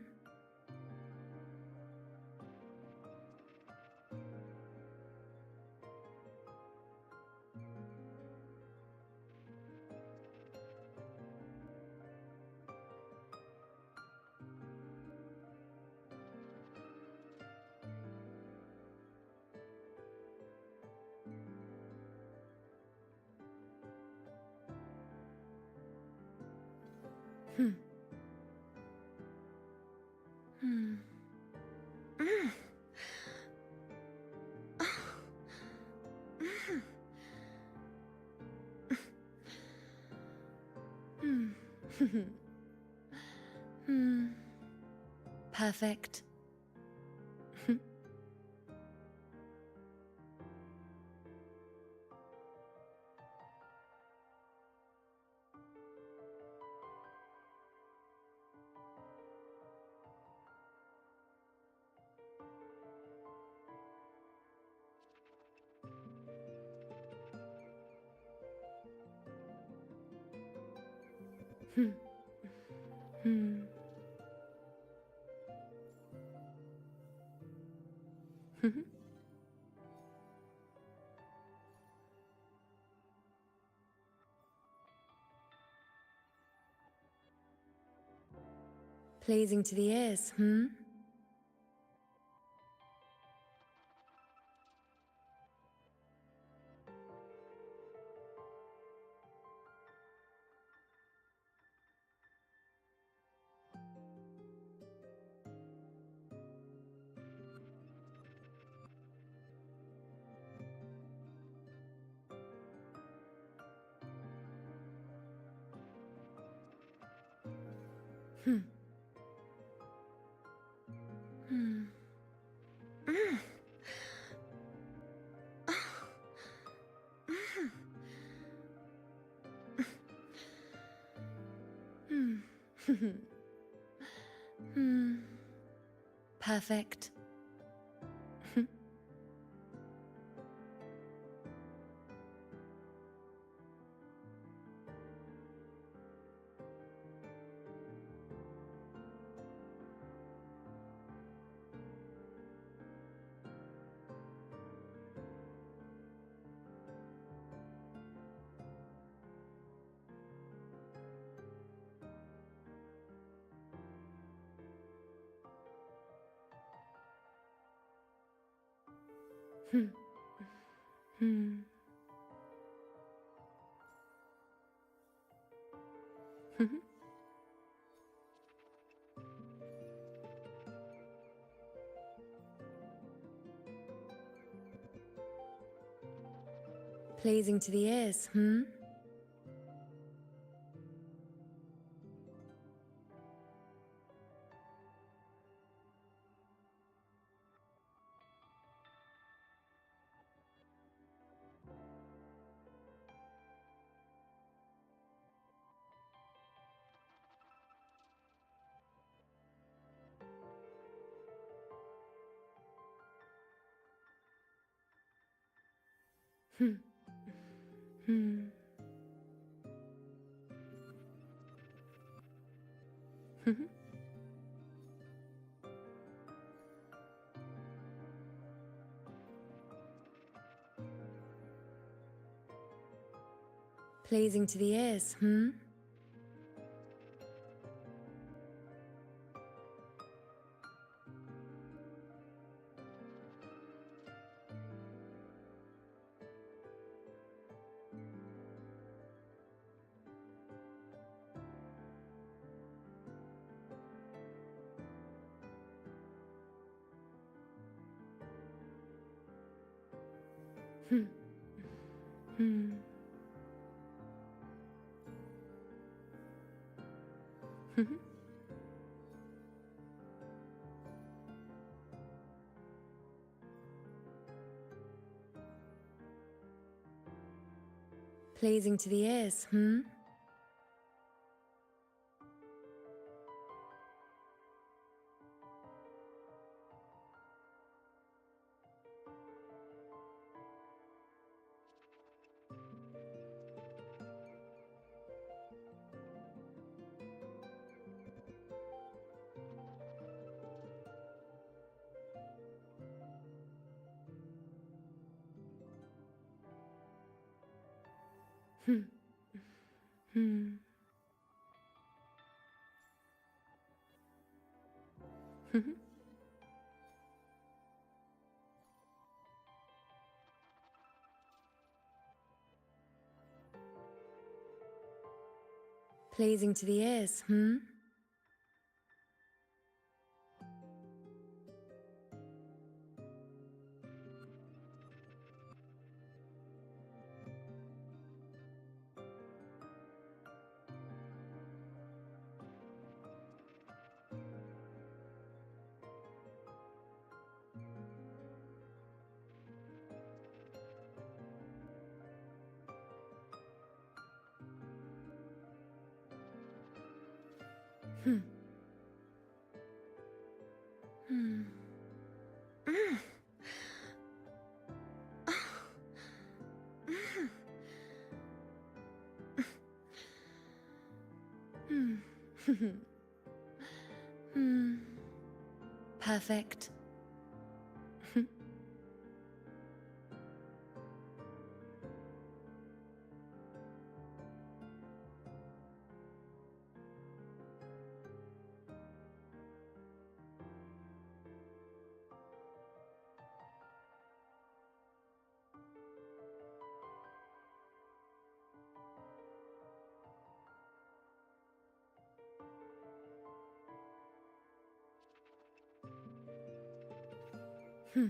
Hmm. Hmm. Mm. Hmm. Hmm. Perfect. Hmm. Hmm. Pleasing to the ears, hmm? Hmm. Hmm. Mm. Hmm. Hmm. Perfect. Hmm. Hmm. Pleasing to the ears, hmm? Hmm. Hmm. Pleasing to the ears, hmm? Hmm. Hmm. Pleasing to the ears, hmm? Hmm. Hmm. Pleasing to the ears, hmm? Hmm. Hmm. Mm. Hmm. Hmm. Perfect. Hmm. Hmm.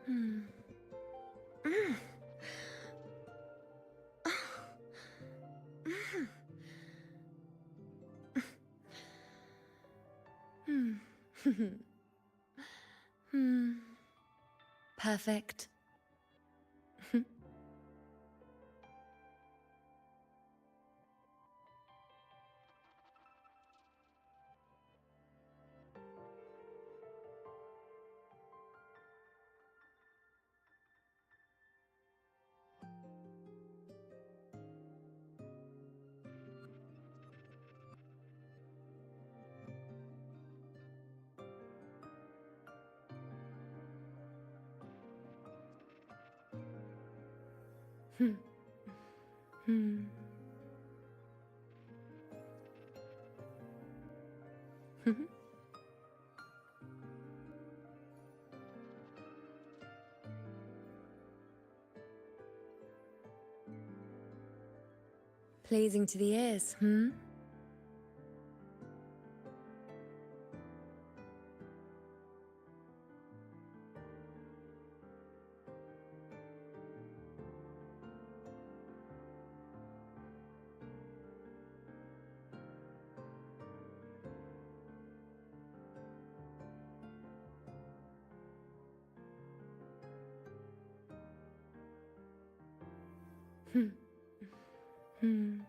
Mm. Hmm. Perfect. Hmm. Hmm. Pleasing to the ears, hmm? Hmm. Hmm.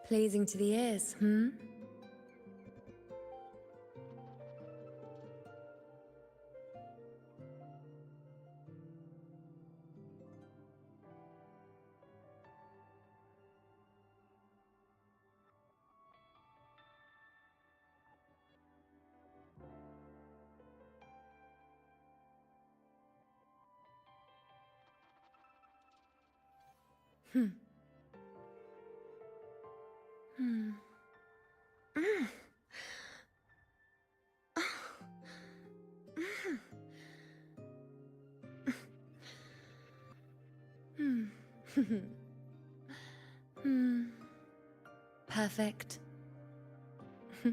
Pleasing to the ears, hmm? Hmm. Hmm. Mm. Hmm. Hmm. Perfect. Hmm.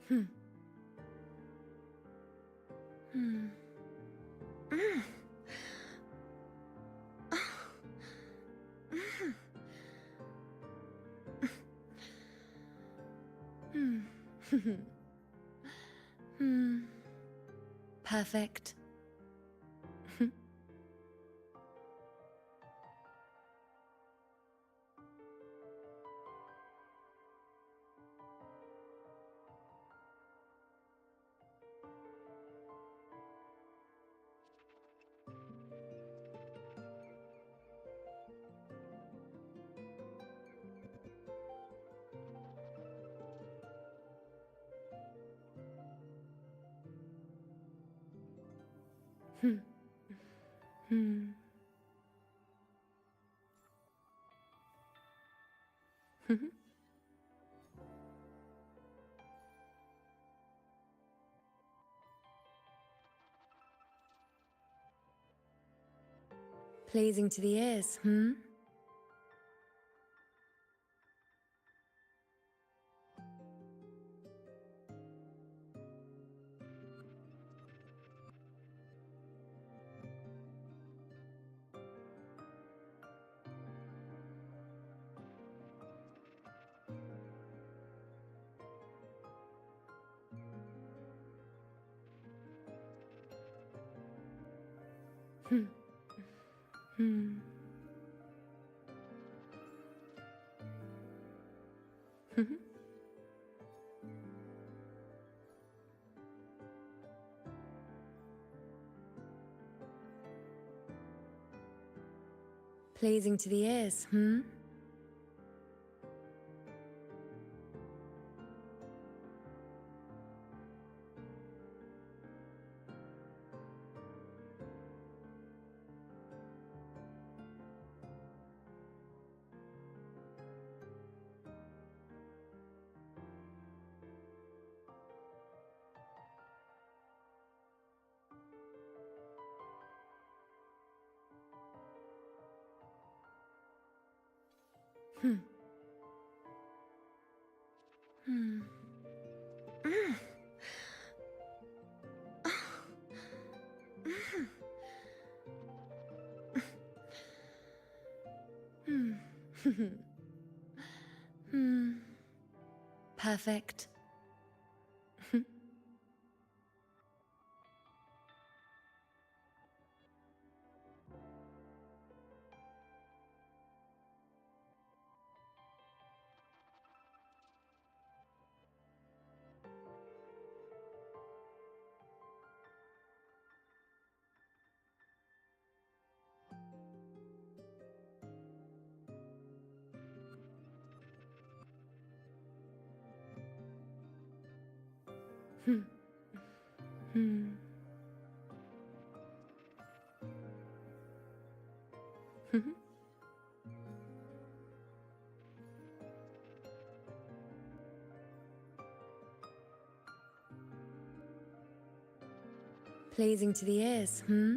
Hmm. Mm. Hmm. Hmm. Perfect. Hmm. Hmm. Pleasing to the ears, hmm? Hmm. Hmm. Pleasing to the ears, hmm? Hmm. Hmm. Mm. Hmm. Hmm. Perfect. Hmm. Hmm. Pleasing to the ears, hmm?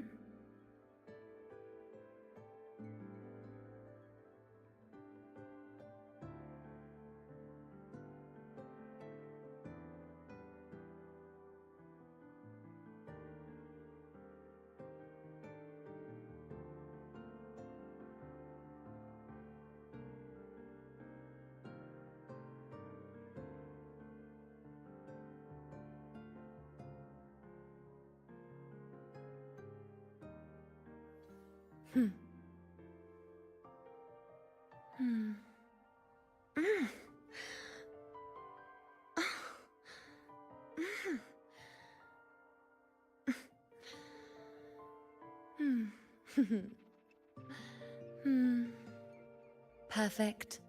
Hmm. Hmm. Mm. Mm. Hmm. Hmm. Perfect.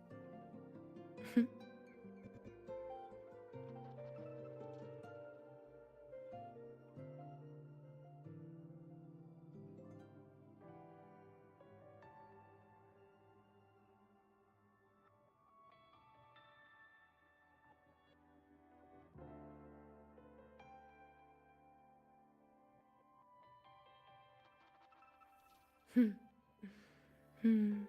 Hmm. Hmm.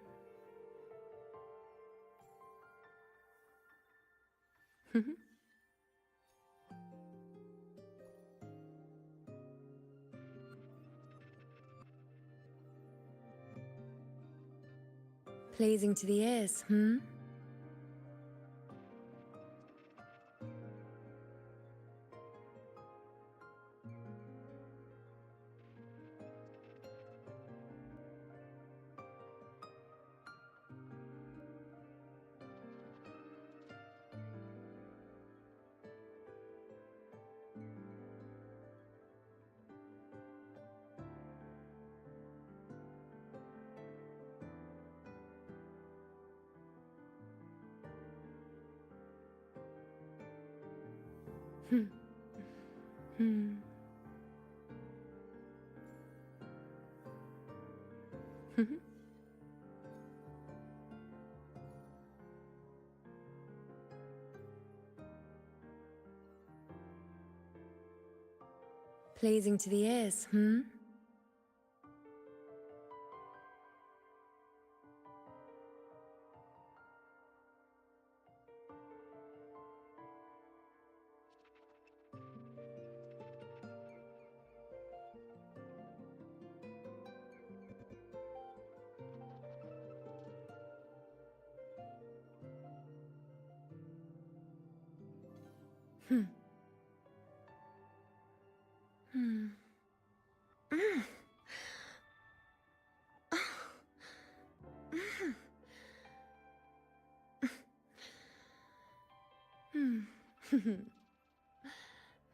Pleasing to the ears, hmm? Hmm. Hmm. Pleasing to the ears, hmm? Hmm. Hmm. Mm. Hmm.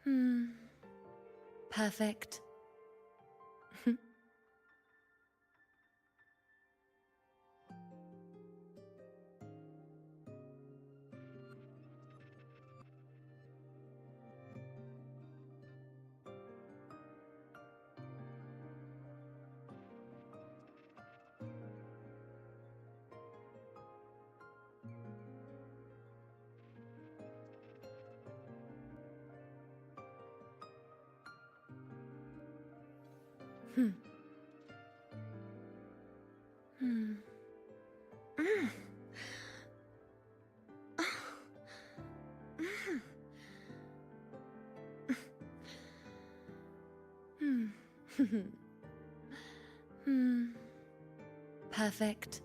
Hmm. Perfect. Hmm. Hmm. Mm. Hmm. Perfect.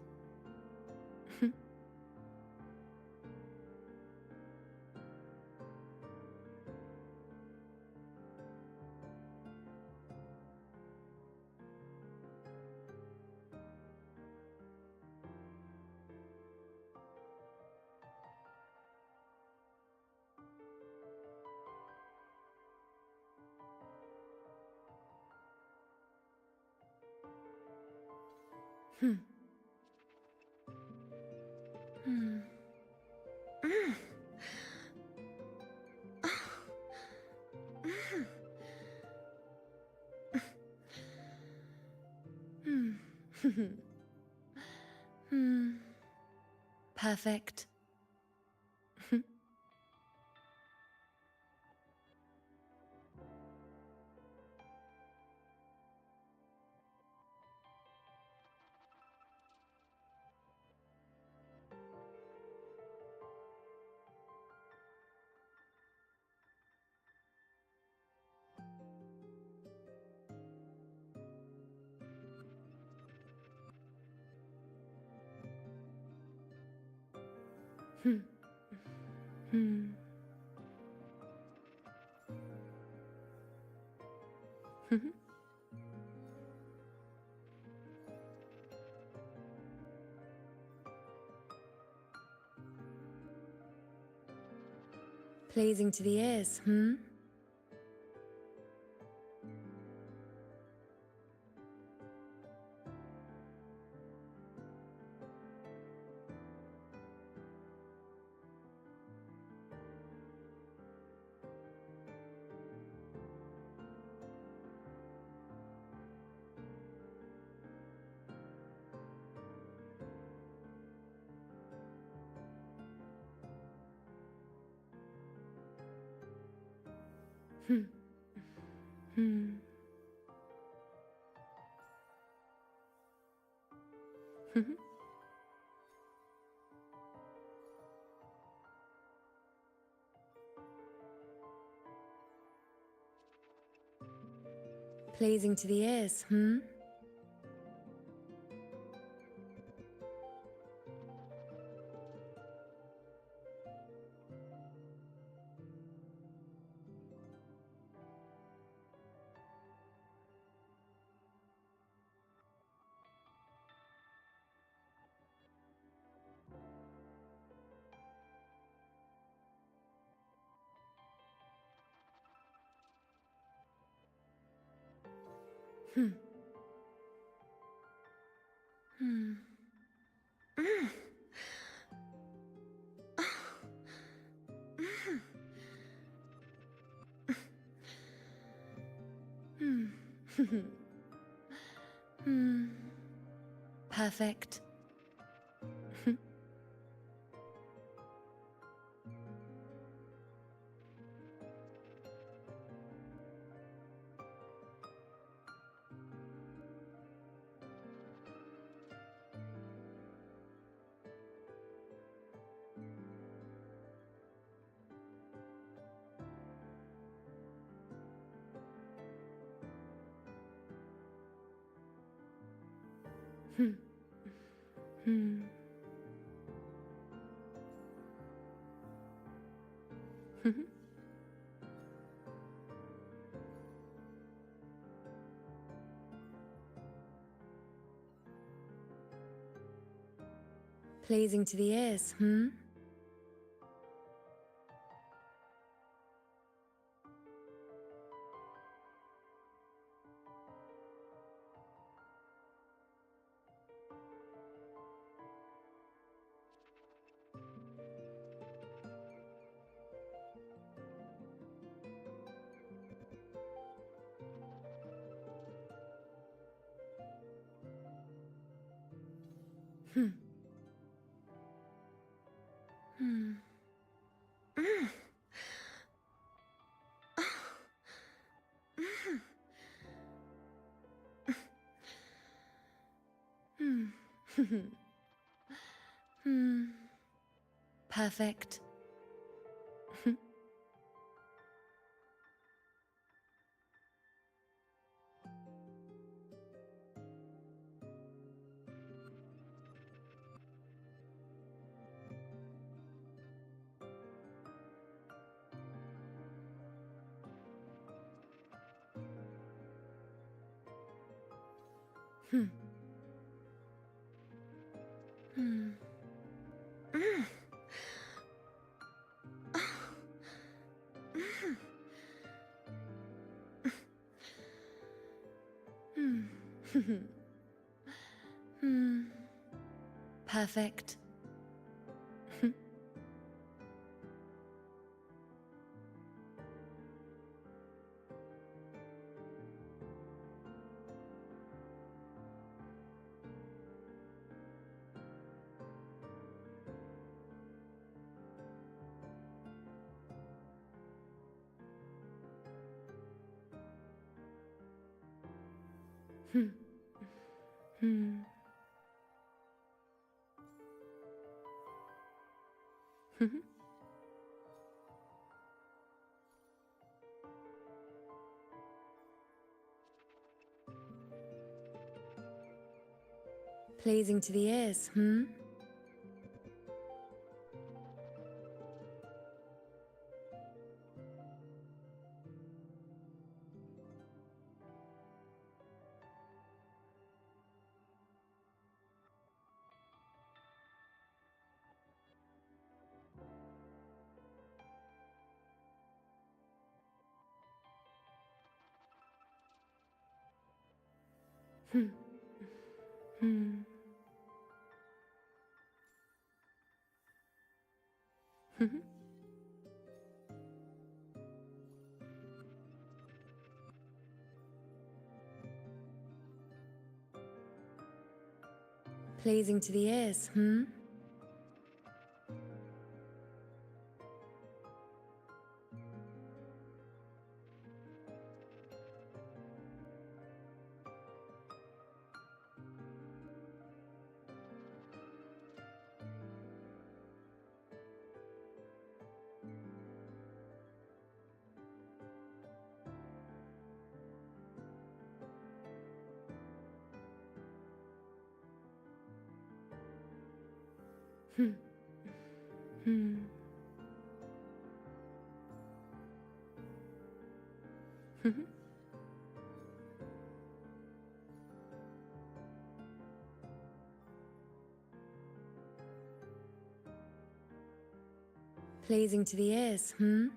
Hmm. Hmm. Mm. Hmm. Hmm. Perfect. Hmm. Hmm. Pleasing to the ears, hmm? Hmm. Hmm. Pleasing to the ears, hmm? Hmm. Hmm. Mm. Hmm. Hmm. Perfect. Hmm. Hmm. Pleasing to the ears, hmm? Hmm. Hmm. Mm. Hmm. Hmm. Perfect. Hmm. Hmm. Mm. Hmm. Hmm. Perfect. Hmm. Hmm. Pleasing to the ears, hmm? Hmm. Hmm. Pleasing to the ears, hmm? Hmm. Hmm. Pleasing to the ears, hmm?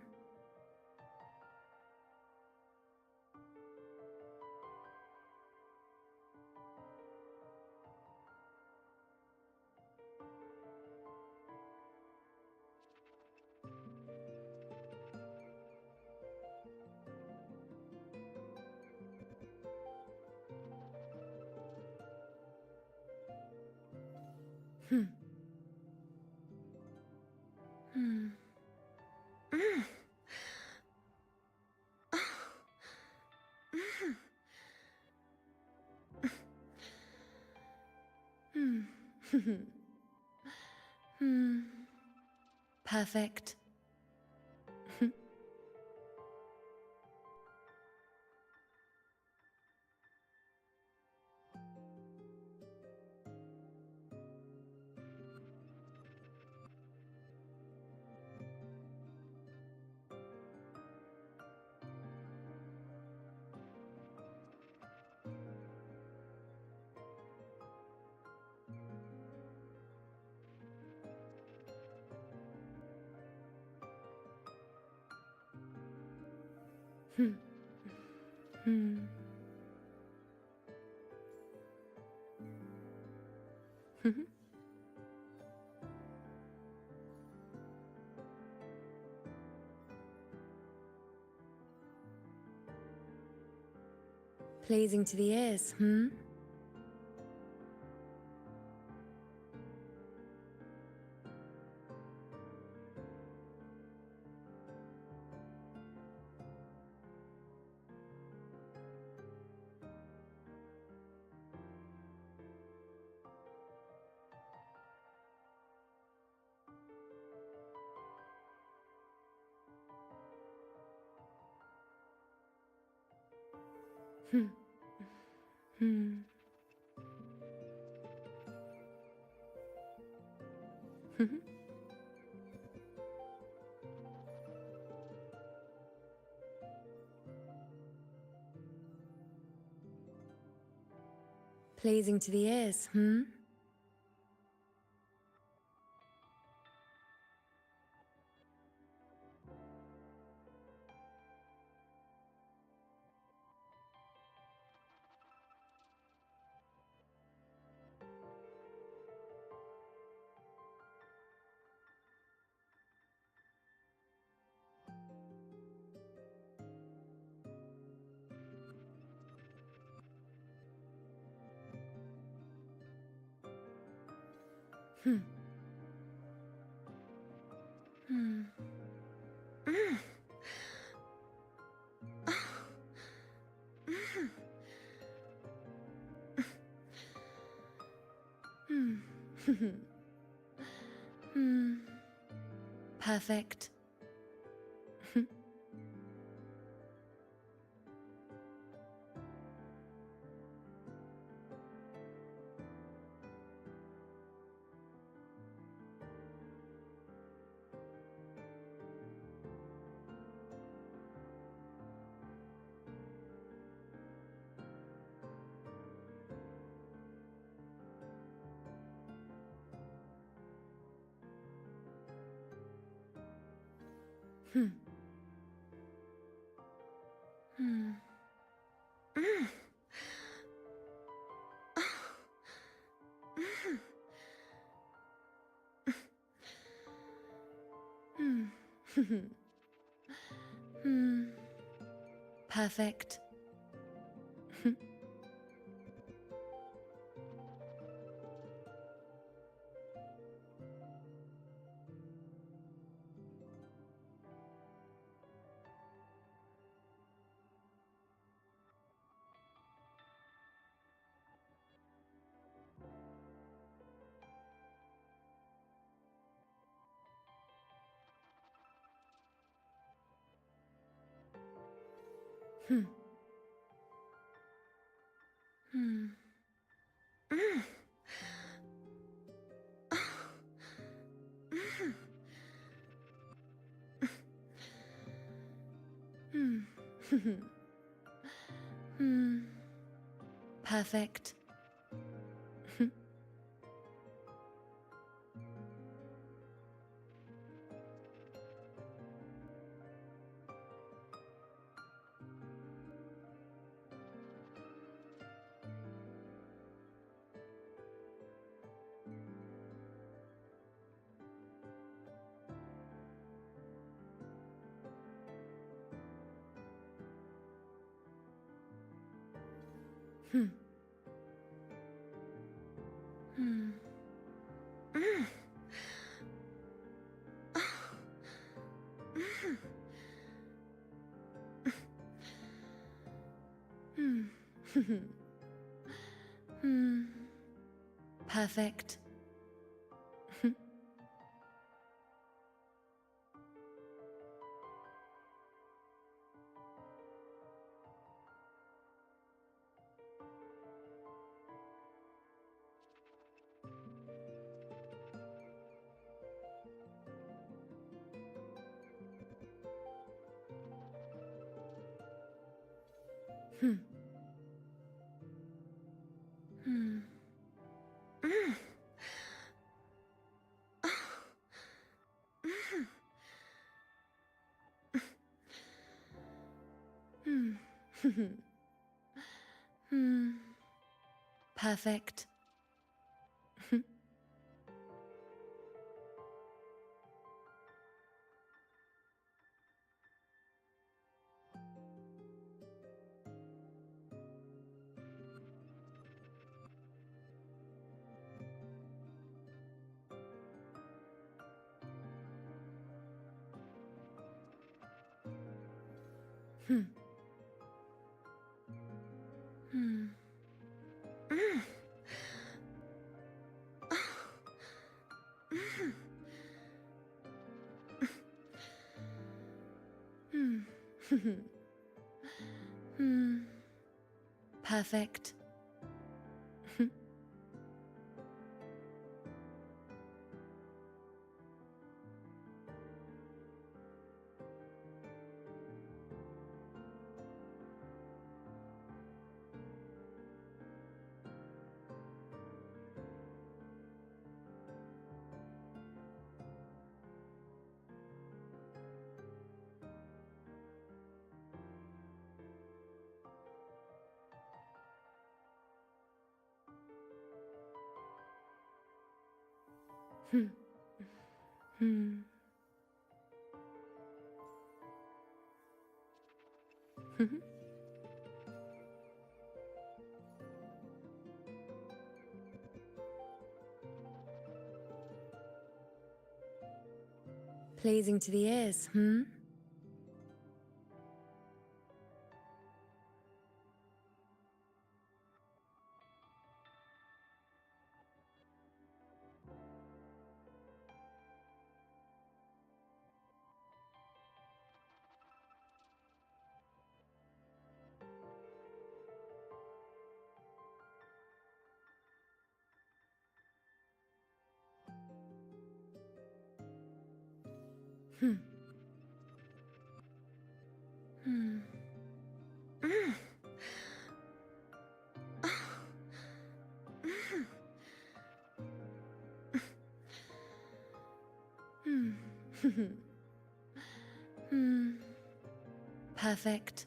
Hmm. Hmm. Mm. Hmm. Hmm. Perfect. Hmm. Hmm. Pleasing to the ears, hmm? Hmm. Hmm. Pleasing to the ears, hmm? Hmm. Hmm. Mm. Hmm. Hmm. Perfect. Hmm. Hmm. Mm. Hmm. Hmm. Perfect. Hmm. Hmm. Mm. Hmm. Hmm. Perfect. Hmm. Hmm. Mm. Hmm. Hmm. Perfect. Hmm. Hmm. Mm. Hmm. Hmm. Perfect. Hmm. Hmm. Mm. Hmm. Hmm. Perfect. Hmm. Hmm. Hmm. Pleasing to the ears, hmm? Hmm. Hmm. Mm. Hmm. Hmm. Perfect.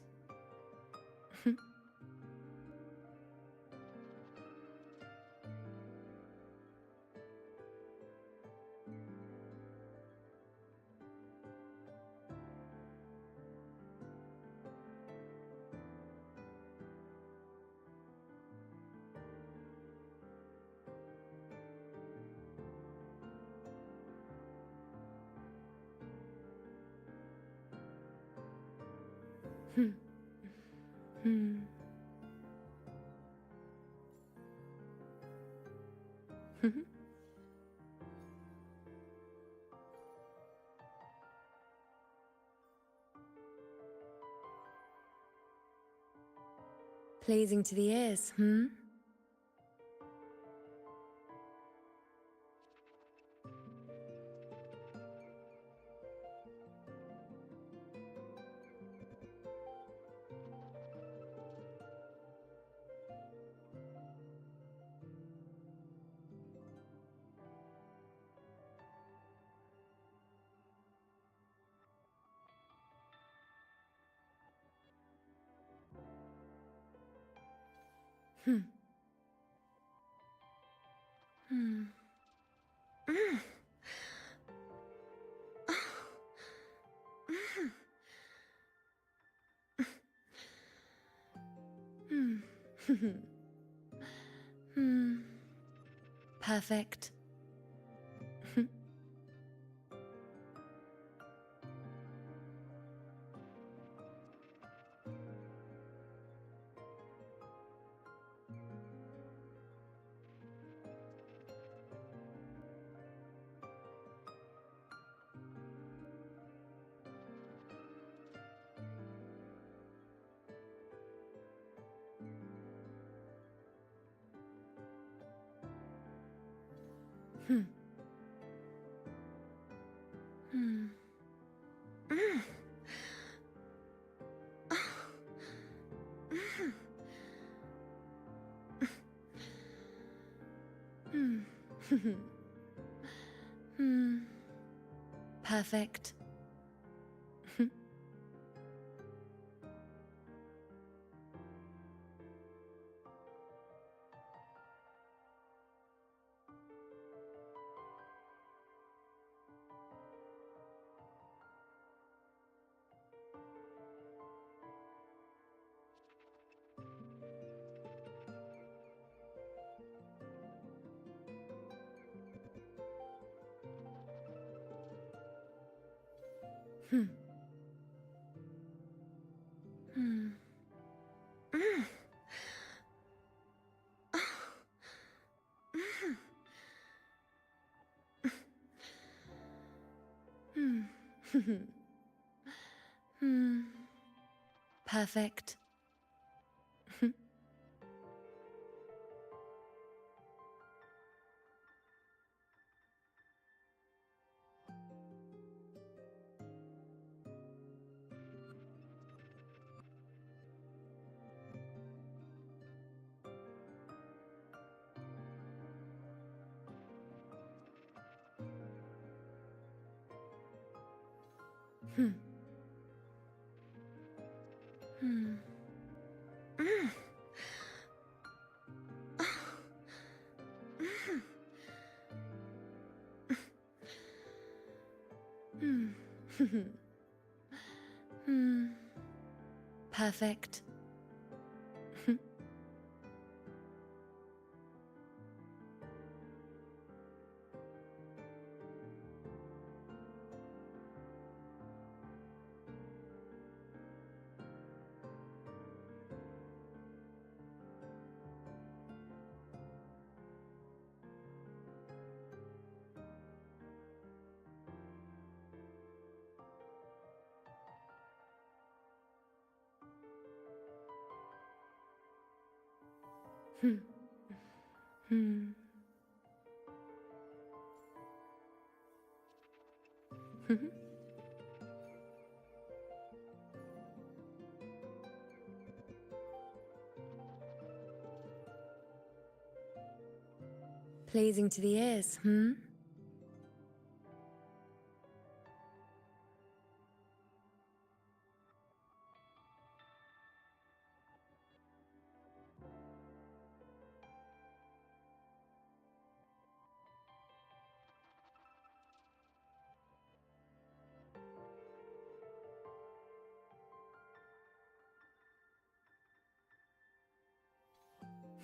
Hmm. Hmm. Hmm. Pleasing to the ears, hmm? Hmm. Hmm. Mm. Mm. Hmm. Hmm. Perfect. Hmm. Hmm. Mm. Hmm. Hmm. Perfect. Hmm. Hmm. Mm. Hmm. Hmm. Perfect. Hmm. Hmm. Mm. Hmm. Perfect. Hmm. Hmm. Pleasing to the ears, hmm?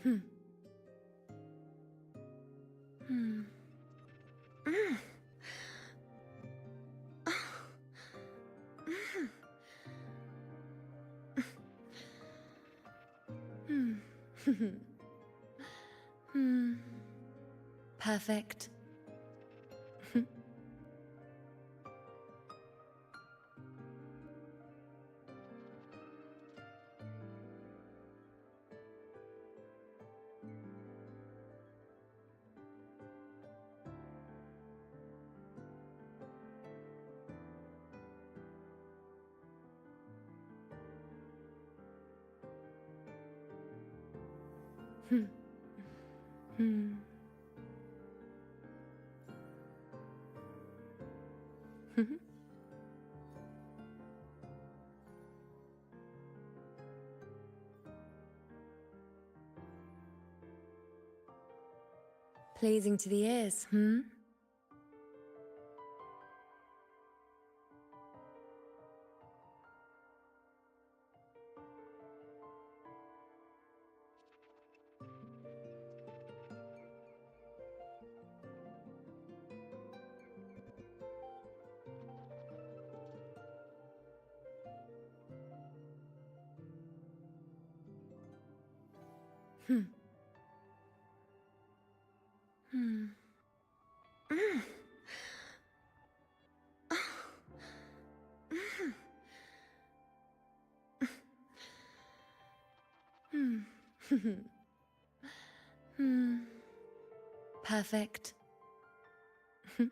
Hmm. Hmm. Mm. Hmm. Hmm. Perfect. Hmm. Hmm. Pleasing to the ears, hmm? Hmm. Hmm. Mm. Mm. Hmm. Hmm. Perfect. Hmm.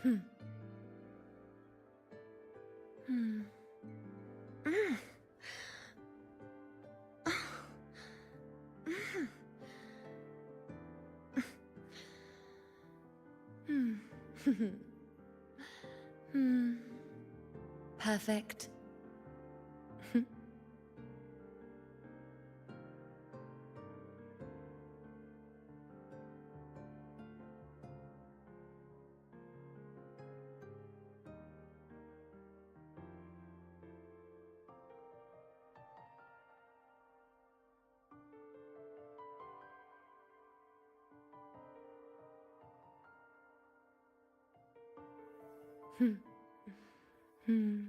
Hmm. Mm. Hmm. Hmm. Perfect. Hmm. Hmm.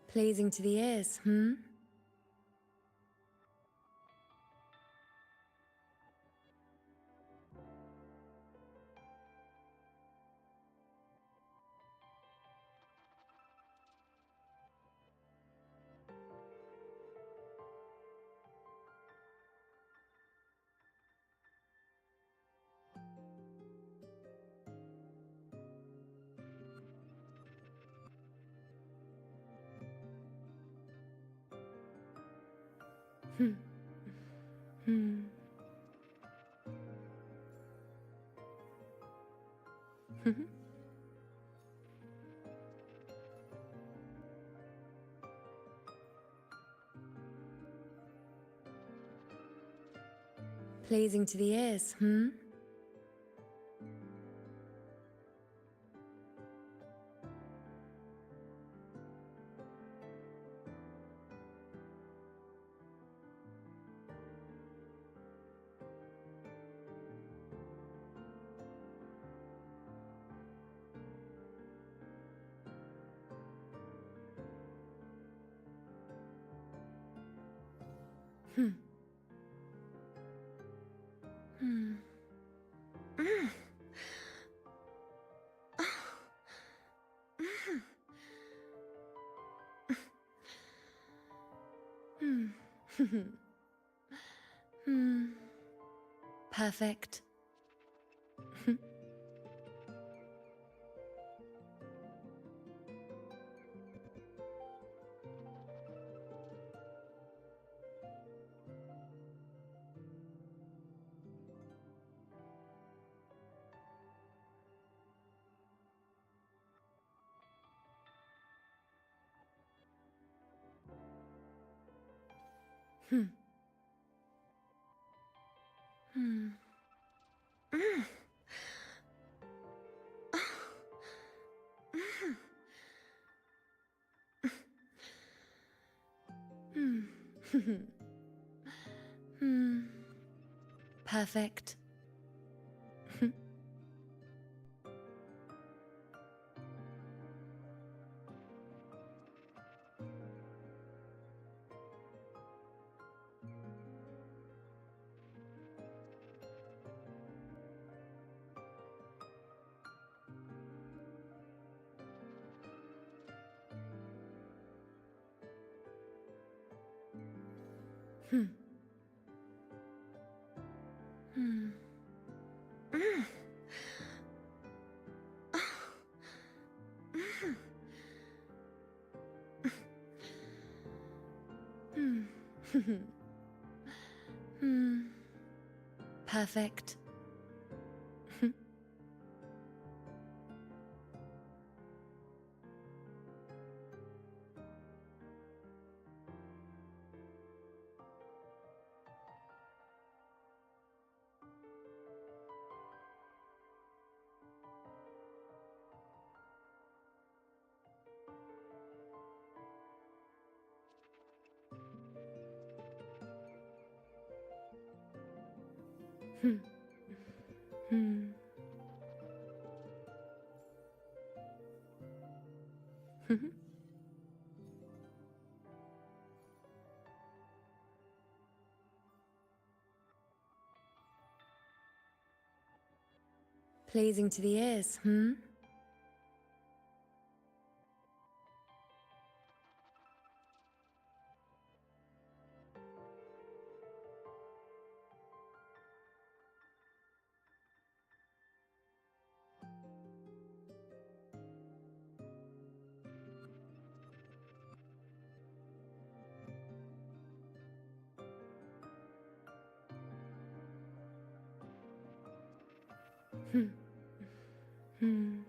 Pleasing to the ears, hmm? Hmm. Hmm. Hmm. Pleasing to the ears, hmm? Hmm. Hmm. Mm. Hmm. Hmm. Perfect. Hmm. Hmm. Mm. Hmm. Hmm. Perfect. Hmm. Hmm. Mm. Hmm. Hmm. Perfect. Hmm. Hmm. Pleasing to the ears, hmm? Hmm. Hmm.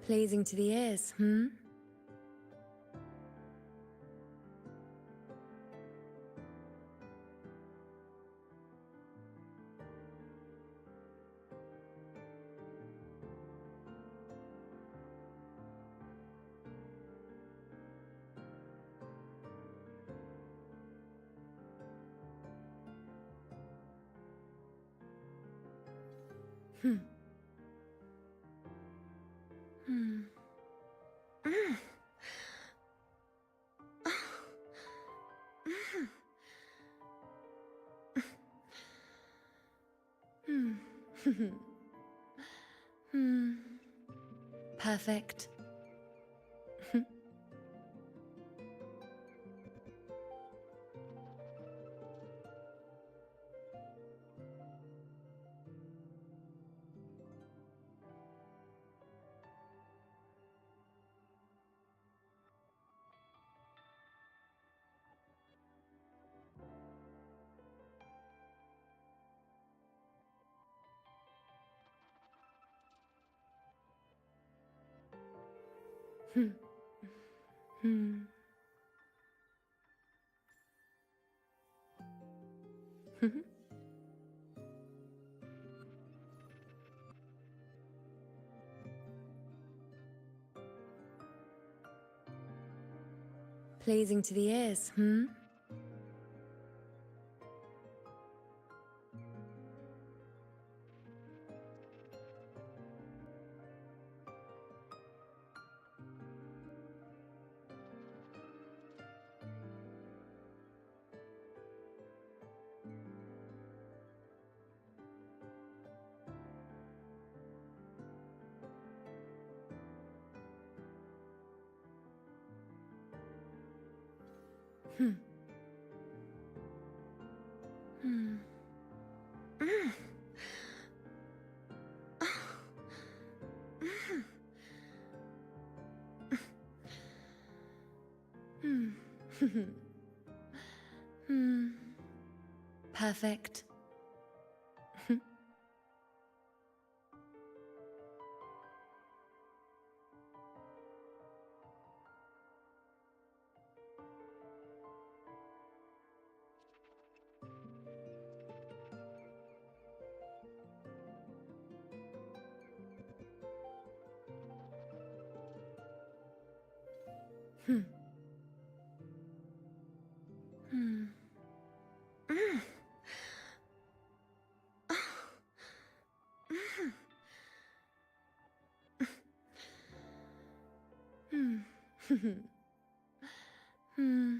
Pleasing to the ears, hmm? Hmm. Hmm. Mm. Hmm. Hmm. Perfect. Hmm. Hmm. Hmm. Pleasing to the ears, hmm? Hmm. Hmm. Mm. Hmm. Hmm. Perfect. Hmm. Hmm. Mm. Hmm. Hmm.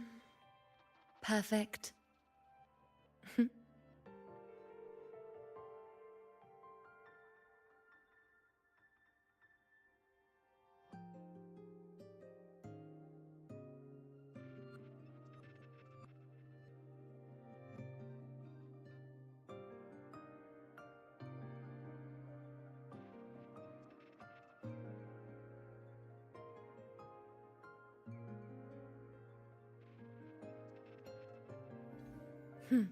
Perfect. Hmm. Hmm.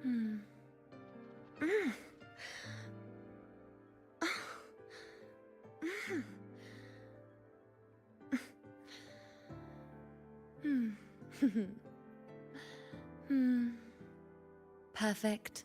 Mm. Hmm. Hmm. Perfect.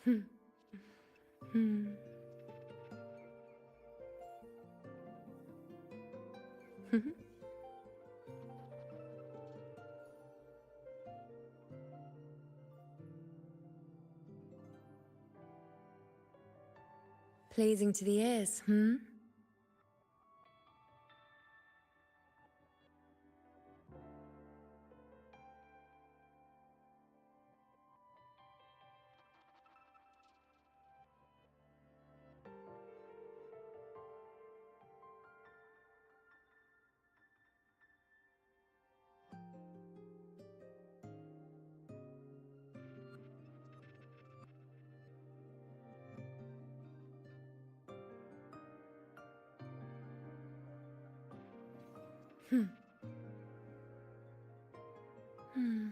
Hmm. Hmm. Pleasing to the ears, hmm? Hmm. Hmm.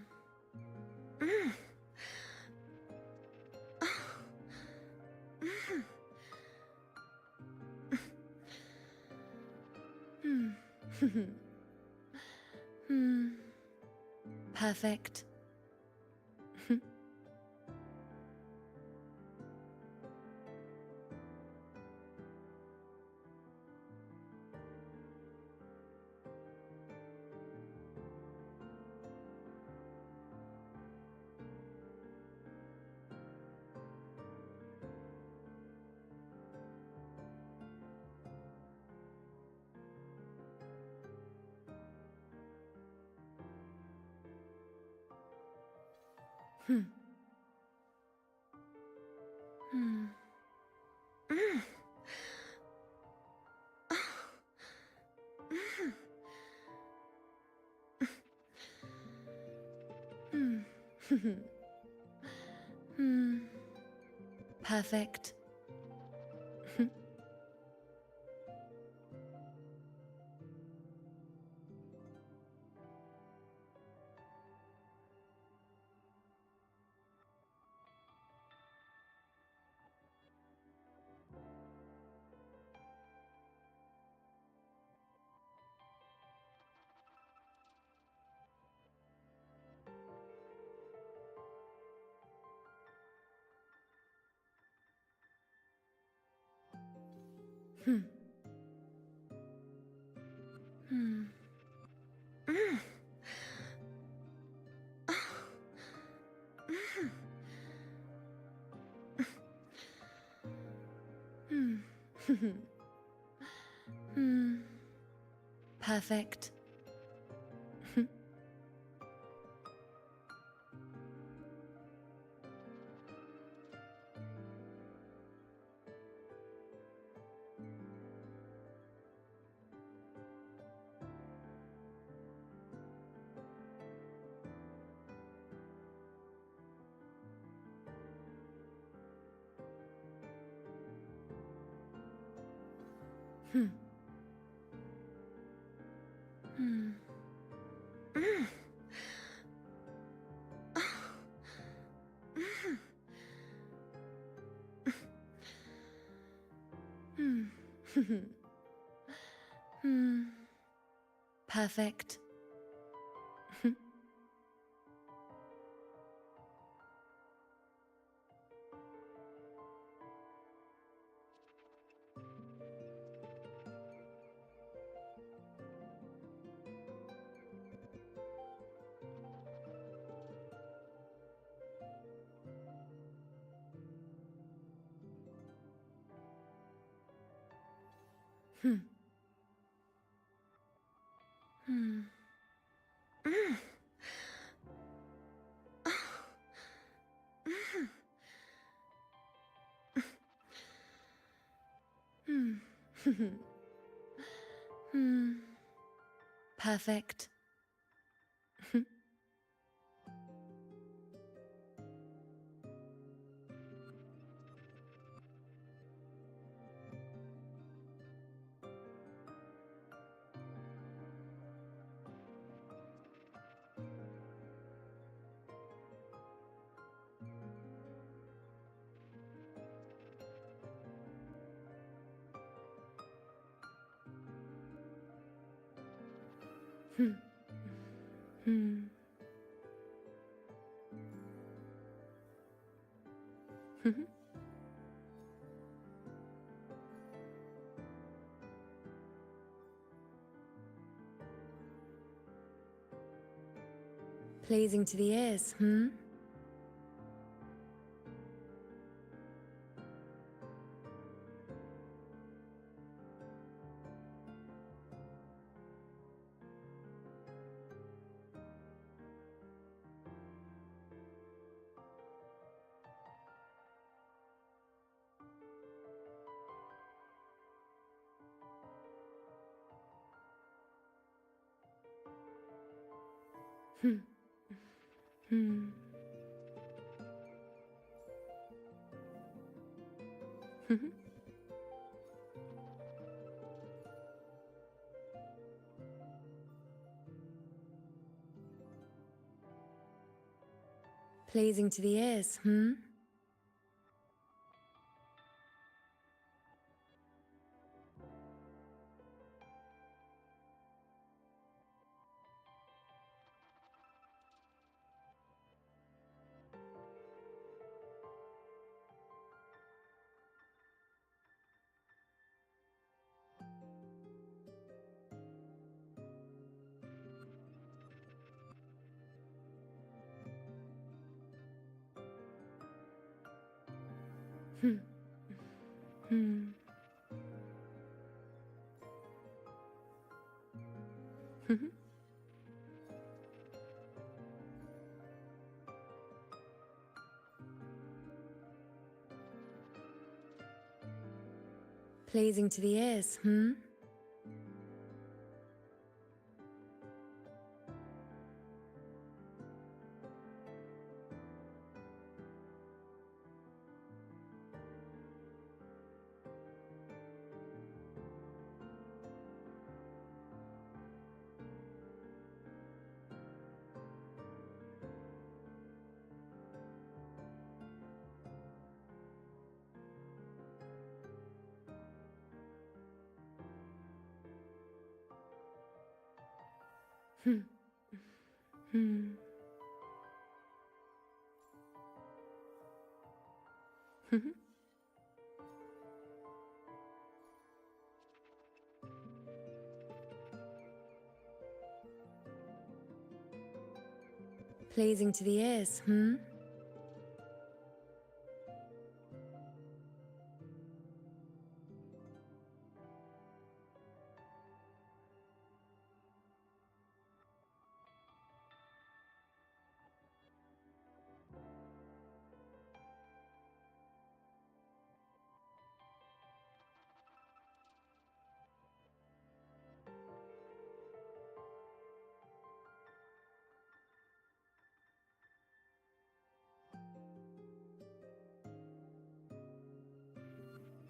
Mm. Hmm. Hmm. Perfect. Hmm. Hmm. Perfect. Hmm. Hmm. Mm. Hmm. Hmm. Perfect. Hmm. Hmm. Mm. Hmm. Hmm. Perfect. Hmm. Hmm. Mm. Hmm. Hmm. Perfect. Hmm. Hmm. Pleasing to the ears, hmm? Hmm. Hmm. Pleasing to the ears, hmm? Hmm. Hmm. Pleasing to the ears, hmm? Hmm. Hmm. Hmm. Pleasing to the ears, hmm?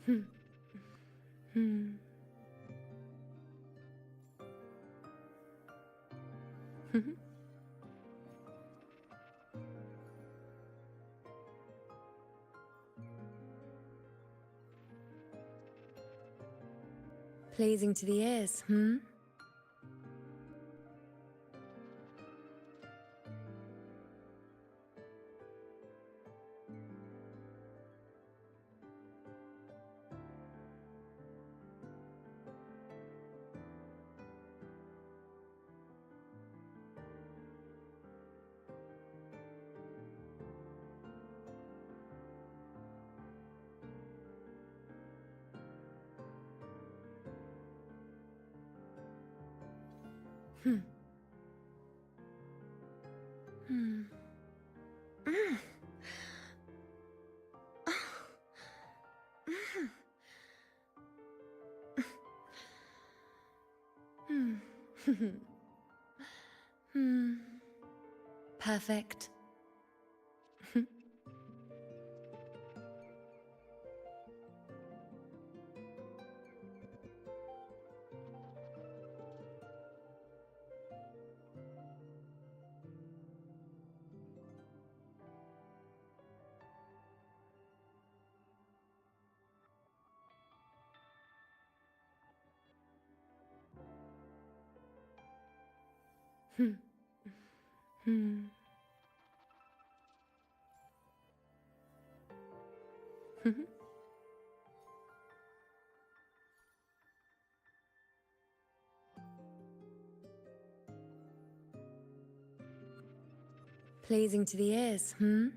Hmm. Hmm. Hmm. Pleasing to the ears, hmm? Hmm. Hmm. Mm. Hmm. Hmm. Perfect. Hmm. Hmm. Hmm. Pleasing to the ears, hmm?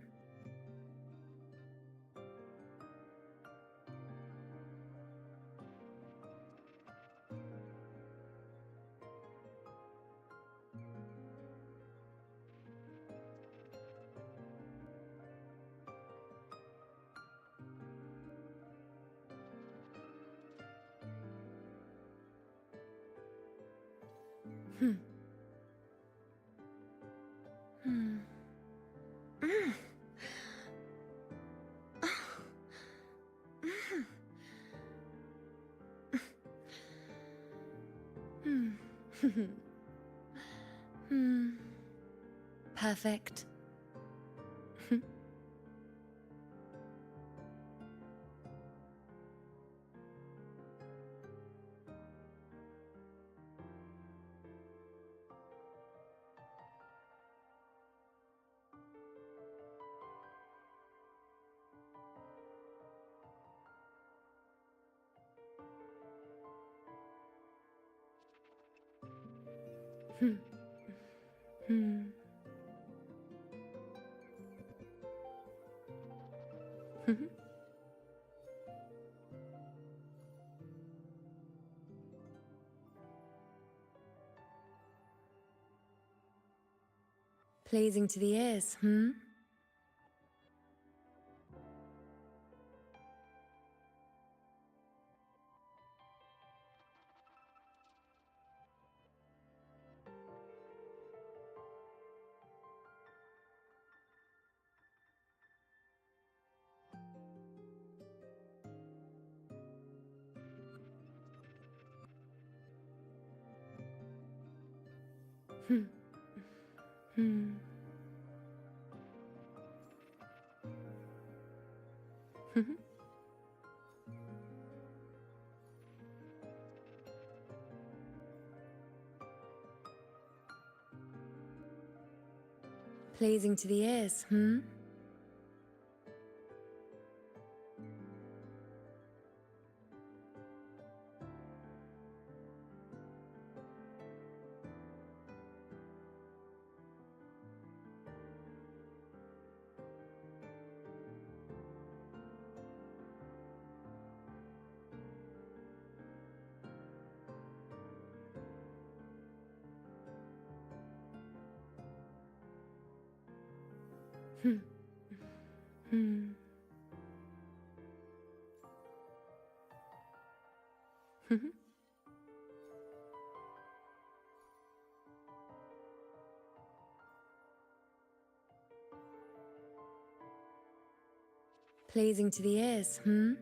Hmm. Hmm. Mm. Mm. Hmm. Hmm. Perfect. Hmm. Hmm. Hmm. Pleasing to the ears, hmm? Hmm. Hmm. Hmm. Pleasing to the ears, hmm? Hmm. Hmm. Hmm. Pleasing to the ears, hmm?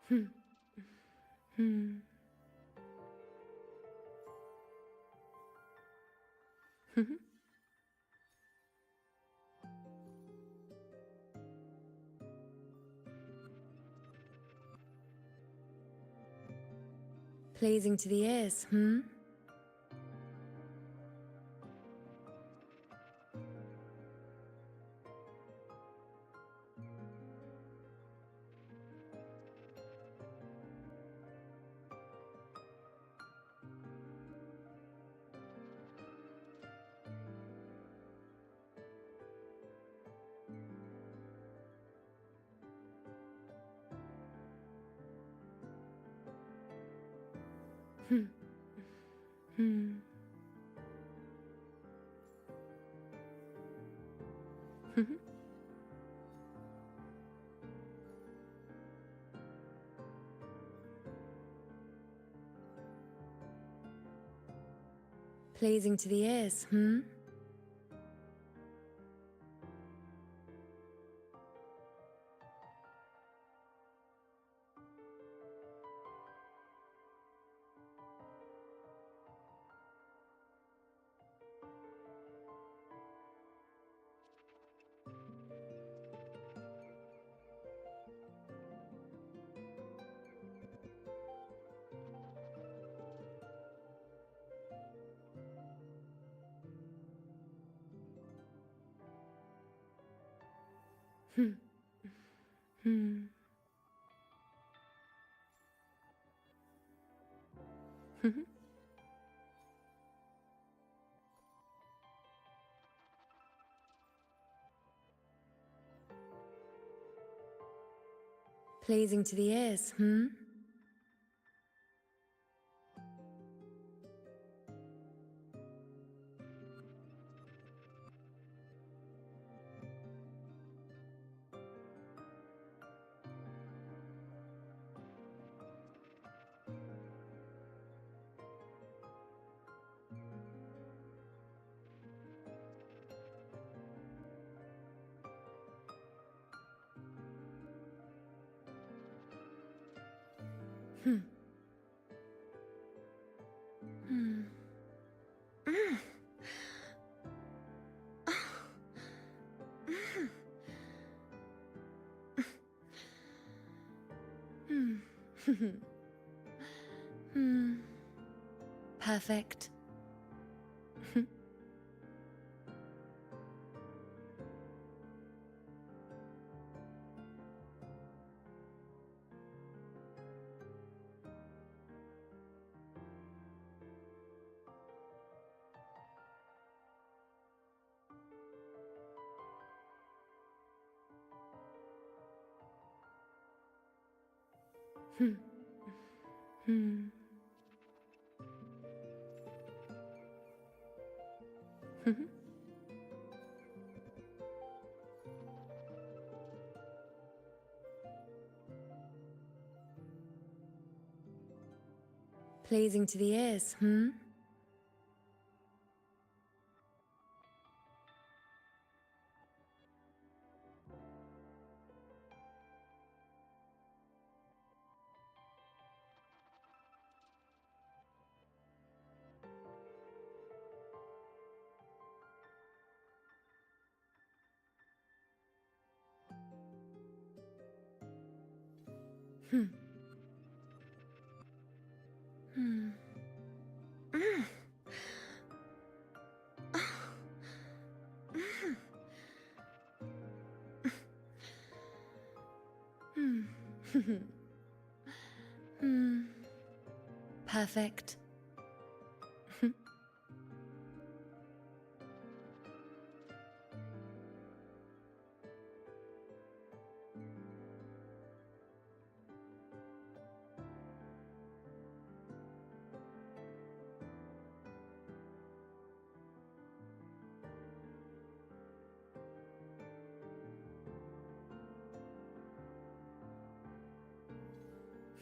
Hmm. Hmm. Hmm. Pleasing to the ears, hmm? Hmm. Hmm. Hmm. Pleasing to the ears, hmm? Hmm. Hmm. Hmm. Pleasing to the ears, hmm? Hmm. Hmm. Mm. Hmm. Hmm. Perfect. Hmm. Hmm. Hmm. Pleasing to the ears, hmm? Hmm. Hmm. Mm. Hmm. Hmm. Perfect. Hmm.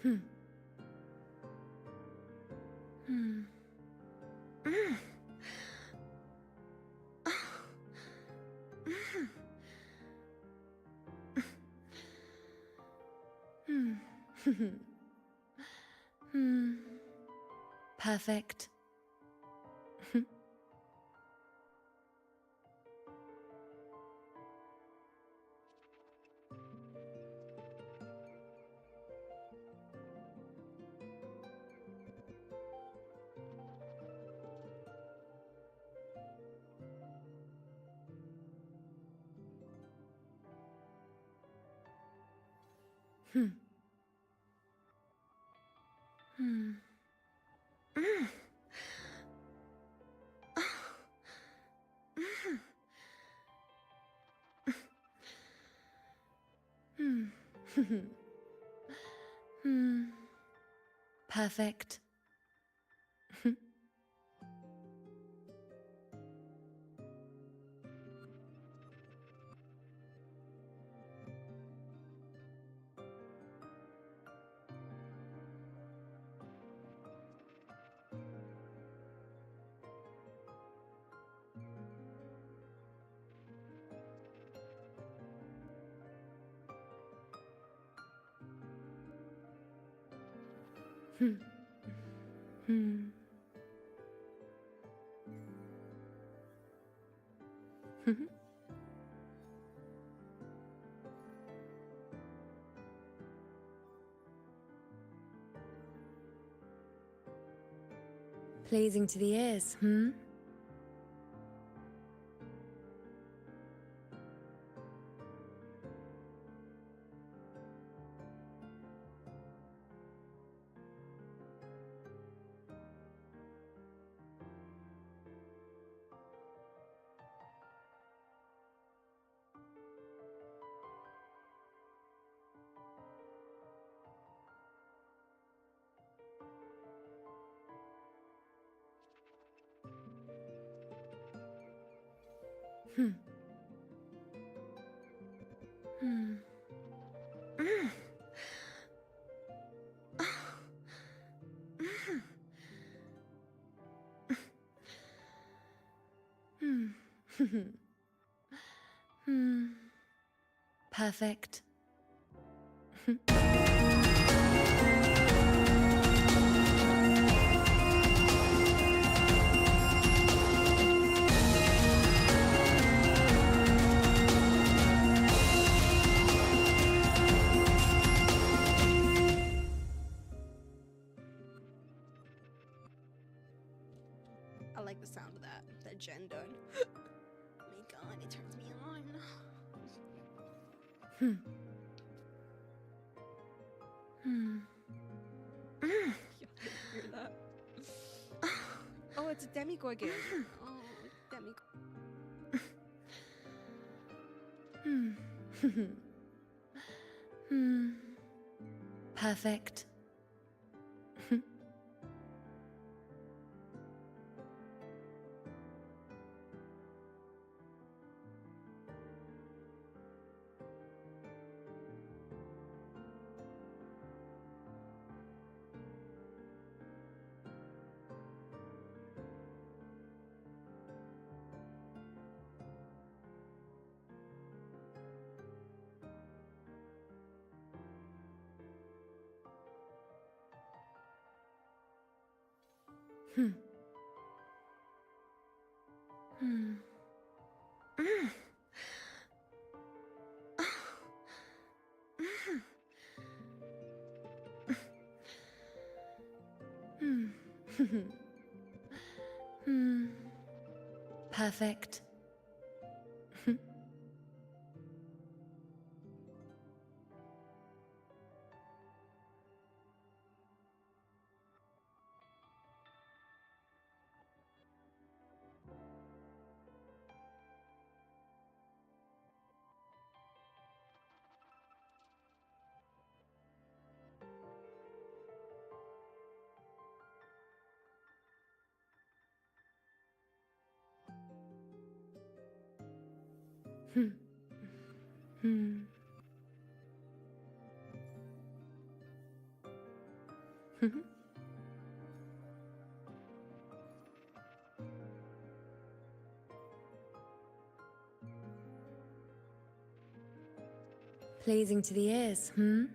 Hmm. Mm. Hmm. Hmm. Perfect. Hmm. Hmm. Mm. Hmm. Hmm. Perfect. Hmm. Hmm. Pleasing to the ears, hmm? Hmm. Hmm. Mm. Hmm. Hmm. Perfect.
I like the sound of that gen done. Oh my god, it turns me on.
Hmm. Hmm. Mm.
Y'all hear that? Oh, it's a Demigorgon. Oh, Demigorgon.
Hmm. Hmm. Perfect. Hmm. Hmm. Mm. Perfect. Hmm. Hmm. Pleasing to the ears, hmm?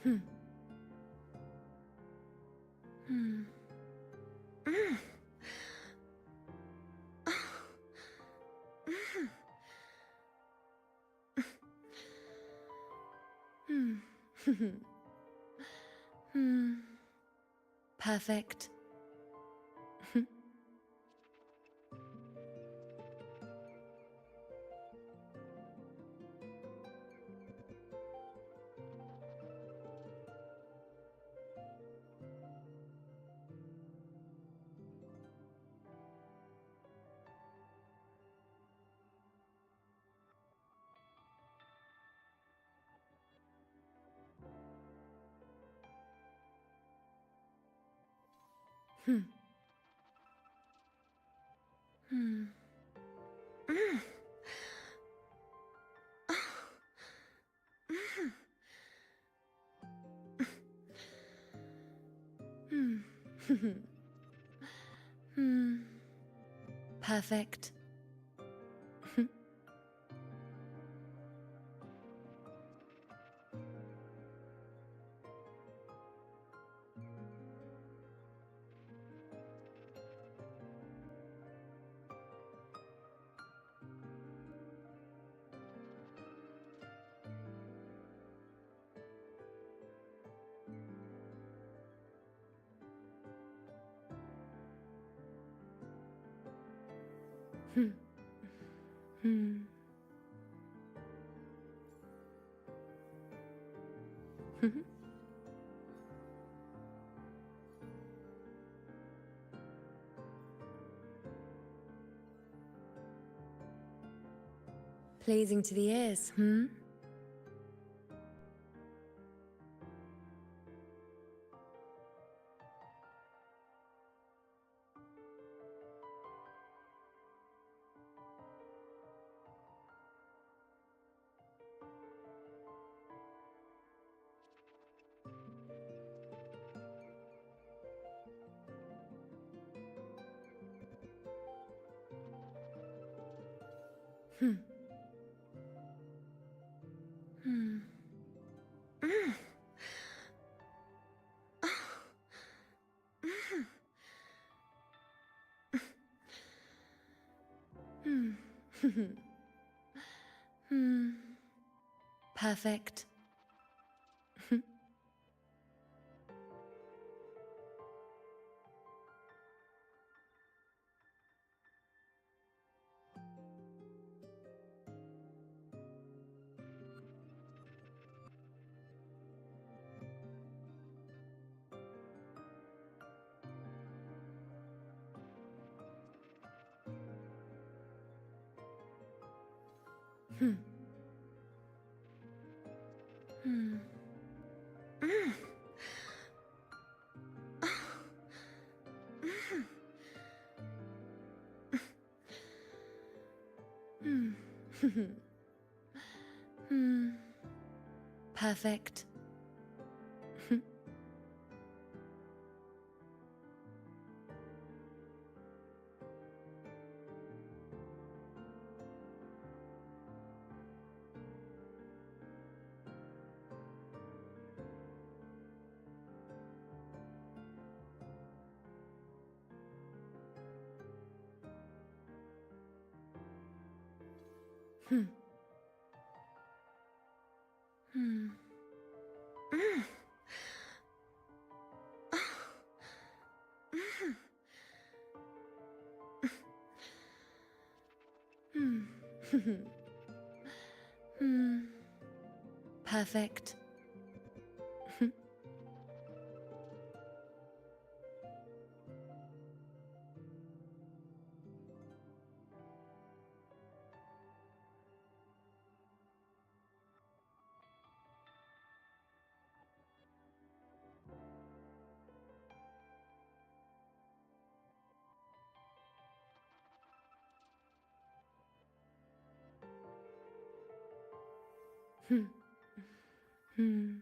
Hmm. Hmm. Mm. Hmm. Hmm. Perfect. Hmm. Hmm. Mm. Hmm. Hmm. Perfect. Hmm. Hmm. Pleasing to the ears, hmm? Hmm. Hmm. Mm. Hmm. Hmm. Perfect. Hmm. Hmm. Mm. Hmm. Hmm. Perfect. Hmm. Hmm. Mm. Hmm. Hmm. Perfect. Hmm. Hmm.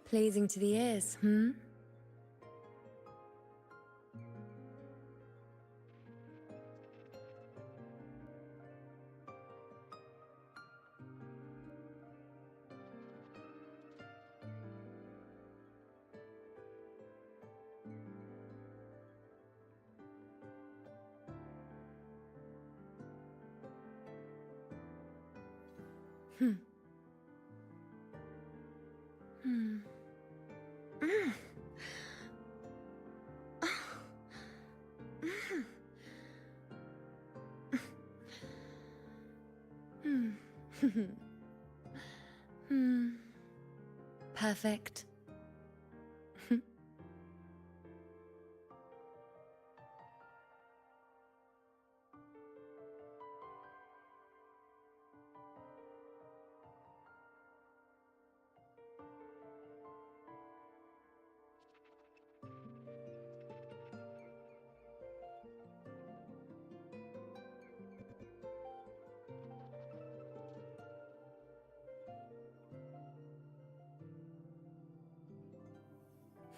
Pleasing to the ears, hmm? Hmm. Hmm. Mm. Hmm. Hmm. Perfect.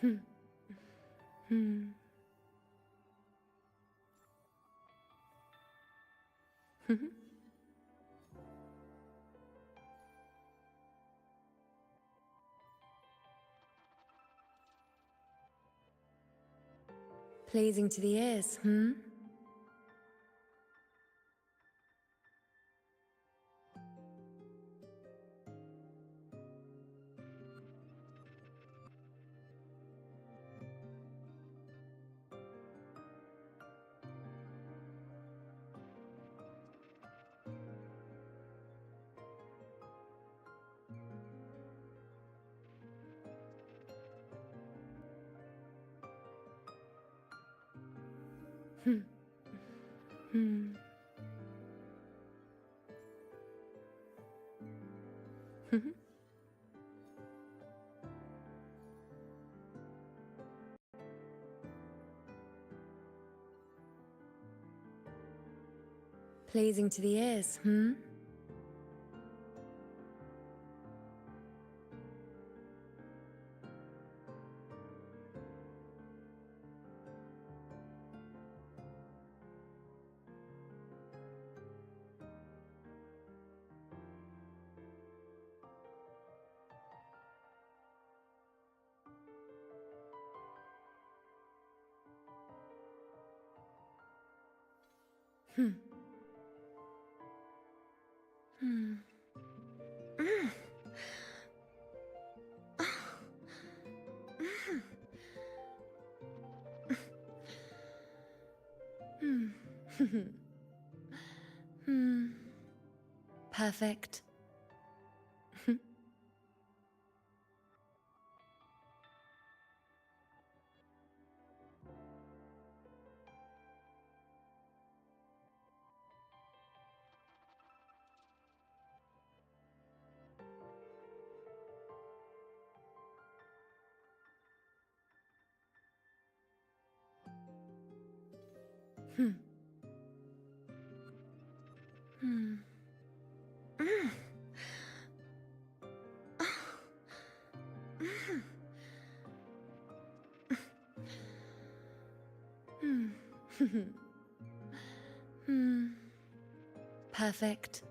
Hmm. Hmm. Pleasing to the ears, hmm? Hmm. Hmm. Pleasing to the ears, hmm? Hmm. Hmm. Mm. Hmm. Hmm. Perfect. Hmm. Hmm. Mm. Hmm. Hmm. Perfect.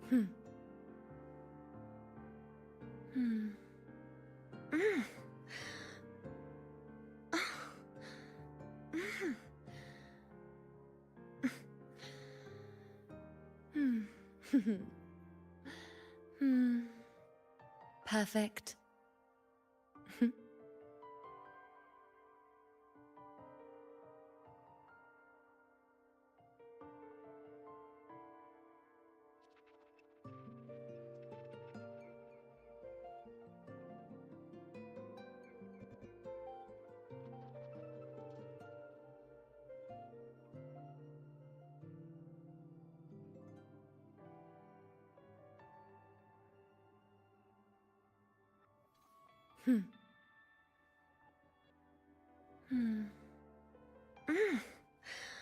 Hmm. Hmm. Mm. Hmm. Hmm. Perfect. Hmm. Hmm. Mm. Hmm.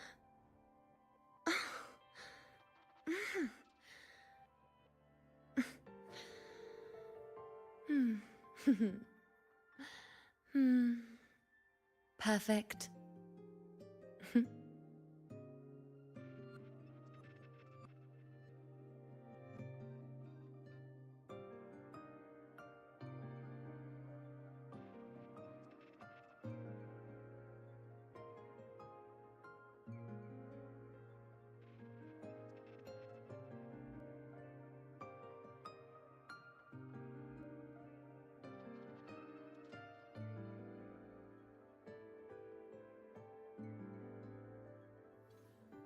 Hmm. Perfect. Hmm.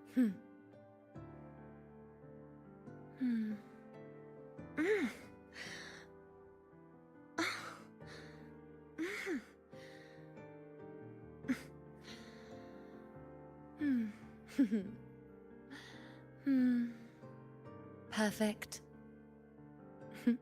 Hmm. Mm. Hmm. Hmm. Perfect. Hmm.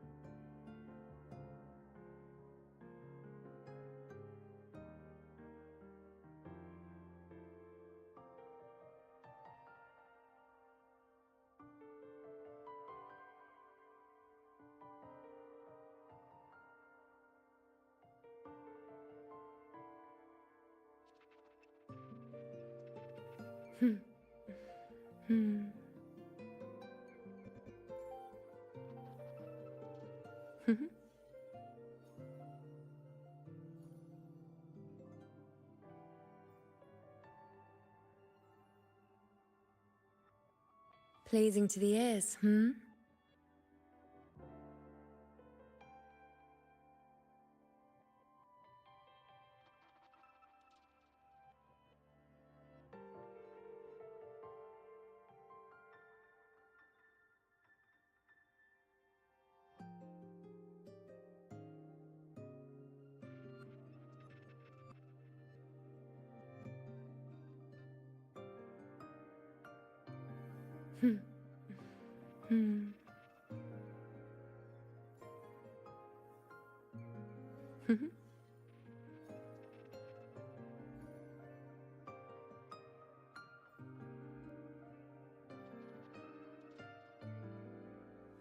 Hmm. Pleasing to the ears, hmm? Hmm. Hmm.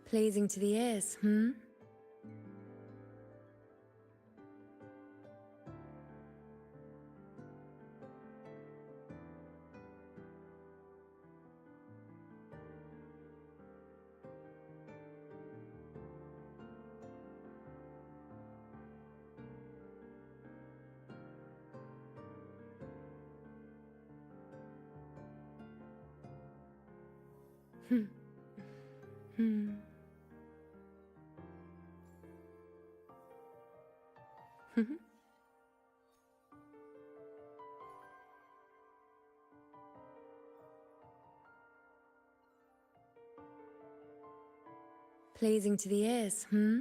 Pleasing to the ears, hmm? Hmm. Hmm. Pleasing to the ears, hmm?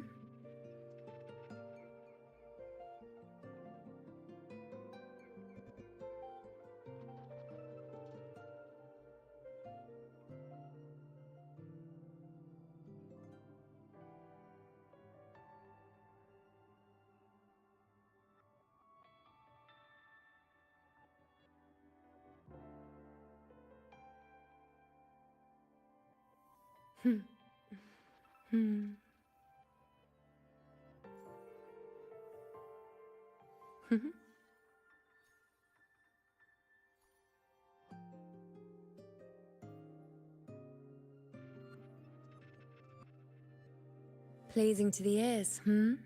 Hmm. Hmm. Pleasing to the ears, hmm?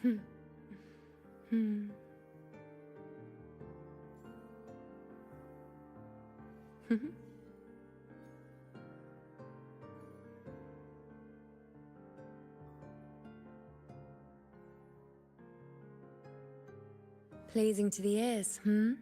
Hmm. Hmm. Hmm. Pleasing to the ears, hmm?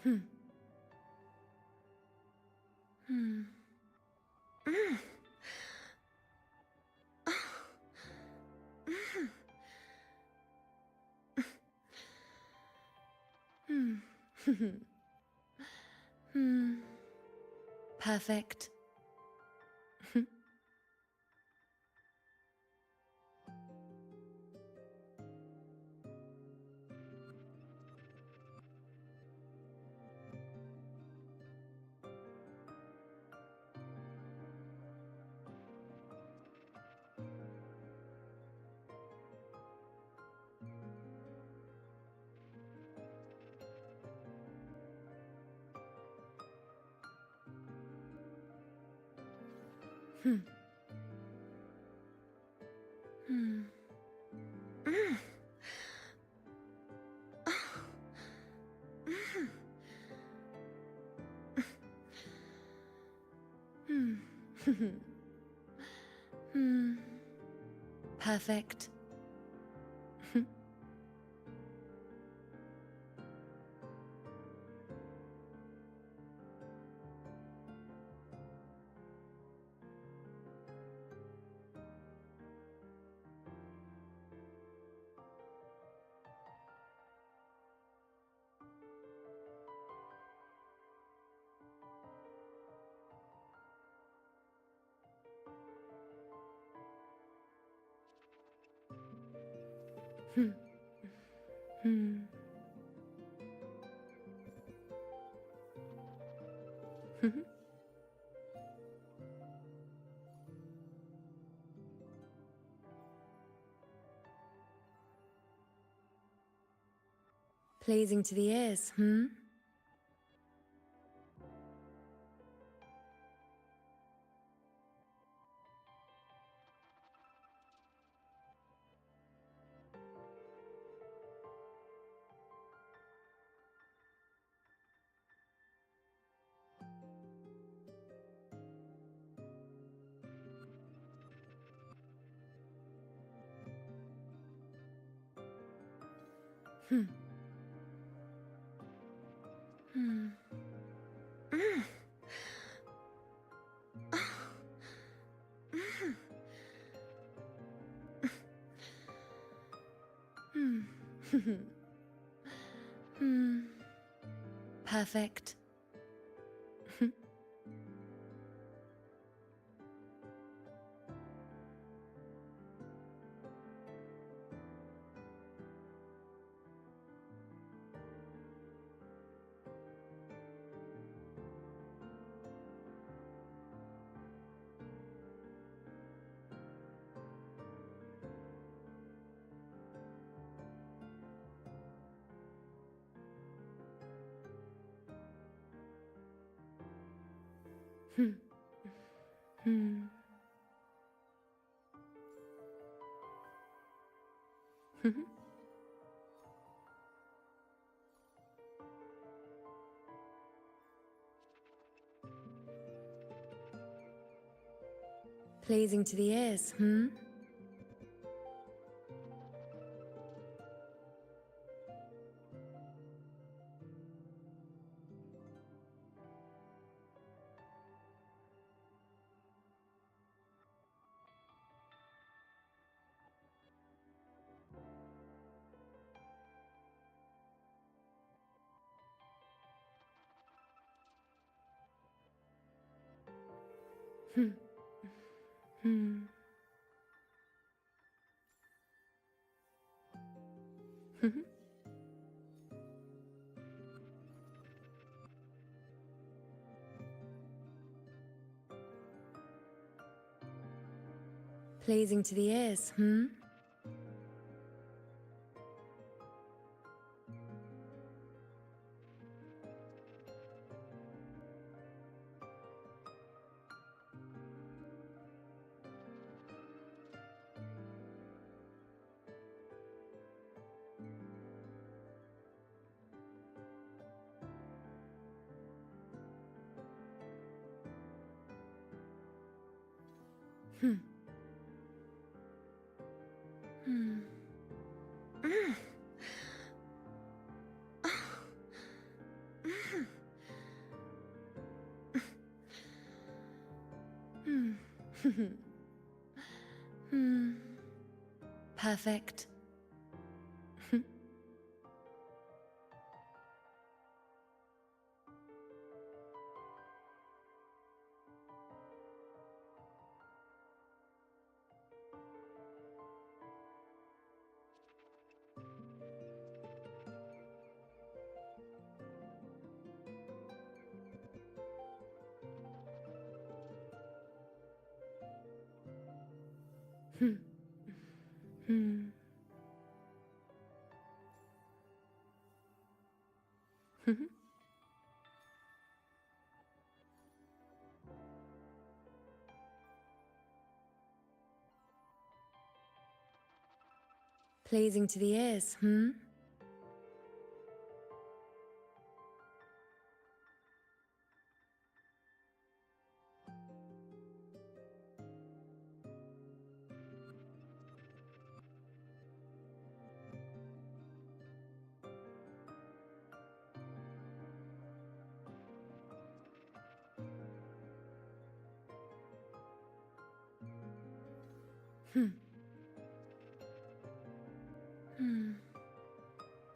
Hmm. Hmm. Mm. Hmm. Hmm. Perfect. Hmm. Hmm. Mm. Hmm. Hmm. Perfect. Hmm. Hmm. Pleasing to the ears, hmm? Hmm. Hmm. Mm. Mm. Hmm. Hmm. Perfect. Hmm. Hmm. Pleasing to the ears, hmm? Hmm. Hmm. Mhm. Pleasing to the ears, hmm? Hmm. Hmm. Mm. Mm. Hmm. Hmm. Perfect. Hmm. Hmm. Mhm. Pleasing to the ears, hmm? Hmm. Hmm.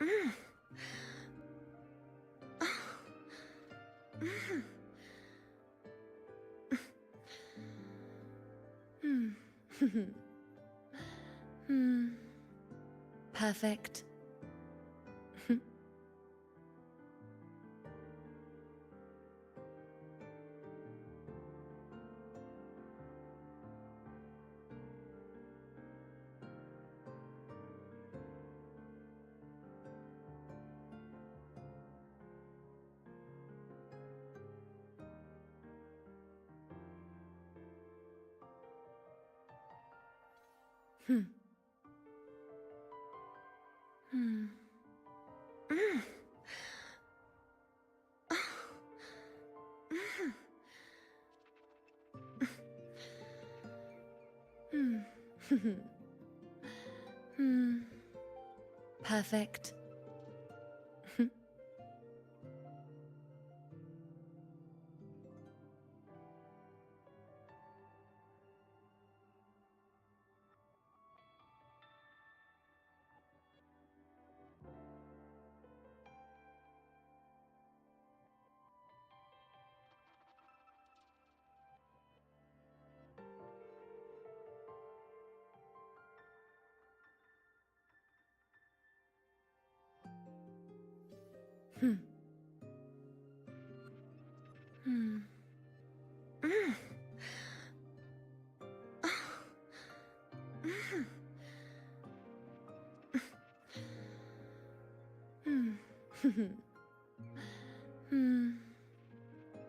Mm. Mm. Hmm. Hmm. Perfect. Hmm. Hmm. Mm. Hmm. Hmm. Perfect. Hmm. Hmm. Mm. Mm. Hmm. Hmm.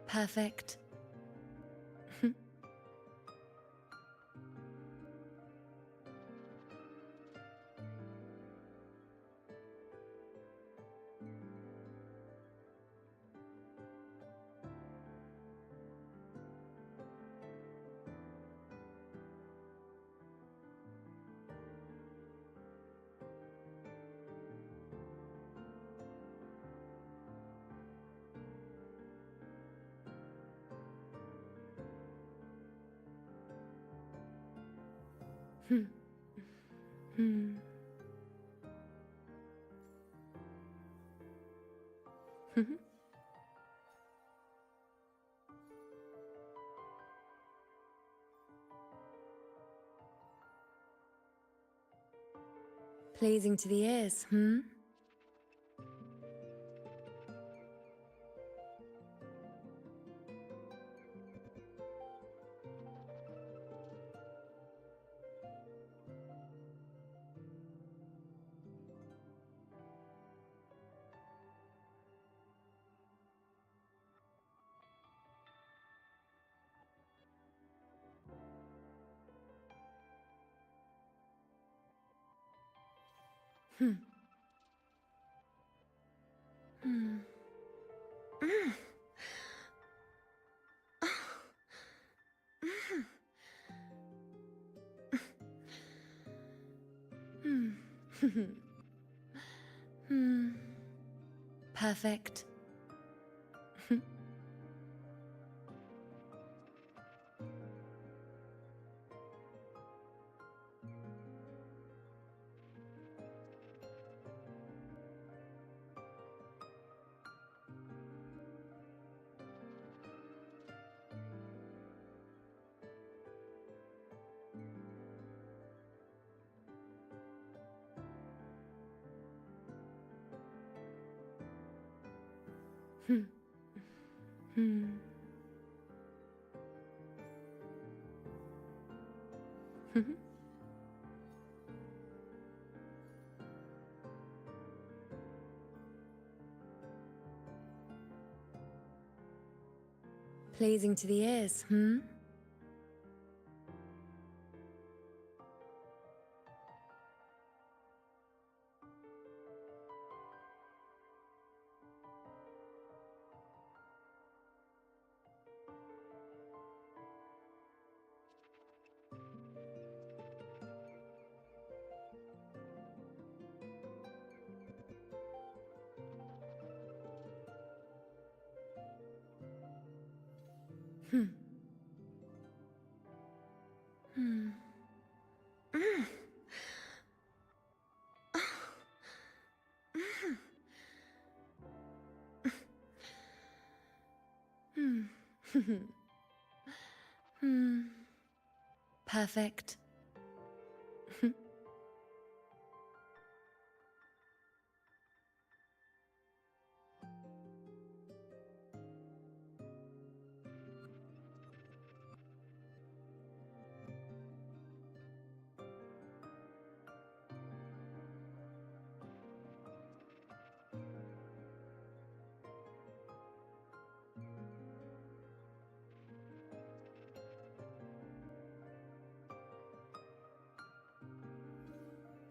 Perfect. Hmm. Hmm. Mhm. Pleasing to the ears, hmm? Hmm. Hmm. Mm. Hmm. Hmm. Perfect. Hmm. Hmm. Mhm. Pleasing to the ears, hmm? Hmm. Hmm. Mm. Mm. Hmm. Hmm. Perfect. Hmm.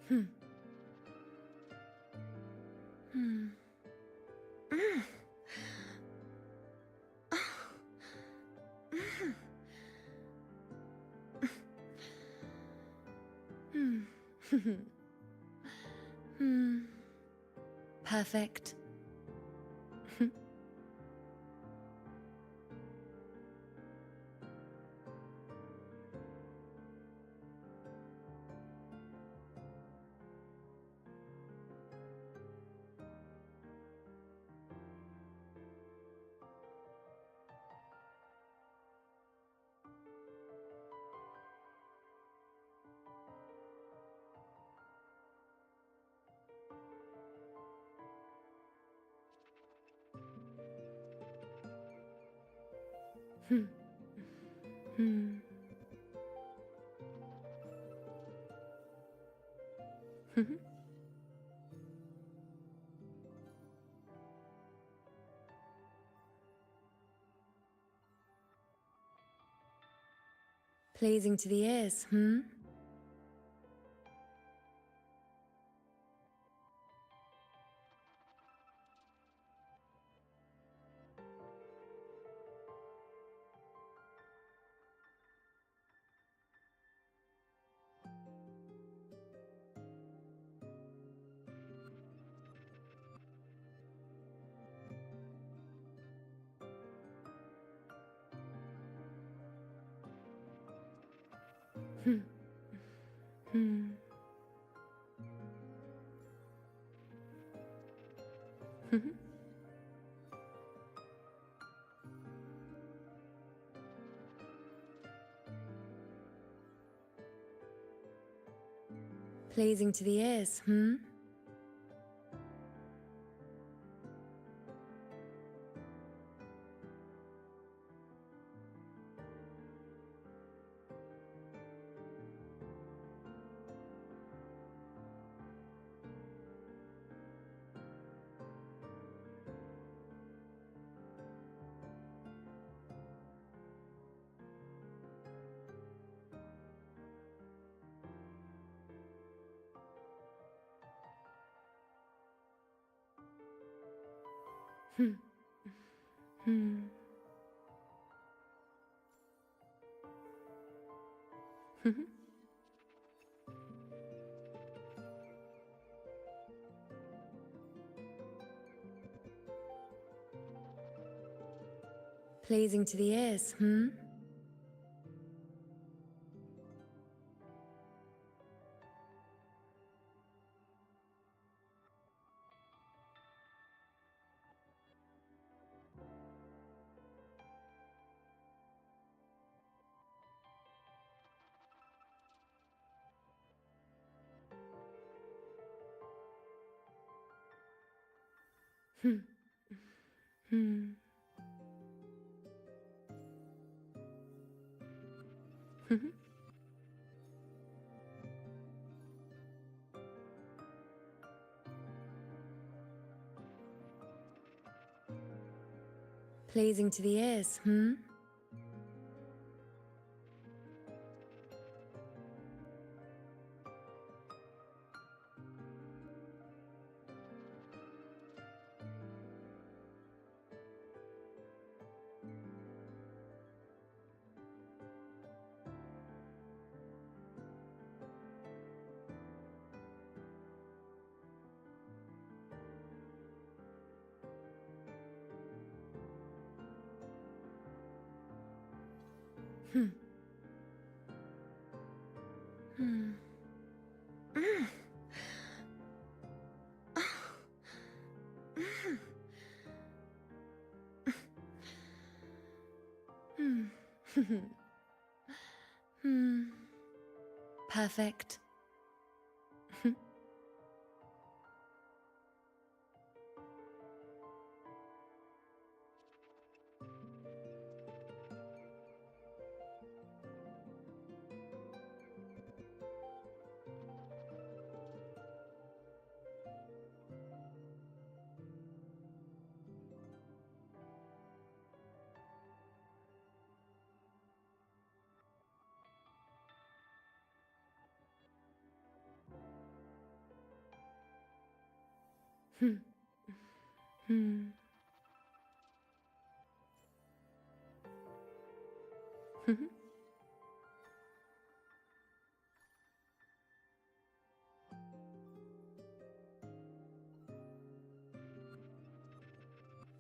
Hmm. Mm. Mm. Hmm. Hmm. Perfect. Hmm. Hmm. Mhm. Pleasing to the ears, hmm? Hmm. Hmm. Pleasing to the ears, hmm? Hmm. Hmm. Pleasing to the ears, hmm? Hmm. Hmm. Pleasing to the ears, hmm? Hmm. Hmm. Mm. Mm. Hmm. Hmm. Perfect. Hmm. Hmm.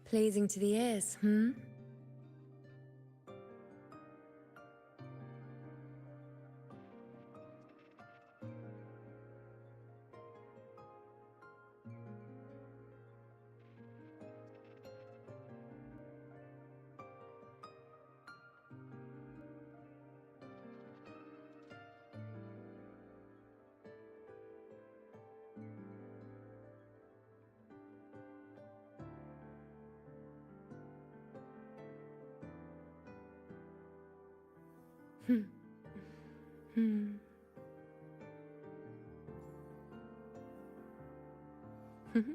Pleasing to the ears, hmm? Hmm. Hmm.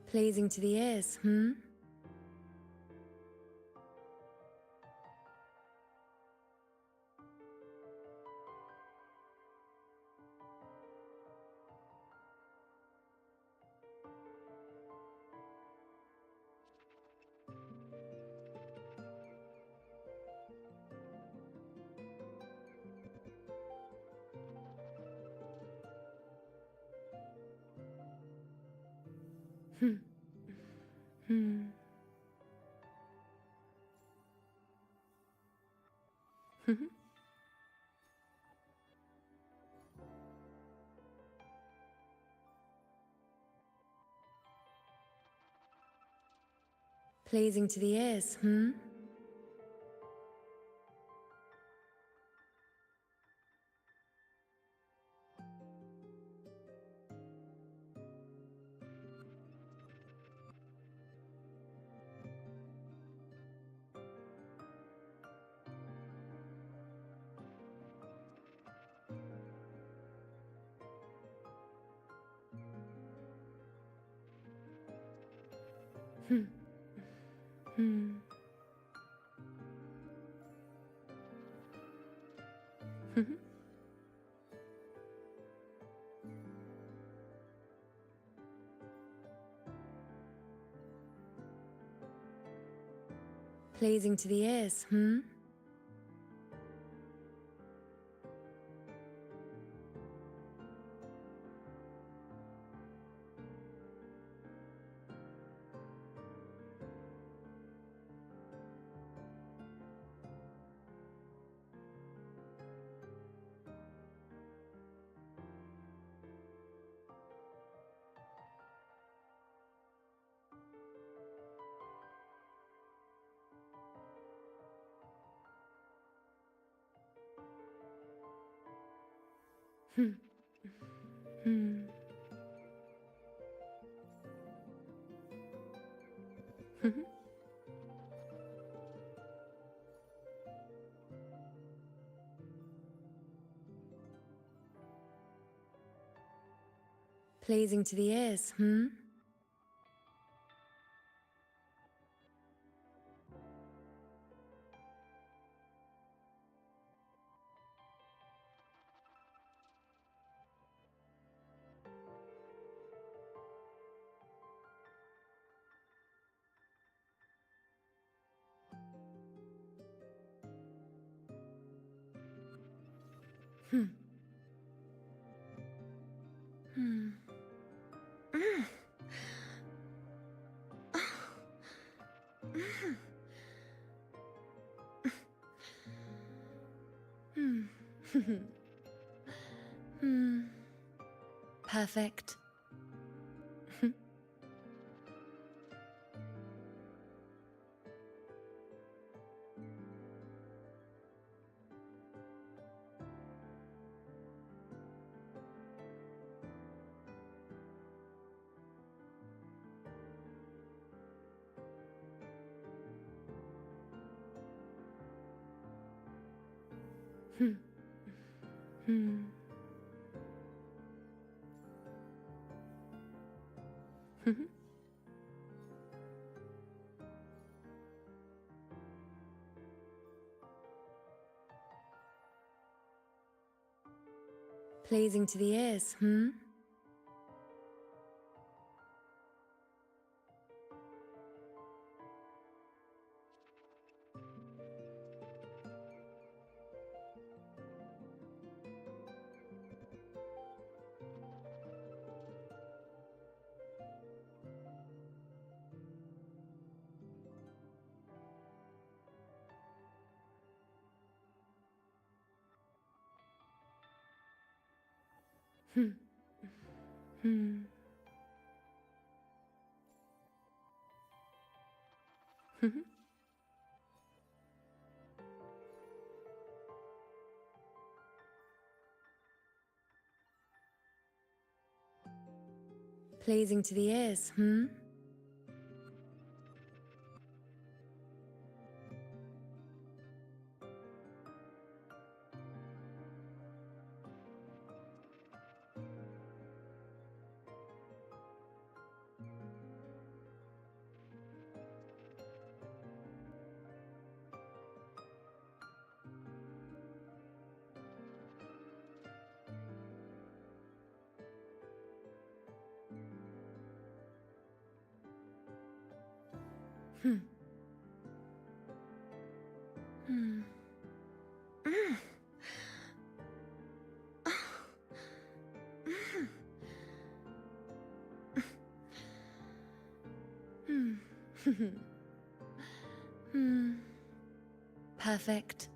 Pleasing to the ears, hmm? Hmm. Hmm. Pleasing to the ears, hmm? Hmm. Hmm. Pleasing to the ears, hmm? Hmm. Hmm. Pleasing to the ears, hmm? Hmm. Hmm. Mm. Hmm. Hmm. Perfect. Hmm. Hmm. Pleasing to the ears, hmm? Hmm. Hmm. Pleasing to the ears, hmm? Hmm. Hmm. Mm. Mm. Hmm. Perfect.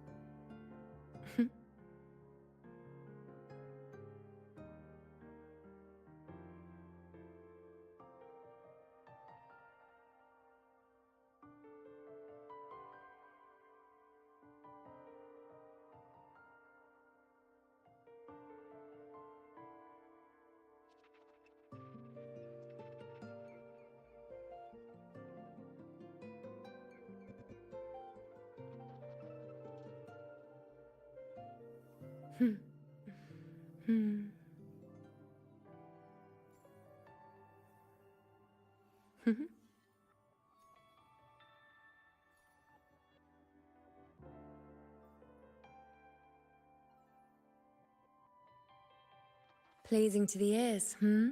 Pleasing to the ears, hmm?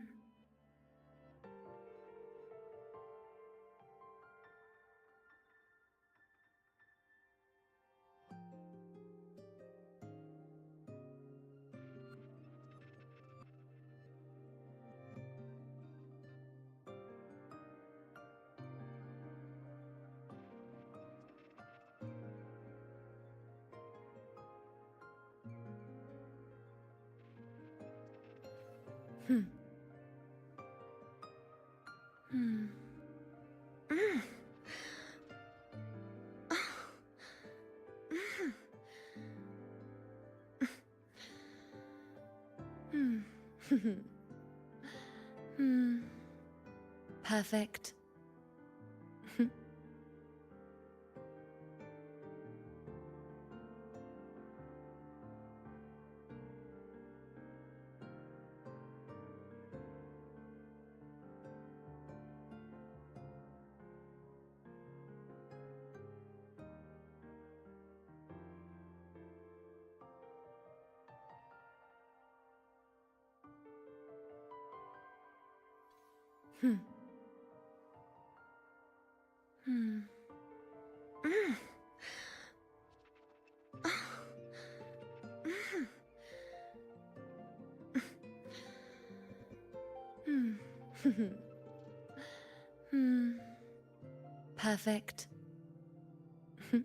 Hmm. Hmm. Mm. Hmm. Hmm. Perfect. Hmm. Hmm. Mm. Hmm. Hmm. Perfect. Hmm.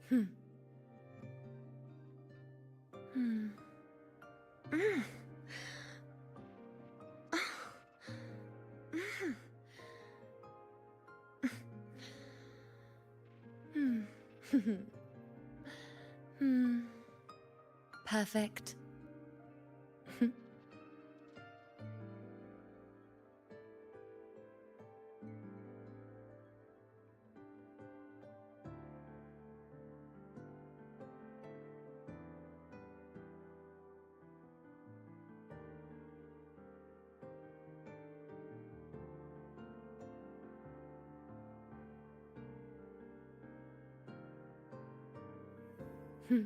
Hmm. Mm. Hmm. Hmm. Perfect. Hmm.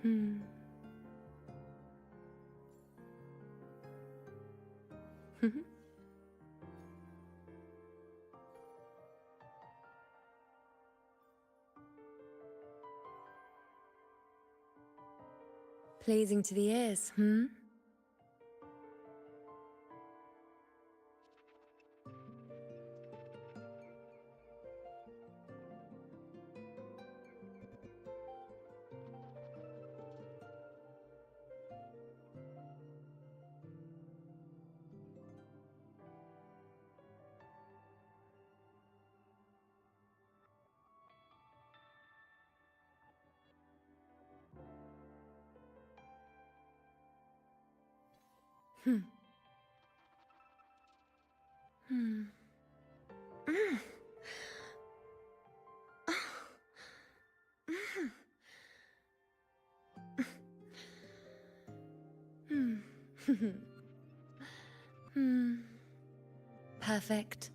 Hmm. Pleasing to the ears, hmm? Hmm. Hmm. Mm. Hmm. Hmm. Perfect.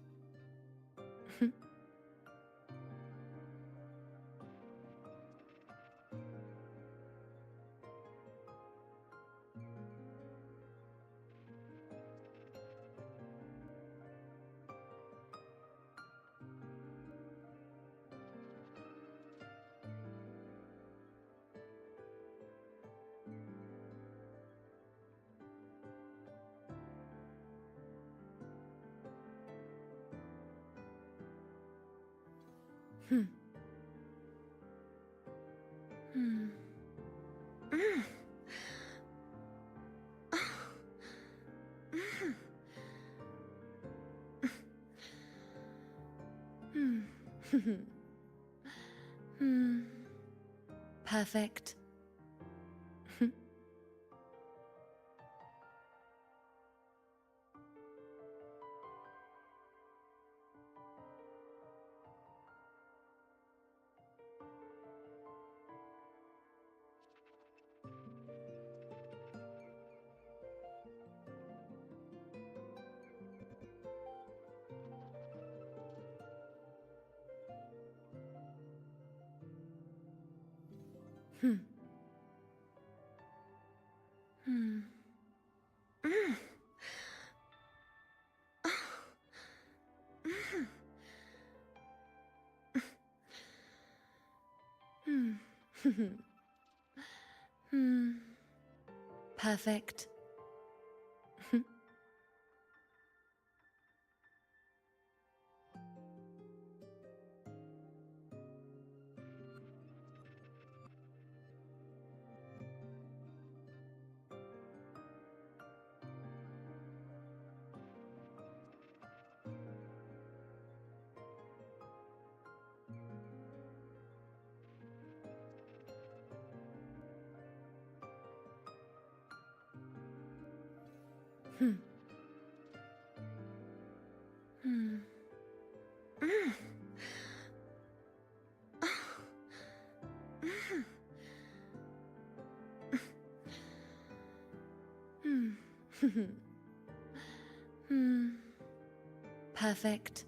Hmm. Hmm. Mm. Hmm. Hmm. Perfect. Hmm. Hmm. Mm. Hmm. Hmm. Perfect. Hmm. Hmm. Mm. Hmm. Hmm. Perfect.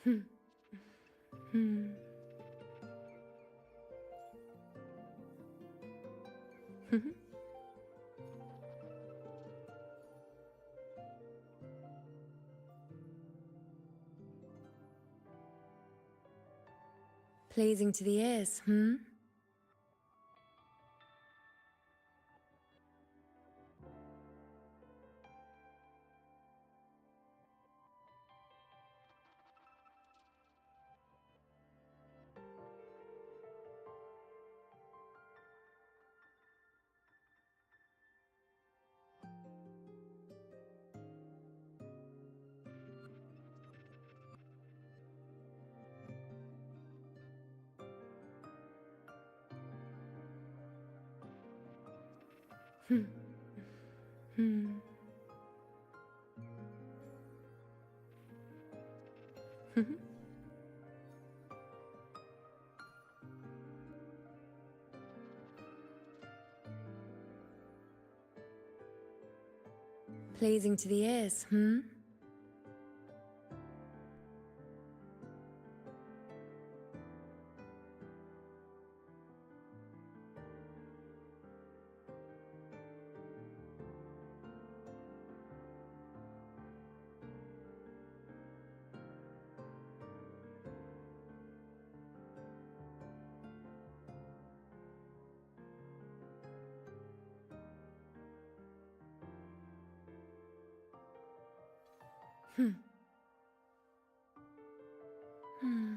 Hmm. Hmm. Pleasing to the ears, hmm? Hmm. Hmm. Pleasing to the ears, hmm? Hmm. Hmm.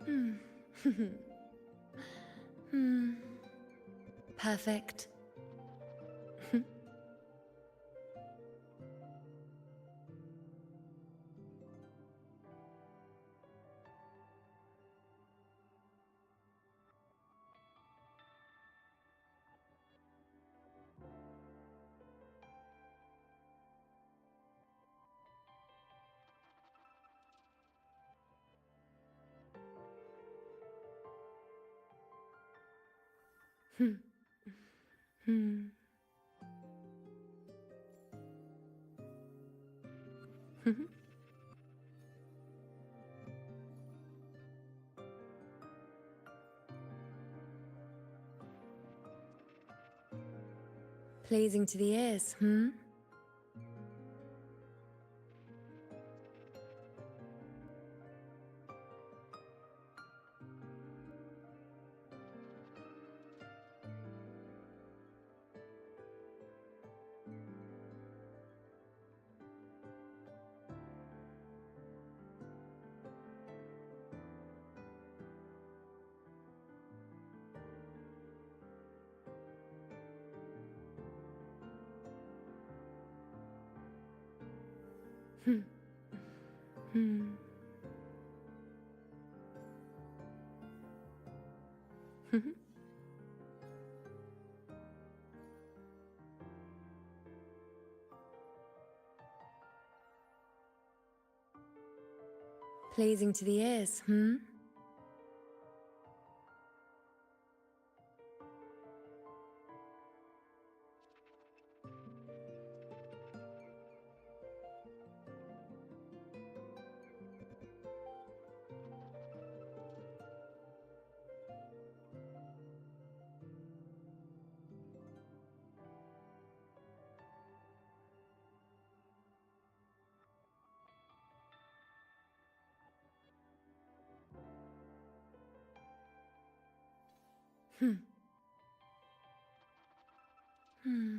Mm. Hmm. Hmm. Perfect. Hmm. Hmm. Pleasing to the ears, hmm? Hmm. Hmm. Mhm. Pleasing to the ears, hmm? Hmm. Hmm.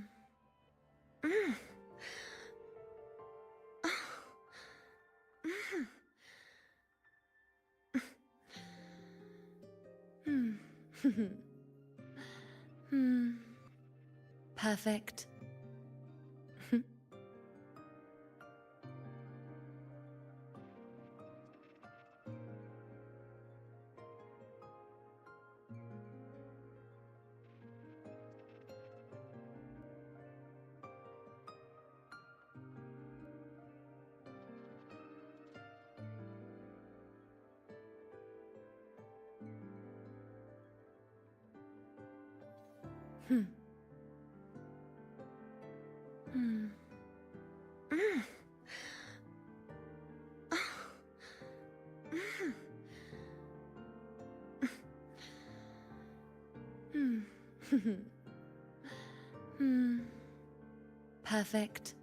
Mm. Hmm. Hmm. Perfect. Hmm. Hmm. Mm. Hmm. Hmm. Perfect.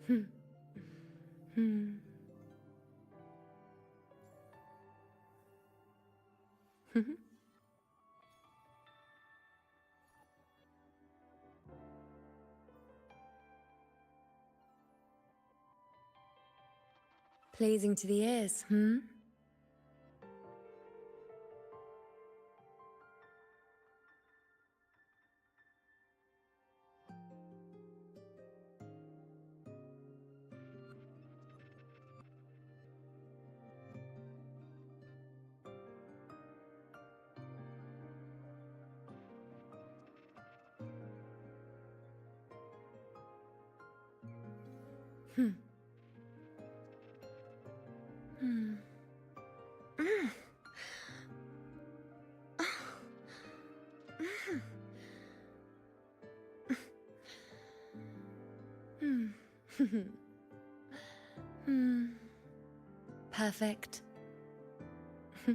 Hmm. Hmm. Mhm. Pleasing to the ears, hmm? Hmm. Hmm. Mm. Mm. Hmm. Hmm. Perfect. Hmm.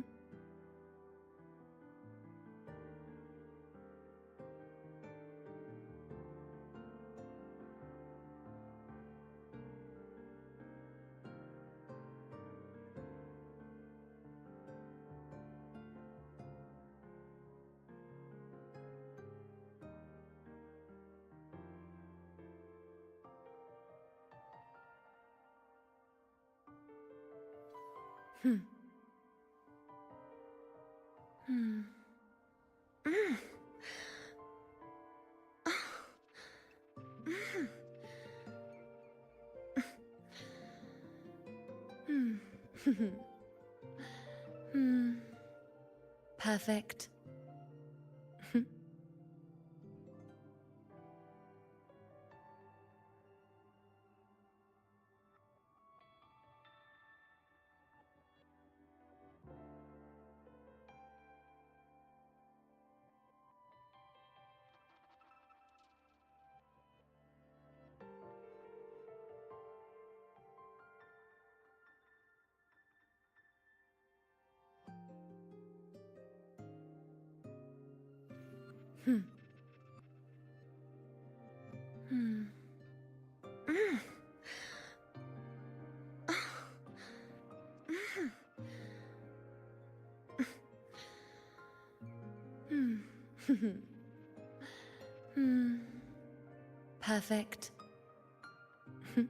Hmm. Mm. Mm. Hmm. Hmm. Perfect. Hmm. Hmm. Mm. Hmm. Hmm. Perfect. Hmm.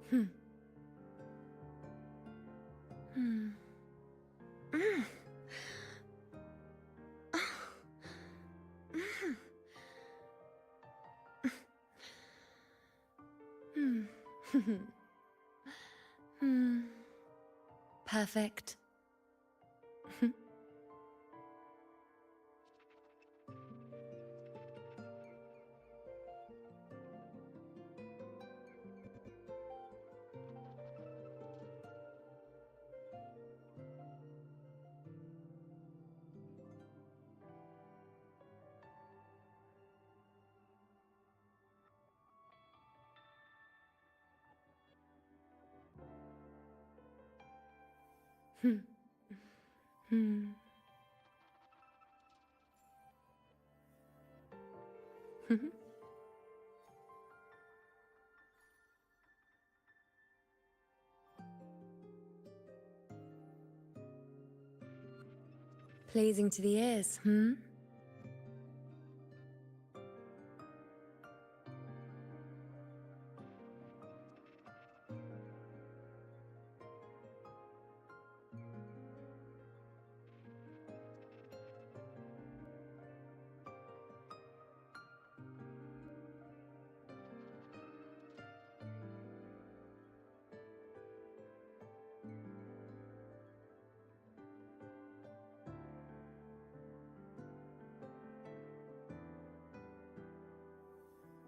Hmm. Mm. Hmm. Hmm. Perfect. Hmm. Hmm. Pleasing to the ears, hmm?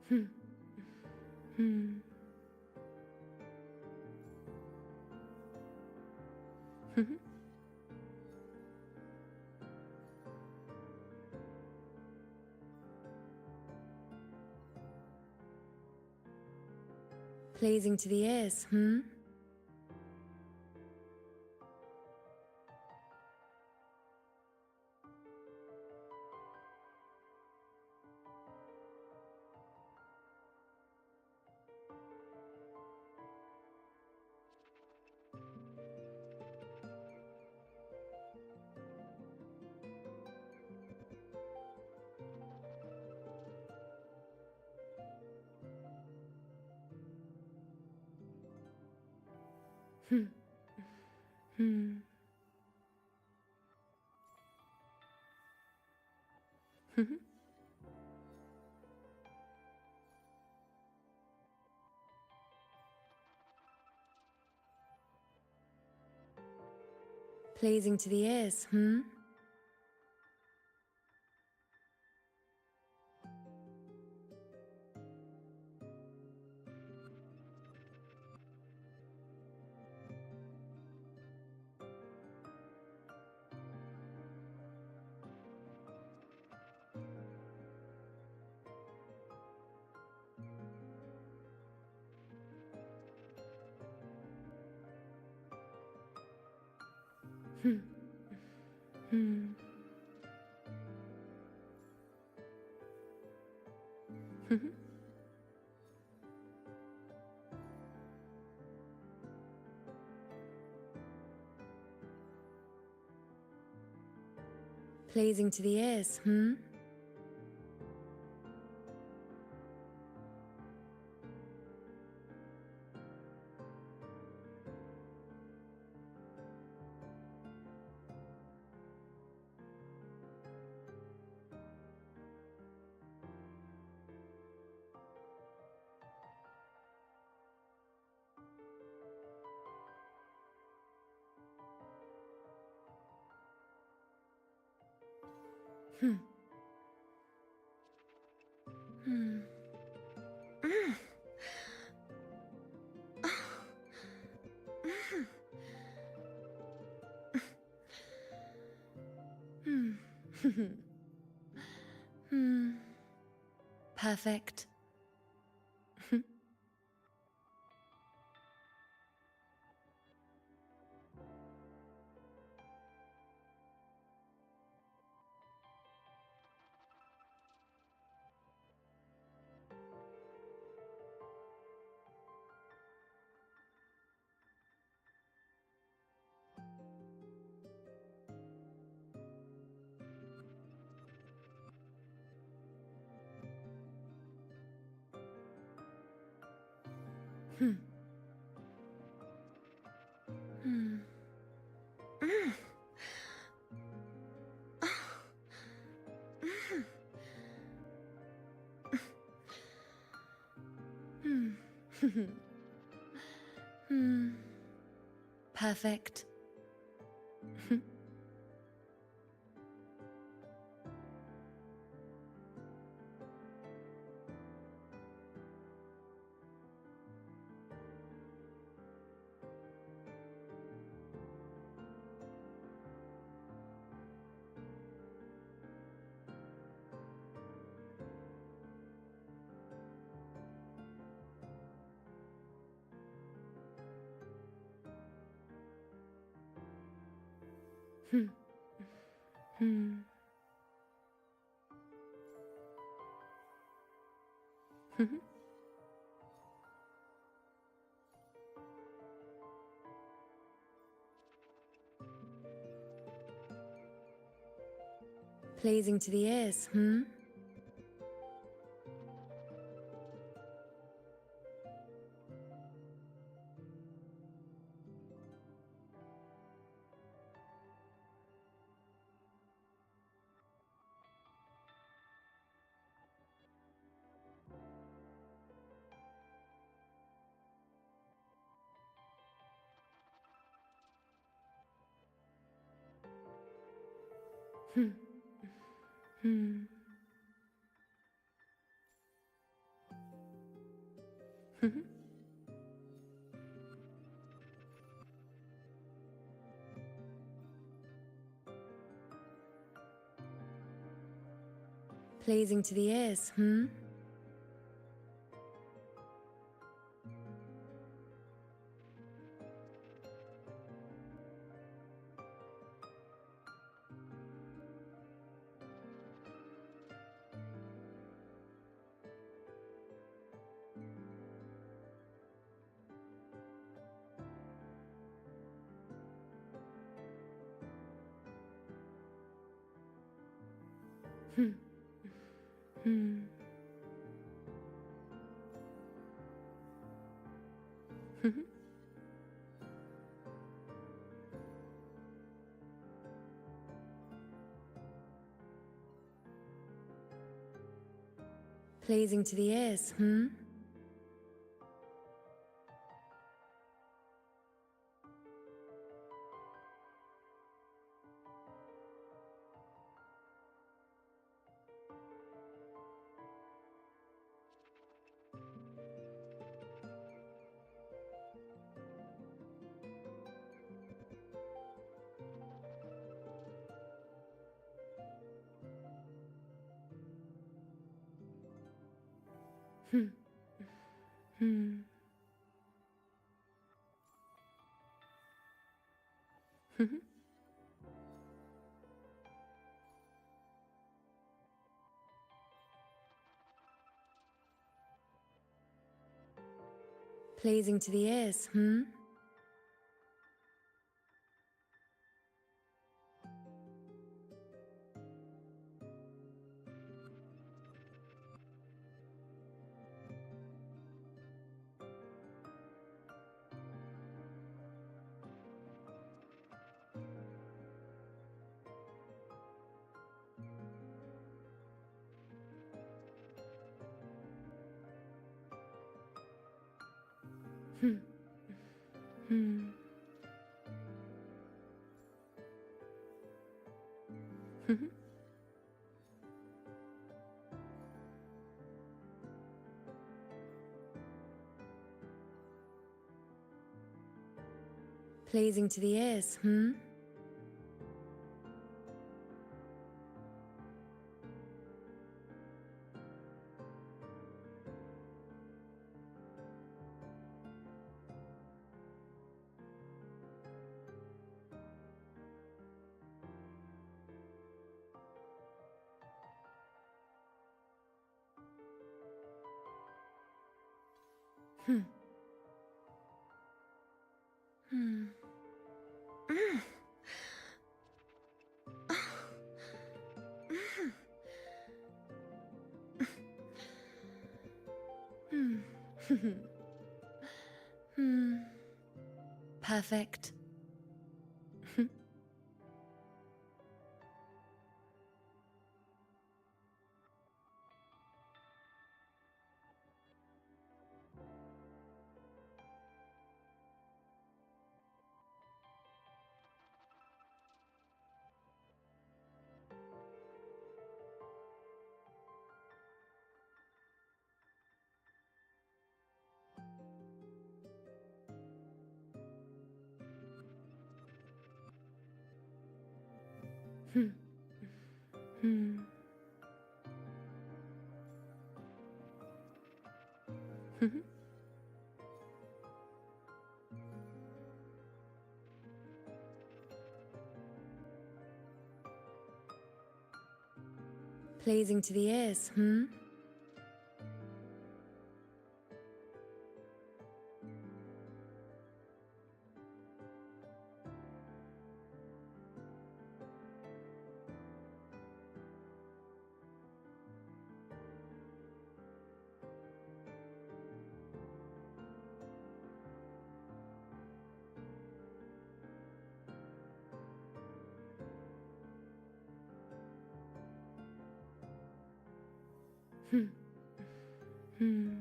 Hmm. Hmm. Pleasing to the ears, hmm? Hmm. Hmm. Pleasing to the ears, hmm? Hmm. Hmm. Pleasing to the ears, hmm? Hmm. Hmm. Hmm. Perfect. Hmm. Hmm. Mm. Hmm. Hmm. Perfect. Hmm. Hmm. Pleasing to the ears, hmm? Hmm. Hmm. Pleasing to the ears, hmm? Hmm. Hmm. Pleasing to the ears, hmm? Hmm. Hmm. Pleasing to the ears, hmm? Hmm. Hmm. Pleasing to the ears, hmm? Hmm. Hmm. Mm. Hmm. Hmm. Perfect. Hmm. Hmm. Pleasing to the ears, hmm? Hmm. Hmm.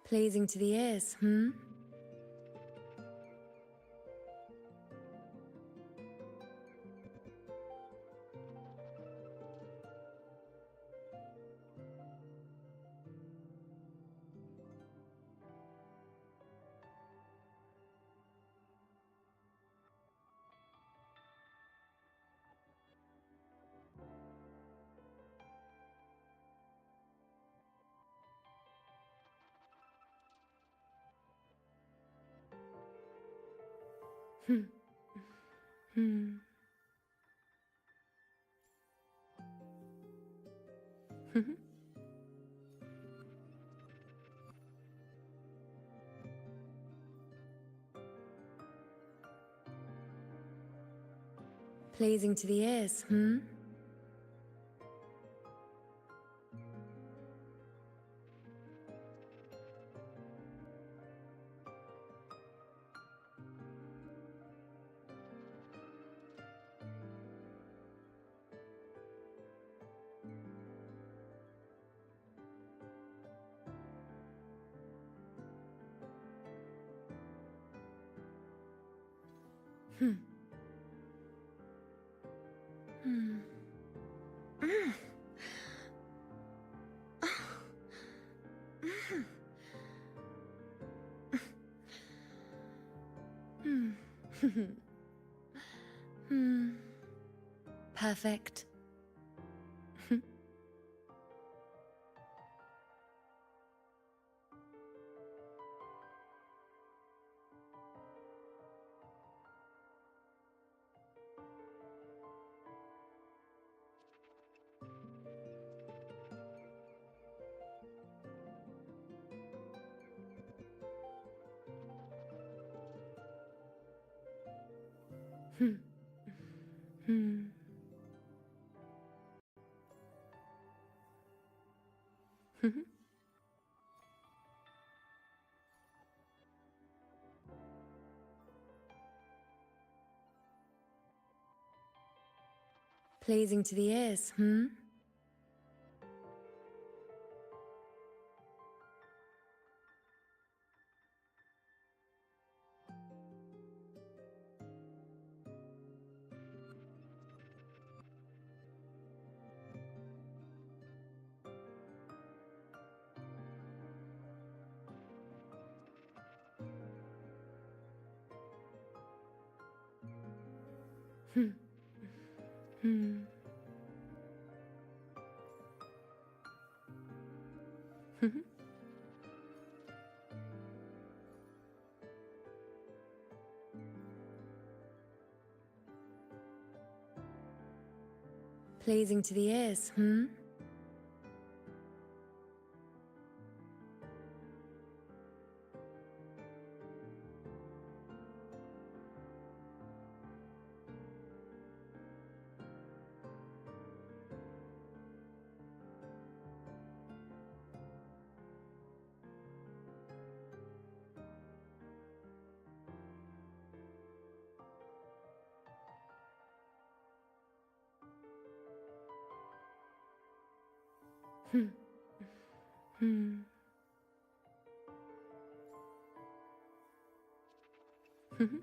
Pleasing to the ears, hmm? Hmm. Hmm. Pleasing to the ears, hmm? Hmm. Hmm. Mm. Mm. Hmm. Hmm. Perfect. Hmm. Hmm. Pleasing to the ears, hmm? Hmm. Hmm. Pleasing to the ears, hmm? Hmm. Hmm. Hmm.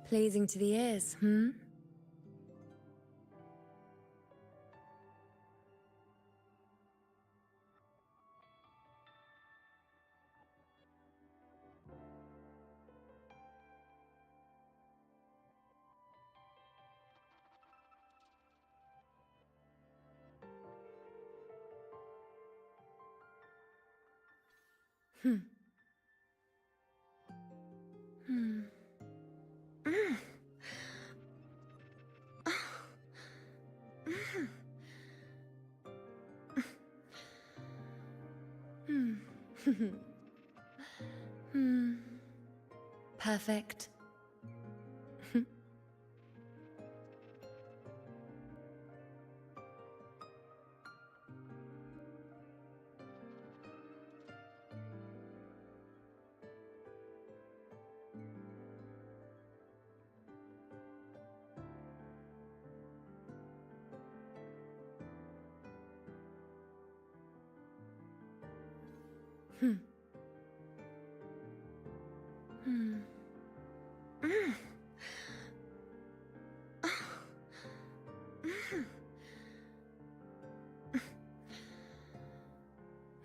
Pleasing to the ears, hmm? Hmm. Hmm. Mm. Mm. Hmm. Hmm. Perfect. Hmm. Hmm. Mm.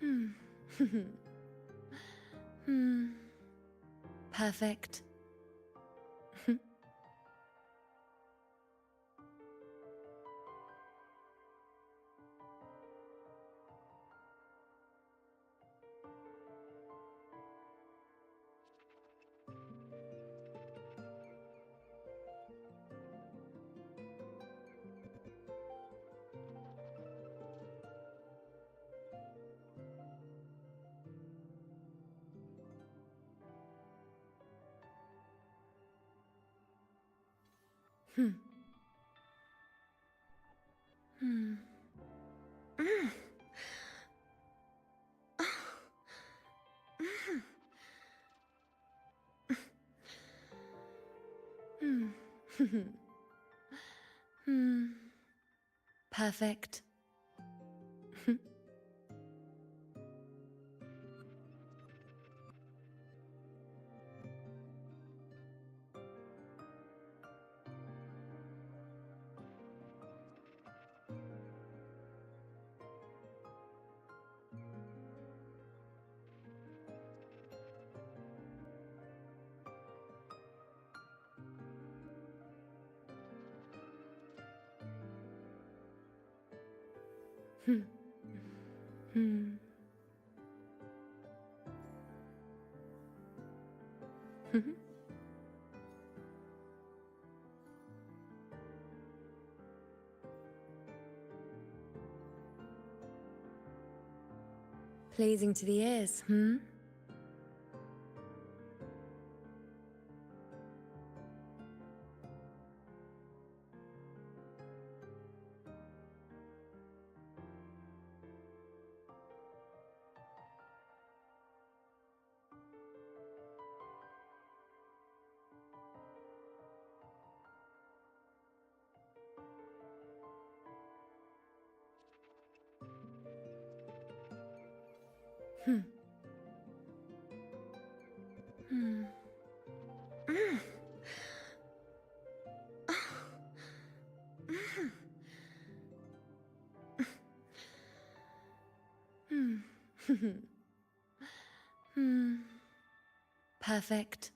Mm. Hmm. Hmm. Perfect. Hmm. Hmm. Mm. Mm. Hmm. Hmm. Perfect. Hmm. Hmm. Hmm. Pleasing to the ears, hmm? Hmm. Hmm. Mm. Mm. Hmm. Hmm. Perfect.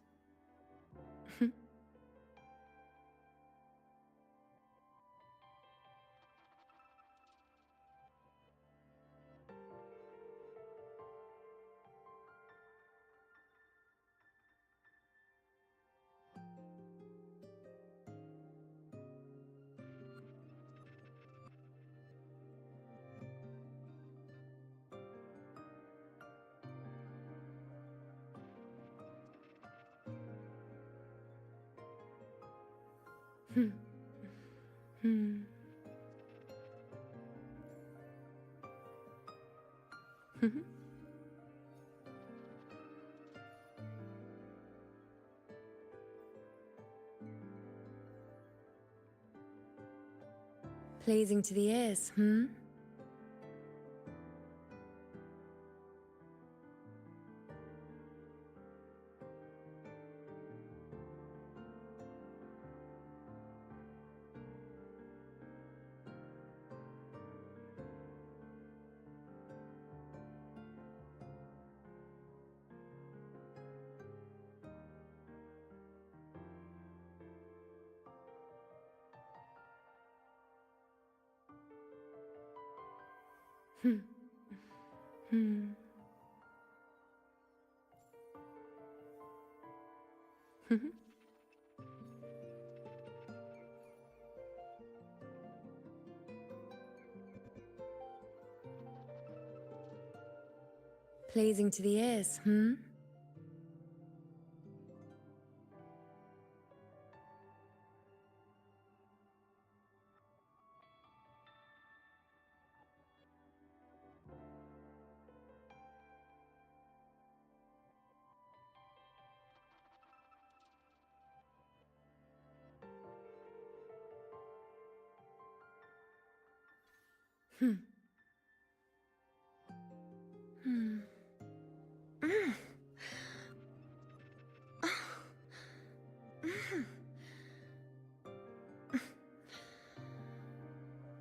Hmm. Hmm. Hmm. Pleasing to the ears, hmm? Hmm. Hmm. Hmm. Pleasing to the ears, hmm? Hmm. Hmm. Mm.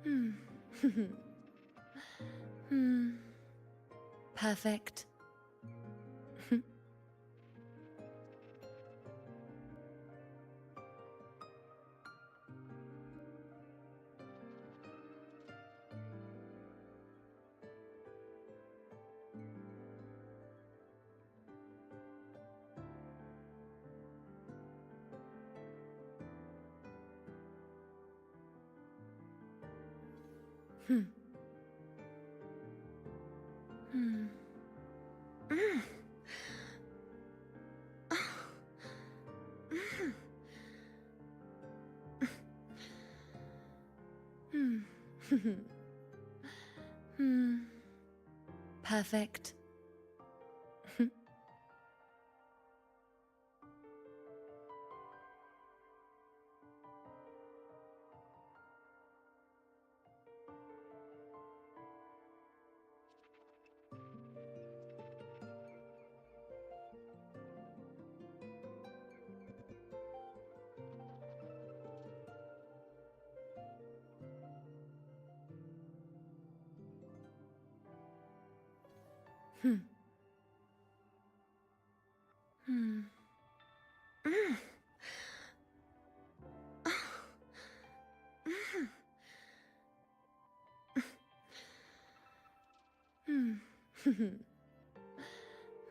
Mm. Hmm. Hmm. Perfect. Hmm. Hmm. Mm. Hmm. Hmm. Perfect. Hmm. Hmm. Mm. Mm. Hmm.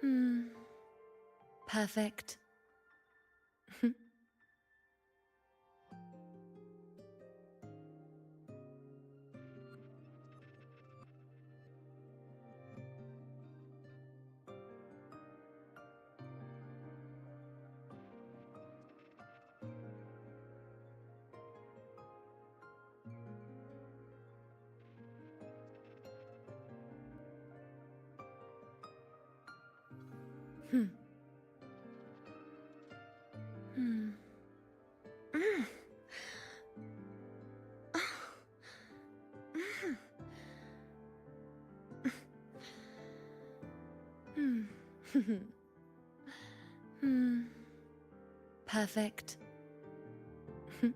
Hmm. Perfect. Hmm. Hmm. Mm. Mm. Hmm. Hmm. Perfect. Hmm.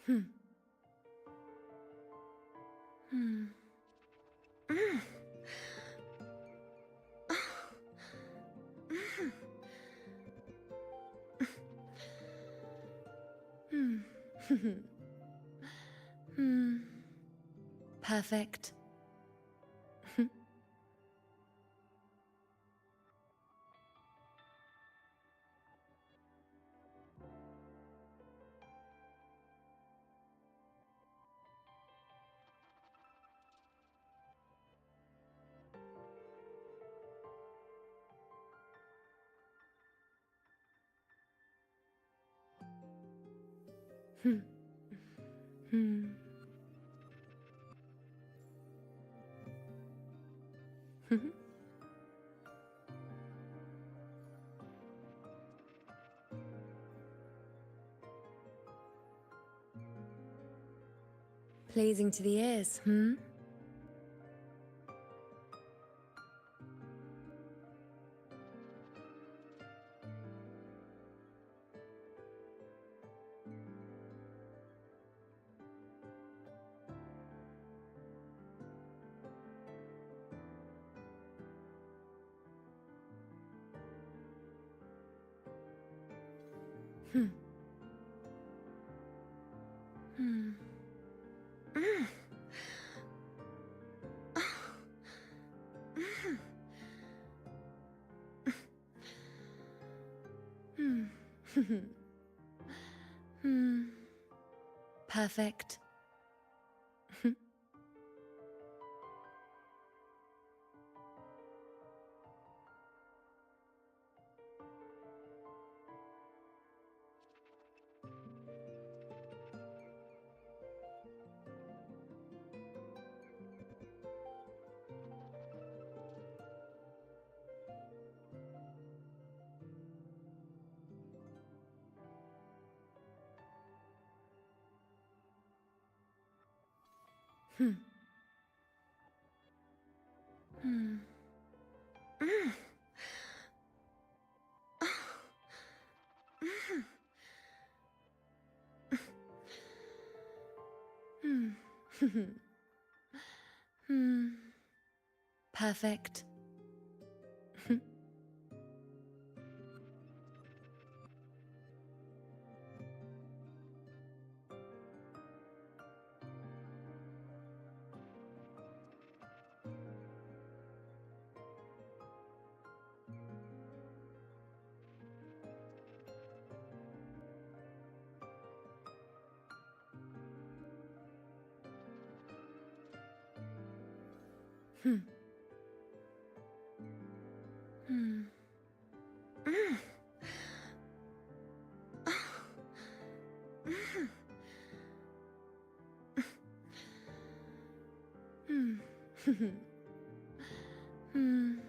Hmm. Mm. Mm. Hmm. Hmm. Perfect. Hmm. Hmm. Hmm. Pleasing to the ears, hmm? Hmm. Hmm. Mm. Hmm. Hmm. Perfect. Hmm. Hmm. Mm. Hmm. Hmm. Perfect. Hmm. Hmm. Mm. Hmm. Hmm.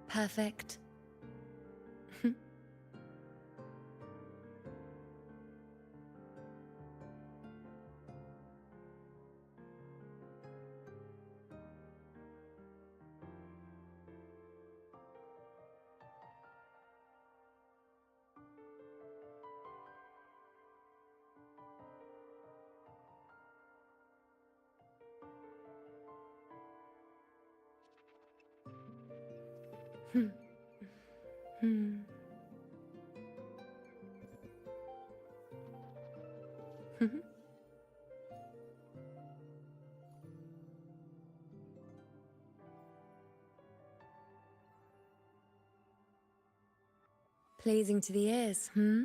Perfect. Hmm. Hmm. Pleasing to the ears, hmm?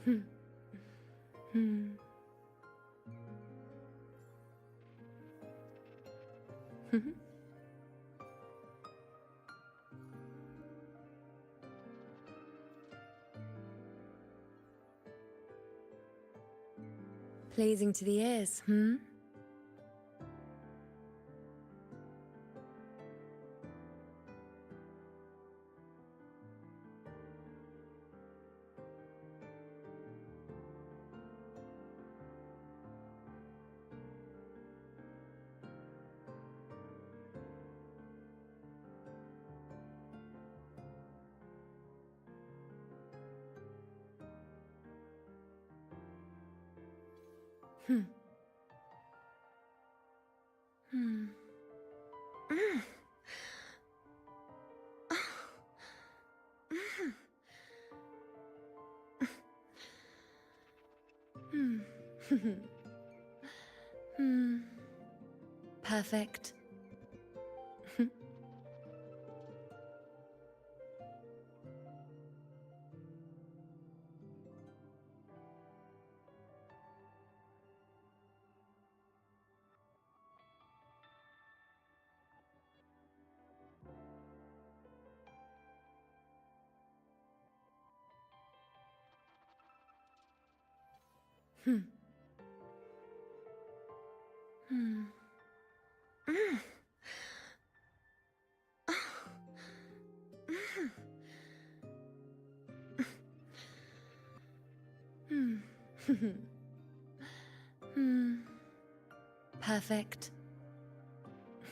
Hmm. Hmm. Pleasing to the ears, hmm? Hmm. Hmm. Mm. Perfect. Hmm. Hmm. Mm. Hmm. Hmm. Perfect.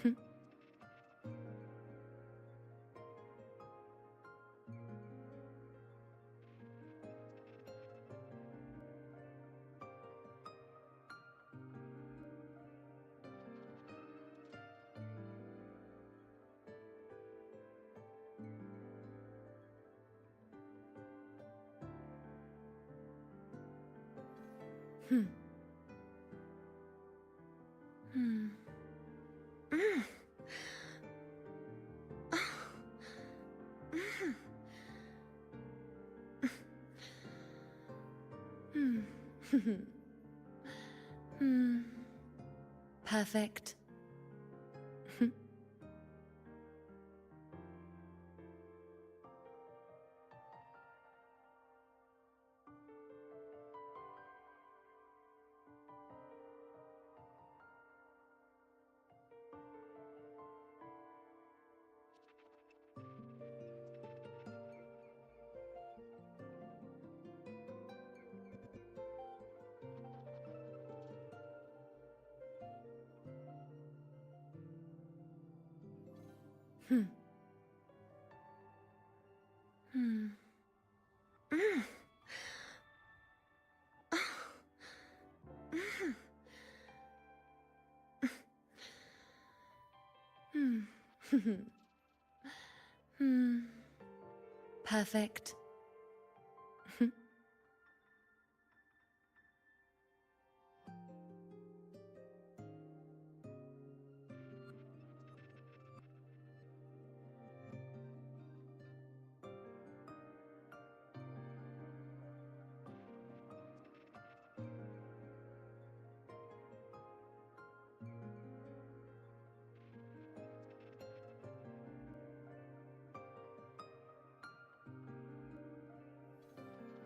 Hmm. Hmm. Mm. Hmm. Hmm. Perfect. Hmm. Hmm. Mm. Hmm. Hmm. Perfect. Hmm.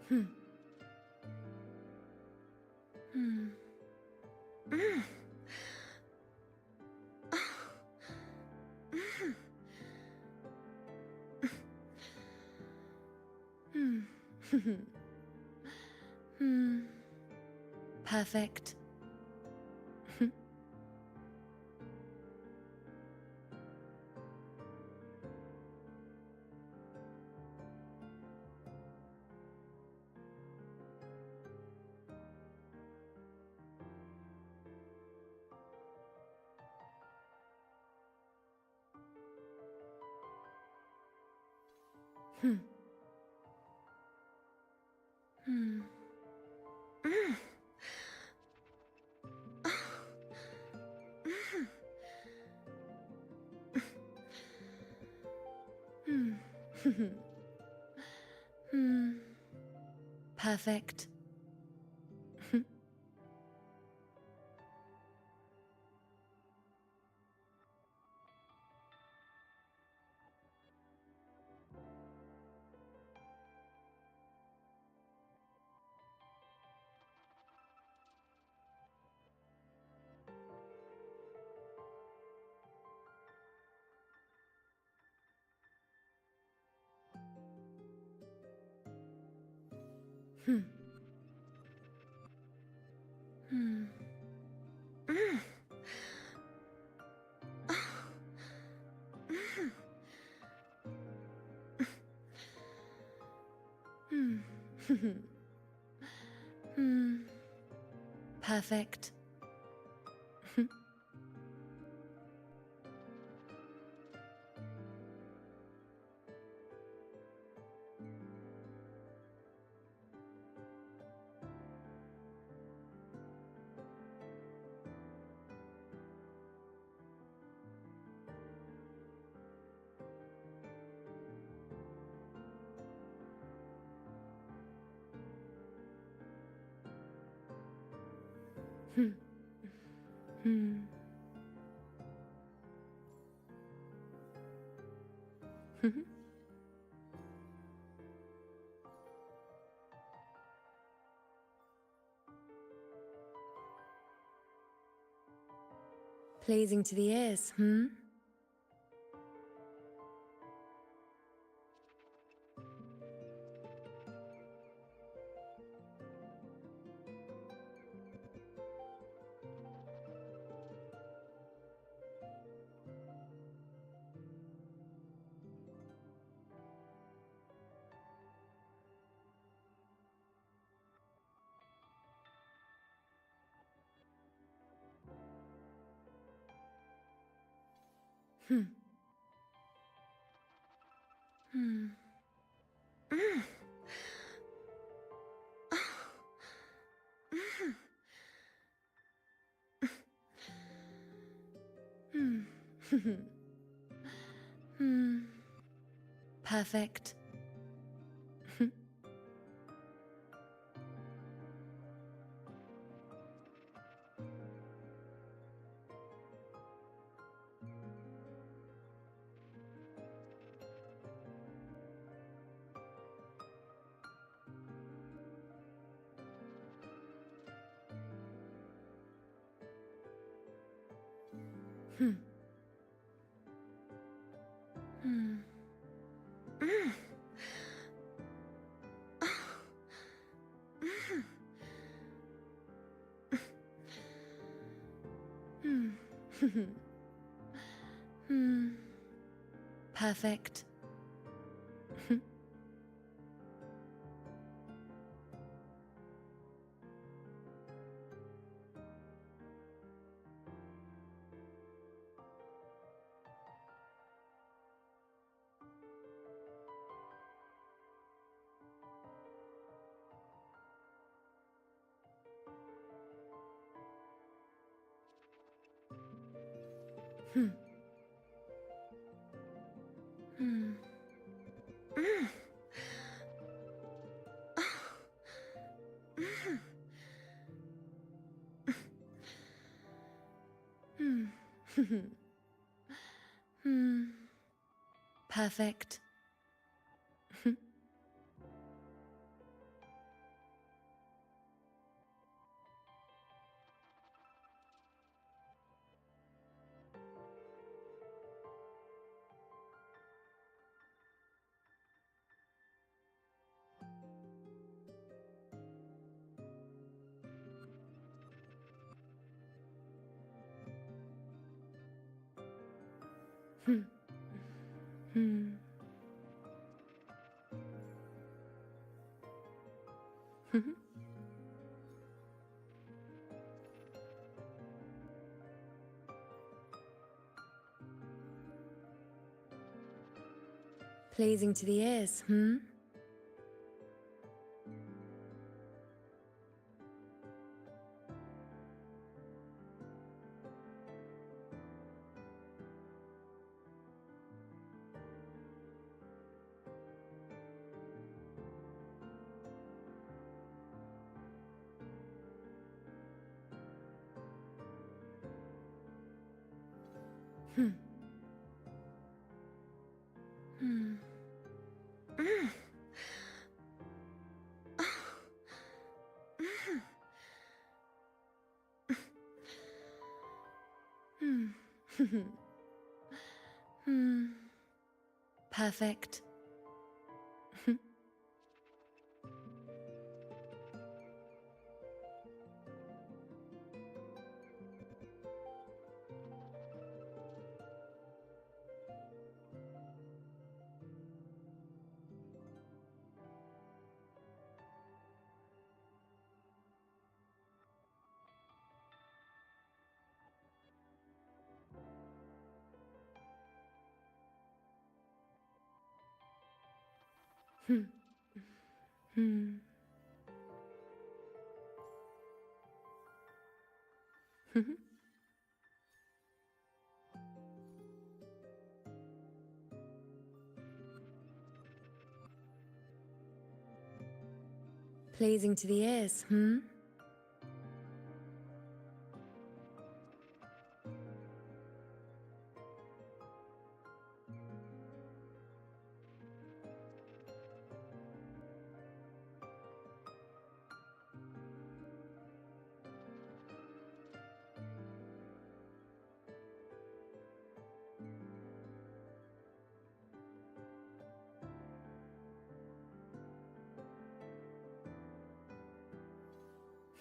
Hmm. Mm. Hmm. Hmm. Perfect. Hmm. Hmm. Mm. Hmm. Hmm. Perfect. Hmm. Hmm. Mm. Hmm. Hmm. Perfect. Hmm. Hmm. Hmm. Pleasing to the ears, hmm? Hmm. Hmm. Mm. Hmm. Hmm. Perfect. Hmm. Hmm. Mm. Hmm. Hmm. Perfect. Hmm. Hmm. Mm. Hmm. Hmm. Perfect. Hmm. Hmm. Pleasing to the ears, hmm? Hmm. Hmm. Mm. Hmm. Hmm. Perfect. Hmm. Hmm. Pleasing to the ears, hmm?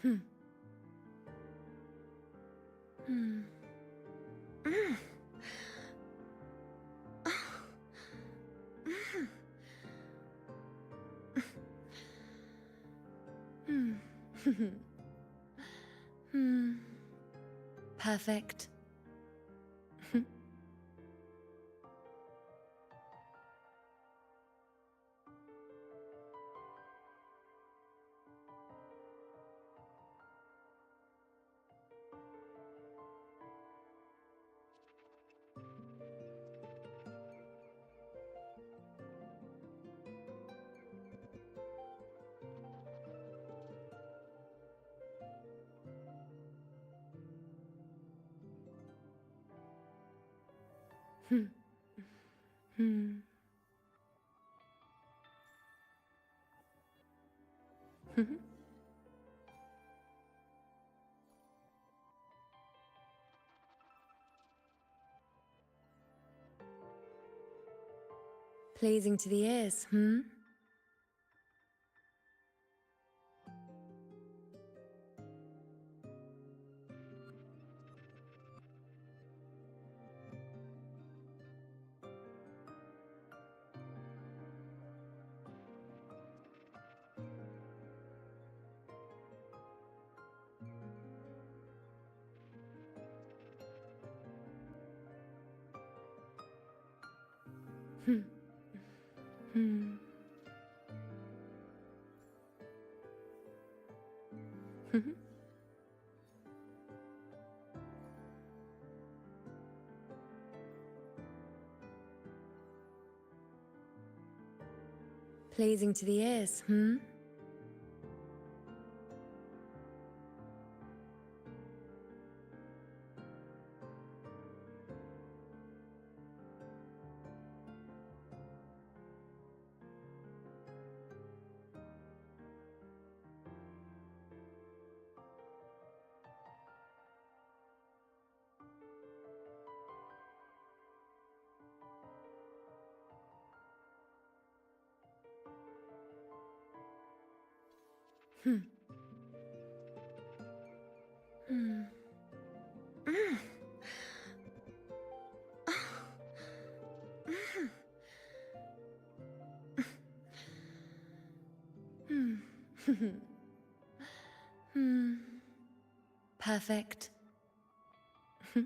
Hmm. Hmm. Mm. Hmm. Hmm. Perfect. Hmm. Hmm. Pleasing to the ears, hmm? Hmm. Hmm. Pleasing to the ears, hmm? Hmm. Hmm. Mm. Hmm. Hmm. Perfect. Hmm.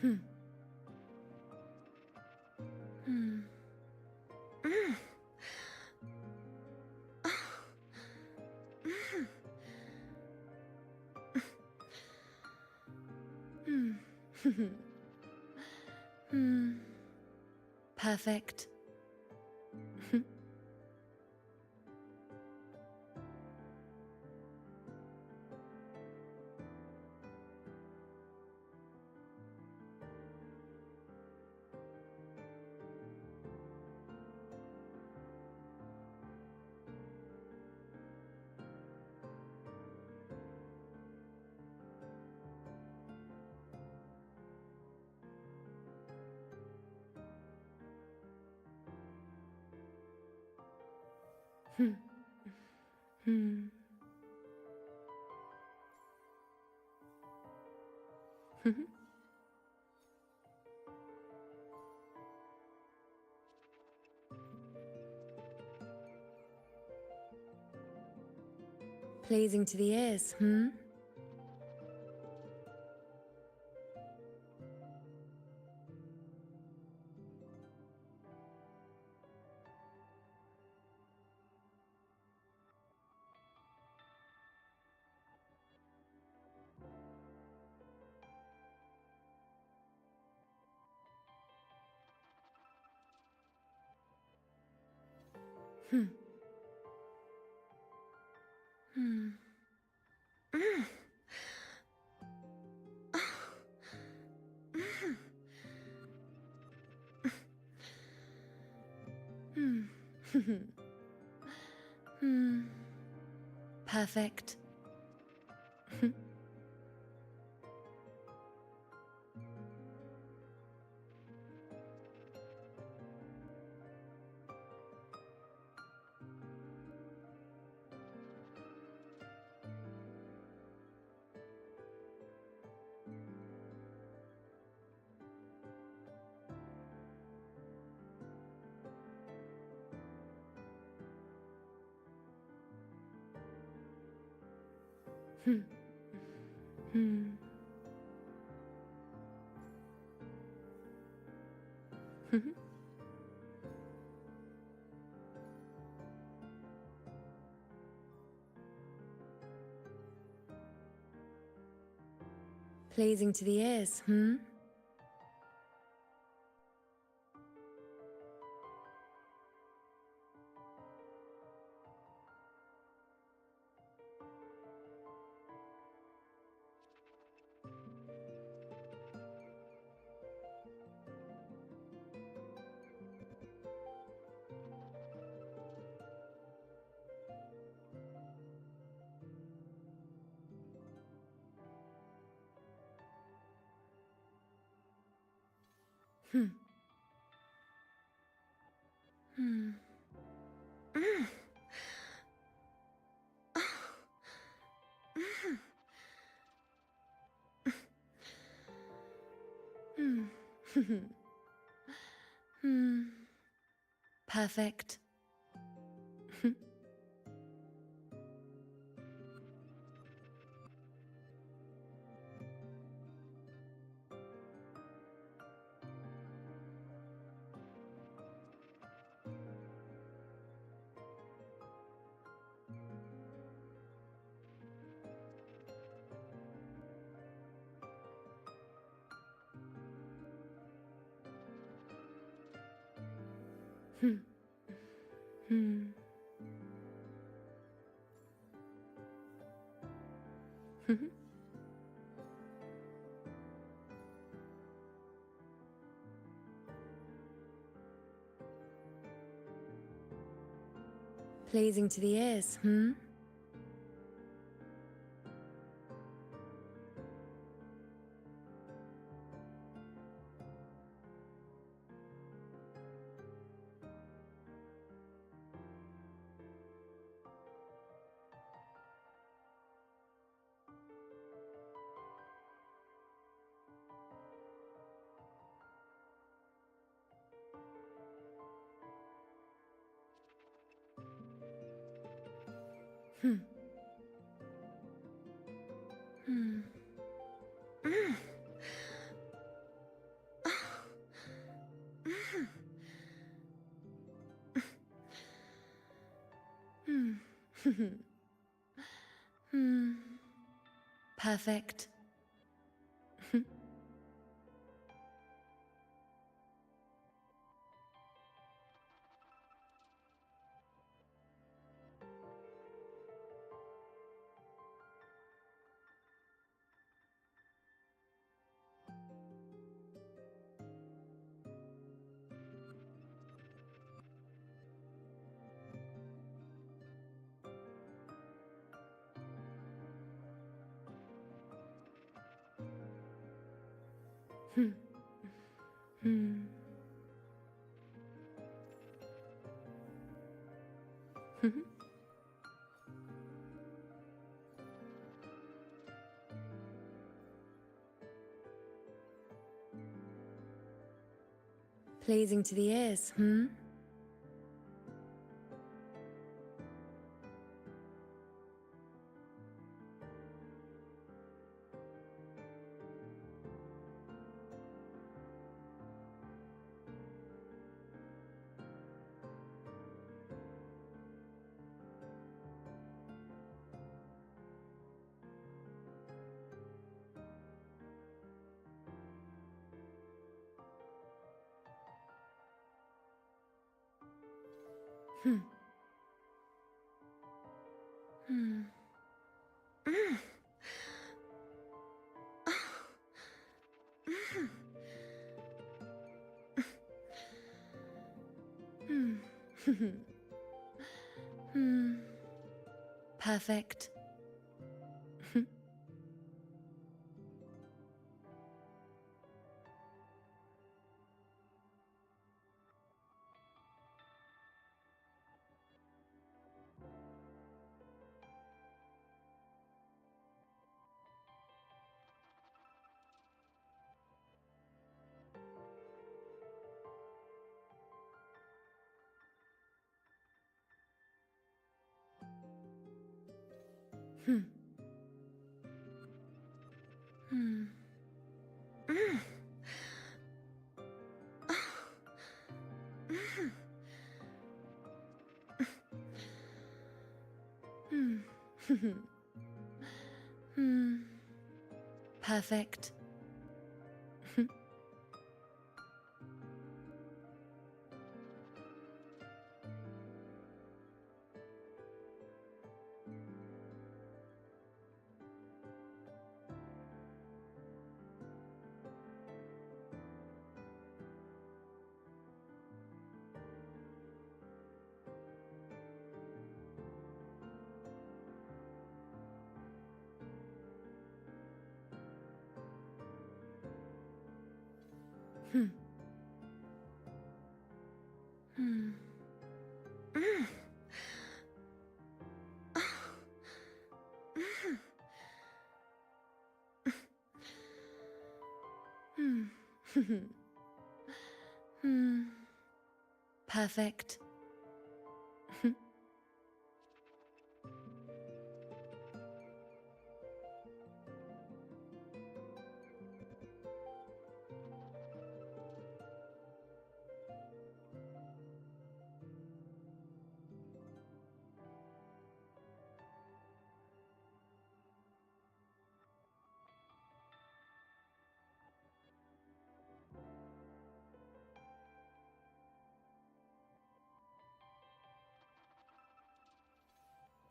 Hmm. Mm. Hmm. Hmm. Perfect. Hmm. Hmm. Pleasing to the ears, hmm? Hmm. Hmm. Mm. Perfect. Pleasing to the ears, hmm? Hmm. Hmm. Mm. Hmm. Hmm. Perfect. Hmm. Hmm. Pleasing to the ears, hmm? Hmm. Hmm. Mm. Hmm. Hmm. Perfect. Hmm. Hmm. Pleasing to the ears, hmm? Hmm. Hmm. Mm. Mm. Hmm. Perfect. Hmm. Hmm. Mm. Hmm. Hmm. Perfect. Hmm. Hmm. Mm. Hmm. Hmm. Perfect. Hmm.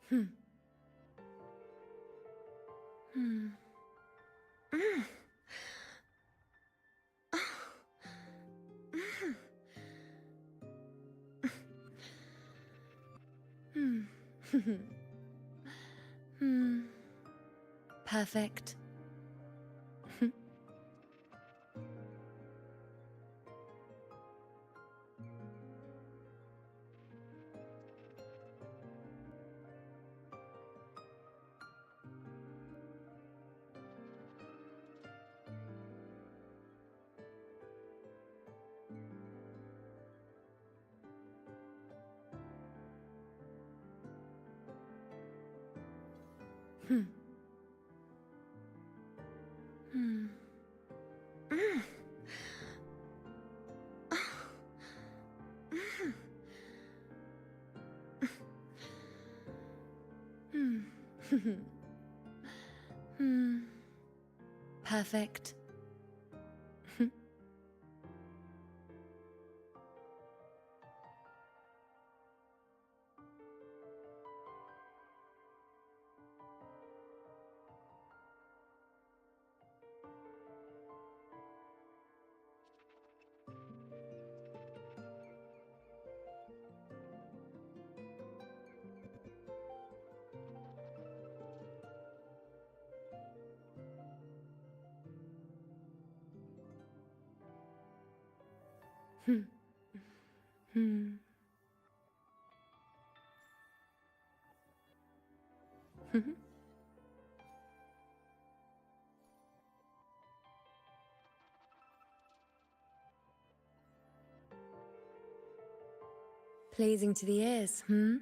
Hmm. Mm. Hmm. Hmm. Perfect. Hmm. Hmm. Mm. Hmm. Hmm. Perfect. Hmm. Hmm. Pleasing to the ears, hmm?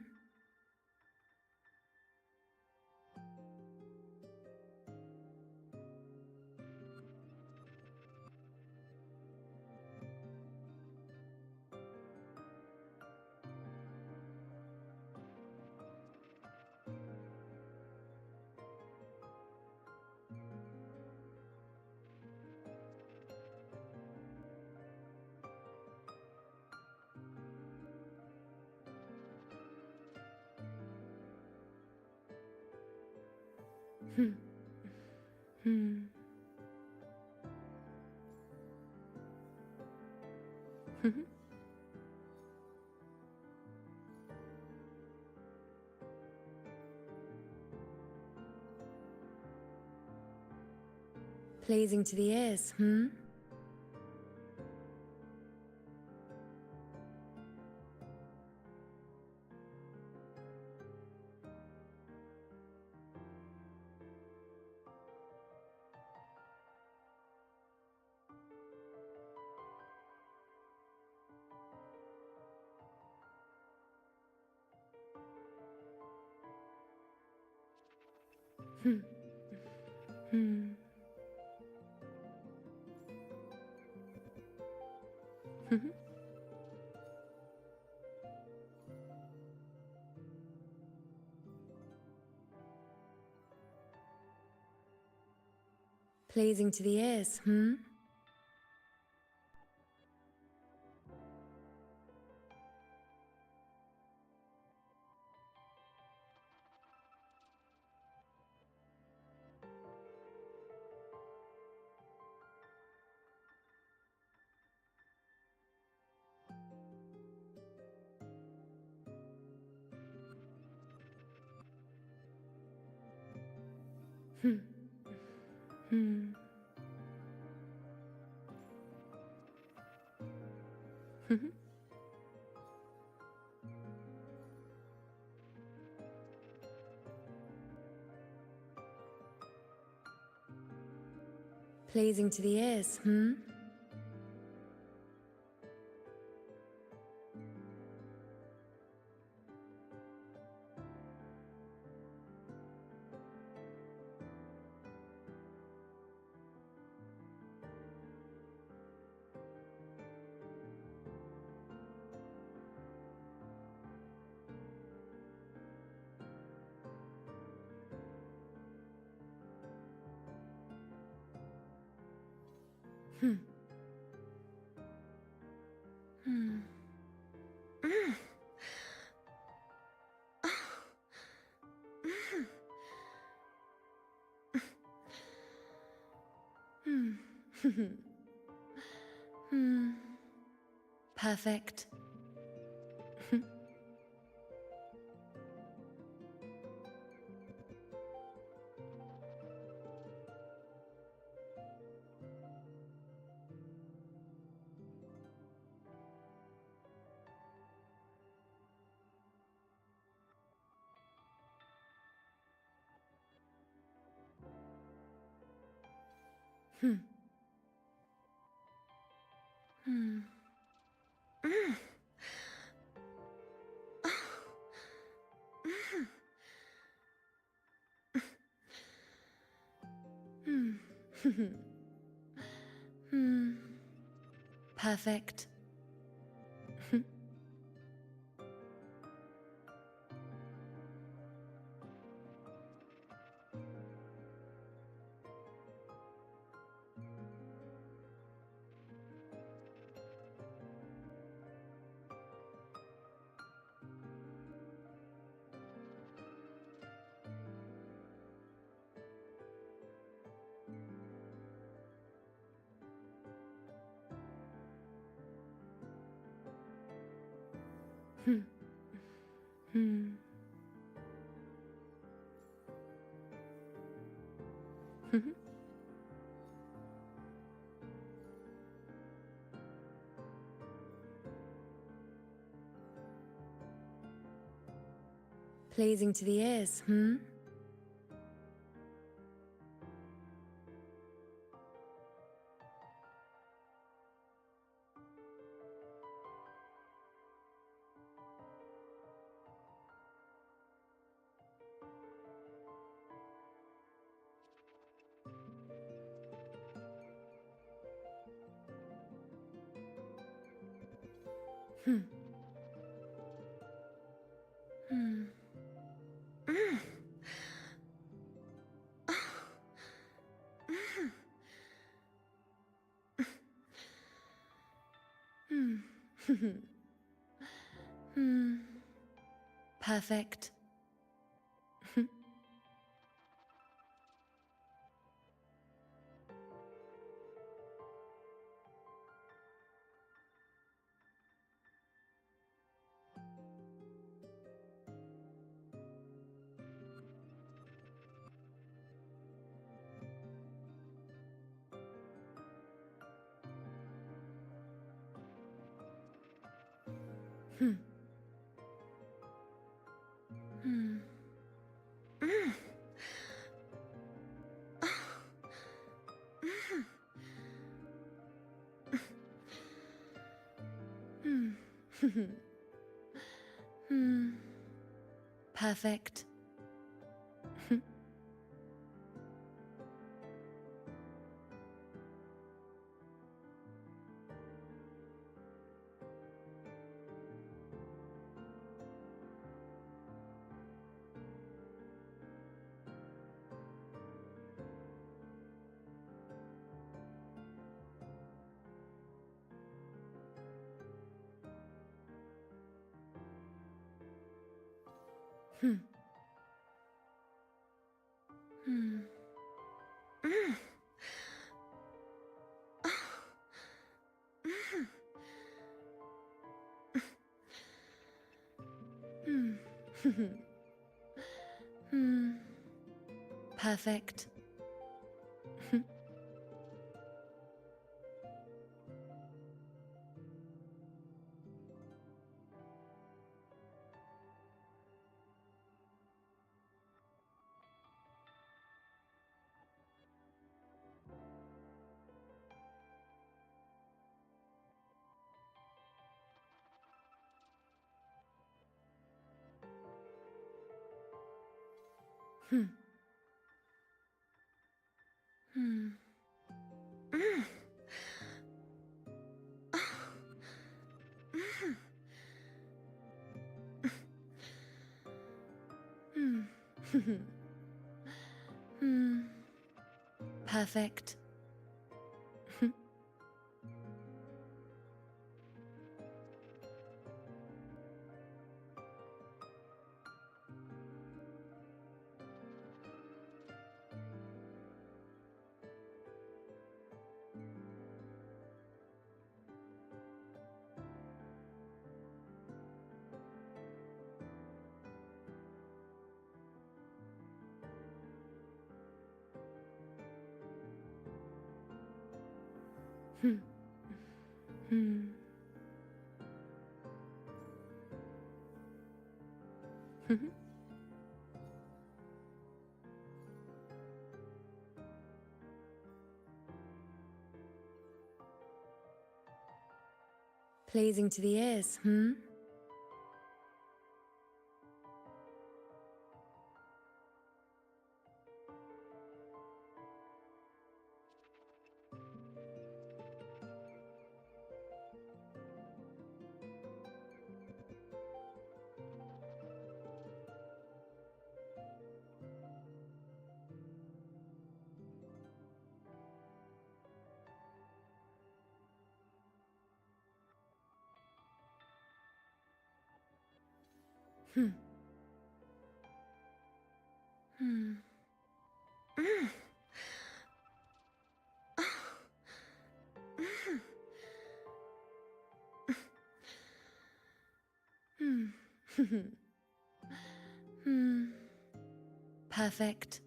Hmm. Hmm. Pleasing to the ears, hmm? Hmm. Hmm. Mhm. Pleasing to the ears, hmm? Hmm. Hmm. Mhm. Pleasing to the ears, hmm? Hmm. Hmm. Mm. Mm. Hmm. Hmm. Perfect. Hmm. Hmm. Mm. Mm. Hmm. Hmm. Perfect. Hmm. Hmm. Mhm. Pleasing to the ears, hmm? Hmm. Hmm. Mm. Hmm. Hmm. Perfect. Hmm. Hmm. Mm. Hmm. Hmm. Perfect. Hmm. Hmm. Mm. Hmm. Hmm. Perfect. Hmm. Hmm. Mm. Hmm. Hmm. Perfect. Hmm. Hmm. Pleasing to the ears, hmm? Hmm. Hmm. Mm. Hmm. Hmm. Perfect.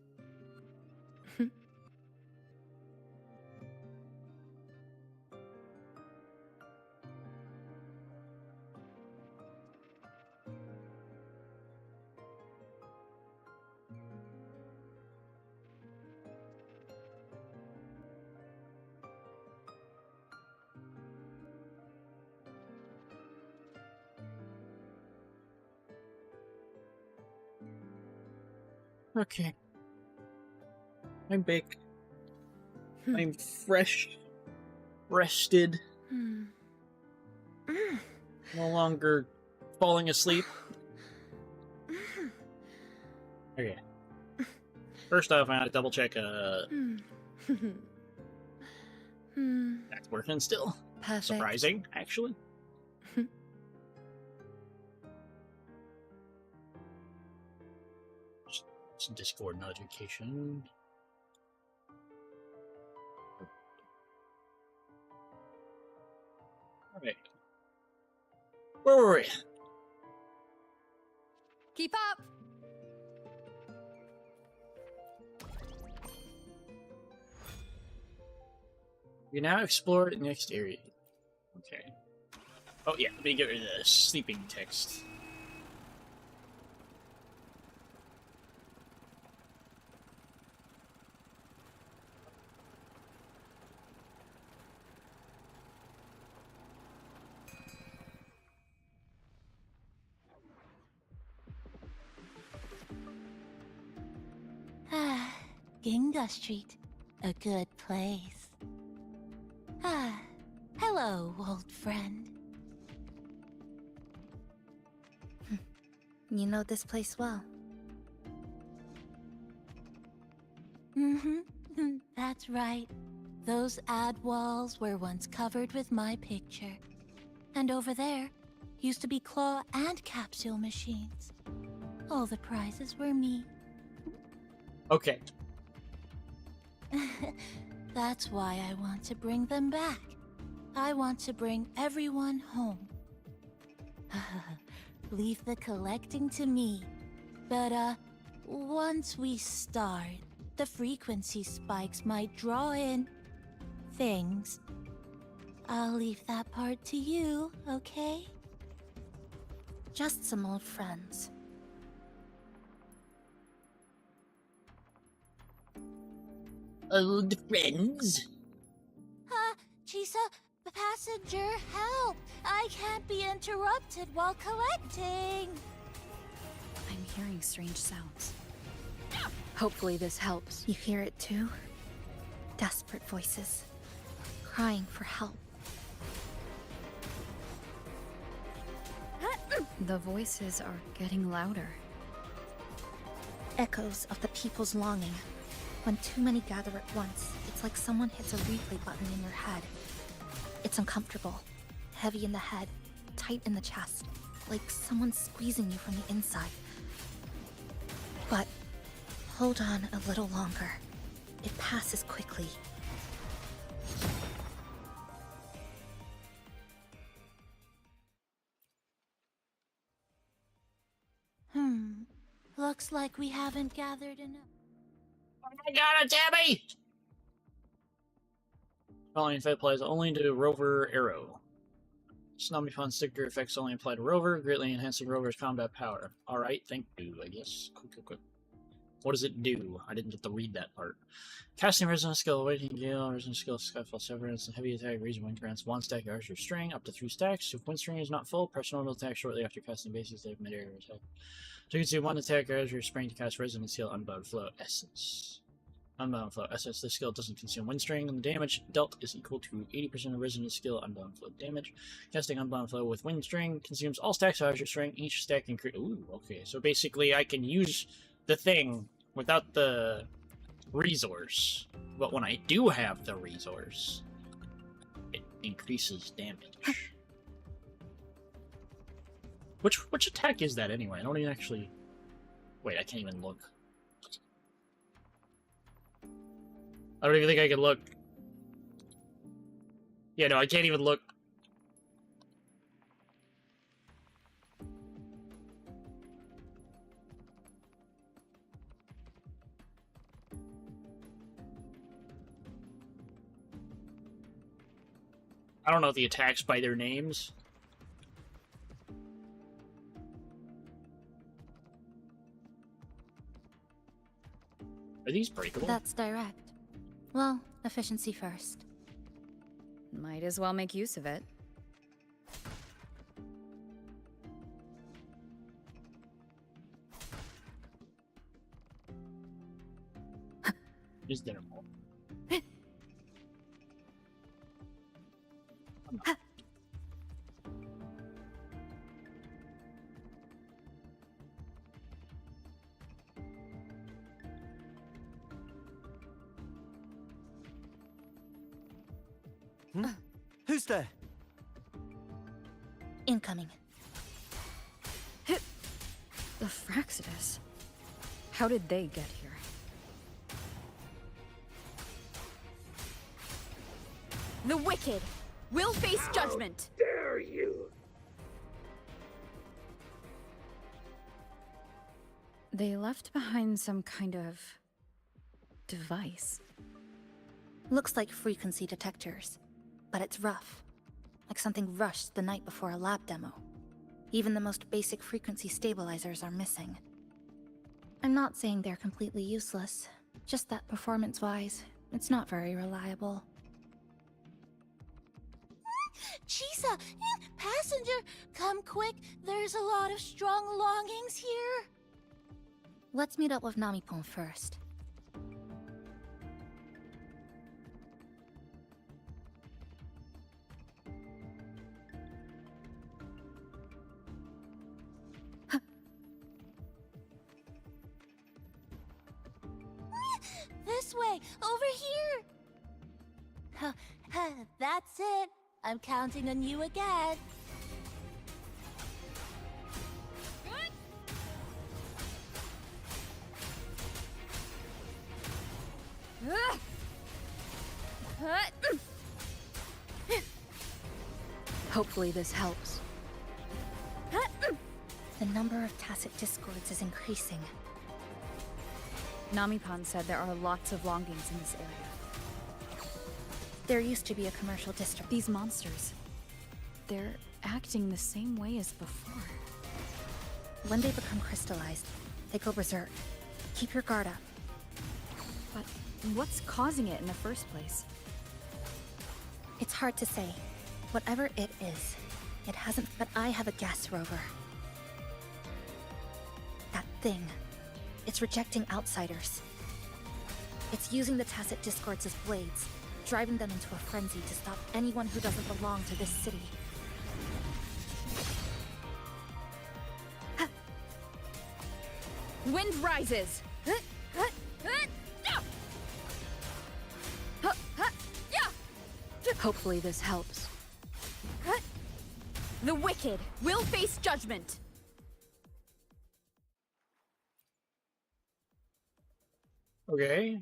Okay. I'm baked. I'm fresh. Rested.
Hmm. Mm.
No longer falling asleep. Okay. First off, I gotta double check,
Hmm. Hmm.
that's working still.
Perfect.
Surprising, actually. Some Discord notification. Alright. Where were we?
Keep up!
We now explored the next area. Okay. Oh yeah, let me get rid of the sleeping text.
Ah, Ginga Street. A good place. Ah, hello, old friend.
You know this place well.
Mm-hmm. That's right. Those ad walls were once covered with my picture. And over there used to be claw and capsule machines. All the prizes were me.
Okay.
That's why I want to bring them back. I want to bring everyone home. Leave the collecting to me. But, once we start, the frequency spikes might draw in things. I'll leave that part to you, okay?
Just some old friends.
Old friends?
Chisa, passenger, help! I can't be interrupted while collecting!
I'm hearing strange sounds. Hopefully this helps.
You hear it too? Desperate voices. Crying for help.
The voices are getting louder.
Echoes of the people's longing. When too many gather at once, it's like someone hits a replay button in your head. It's uncomfortable, heavy in the head, tight in the chest, like someone squeezing you from the inside. But hold on a little longer. It passes quickly.
Looks like we haven't gathered enough.
Oh my god, Tabby! Following Fed applies only to Rover Arrow. Tsunami sticker effects only apply to Rover, greatly enhancing Rover's combat power. Alright, thank you, I guess. Quick. What does it do? I didn't get to read that part. Casting Resonance Skill, Awakening Gale, Resonance Skill, Skyfall Severance, and Heavy Attack, Reason Wind grants 1 stack of Archer String, up to 3 stacks. If Wind String is not full, press normal attack shortly after casting basic attack mid-air attack. So you can see 1 attack Archer Spring to cast Resonance Skill, Unbound Flow Essence. Unbound Flow Essence. This skill doesn't consume Wind String, and the damage dealt is equal to 80% of Resonance Skill Unbound Flow damage. Casting Unbound Flow with Wind String consumes all stacks of Archer String, each stack increase. Ooh, okay. So basically, I can use the thing without the resource, but when I do have the resource, it increases damage. Which attack is that anyway? I don't even actually... Wait, I can't even look. I don't even think I can look. Yeah, no, I can't even look. I don't know the attacks by their names. Are these breakable?
That's direct. Well, efficiency first.
Might as well make use of it.
Is there more?
Who's there?
Incoming.
The Fraccidus. How did they get here? The wicked will face judgment.
Dare you?
They left behind some kind of device.
Looks like frequency detectors, but it's rough. like something rushed the night before a lab demo. Even the most basic frequency stabilizers are missing. I'm not saying they're completely useless, just that performance-wise, it's not very reliable.
Chisa, passenger, come quick. There's a lot of strong longings here.
Let's meet up with Namipon first.
This way, over here. That's it. I'm counting on you again.
Hopefully this helps. The number of tacit discords is increasing.
Namipon said there are lots of longings in this area.
There used to be a commercial district.
These monsters, they're acting the same way as before.
When they become crystallized, they go berserk. Keep your guard up.
But what's causing it in the first place?
It's hard to say. Whatever it is, it hasn't. But I have a gas rover. That thing. It's rejecting outsiders. It's using the tacit discords as blades, driving them into a frenzy to stop anyone who doesn't belong to this city.
Wind rises! Hopefully this helps. The wicked will face judgment!
Okay.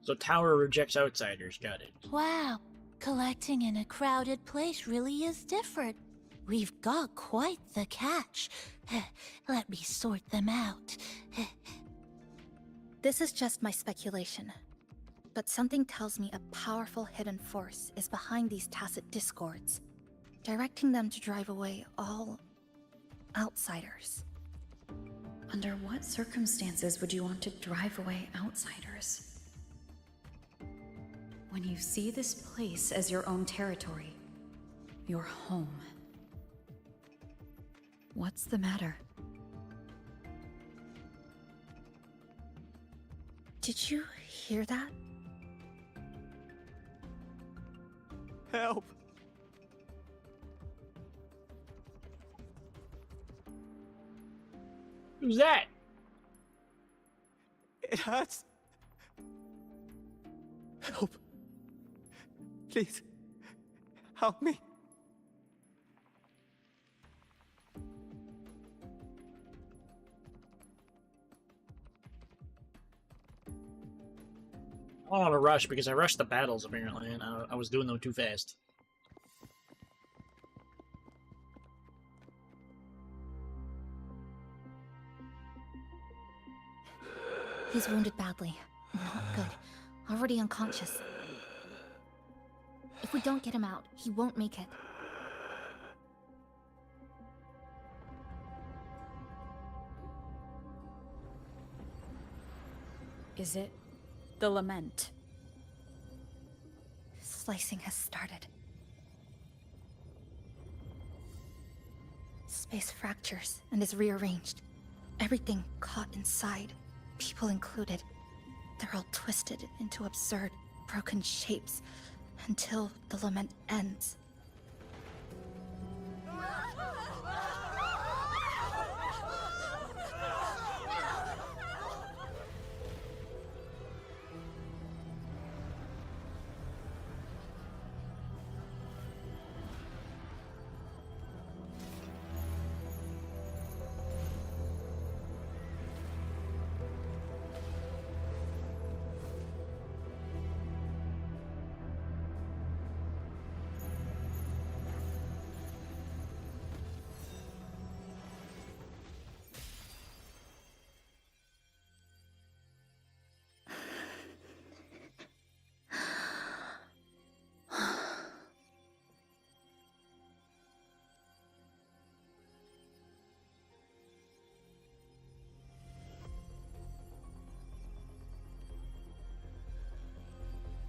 So tower rejects outsiders, got it.
Wow, collecting in a crowded place really is different. We've got quite the catch. Let me sort them out.
This is just my speculation, but something tells me a powerful hidden force is behind these tacit discords, directing them to drive away all outsiders.
Under what circumstances would you want to drive away outsiders? When you see this place as your own territory, your home. What's the matter?
Did you hear that?
Help!
Who's that?
It hurts. Help. Please. Help me.
I don't want to rush because I rushed the battles apparently, and I was doing them too fast.
He's wounded badly. Not good. Already unconscious. If we don't get him out, he won't make it.
Is it the lament?
Slicing has started. Space fractures and is rearranged. Everything caught inside, people included. They're all twisted into absurd, broken shapes until the lament ends.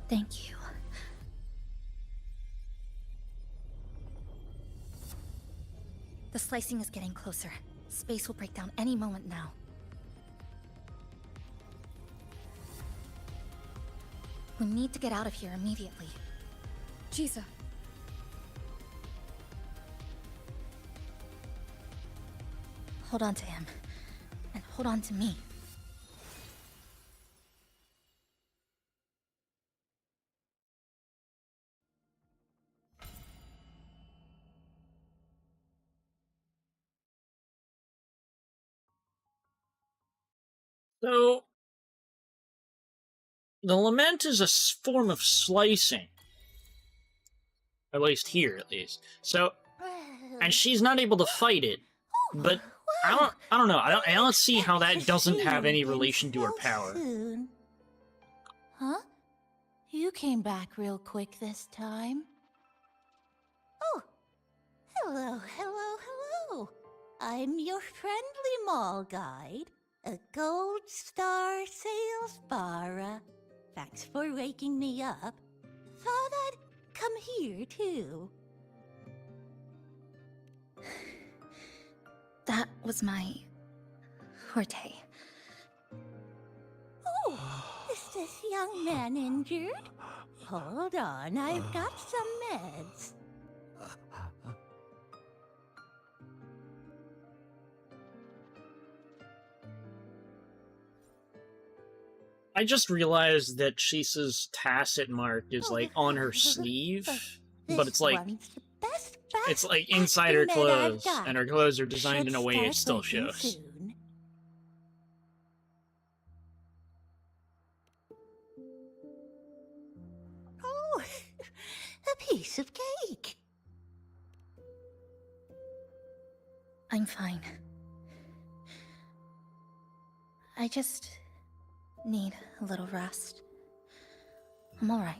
Thank you. The slicing is getting closer. Space will break down any moment now. We need to get out of here immediately.
Jisa.
Hold on to him. And hold on to me.
So, the lament is a form of slicing. At least here, at least. So, and she's not able to fight it, but I don't know. I don't see how that doesn't have any relation to her power.
Soon. Huh? You came back real quick this time. Oh, hello, hello, hello. I'm your friendly mall guide, a Gold Star Sales Barra. Thanks for waking me up. Thought I'd come here too.
That was my forte.
Oh, is this young man injured? Hold on, I've got some meds.
I just realized that Shisa's tacit mark is like on her sleeve, but it's like inside her clothes, and her clothes are designed in a way it still shows.
Oh, a piece of cake.
I'm fine. I just need a little rest. I'm all right.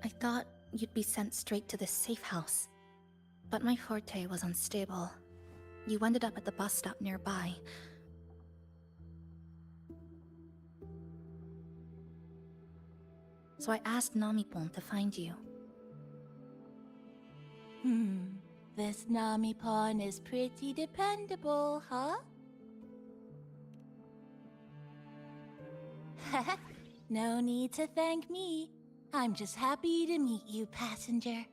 I thought you'd be sent straight to this safe house, but my forte was unstable. You ended up at the bus stop nearby. So I asked Namipon to find you.
This Namipon is pretty dependable, huh? No need to thank me. I'm just happy to meet you, passenger.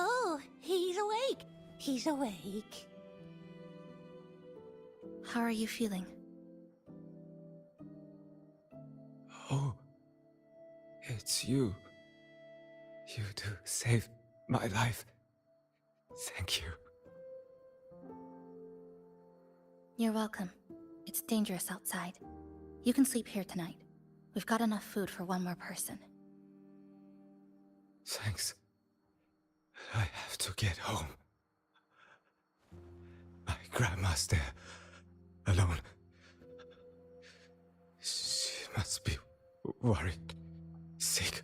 Oh, he's awake. He's awake.
How are you feeling?
Oh, it's you. You do save my life. Thank you.
You're welcome. It's dangerous outside. You can sleep here tonight. We've got enough food for one more person.
Thanks. I have to get home. My grandma's there, alone. She must be worried, sick.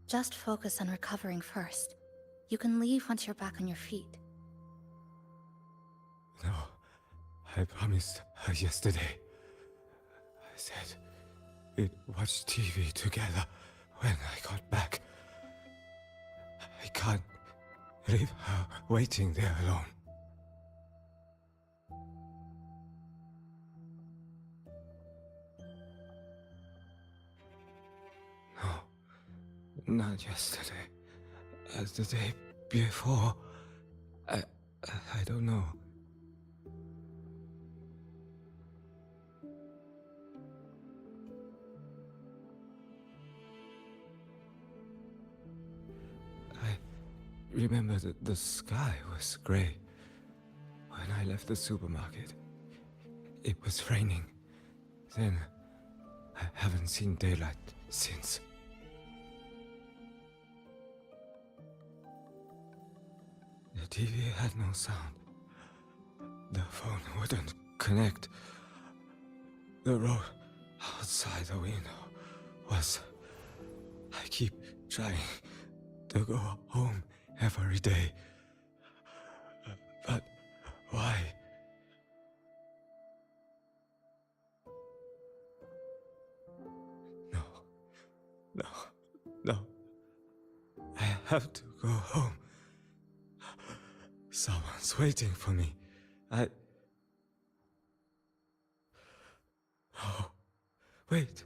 Just focus on recovering first. You can leave once you're back on your feet.
No, I promised her yesterday. I said we'd watch TV together when I got back. I can't leave her waiting there alone. No, not yesterday. The day before. I don't know. I remember that the sky was gray when I left the supermarket. It was raining. Then I haven't seen daylight since. The TV had no sound. The phone wouldn't connect. The road outside the window was... I keep trying to go home every day. But why? No. I have to go home. Someone's waiting for me. Oh, wait.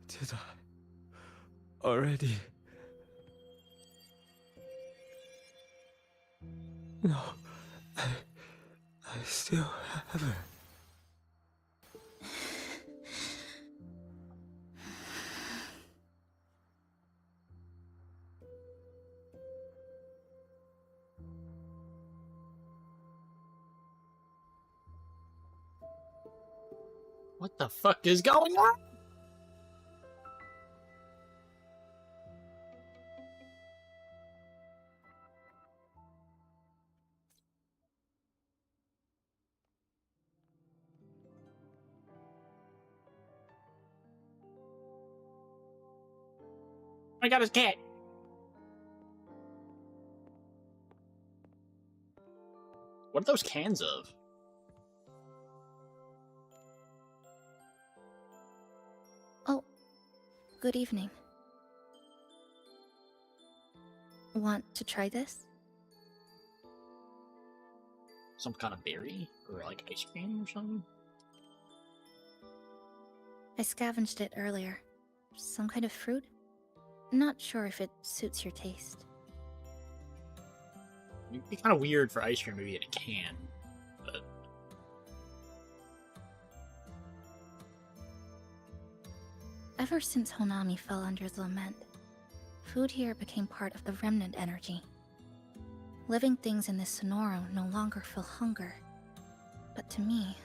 Did I already? No, I still haven't.
What the fuck is going on? I got his cat. What are those cans of?
Oh, good evening. Want to try this?
Some kind of berry? Or like ice cream or something?
I scavenged it earlier. Some kind of fruit? Not sure if it suits your taste.
It'd be kind of weird for ice cream to be in a can, but...
Ever since Honami fell under the lament, food here became part of the remnant energy. Living things in this Sonoro no longer feel hunger. But to me,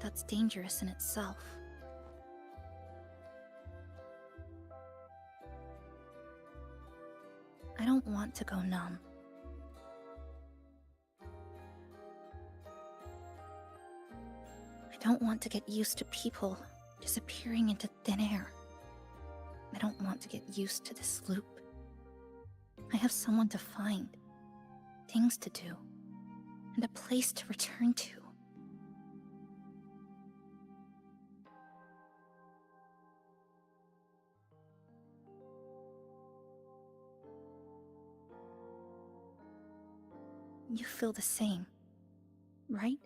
that's dangerous in itself. I don't want to go numb. I don't want to get used to people disappearing into thin air. I don't want to get used to this loop. I have someone to find, things to do, and a place to return to. You feel the same, right?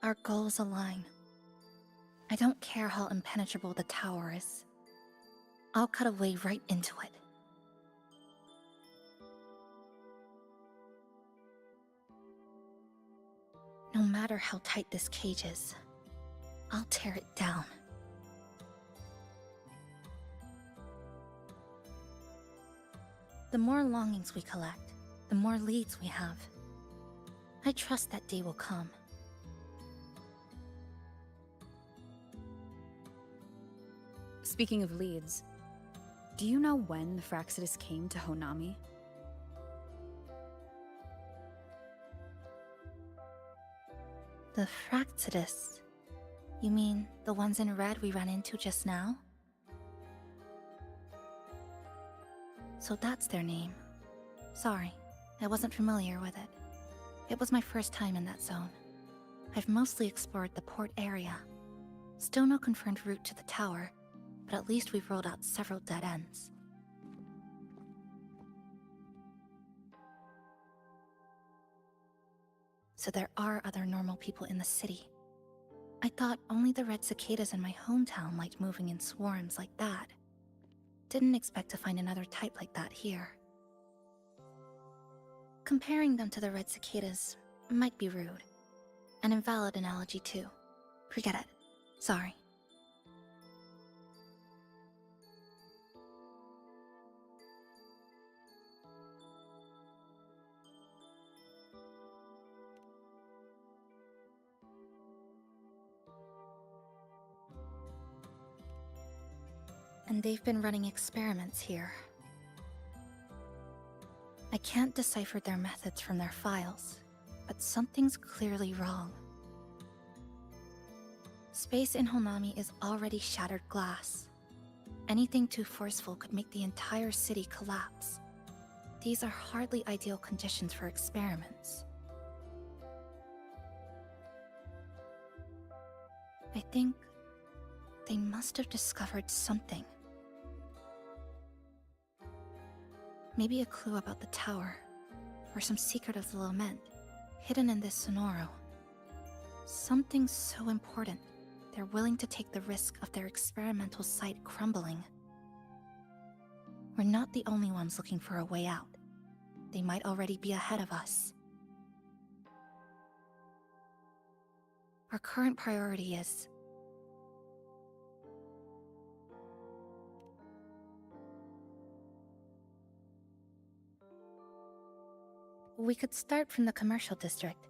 Our goals align. I don't care how impenetrable the tower is. I'll cut a way right into it. No matter how tight this cage is, I'll tear it down. The more longings we collect, the more leads we have. I trust that day will come.
Speaking of leads, do you know when the Fractsidus came to Honami?
The Fractsidus? You mean the ones in red we ran into just now? So that's their name. Sorry, I wasn't familiar with it. It was my first time in that zone. I've mostly explored the port area. Still no confirmed route to the tower, but at least we've rolled out several dead ends. So there are other normal people in the city. I thought only the red cicadas in my hometown liked moving in swarms like that. Didn't expect to find another type like that here. Comparing them to the red cicadas might be rude. An invalid analogy too. Forget it. Sorry. and they've been running experiments here. I can't decipher their methods from their files, but something's clearly wrong. Space in Honami is already shattered glass. Anything too forceful could make the entire city collapse. These are hardly ideal conditions for experiments. I think they must have discovered something. Maybe a clue about the tower, or some secret of the lament, hidden in this Sonoro. Something so important, they're willing to take the risk of their experimental site crumbling. We're not the only ones looking for a way out. They might already be ahead of us. Our current priority is... We could start from the commercial district.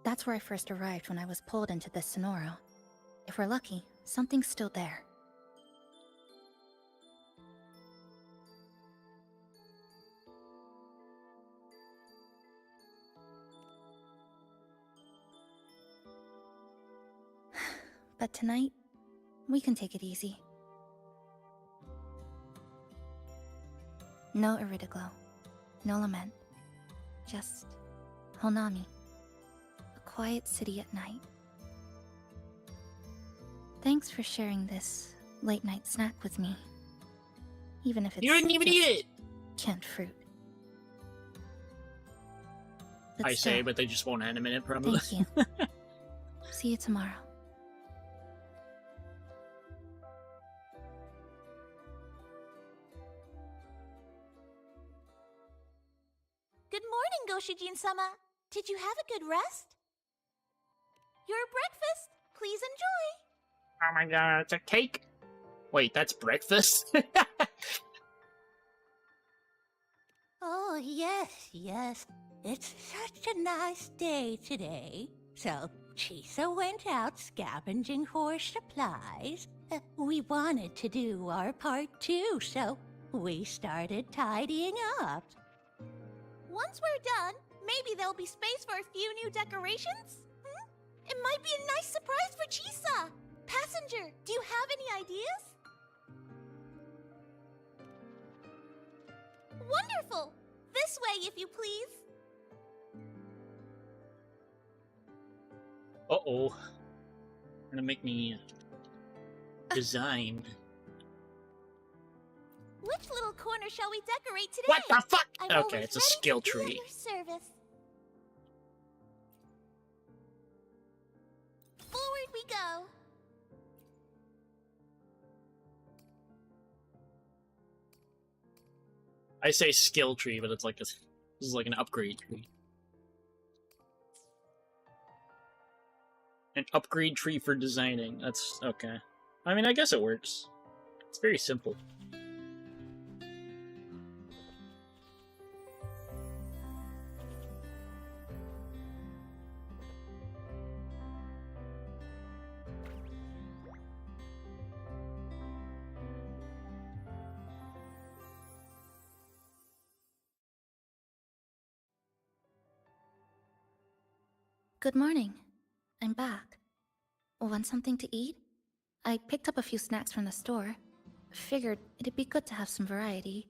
That's where I first arrived when I was pulled into this Sonoro. If we're lucky, something's still there. But tonight, we can take it easy. No Iridaglow, no lament. Just Honami. A quiet city at night. Thanks for sharing this late-night snack with me. Even if it's
You didn't even eat it!
Canned fruit. But
I say,
still,
but they just won't end a minute, probably.
Thank you. See you tomorrow.
Good morning, Goshijin-sama. Did you have a good rest? Your breakfast. Please enjoy.
Oh my god, it's a cake! Wait, that's breakfast?
Oh, yes. It's such a nice day today. So, Chisa went out scavenging for supplies. We wanted to do our part too, so we started tidying up. Once we're done, maybe there'll be space for a few new decorations? It might be a nice surprise for Chisa! Passenger, do you have any ideas? Wonderful! This way, if you please.
Uh-oh. Gonna make me design.
Which little corner shall we decorate today?
What the fuck?
I'm
Okay,
always
it's a
ready
skill
to be at
tree.
your service. Forward we go.
I say skill tree, but it's like this is like an upgrade tree. An upgrade tree for designing. That's okay. I mean, I guess it works. It's very simple.
Good morning. I'm back. Want something to eat? I picked up a few snacks from the store. Figured it'd be good to have some variety.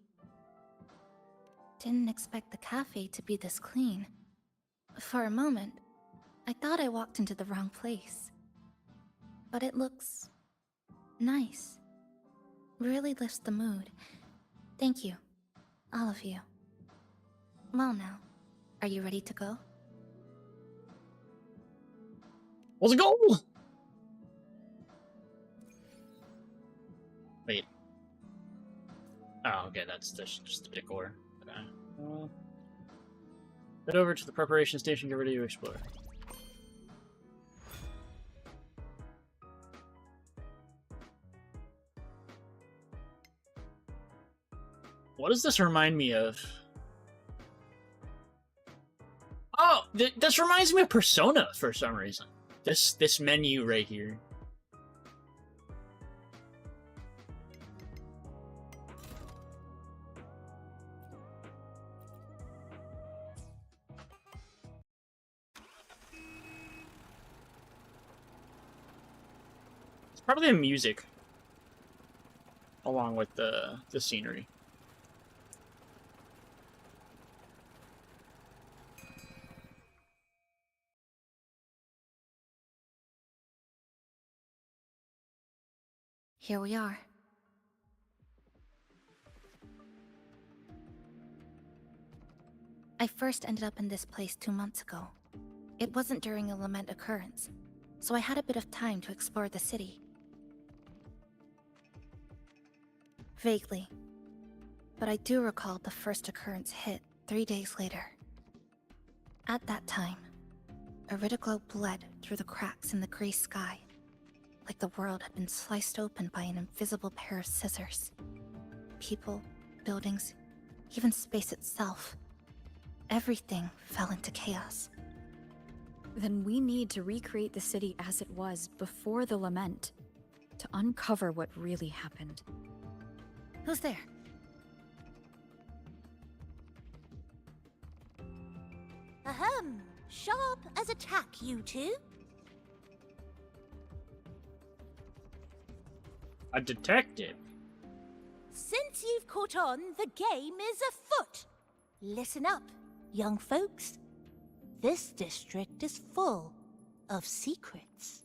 Didn't expect the cafe to be this clean. For a moment, I thought I walked into the wrong place. But it looks... nice. Really lifts the mood. Thank you. All of you. Well now, are you ready to go?
Let's go! Wait. Oh, okay, that's just the decor. Okay. Head over to the preparation station, get ready to explore. What does this remind me of? Oh, this reminds me of Persona for some reason. This menu right here. Probably the music, along with the scenery.
Here we are. I first ended up in this place 2 months ago. It wasn't during a lament occurrence, so I had a bit of time to explore the city. Vaguely. But I do recall the first occurrence hit 3 days later. At that time, Iridoglow bled through the cracks in the gray sky, like the world had been sliced open by an invisible pair of scissors. People, buildings, even space itself. Everything fell into chaos.
Then we need to recreate the city as it was before the lament, to uncover what really happened.
Who's there?
Ahem. Sharp as a tack, you two.
A detective.
Since you've caught on, the game is afoot. Listen up, young folks. This district is full of secrets.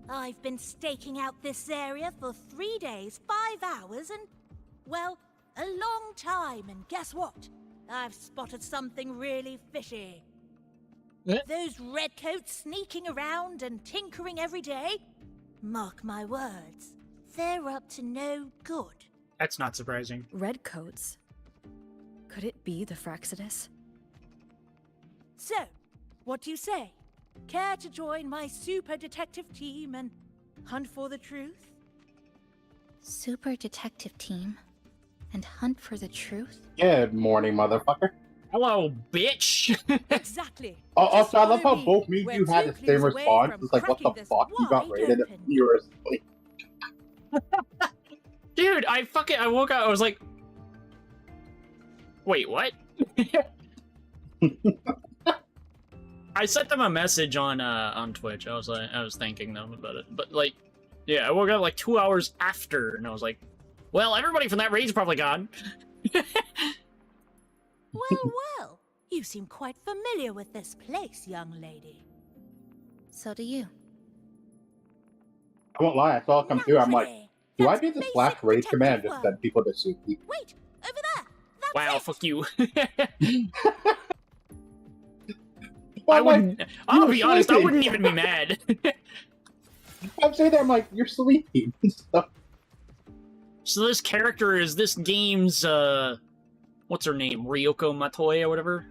I've been staking out this area for 3 days, 5 hours, and, well, a long time, and guess what? I've spotted something really fishy. Those redcoats sneaking around and tinkering every day? Mark my words, they're up to no good.
That's not surprising.
Redcoats? Could it be the Fraxidus?
So, what do you say? Care to join my super detective team and hunt for the truth?
Super detective team? And hunt for the truth?
Good morning, motherfucker.
Hello, bitch.
Exactly.
Also, I love how both me and you had the same response. It's like, what the fuck? You got rated furiously.
Dude, I woke up, I was like, wait, what? I sent them a message on Twitch. I was thanking them about it. But like, yeah, I woke up like 2 hours after, and I was like, well, everybody from that raid's probably gone.
Well, you seem quite familiar with this place, young lady.
So do you.
I won't lie, I saw it come through. I'm like, do I do the slash raid command and just send people to sleep?
Wait, over there.
Wow, fuck you.
Well,
I wouldn't.
like,
I'll be honest. I
sleeping.
wouldn't even be mad.
I'm saying that, I'm like, you're sleeping and stuff.
So this character is this game's what's her name? Ryoko Matoi or whatever.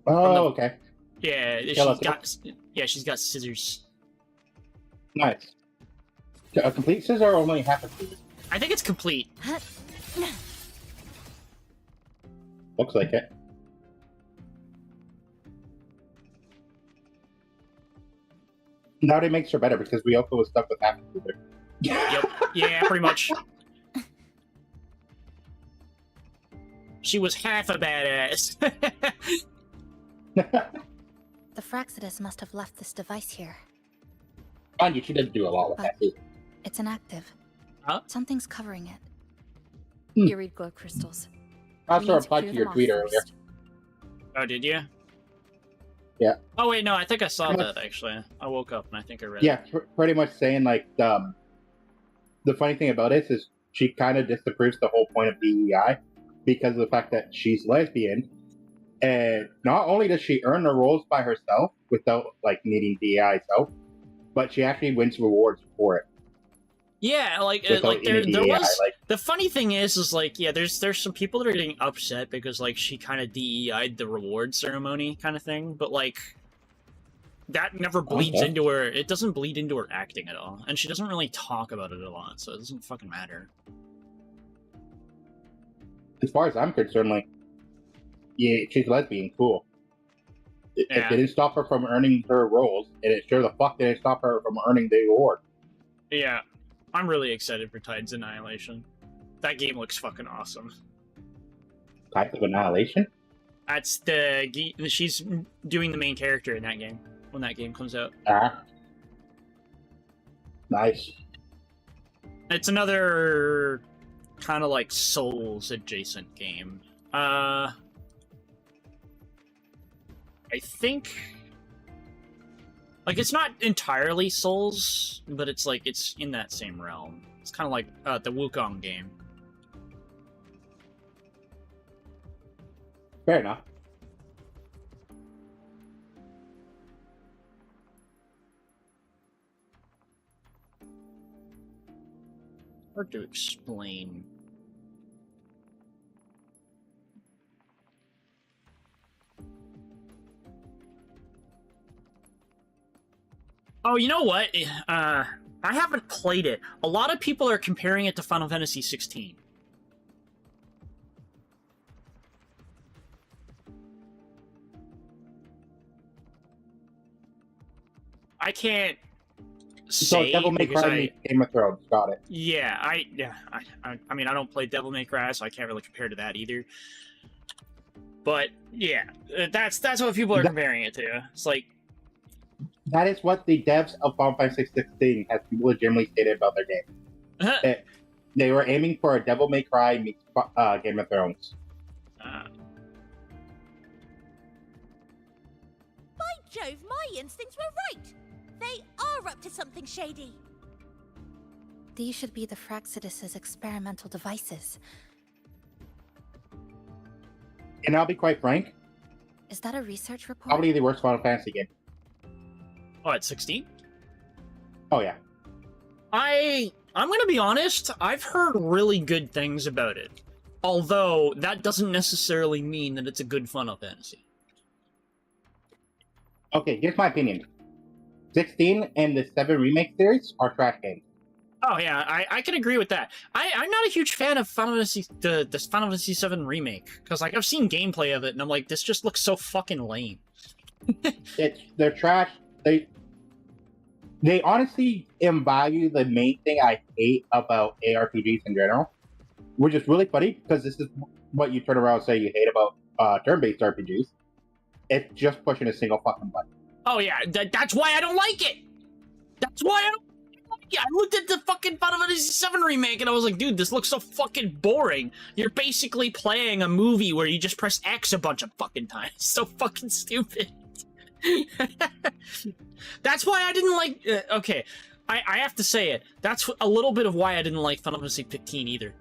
Oh, okay.
Yeah, she's got scissors.
Nice. A complete scissor or only half a scissor?
I think it's complete.
Looks like it. Now it makes her better because Ryoko was stuck with half a scissor.
Yep. Yeah, pretty much. She was half a badass.
The Fraxidus must have left this device here.
Mind you, she doesn't do a lot with that too.
It's inactive.
Huh?
Something's covering it.
You read glow crystals.
I
We
also
need
replied
clear
to your
them off
tweet earlier.
first.
Oh, did you?
Yeah.
Oh wait, no, I think I saw that actually. I woke up and I think I read
Yeah,
it.
pretty much saying like the funny thing about it is she kind of disapproves the whole point of DEI because of the fact that she's lesbian, and not only does she earn the roles by herself without like needing DEI's help, but she actually wins rewards for it.
Yeah, like
Without
there
any DEI,
was.
like-
The funny thing is like yeah, there's some people that are getting upset because like she kind of DEI'd the reward ceremony kind of thing, but like that never bleeds
Okay.
into her. It doesn't bleed into her acting at all, and she doesn't really talk about it a lot, so it doesn't fucking matter.
As far as I'm concerned, like, yeah, she's lesbian, cool. It
Yeah.
didn't stop her from earning her roles, and it sure the fuck didn't stop her from earning the reward.
Yeah, I'm really excited for Tides Annihilation. That game looks fucking awesome.
Path of Annihilation?
That's she's doing the main character in that game when that game comes out.
Ah. Nice.
It's another kind of like Souls adjacent game. I think like it's not entirely Souls, but it's like it's in that same realm. It's kind of like the Wukong game.
Fair enough.
Hard to explain. Oh, you know what? I haven't played it. A lot of people are comparing it to Final Fantasy 16. I can't say
So Devil May
because
Cry meets Game of Thrones. Got it.
Yeah, I mean, I don't play Devil May Cry, so I can't really compare to that either. But yeah, that's what people are comparing it to. It's like
that is what the devs of Final Fantasy 16 have legitimately stated about their game. They were aiming for a Devil May Cry meets Game of Thrones.
By Jove, my instincts were right! They are up to something shady!
These should be the Fraxidus' experimental devices.
And I'll be quite frank,
Is that a research report?
probably the worst Final Fantasy game.
Oh, at 16?
Oh yeah.
I'm gonna be honest, I've heard really good things about it. Although, that doesn't necessarily mean that it's a good Final Fantasy.
Okay, here's my opinion. 16 and the 7 remake series are trash games.
Oh yeah, I can agree with that. I'm not a huge fan of Final Fantasy, the Final Fantasy 7 remake, because like I've seen gameplay of it and I'm like, this just looks so fucking lame.
They're trash. They honestly embody the main thing I hate about ARPGs in general, which is really funny because this is what you turn around and say you hate about turn-based RPGs. It's just pushing a single fucking button.
Oh yeah, that's why I don't like it! That's why I don't like it! I looked at the fucking Final Fantasy 7 remake and I was like, dude, this looks so fucking boring. You're basically playing a movie where you just press X a bunch of fucking times. It's so fucking stupid. That's why I didn't like... okay, I have to say it. That's a little bit of why I didn't like Final Fantasy 15 either.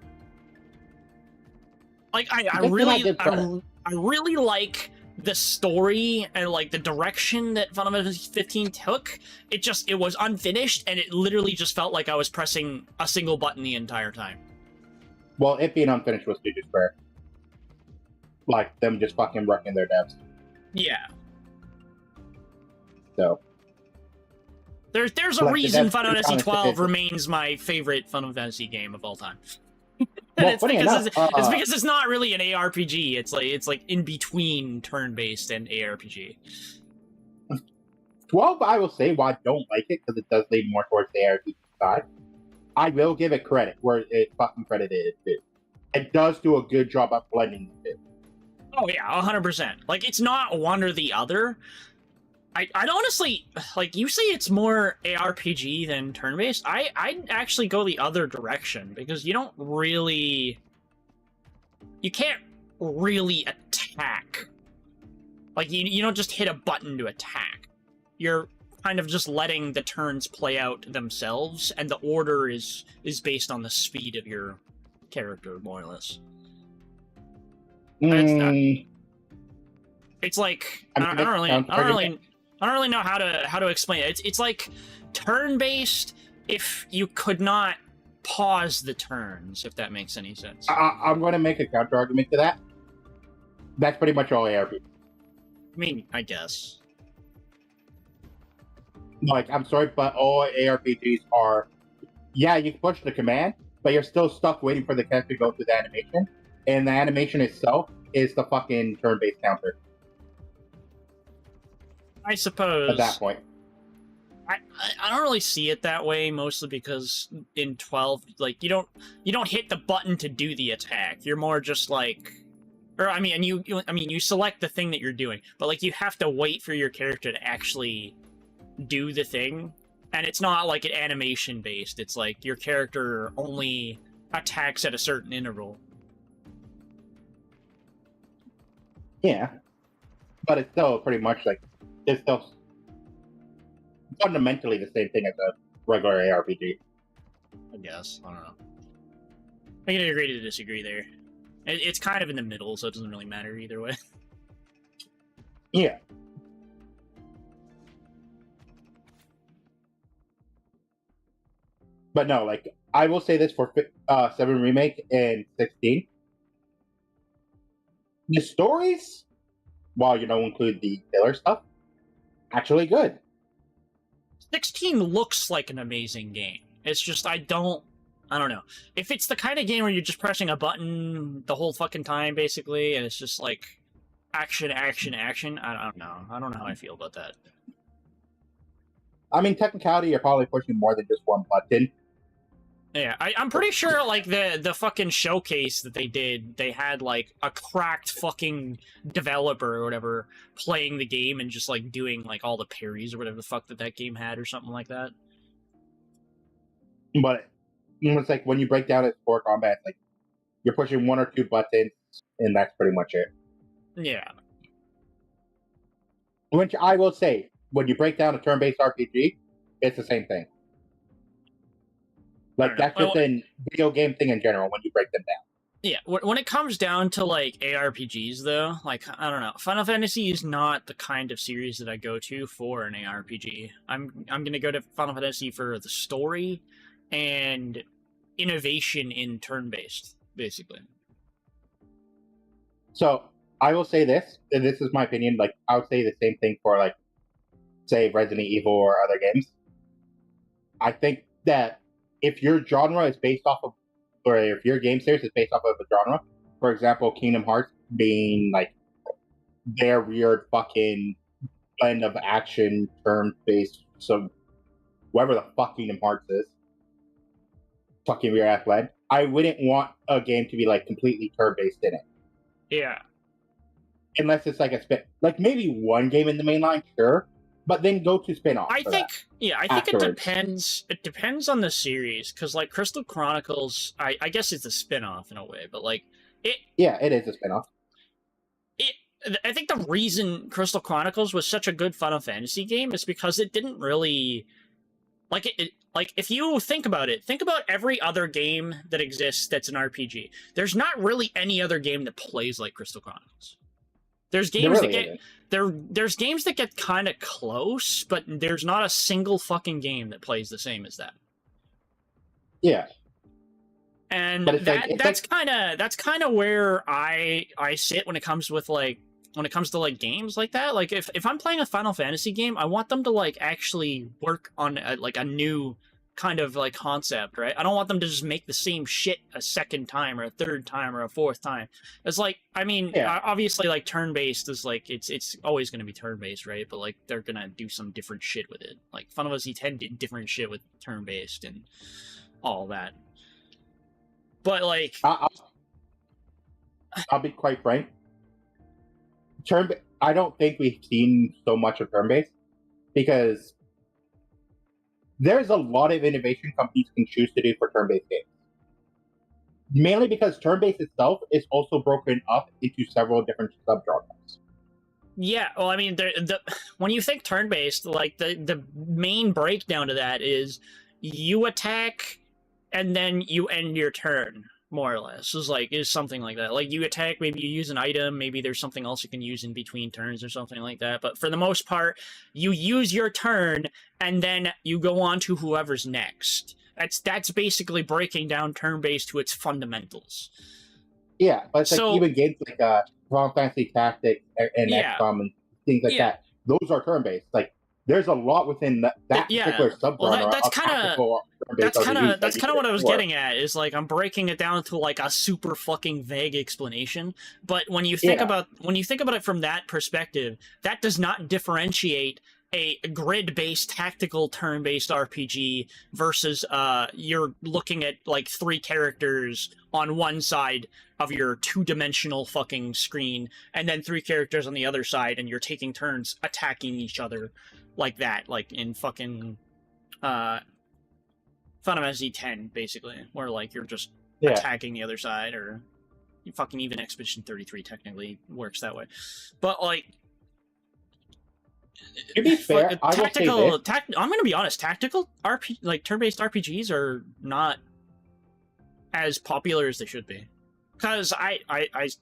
Like, I really like the story and like the direction that Final Fantasy 15 took. It was unfinished and it literally just felt like I was pressing a single button the entire time.
Well, it being unfinished was due to Square. Like, them just fucking wrecking their devs.
Yeah.
So...
There's a reason Final Fantasy 12 remains my favorite Final Fantasy game of all time.
Well,
it's because it's not really an ARPG. It's like in between turn-based and ARPG.
12, I will say why I don't like it, because it does lean more towards the ARPG side. I will give it credit where it fucking credited it. It does do a good job of blending the two.
Oh yeah, 100%. Like, it's not one or the other. I'd honestly, like, you say it's more ARPG than turn-based. I'd actually go the other direction, because you don't really... You can't really attack. Like, you don't just hit a button to attack. You're kind of just letting the turns play out themselves, and the order is based on the speed of your character, more or less. It's like, I don't really know how to explain it. It's like turn-based if you could not pause the turns, if that makes any sense.
I'm going to make a counter-argument to that. That's pretty much all ARPG.
I mean, I guess.
Like, I'm sorry, but all ARPGs are... Yeah, you can push the command, but you're still stuck waiting for the character to go through the animation. And the animation itself is the fucking turn-based counter.
I suppose.
At that point.
I don't really see it that way, mostly because in 12, like, you don't hit the button to do the attack. You're more just like Or I mean, you select the thing that you're doing, but like you have to wait for your character to actually do the thing, and it's not like an animation based. It's like your character only attacks at a certain interval.
Yeah, but it's still pretty much like it's still fundamentally the same thing as a regular ARPG.
I guess. I don't know. I can agree to disagree there. It's kind of in the middle, so it doesn't really matter either way.
Yeah. But no, like, I will say this for 7 Remake and 16. The stories, while you don't include the filler stuff, actually good.
16 looks like an amazing game. It's just, I don't know. If it's the kind of game where you're just pressing a button the whole fucking time, basically, and it's just like action, action, action, I don't know. I don't know how I feel about that.
I mean, technicality, you're probably pushing more than just one button.
Yeah, I'm pretty sure, like, the fucking showcase that they did, they had, like, a cracked fucking developer or whatever playing the game and just, like, doing, like, all the parries or whatever the fuck that game had or something like that.
But it's like, when you break down its core combat, like, you're pushing 1 or 2 buttons, and that's pretty much it.
Yeah.
Which I will say, when you break down a turn-based RPG, it's the same thing. Like, that's just a video game thing in general when you break them down.
Yeah, when it comes down to, like, ARPGs, though, like, I don't know. Final Fantasy is not the kind of series that I go to for an ARPG. I'm gonna go to Final Fantasy for the story and innovation in turn-based, basically.
So, I will say this, and this is my opinion, like, I would say the same thing for, like, say, Resident Evil or other games. I think that if your genre is based off of, or if your game series is based off of a genre, for example, Kingdom Hearts being, like, their weird fucking blend of action, turn-based, so whatever the fuck Kingdom Hearts is, fucking weird ass blend, I wouldn't want a game to be, like, completely turn-based in it.
Yeah.
Unless it's like a spin, like maybe one game in the main line, sure, but then go to spin-off.
I think it depends. It depends on the series, because like Crystal Chronicles, I guess it's a spin-off in a way, but like it.
Yeah, it is a spin-off.
I think the reason Crystal Chronicles was such a good Final Fantasy game is because it didn't really, like like if you think about it, think about every other game that exists that's an RPG. There's not really any other game that plays like Crystal Chronicles. There's games that get there's games that get kind of close, but there's not a single fucking game that plays the same as that.
Yeah.
And that's kind of where I sit when it comes to like games like that. Like if I'm playing a Final Fantasy game, I want them to like actually work on a new kind of like concept, right? I don't want them to just make the same shit a second time or a third time or a fourth time. It's like, I mean, obviously like turn-based is like, it's always going to be turn-based, right? But like they're going to do some different shit with it. Like Final Fantasy 10 did different shit with turn-based and all that. But like,
I'll be quite frank. I don't think we've seen so much of turn-based because there's a lot of innovation companies can choose to do for turn-based games. Mainly because turn-based itself is also broken up into several different subgenres.
Yeah, well, I mean, when you think turn-based, like the main breakdown to that is you attack and then you end your turn, more or less. Is something like that. Like you attack, maybe you use an item, maybe there's something else you can use in between turns or something like that. But for the most part, you use your turn and then you go on to whoever's next. That's basically breaking down turn-based to its fundamentals.
Yeah, but it's like even games like Final Fantasy Tactics and XCOM and things like that, those are turn-based. Like there's a lot within that particular subgenre.
Well, that's kind of what I was getting at. Is like I'm breaking it down to like a super fucking vague explanation. But when you think about it from that perspective, that does not differentiate a grid-based tactical turn-based RPG versus you're looking at like 3 characters on one side of your 2-dimensional fucking screen and then 3 characters on the other side and you're taking turns attacking each other like that, like in fucking Final Fantasy X, basically, where like you're just attacking the other side, or fucking even Expedition 33 technically works that way. But like,
to be fair, I will say this.
I'm gonna be honest, tactical like turn-based RPGs are not as popular as they should be. Because I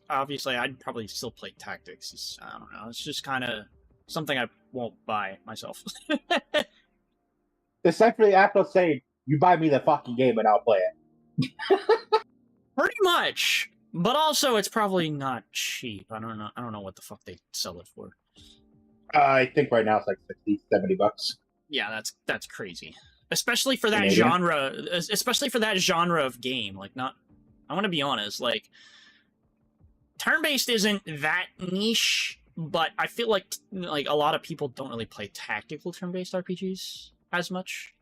obviously I'd probably still play tactics. I don't know. It's just kind of something I won't buy myself.
Essentially, Apple saying, "You buy me the fucking game and I'll play it."
Pretty much, but also it's probably not cheap. I don't know what the fuck they sell it for.
I think right now it's like $60-$70.
Yeah, that's crazy, especially for that
Canadian.
genre. Especially for that genre of game. Like, not. I want to be honest. Like, turn-based isn't that niche, but I feel like a lot of people don't really play tactical turn-based RPGs as much.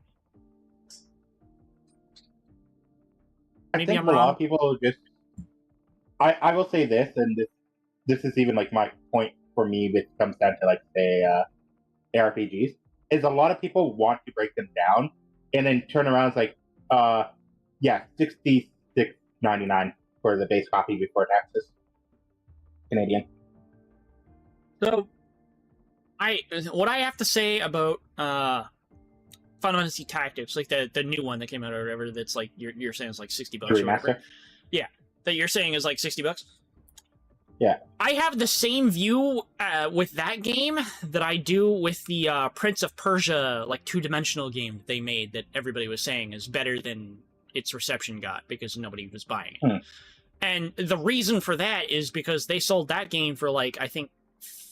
Maybe
I think
I'm
a lot
wrong.
of people just. I will say this, and this is even like my point for me, which comes down to like say RPGs, is a lot of people want to break them down and then turn around and it's like, yeah, $66.99 for the base copy before taxes, Canadian.
So, what I have to say about Final Fantasy Tactics, like the new one that came out or whatever, that's like you're saying is like $60 or whatever.
Remaster?
Yeah, that you're saying is like $60.
Yeah.
I have the same view with that game that I do with the Prince of Persia like 2-dimensional game they made that everybody was saying is better than its reception got because nobody was buying it. And the reason for that is because they sold that game for like, I think,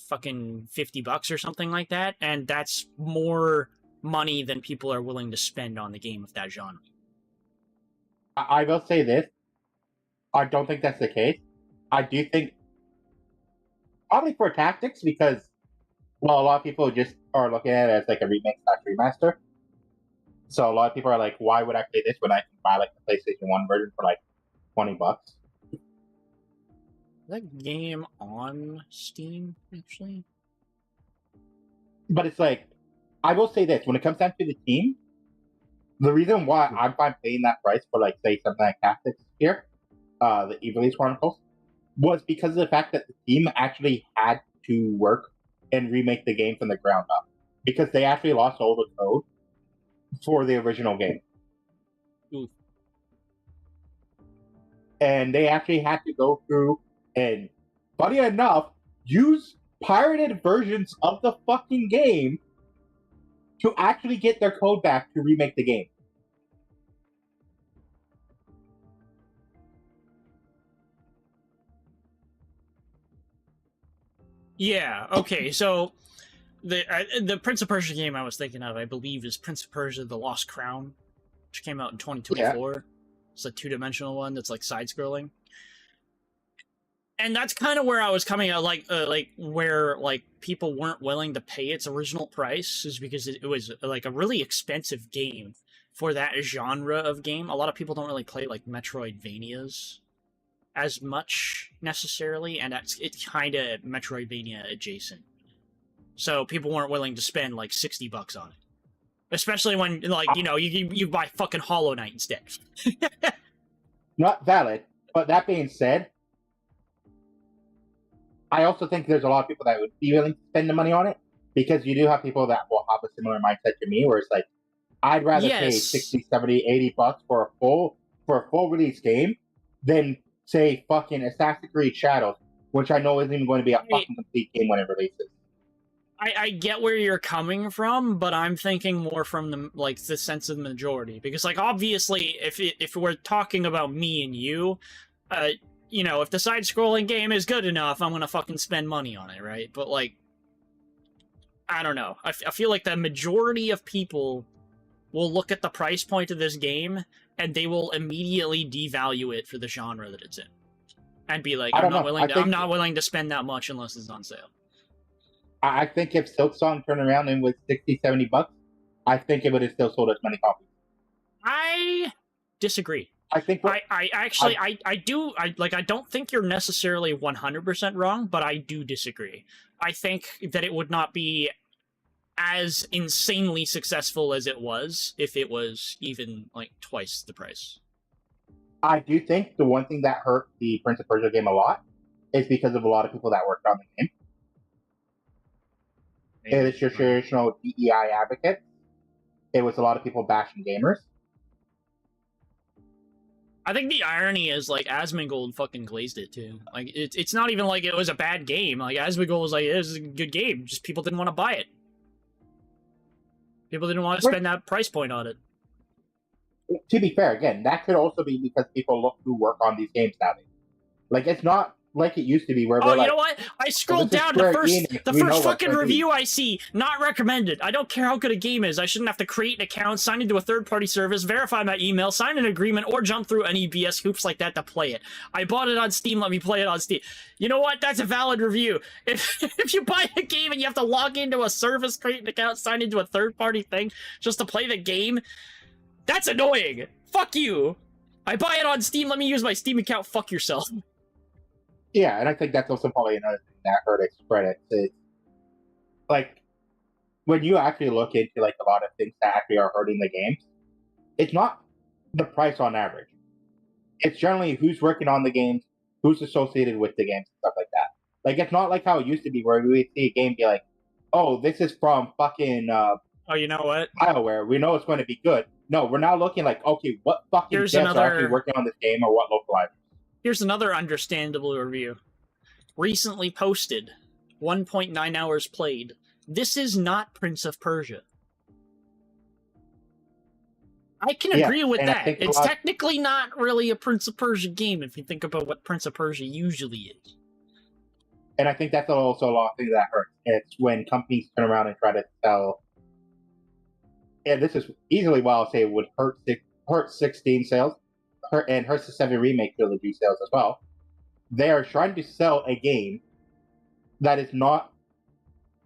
fucking $50 or something like that, and that's more money than people are willing to spend on the game of that genre.
I will say this. I don't think that's the case. I do think, probably for tactics, because, well, a lot of people just are looking at it as like a remake/remaster. So a lot of people are like, why would I play this when I can buy like the PlayStation 1 version for like $20?
That game on Steam, actually?
But it's like, I will say this, when it comes down to the team, the reason why I'm fine paying that price for like, say, something like Tactics here, the Ivalice Chronicles, was because of the fact that the team actually had to work and remake the game from the ground up. Because they actually lost all the code for the original game. And they actually had to go through and, funny enough, use pirated versions of the fucking game to actually get their code back to remake the game.
Yeah, okay, so the Prince of Persia game I was thinking of, I believe, is Prince of Persia The Lost Crown, which came out in 2024. Yeah. It's a 2-dimensional one that's like side-scrolling. And that's kind of where I was coming out, like where like people weren't willing to pay its original price, is because it was like a really expensive game for that genre of game. A lot of people don't really play like Metroidvanias as much necessarily, and it's kind of Metroidvania adjacent. So people weren't willing to spend like $60 on it, especially when like you buy fucking Hollow Knight instead.
Not valid, but that being said, I also think there's a lot of people that would be willing to spend the money on it, because you do have people that will have a similar mindset to me, where it's like, I'd rather pay 60, 70, $80 for a full release game than say fucking Assassin's Creed Shadows, which I know isn't even going to be a fucking complete game when it releases.
I get where you're coming from, but I'm thinking more from the sense of the majority, because like obviously if we're talking about me and you, if the side-scrolling game is good enough, I'm gonna fucking spend money on it, right? But like, I don't know. I feel like the majority of people will look at the price point of this game and they will immediately devalue it for the genre that it's in, and be like, I'm not willing to spend that much unless it's on sale.
I think if Silksong turned around and was 60, 70 bucks, I think it would have still sold as many copies.
I disagree.
I think
I don't think you're necessarily 100% wrong, but I do disagree. I think that it would not be as insanely successful as it was if it was even like twice the price.
I do think the one thing that hurt the Prince of Persia game a lot is because of a lot of people that worked on the game. It's your traditional DEI advocates. It was a lot of people bashing gamers.
I think the irony is, like, Asmongold fucking glazed it, too. Like, it's not even like it was a bad game. Like, Asmongold was like, this is a good game. Just people didn't want to buy it. People didn't want to spend that price point on it.
To be fair, again, that could also be because people look who work on these games nowadays. Like, it's not like it used to be where
you know what? I scrolled down the first fucking review I see. Not recommended. I don't care how good a game is. I shouldn't have to create an account, sign into a third-party service, verify my email, sign an agreement, or jump through any BS hoops like that to play it. I bought it on Steam. Let me play it on Steam. You know what? That's a valid review. If you buy a game and you have to log into a service, create an account, sign into a third-party thing just to play the game, that's annoying. Fuck you. I buy it on Steam. Let me use my Steam account. Fuck yourself.
Yeah, and I think that's also probably another thing that hurt its credits. Is, like, when you actually look into, like, a lot of things that actually are hurting the games, it's not the price on average. It's generally who's working on the games, who's associated with the games, and stuff like that. Like, it's not like how it used to be where we would see a game be like, oh, this is from fucking,
oh, you know what?
BioWare. We know it's going to be good. No, we're now looking like, okay, what fucking devs are actually working on this game or what localizers?
Here's another understandable review. Recently posted. 1.9 hours played. This is not Prince of Persia. I can agree with that. It's technically not really a Prince of Persia game if you think about what Prince of Persia usually is.
And I think that's also a lot of things that hurt. It's when companies turn around and try to sell. And this is easily why I'll say it would hurt 16 sales. And hurts the 7 Remake trilogy sales as well. They are trying to sell a game that is not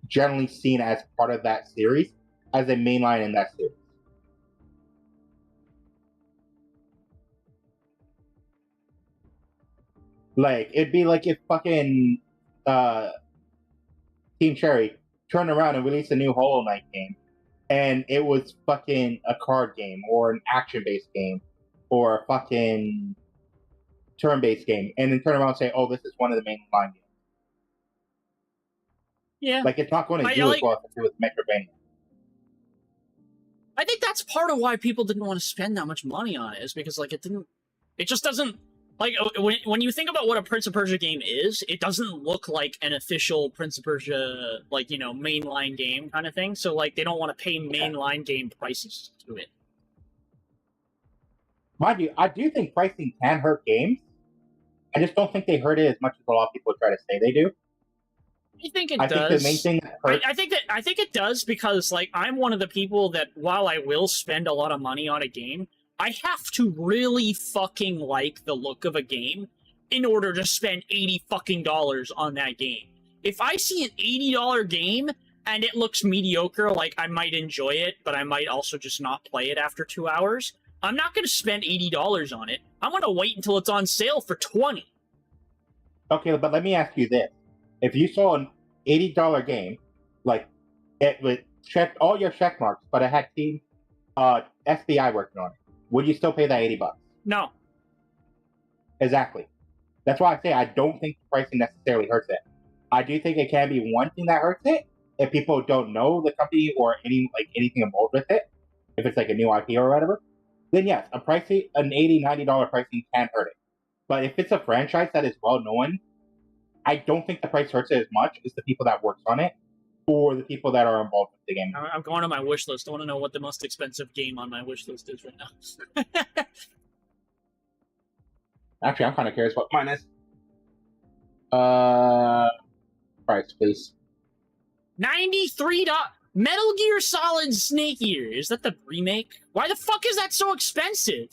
generally seen as part of that series as a mainline in that series. Like, it'd be like if fucking Team Cherry turned around and released a new Hollow Knight game, and it was fucking a card game or an action-based game or a fucking turn-based game, and then turn around and say, oh, this is one of the main line games.
Yeah.
Like, it's not going to do as well as it do with Metroidvania.
I think that's part of why people didn't want to spend that much money on it, is because, like, it just doesn't, like, when you think about what a Prince of Persia game is, it doesn't look like an official Prince of Persia, like, you know, mainline game kind of thing, so, like, they don't want to pay mainline game prices to it.
Mind you, I do think pricing can hurt games. I just don't think they hurt it as much as a lot of people try to say they do.
I think it does.
I think the main thing that hurts...
I think it does because, like, I'm one of the people that, while I will spend a lot of money on a game, I have to really fucking like the look of a game in order to spend $80 fucking on that game. If I see an $80 game and it looks mediocre, like, I might enjoy it, but I might also just not play it after 2 hours, I'm not going to spend $80 on it. I'm going to wait until it's on sale for $20.
Okay, but let me ask you this. If you saw an $80 game, like, it would check all your check marks, but it had Team FBI working on it, would you still pay that $80?
No.
Exactly. That's why I say I don't think the pricing necessarily hurts it. I do think it can be one thing that hurts it if people don't know the company or anything involved with it. If it's like a new IP or whatever, then yes, an $80, $90 pricing can hurt it. But if it's a franchise that is well known, I don't think the price hurts it as much as the people that works on it or the people that are involved with the game.
I'm going on my wish list. I want to know what the most expensive game on my wish list is right now.
Actually, I'm kind of curious what mine is. Price, please.
$93. Metal Gear Solid Snake Eater. Is that the remake? Why the fuck is that so expensive?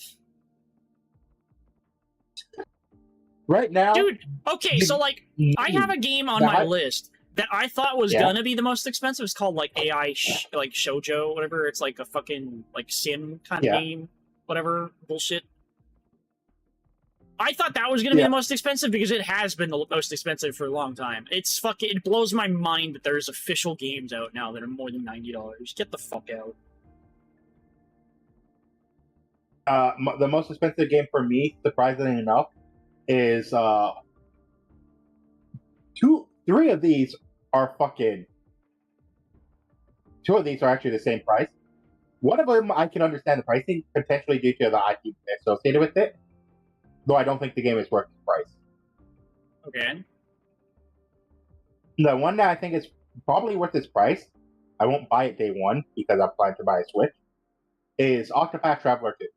Right now...
Dude, okay, so, like, I have a game on my list that I thought was
Yeah.
gonna be the most expensive is called like AI like Shoujo, whatever. It's like a fucking like sim kind of
Yeah.
game, whatever bullshit. I thought that was gonna be
Yeah.
the most expensive because it has been the most expensive for a long time. It's fucking. It blows my mind that there's official games out now that are more than $90. Get the fuck out.
The most expensive game for me, surprisingly enough, is 3 of these are fucking. 2 of these are actually the same price. One of them I can understand the pricing, potentially due to the IP associated with it. Though I don't think the game is worth the price.
Okay.
The one that I think is probably worth its price, I won't buy it day one because I'm planning to buy a Switch, is Octopath Traveler 2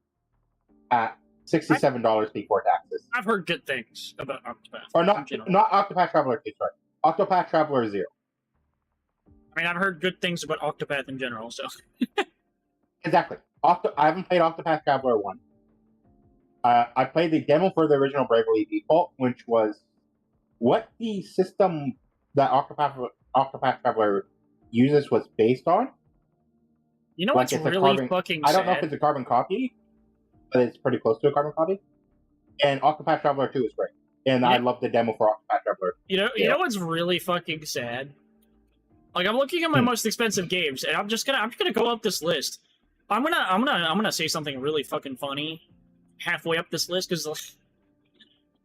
at $67 before taxes.
I've heard good things about Octopath.
Or
in
not
general.
Octopath Traveler 2, sorry. Octopath Traveler 0.
I mean, I've heard good things about Octopath in general, so.
Exactly. I haven't played Octopath Traveler 1. I played the demo for the original Bravely Default, which was what the system that Octopath Traveler uses was based on.
You know
Like
what's
it's a
really
carbon-
fucking
I don't know if
sad?
it's a carbon copy, but it's pretty close to a carbon copy. And Octopath Traveler 2 is great. And I
Yeah.
love the demo for Octopath Traveler.
You know what's really fucking sad? Like I'm looking at my most expensive games, and I'm gonna go up this list. I'm gonna say something really fucking funny halfway up this list because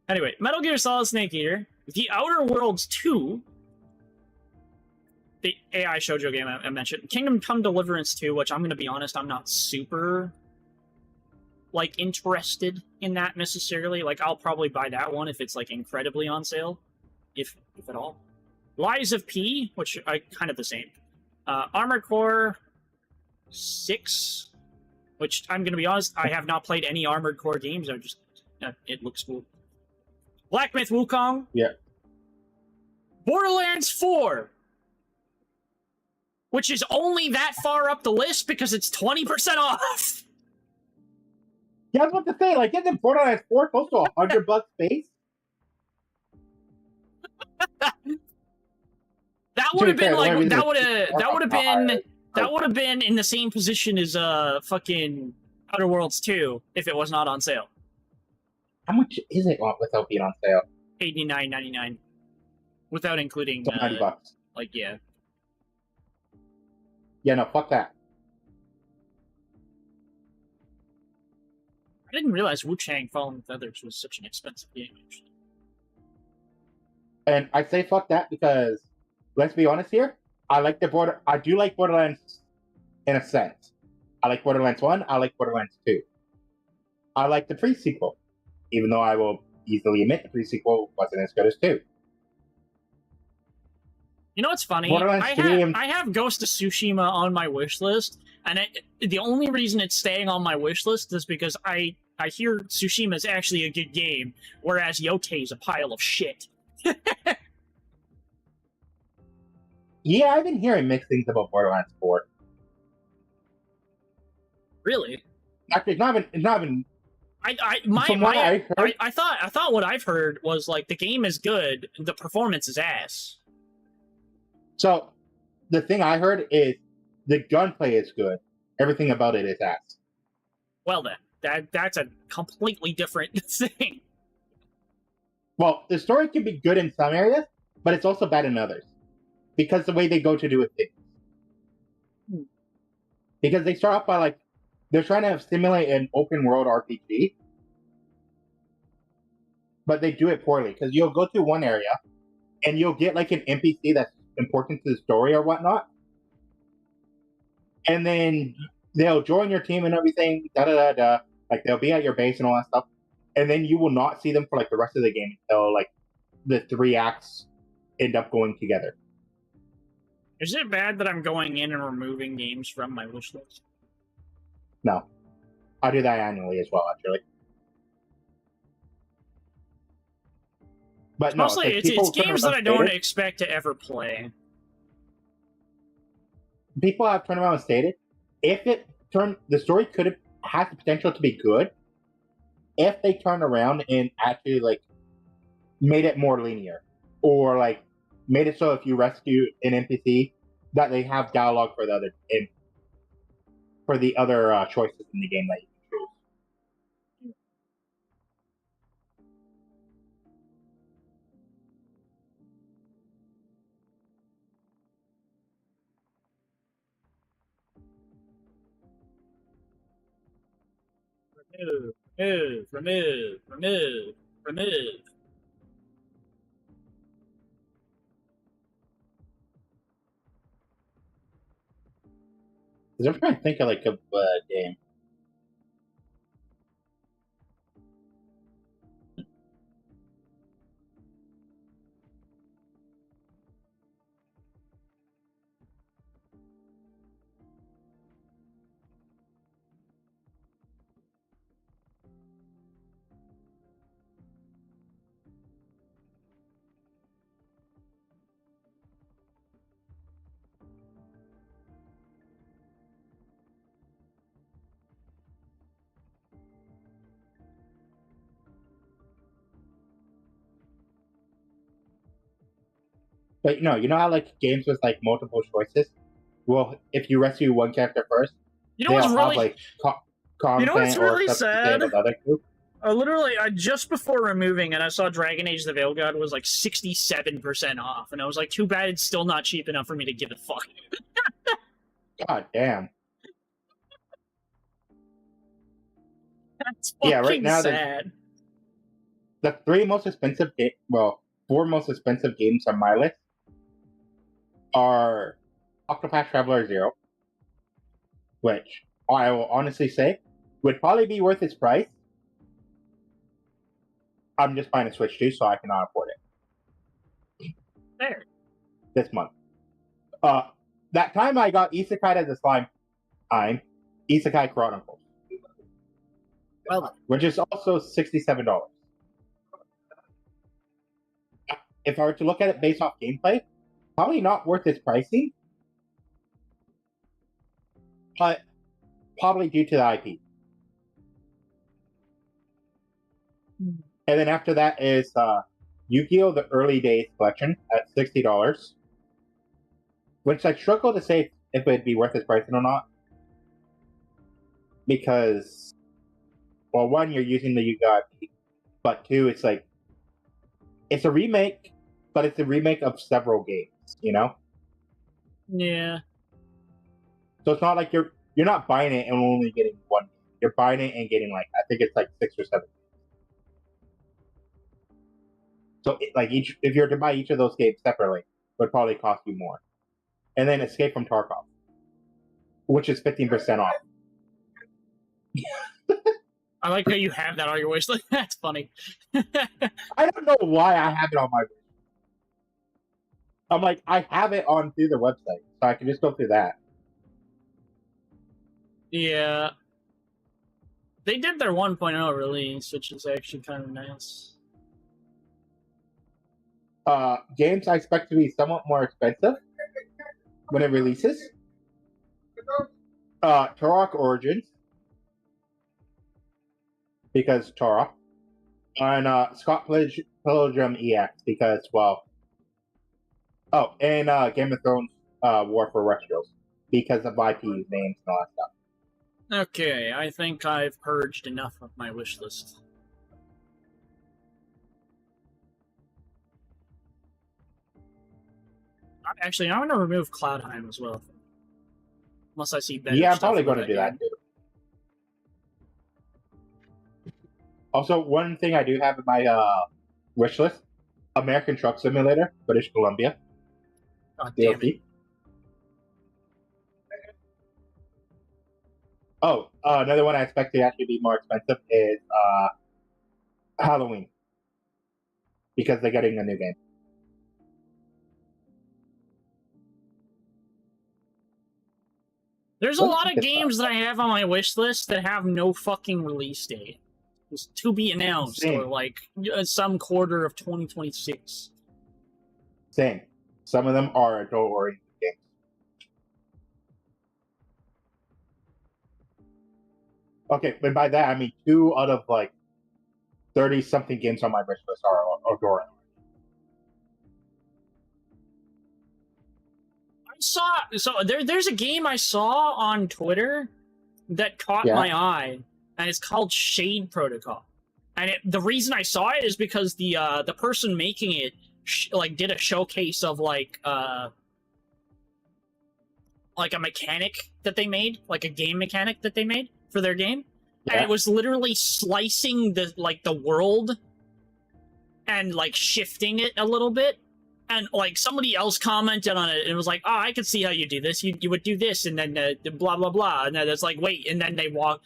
anyway, Metal Gear Solid Snake Eater, The Outer Worlds 2, the AI shoujo game I mentioned, Kingdom Come Deliverance 2, which I'm gonna be honest, I'm not super like interested in that necessarily. Like I'll probably buy that one if it's like incredibly on sale, if at all. Lies of P, which I kind of the same. Armored Core 6, which I'm gonna be honest, I have not played any Armored Core games. I just it looks cool. Black Myth Wukong.
Yeah.
Borderlands 4, which is only that far up the list because it's 20% off.
Yeah, I was about to say, like, isn't Borderlands 4 close to $100 base?
That would have been like that would have been in the same position as fucking Outer Worlds 2 if it was not on sale.
How much is it without being on sale?
$89.99 without including
So $90.
like yeah.
Yeah, no, fuck that.
I didn't realize Wu Chang Fallen Feathers was such an expensive game. Actually.
And I say fuck that because, let's be honest here, I do like Borderlands in a sense. I like Borderlands 1, I like Borderlands 2. I like the pre-sequel, even though I will easily admit the pre-sequel wasn't as good as 2.
You know what's funny?
Borderlands 3
I have Ghost of Tsushima on my wish list, and the only reason it's staying on my wish list is because I hear Tsushima is actually a good game, whereas Yote is a pile of shit.
Yeah, I've been hearing mixed things about Borderlands 4.
Really?
Actually, it's not even.
I thought what I've heard was like the game is good, the performance is ass.
So, the thing I heard is the gunplay is good. Everything about it is ass.
Well then, that's a completely different thing.
Well, the story can be good in some areas, but it's also bad in others. Because the way they go to do it. Because they start off by like, they're trying to simulate an open world RPG. But they do it poorly. Because you'll go to one area, and you'll get like an NPC that's important to the story or whatnot. And then they'll join your team and everything, da-da-da-da. Like, they'll be at your base and all that stuff. And then you will not see them for like the rest of the game until like the 3 acts end up going together.
Is it bad that I'm going in and removing games from my wish list?
No. I do that annually as well, actually. But no,
mostly it's games that I don't expect to ever play.
People have turned around and stated, the story has the potential to be good if they turn around and actually like made it more linear, or like made it so if you rescue an NPC, that they have dialogue for the other choices in the game that you can choose.
Remove.
Because I'm trying to think of like a game. But no, you know how like games with like multiple choices? Well, if you rescue one character first,
you know what's
they'll
really
have like content
you know what's really
or stuff to say
sad?
about the other two.
I just before removing it, I saw Dragon Age: The Veil God was like 67% off, and I was like, too bad it's still not cheap enough for me to give a fuck.
God damn.
That's
Yeah, right
fucking
now
sad.
the three most expensive four most expensive games on my list are Octopath Traveler 0, which I will honestly say would probably be worth its price. I'm just buying a Switch 2, so I cannot afford it.
There.
This month. That time I got Isekai as a slime time, Isekai Chronicles.
Well,
which is also $67. If I were to look at it based off gameplay, probably not worth its pricing, but probably due to the IP. And then after that is Yu-Gi-Oh! The Early Days Collection at $60, which I struggle to say if it'd be worth its pricing or not, because, well, one, you're using the Yu-Gi-Oh! IP, but two, it's like, it's a remake, but it's a remake of several games, you know?
Yeah.
So it's not like you're not buying it and only getting one. You're buying it and getting like, I think it's like 6 or 7. So like if you're to buy each of those games separately, it would probably cost you more. And then Escape from Tarkov, which is 15% off.
I like how you have that on your wish list. That's funny.
I don't know why I have it on my. I'm like, I have it on through the website, so I can just go through that.
Yeah. They did their 1.0 release, which is actually kind of nice.
Games I expect to be somewhat more expensive when it releases. Turok Origins, because Turok, and Scott Pilgrim EX because, well, oh, and Game of Thrones War for Westeros because of IP names and all that stuff.
Okay, I think I've purged enough of my wish list. Actually, I'm going to remove Cloudheim as well. Unless I see better
Yeah, I'm
stuff
probably
for
going to do that too. Also, one thing I do have in my wish list, American Truck Simulator, British Columbia.
God damn
DLC. Oh, another one I expect to actually be more expensive is Halloween. Because they're getting a new game.
There's a lot of games that I have on my wish list that have no fucking release date. It's to be announced,
Same.
or like some quarter of 2026.
Same. Some of them are adult-oriented games. Okay, but by that I mean 2 out of like 30-something games on my wish list are adult.
There's a game I saw on Twitter that caught my eye, and it's called Shade Protocol. And the reason I saw it is because the person making it did a showcase of like a mechanic that they made, like a game mechanic that they made for their game, and it was literally slicing the world and like shifting it a little bit. And, like, somebody else commented on it, and it was like, oh, I can see how you do this. You would do this, and then blah, blah, blah. And then it's like, wait, and then they walk,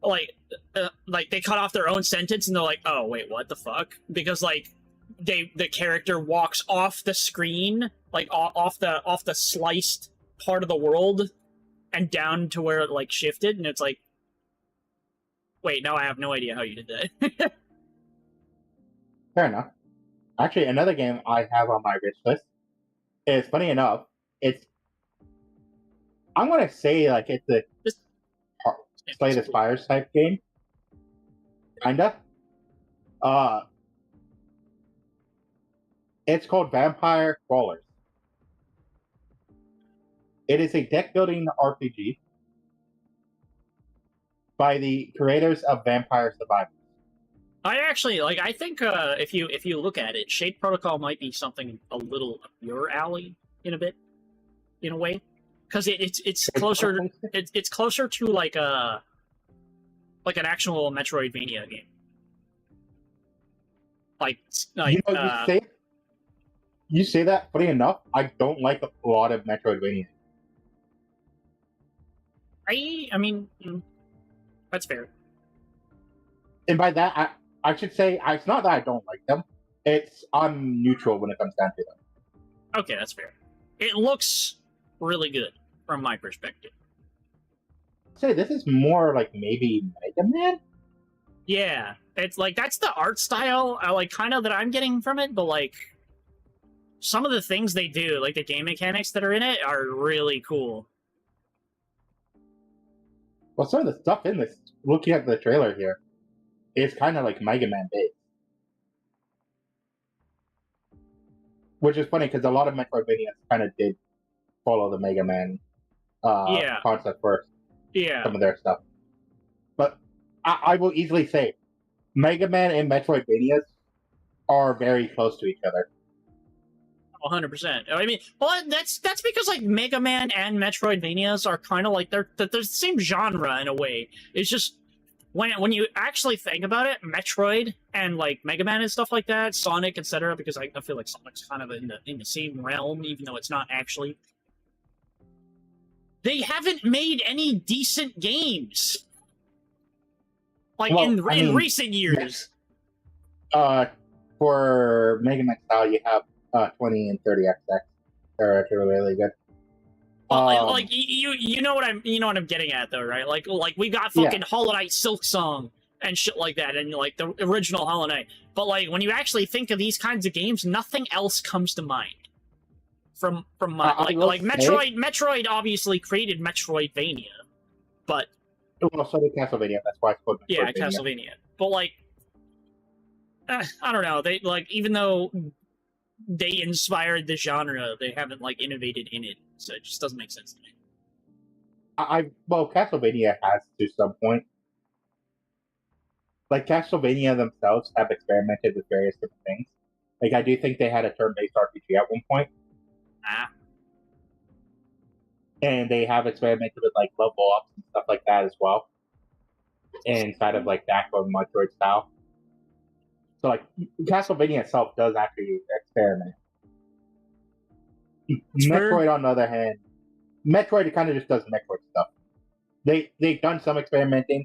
they cut off their own sentence, and they're like, oh, wait, what the fuck? Because, like, the character walks off the screen, like, off the sliced part of the world, and down to where it, like, shifted, and it's like, wait, no, I have no idea how you did that.
Fair enough. Actually, another game I have on my wish list is, funny enough, I'm going to say, like, it's a Slay the Spires type game. Kinda. It's called Vampire Crawlers. It is a deck-building RPG by the creators of Vampire Survivors.
I think if you look at it, Shade Protocol might be something a little up your alley in a way, because it's closer to like an actual Metroidvania game.
You say that. Funny enough, I don't like a lot of Metroidvania.
I mean, that's fair.
And by that, I should say, it's not that I don't like them. I'm neutral when it comes down to them.
Okay, that's fair. It looks really good from my perspective.
Say this is more like maybe Mega Man?
Yeah, it's like that's the art style that I'm getting from it, but like some of the things they do, like the game mechanics that are in it, are really cool.
Well, some of the stuff in this, looking at the trailer here, is kind of like Mega Man based. Which is funny because a lot of Metroidvanias kind of did follow the Mega Man concept first.
Yeah.
Some of their stuff. But I will easily say, Mega Man and Metroidvanias are very close to each other.
100%. I mean, well, that's because like Mega Man and Metroidvanias are kind of like they're the same genre in a way. It's just when you actually think about it, Metroid and like Mega Man and stuff like that, Sonic, etc. Because I feel like Sonic's kind of in the same realm, even though it's not actually. They haven't made any decent games, in recent years.
For Mega Man style, you have 20 and 30XX. They're actually really good.
Well, you know what I'm getting at though, right? Like we got fucking Hollow Knight Silk Song and shit like that, and like the original Hollow Knight. But like when you actually think of these kinds of games, nothing else comes to mind. From my Metroid obviously created Metroidvania, but
well, so did Castlevania. That's why it's called Metroidvania.
Yeah, Castlevania. But like, I don't know. They even though they inspired the genre, they haven't like innovated in it, so it just doesn't make sense to me.
Castlevania has to some point. Like Castlevania themselves have experimented with various different things. Like I do think they had a turn-based RPG at one point. And they have experimented with like level ups and stuff like that as well. Inside of like that or Metroid style. So like Castlevania itself does actually experiment. Metroid on the other hand, Metroid kind of just does Metroid stuff. They've done some experimenting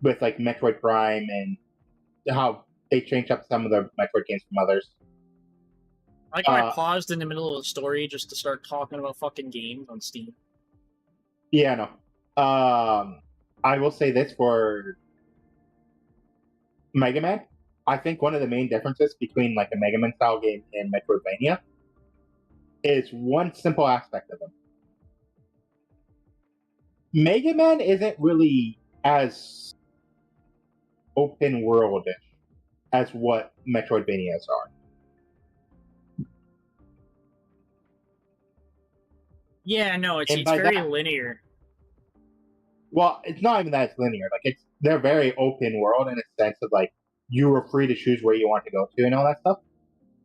with like Metroid Prime and how they changed up some of the Metroid games from others.
Like I paused in the middle of the story just to start talking about fucking games on Steam.
Yeah, no. I will say this for Mega Man. I think one of the main differences between like a Mega Man style game and Metroidvania is one simple aspect of them. Mega Man isn't really as open worldish as what Metroidvanias are.
Yeah, no, it's
And by
very
that-
linear.
Well, it's not even that it's linear. Like they're very open world in a sense of like you were free to choose where you want to go to and all that stuff.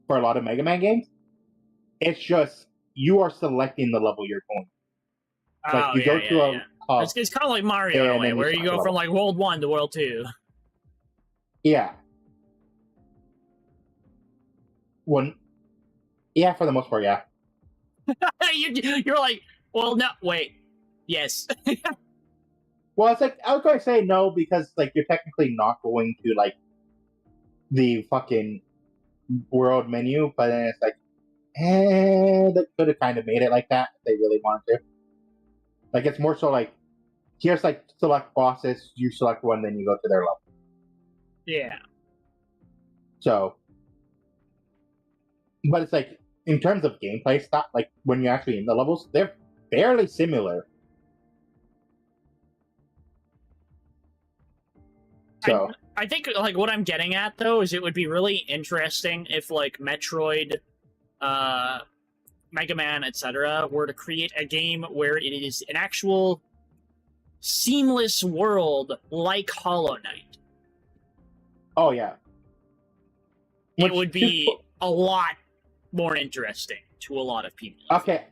For a lot of Mega Man games, it's just you are selecting the level you're going. Like you go to a hub.
It's kind of like Mario in a
and
way,
then
where
you
you
select
go
a
from
level.
like World 1 to World 2.
Yeah. Yeah, for the most part, yeah.
You're like, well, no, wait. Yes.
Well, it's like I was going to say no because like you're technically not going to like the fucking world menu, but then it's like, they could have kind of made it like that if they really wanted to. Like it's more so like here's like select bosses, you select one, then you go to their level.
Yeah.
So, but it's like in terms of gameplay stuff, like when you're actually in the levels, they're fairly similar. So
I think like what I'm getting at though is it would be really interesting if like Metroid, Mega Man, etc. were to create a game where it is an actual seamless world like Hollow Knight.
Oh yeah.
It would be a lot more interesting to a lot of people.
Okay.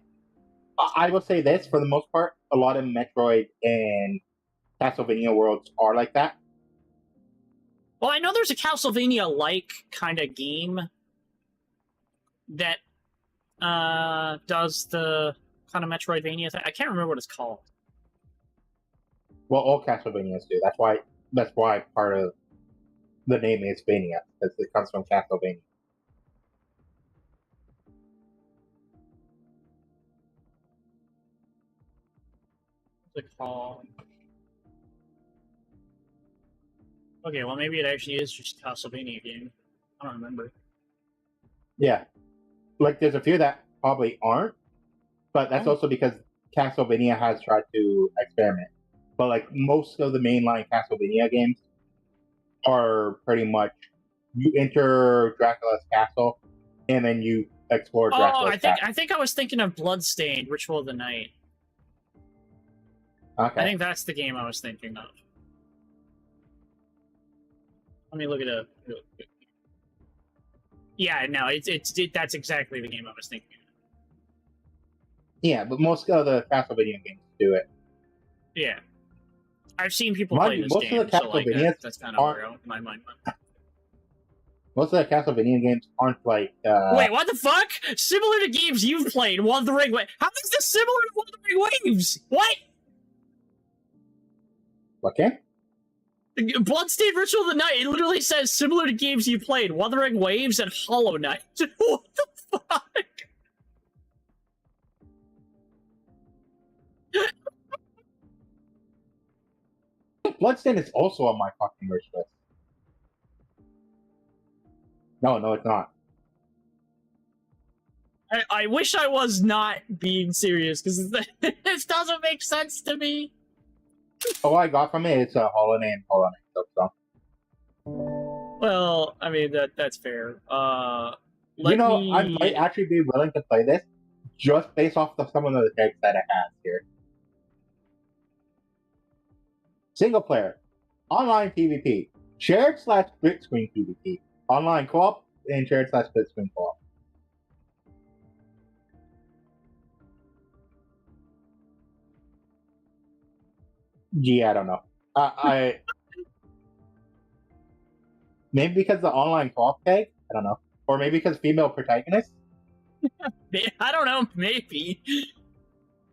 I will say this, for the most part, a lot of Metroid and Castlevania worlds are like that.
Well, I know there's a Castlevania-like kind of game that does the kind of Metroidvania thing. I can't remember what it's called.
Well, all Castlevanias do. That's why part of the name is Vania, because it comes from Castlevania.
What's it called? Okay, well maybe it actually is just a Castlevania game. I don't remember.
Yeah. Like, there's a few that probably aren't, but that's also because Castlevania has tried to experiment. But, like, most of the mainline Castlevania games are pretty much you enter Dracula's castle, and then you explore Dracula's castle.
I think I was thinking of Bloodstained, Ritual of the Night.
Okay.
I think that's the game I was thinking of. Let me look it up. Yeah, no, that's exactly the game I was thinking of.
Yeah, but most of the Castlevania games do it.
Yeah. I've seen people
Mind
play
you,
this
most
game,
of the
so like,
Castlevanias
that's kind of
aren't-
where my mind went.
Most of the Castlevania games aren't like.
Wait, what the fuck? Similar to games you've played, Wuthering Waves. How is this similar to Wuthering Waves? What?
Okay.
Bloodstained Ritual of the Night, it literally says similar to games you played, Wuthering Waves and Hollow Knight. What the fuck?
Bloodstained is also on my fucking wish list. No, it's not.
I wish I was not being serious, because this doesn't make sense to me.
All I got from it is a Hollow Knight and Hollow Knight stuff.
Well, I mean, that's fair.
I might actually be willing to play this just based off of some of the tags that it has here. Single player, online PvP, shared/split screen PvP, online co-op, and shared/split screen co-op. Gee, I don't know. I maybe because the online co-op tag, I don't know, or maybe because female protagonist.
I don't know, maybe.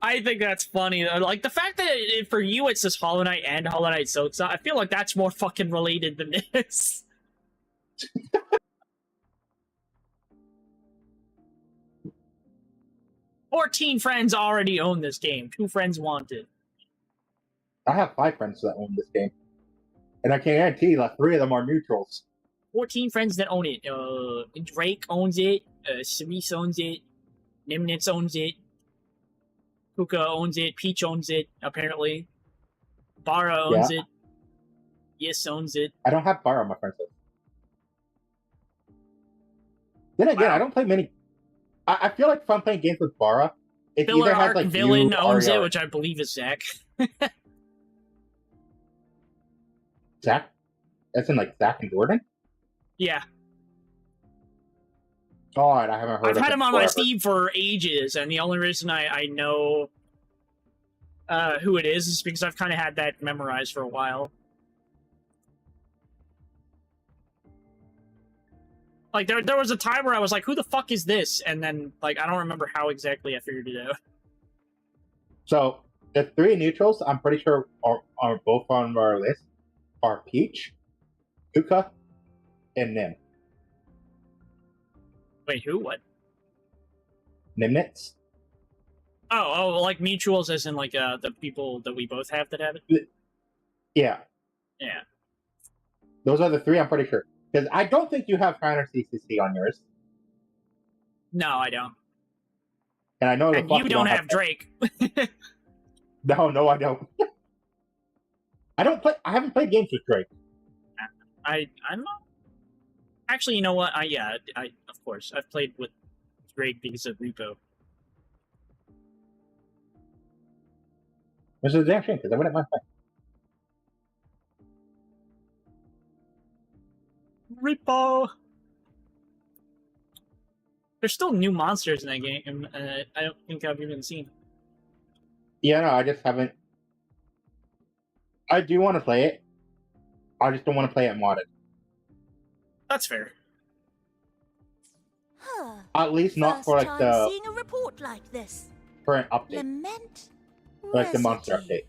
I think that's funny. Like, the fact that for you it says Hollow Knight and Hollow Knight Soxa, I feel like that's more fucking related than this. "14 friends already own this game. 2 friends wanted."
I have 5 friends that own this game, and I can guarantee that 3 of them are neutrals.
14 friends that own it. Drake owns it. Cerise owns it. Nimnitz owns it. Kuka owns it. Peach owns it, apparently. Bara owns it. Yes owns it.
I don't have Bara on my friends list. Then again, I don't play many. I feel like if I'm playing games with Bara, It
Villain
either has
arc
like
villain
you
owns
or
it, which I believe is Zach.
Zach. That's in like Zach and Jordan.
Yeah,
God, I haven't heard.
I've
of
had
it
him on my
forever.
Steam for ages, and the only reason I know who it is because I've kind of had that memorized for a while. Like, there was a time where I was like, who the fuck is this? And then, like, I don't remember how exactly I figured it out.
So, the three neutrals, I'm pretty sure, are both on our list, are Peach, Yuka, and Nim.
Wait, who? What?
Nimnitz?
Oh, like mutuals as in, like, the people that we both have that have it?
Yeah.
Yeah.
Those are the three, I'm pretty sure. Because I don't think you have Counter CCC on yours.
No, I don't.
And I know the
And
fuck
you don't have Drake.
No, I don't. I haven't played games with Drake.
I'm not. Actually, you know what? I of course I've played with Drake because of Repo.
Which is a damn shame because I wouldn't mind playing.
Repo. There's still new monsters in that game. I don't think I've even seen.
Yeah, no, I just haven't. I do want to play it. I just don't want to play it modded.
That's fair.
Huh.
At least not
First
for like
time
the
seeing a report like this.
current update,
Lament.
like the monster
Recipe.
update.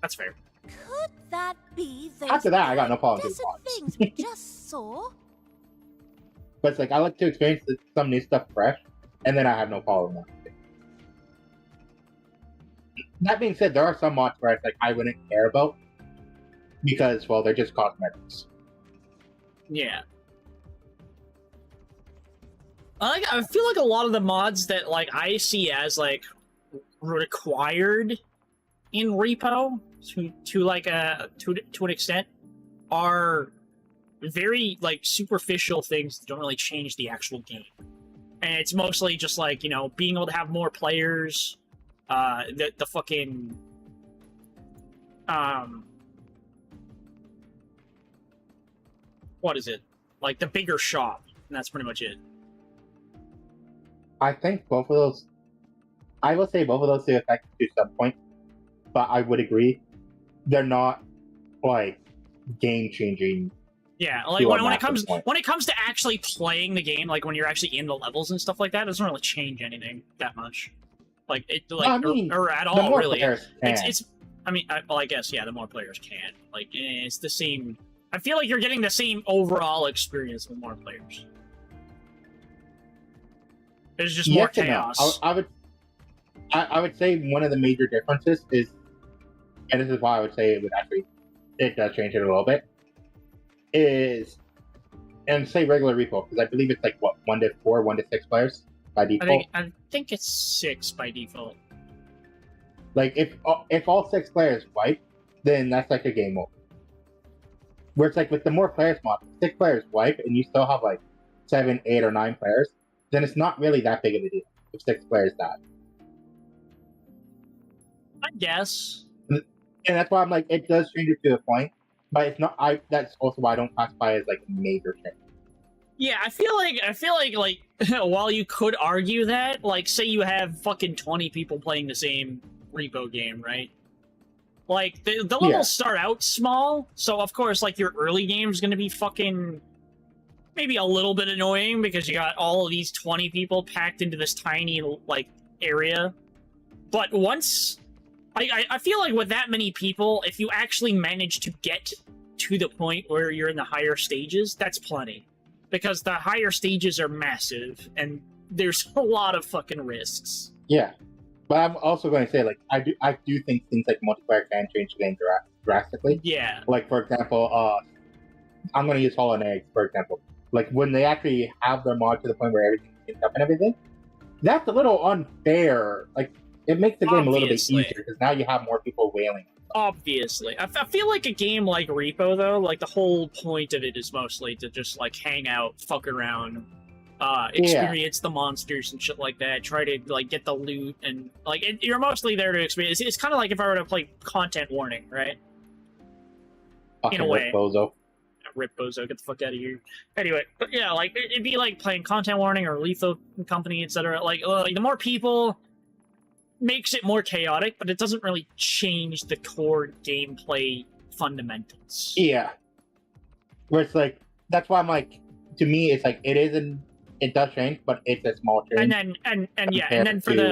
That's fair.
Could that be those
After that, I got no problem with
desert
mods.
things we just saw?
But it's like I like to experience some new stuff fresh, and then I have no problem with it. That being said, there are some mods where it's like I wouldn't care about because, well, they're just cosmetics.
Yeah. I feel like a lot of the mods that like I see as like required in Repo to like to an extent are very like superficial things that don't really change the actual game. And it's mostly just like, you know, being able to have more players, the fucking what is it? Like the bigger shop, and that's pretty much it.
I think both of those. I will say both of those do affect to some point, but I would agree they're not like game changing.
Yeah, like when it comes to actually playing the game, like when you're actually in the levels and stuff like that, it doesn't really change anything that much. Like it, like
I mean,
or at
the
all,
more
really.
players can.
It's. I mean, well, I guess yeah, the more players can. Like it's the same. I feel like you're getting the same overall experience with more players. There's just more
Yes and no.
chaos.
I would say one of the major differences is, and this is why I would say it does change it a little bit, is, and say regular Repo, because I believe it's like, what, 1 to 4, 1 to 6 players by default?
I think it's 6 by default.
Like, if all 6 players wipe, then that's like a game over. Where it's like, with the more players mod, 6 players wipe, and you still have like 7, 8, or 9 players, then it's not really that big of a deal if 6 players die.
I guess.
And that's why I'm like, it does change it to a point, but it's not. That's also why I don't classify it as like major change.
Yeah, I feel like while you could argue that, like, say you have fucking 20 people playing the same Repo game, right? Like, the levels start out small, so of course, like, your early game is gonna be fucking maybe a little bit annoying because you got all of these 20 people packed into this tiny, like, area. But once... I feel like with that many people, if you actually manage to get to the point where you're in the higher stages, that's plenty. Because the higher stages are massive, and there's a lot of fucking risks.
Yeah. But I'm also going to say, like, I do think things like multiplayer can change the game drastically.
Yeah.
Like, for example, I'm going to use Hollow Knight, for example. Like, when they actually have their mod to the point where everything is up and everything, that's a little unfair. Like, it makes the game a little bit easier, because now you have more people wailing.
Obviously. I feel like a game like Repo, though, like, the whole point of it is mostly to just, like, hang out, fuck around, experience the monsters and shit like that. Try to like get the loot and like you're mostly there to experience. It's kind of like if I were to play Content Warning, right? In a way.
Rip Bozo.
Rip Bozo, get the fuck out of here. Anyway, but yeah, like it'd be like playing Content Warning or Lethal Company, etc. Like the more people makes it more chaotic, but it doesn't really change the core gameplay fundamentals.
Yeah. Where it's like, that's why I'm like, to me, it's like, it does change, but it's a small change.
And then, and yeah, and then for the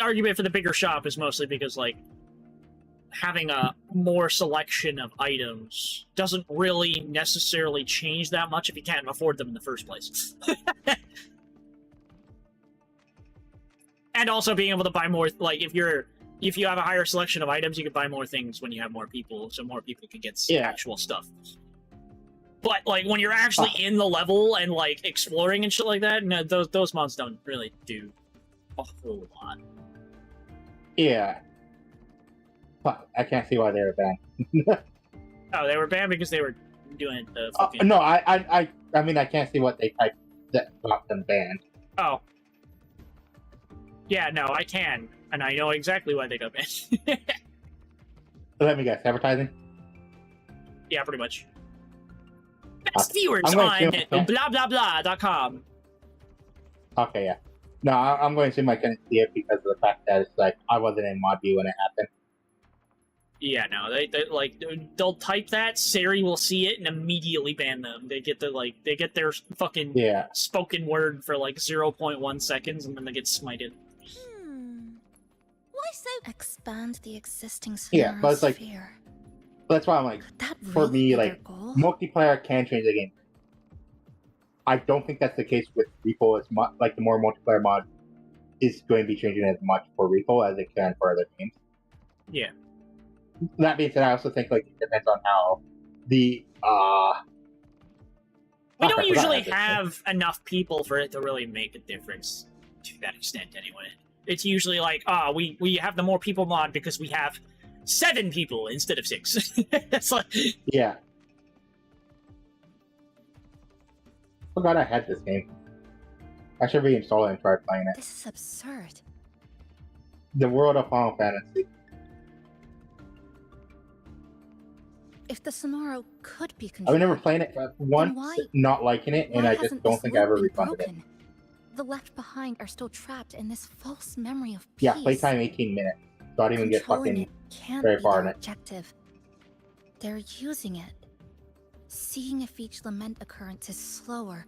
argument for the bigger shop is mostly because, like, having a more selection of items doesn't really necessarily change that much if you can't afford them in the first place. And also being able to buy more, like, if you have a higher selection of items, you can buy more things when you have more people, so more people can get actual stuff. But, like, when you're actually in the level and, like, exploring and shit like that, no, those mods don't really do a whole lot.
Yeah. Fuck, I can't see why they were banned.
Oh, they were banned because they were doing the fucking...
No, I mean, I can't see what they typed that got them banned.
Oh. Yeah, no, I can. And I know exactly why they got banned.
Let me guess, advertising?
Yeah, pretty much. Best viewers on blablabla.com.
Okay, yeah. No, I'm going to assume I couldn't see it because of the fact that it's like, I wasn't in mod view when it happened.
Yeah, no, they'll type that, Siri will see it, and immediately ban them. They get their fucking spoken word for like 0.1 seconds, and then they get smited.
Why so expand the existing
Yeah, but it's like,
sphere?
that's why I'm like, for me, like, multiplayer can change the game. I don't think that's the case with Repo as much. Like, the more multiplayer mod is going to be changing as much for Repo as it can for other games.
Yeah.
That being said, I also think, like, it depends on how the
we don't usually have enough people for it to really make a difference to that extent, anyway. It's usually like, we have the more people mod because we have 7 people instead of 6. It's like...
Yeah. Forgot I had this game. I should reinstall it and try playing it.
This is absurd.
The World of Final Fantasy.
If the Sonaro could be
I've
controlled,
never played it once, not liking it, and I just don't think I ever refunded it.
The Left Behind are still trapped in this false memory of peace.
Yeah, playtime 18 minutes. So I didn't even get
Controlling
fucking
it can't
very
be
far in
their
it.
objective. They're using it. Seeing if each lament occurrence is slower,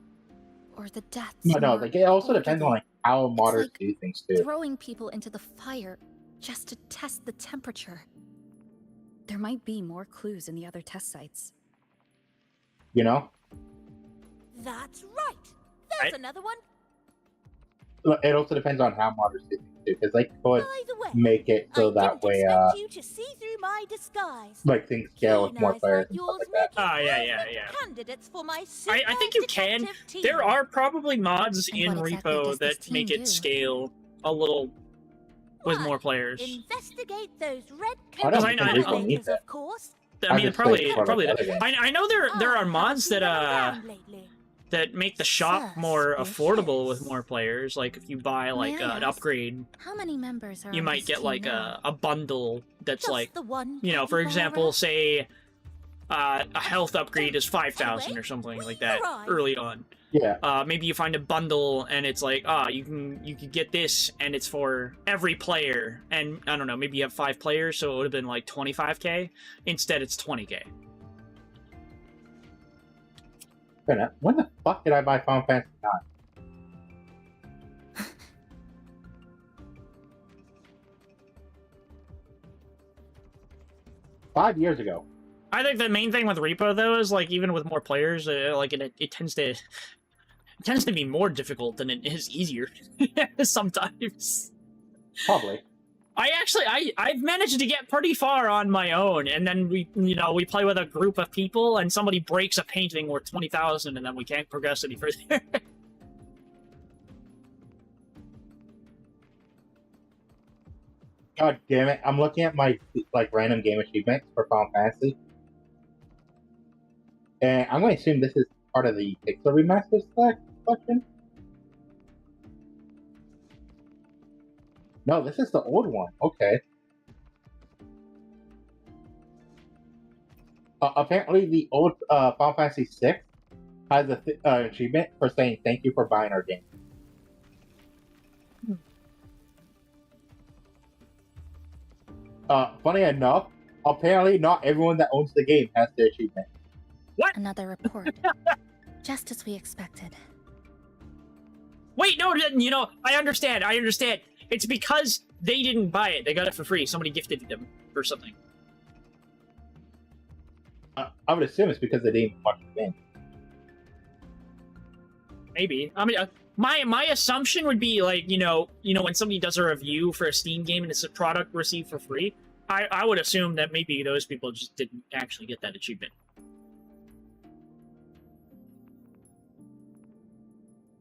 or the deaths.
No,
more
like, it also depends on, like, how modders
like
do things, too.
throwing people into the fire just to test the temperature.
There might be more clues in the other test sites.
You know?
That's right. There's another one.
It also depends on how modders do things, too, because they could
By the way,
make it so that way,
you to see through my disguise.
like, things scale with more players and stuff like that.
Oh, yeah.
Candidates for my
I think you can.
team.
There are probably mods in
what exactly
Repo
does this
that make
team
it
do?
scale a little with more players.
Investigate those red
I don't
coat
think Repo needs
of
it.
course.
I mean,
just played
probably
for, like,
that.
other games.
I know there are mods that that make the shop more affordable with more players. Like if you buy like
May I
an
ask,
upgrade,
How many members are
you
on
might
this
get
team
like
now?
a bundle that's
Just
like,
the one
you know, for
capybara?
example, say a health upgrade is 5,000 or something like that early on.
Yeah.
Maybe you find a bundle and it's like, you can get this and it's for every player. And I don't know, maybe you have 5 players, so it would have been like 25k. Instead, it's 20k.
When the fuck did I buy Final Fantasy 9? $5 years ago.
I think the main thing with Repo though is like even with more players, like it tends to be more difficult than it is easier sometimes.
Probably.
I've managed to get pretty far on my own, and then we play with a group of people, and somebody breaks a painting worth 20,000, and then we can't progress any further.
God damn it! I'm looking at my like random game achievements for Final Fantasy, and I'm going to assume this is part of the Pixel Remastered collection? No, this is the old one. Okay. Apparently, the old Final Fantasy VI has an achievement for saying thank you for buying our game. Funny enough, apparently not everyone that owns the game has the achievement.
What?
Another report. Just as we expected.
Wait, no, you know, I understand. It's because they didn't buy it. They got it for free. Somebody gifted them or something.
I would assume it's because they didn't watch the game.
Maybe. I mean, my assumption would be like, you know, when somebody does a review for a Steam game and it's a product received for free, I would assume that maybe those people just didn't actually get that achievement.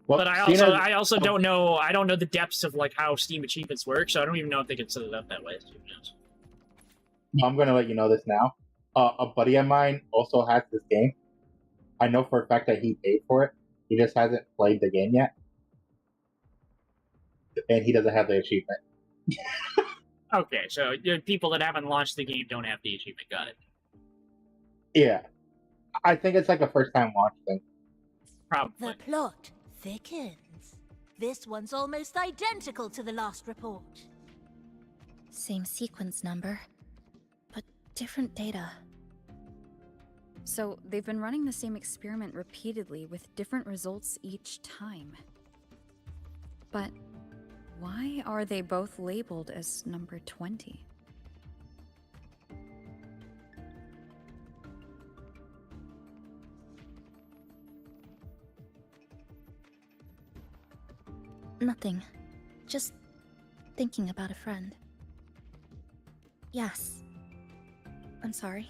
Well,
but I also don't know. I don't know the depths of like how Steam achievements work, so I don't even know if they can set it up that way.
I'm gonna let you know this now. A buddy of mine also has this game. I know for a fact that he paid for it. He just hasn't played the game yet, and he doesn't have the achievement.
Okay, so people that haven't launched the game don't have the achievement. Got it.
Yeah, I think it's like a first-time launch thing.
Probably.
The plot thickens. This one's almost identical to the last report.
Same sequence number, but different data.
So they've been running the same experiment repeatedly with different results each time. But why are they both labeled as number 20?
Nothing. Just thinking about a friend. Yes. I'm sorry.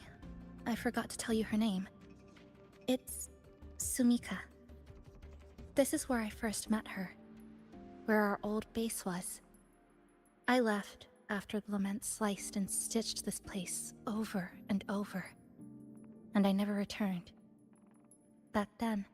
I forgot to tell you her name. It's Sumika. This is where I first met her. Where our old base was. I left after the lament sliced and stitched this place over and over. And I never returned. Back then,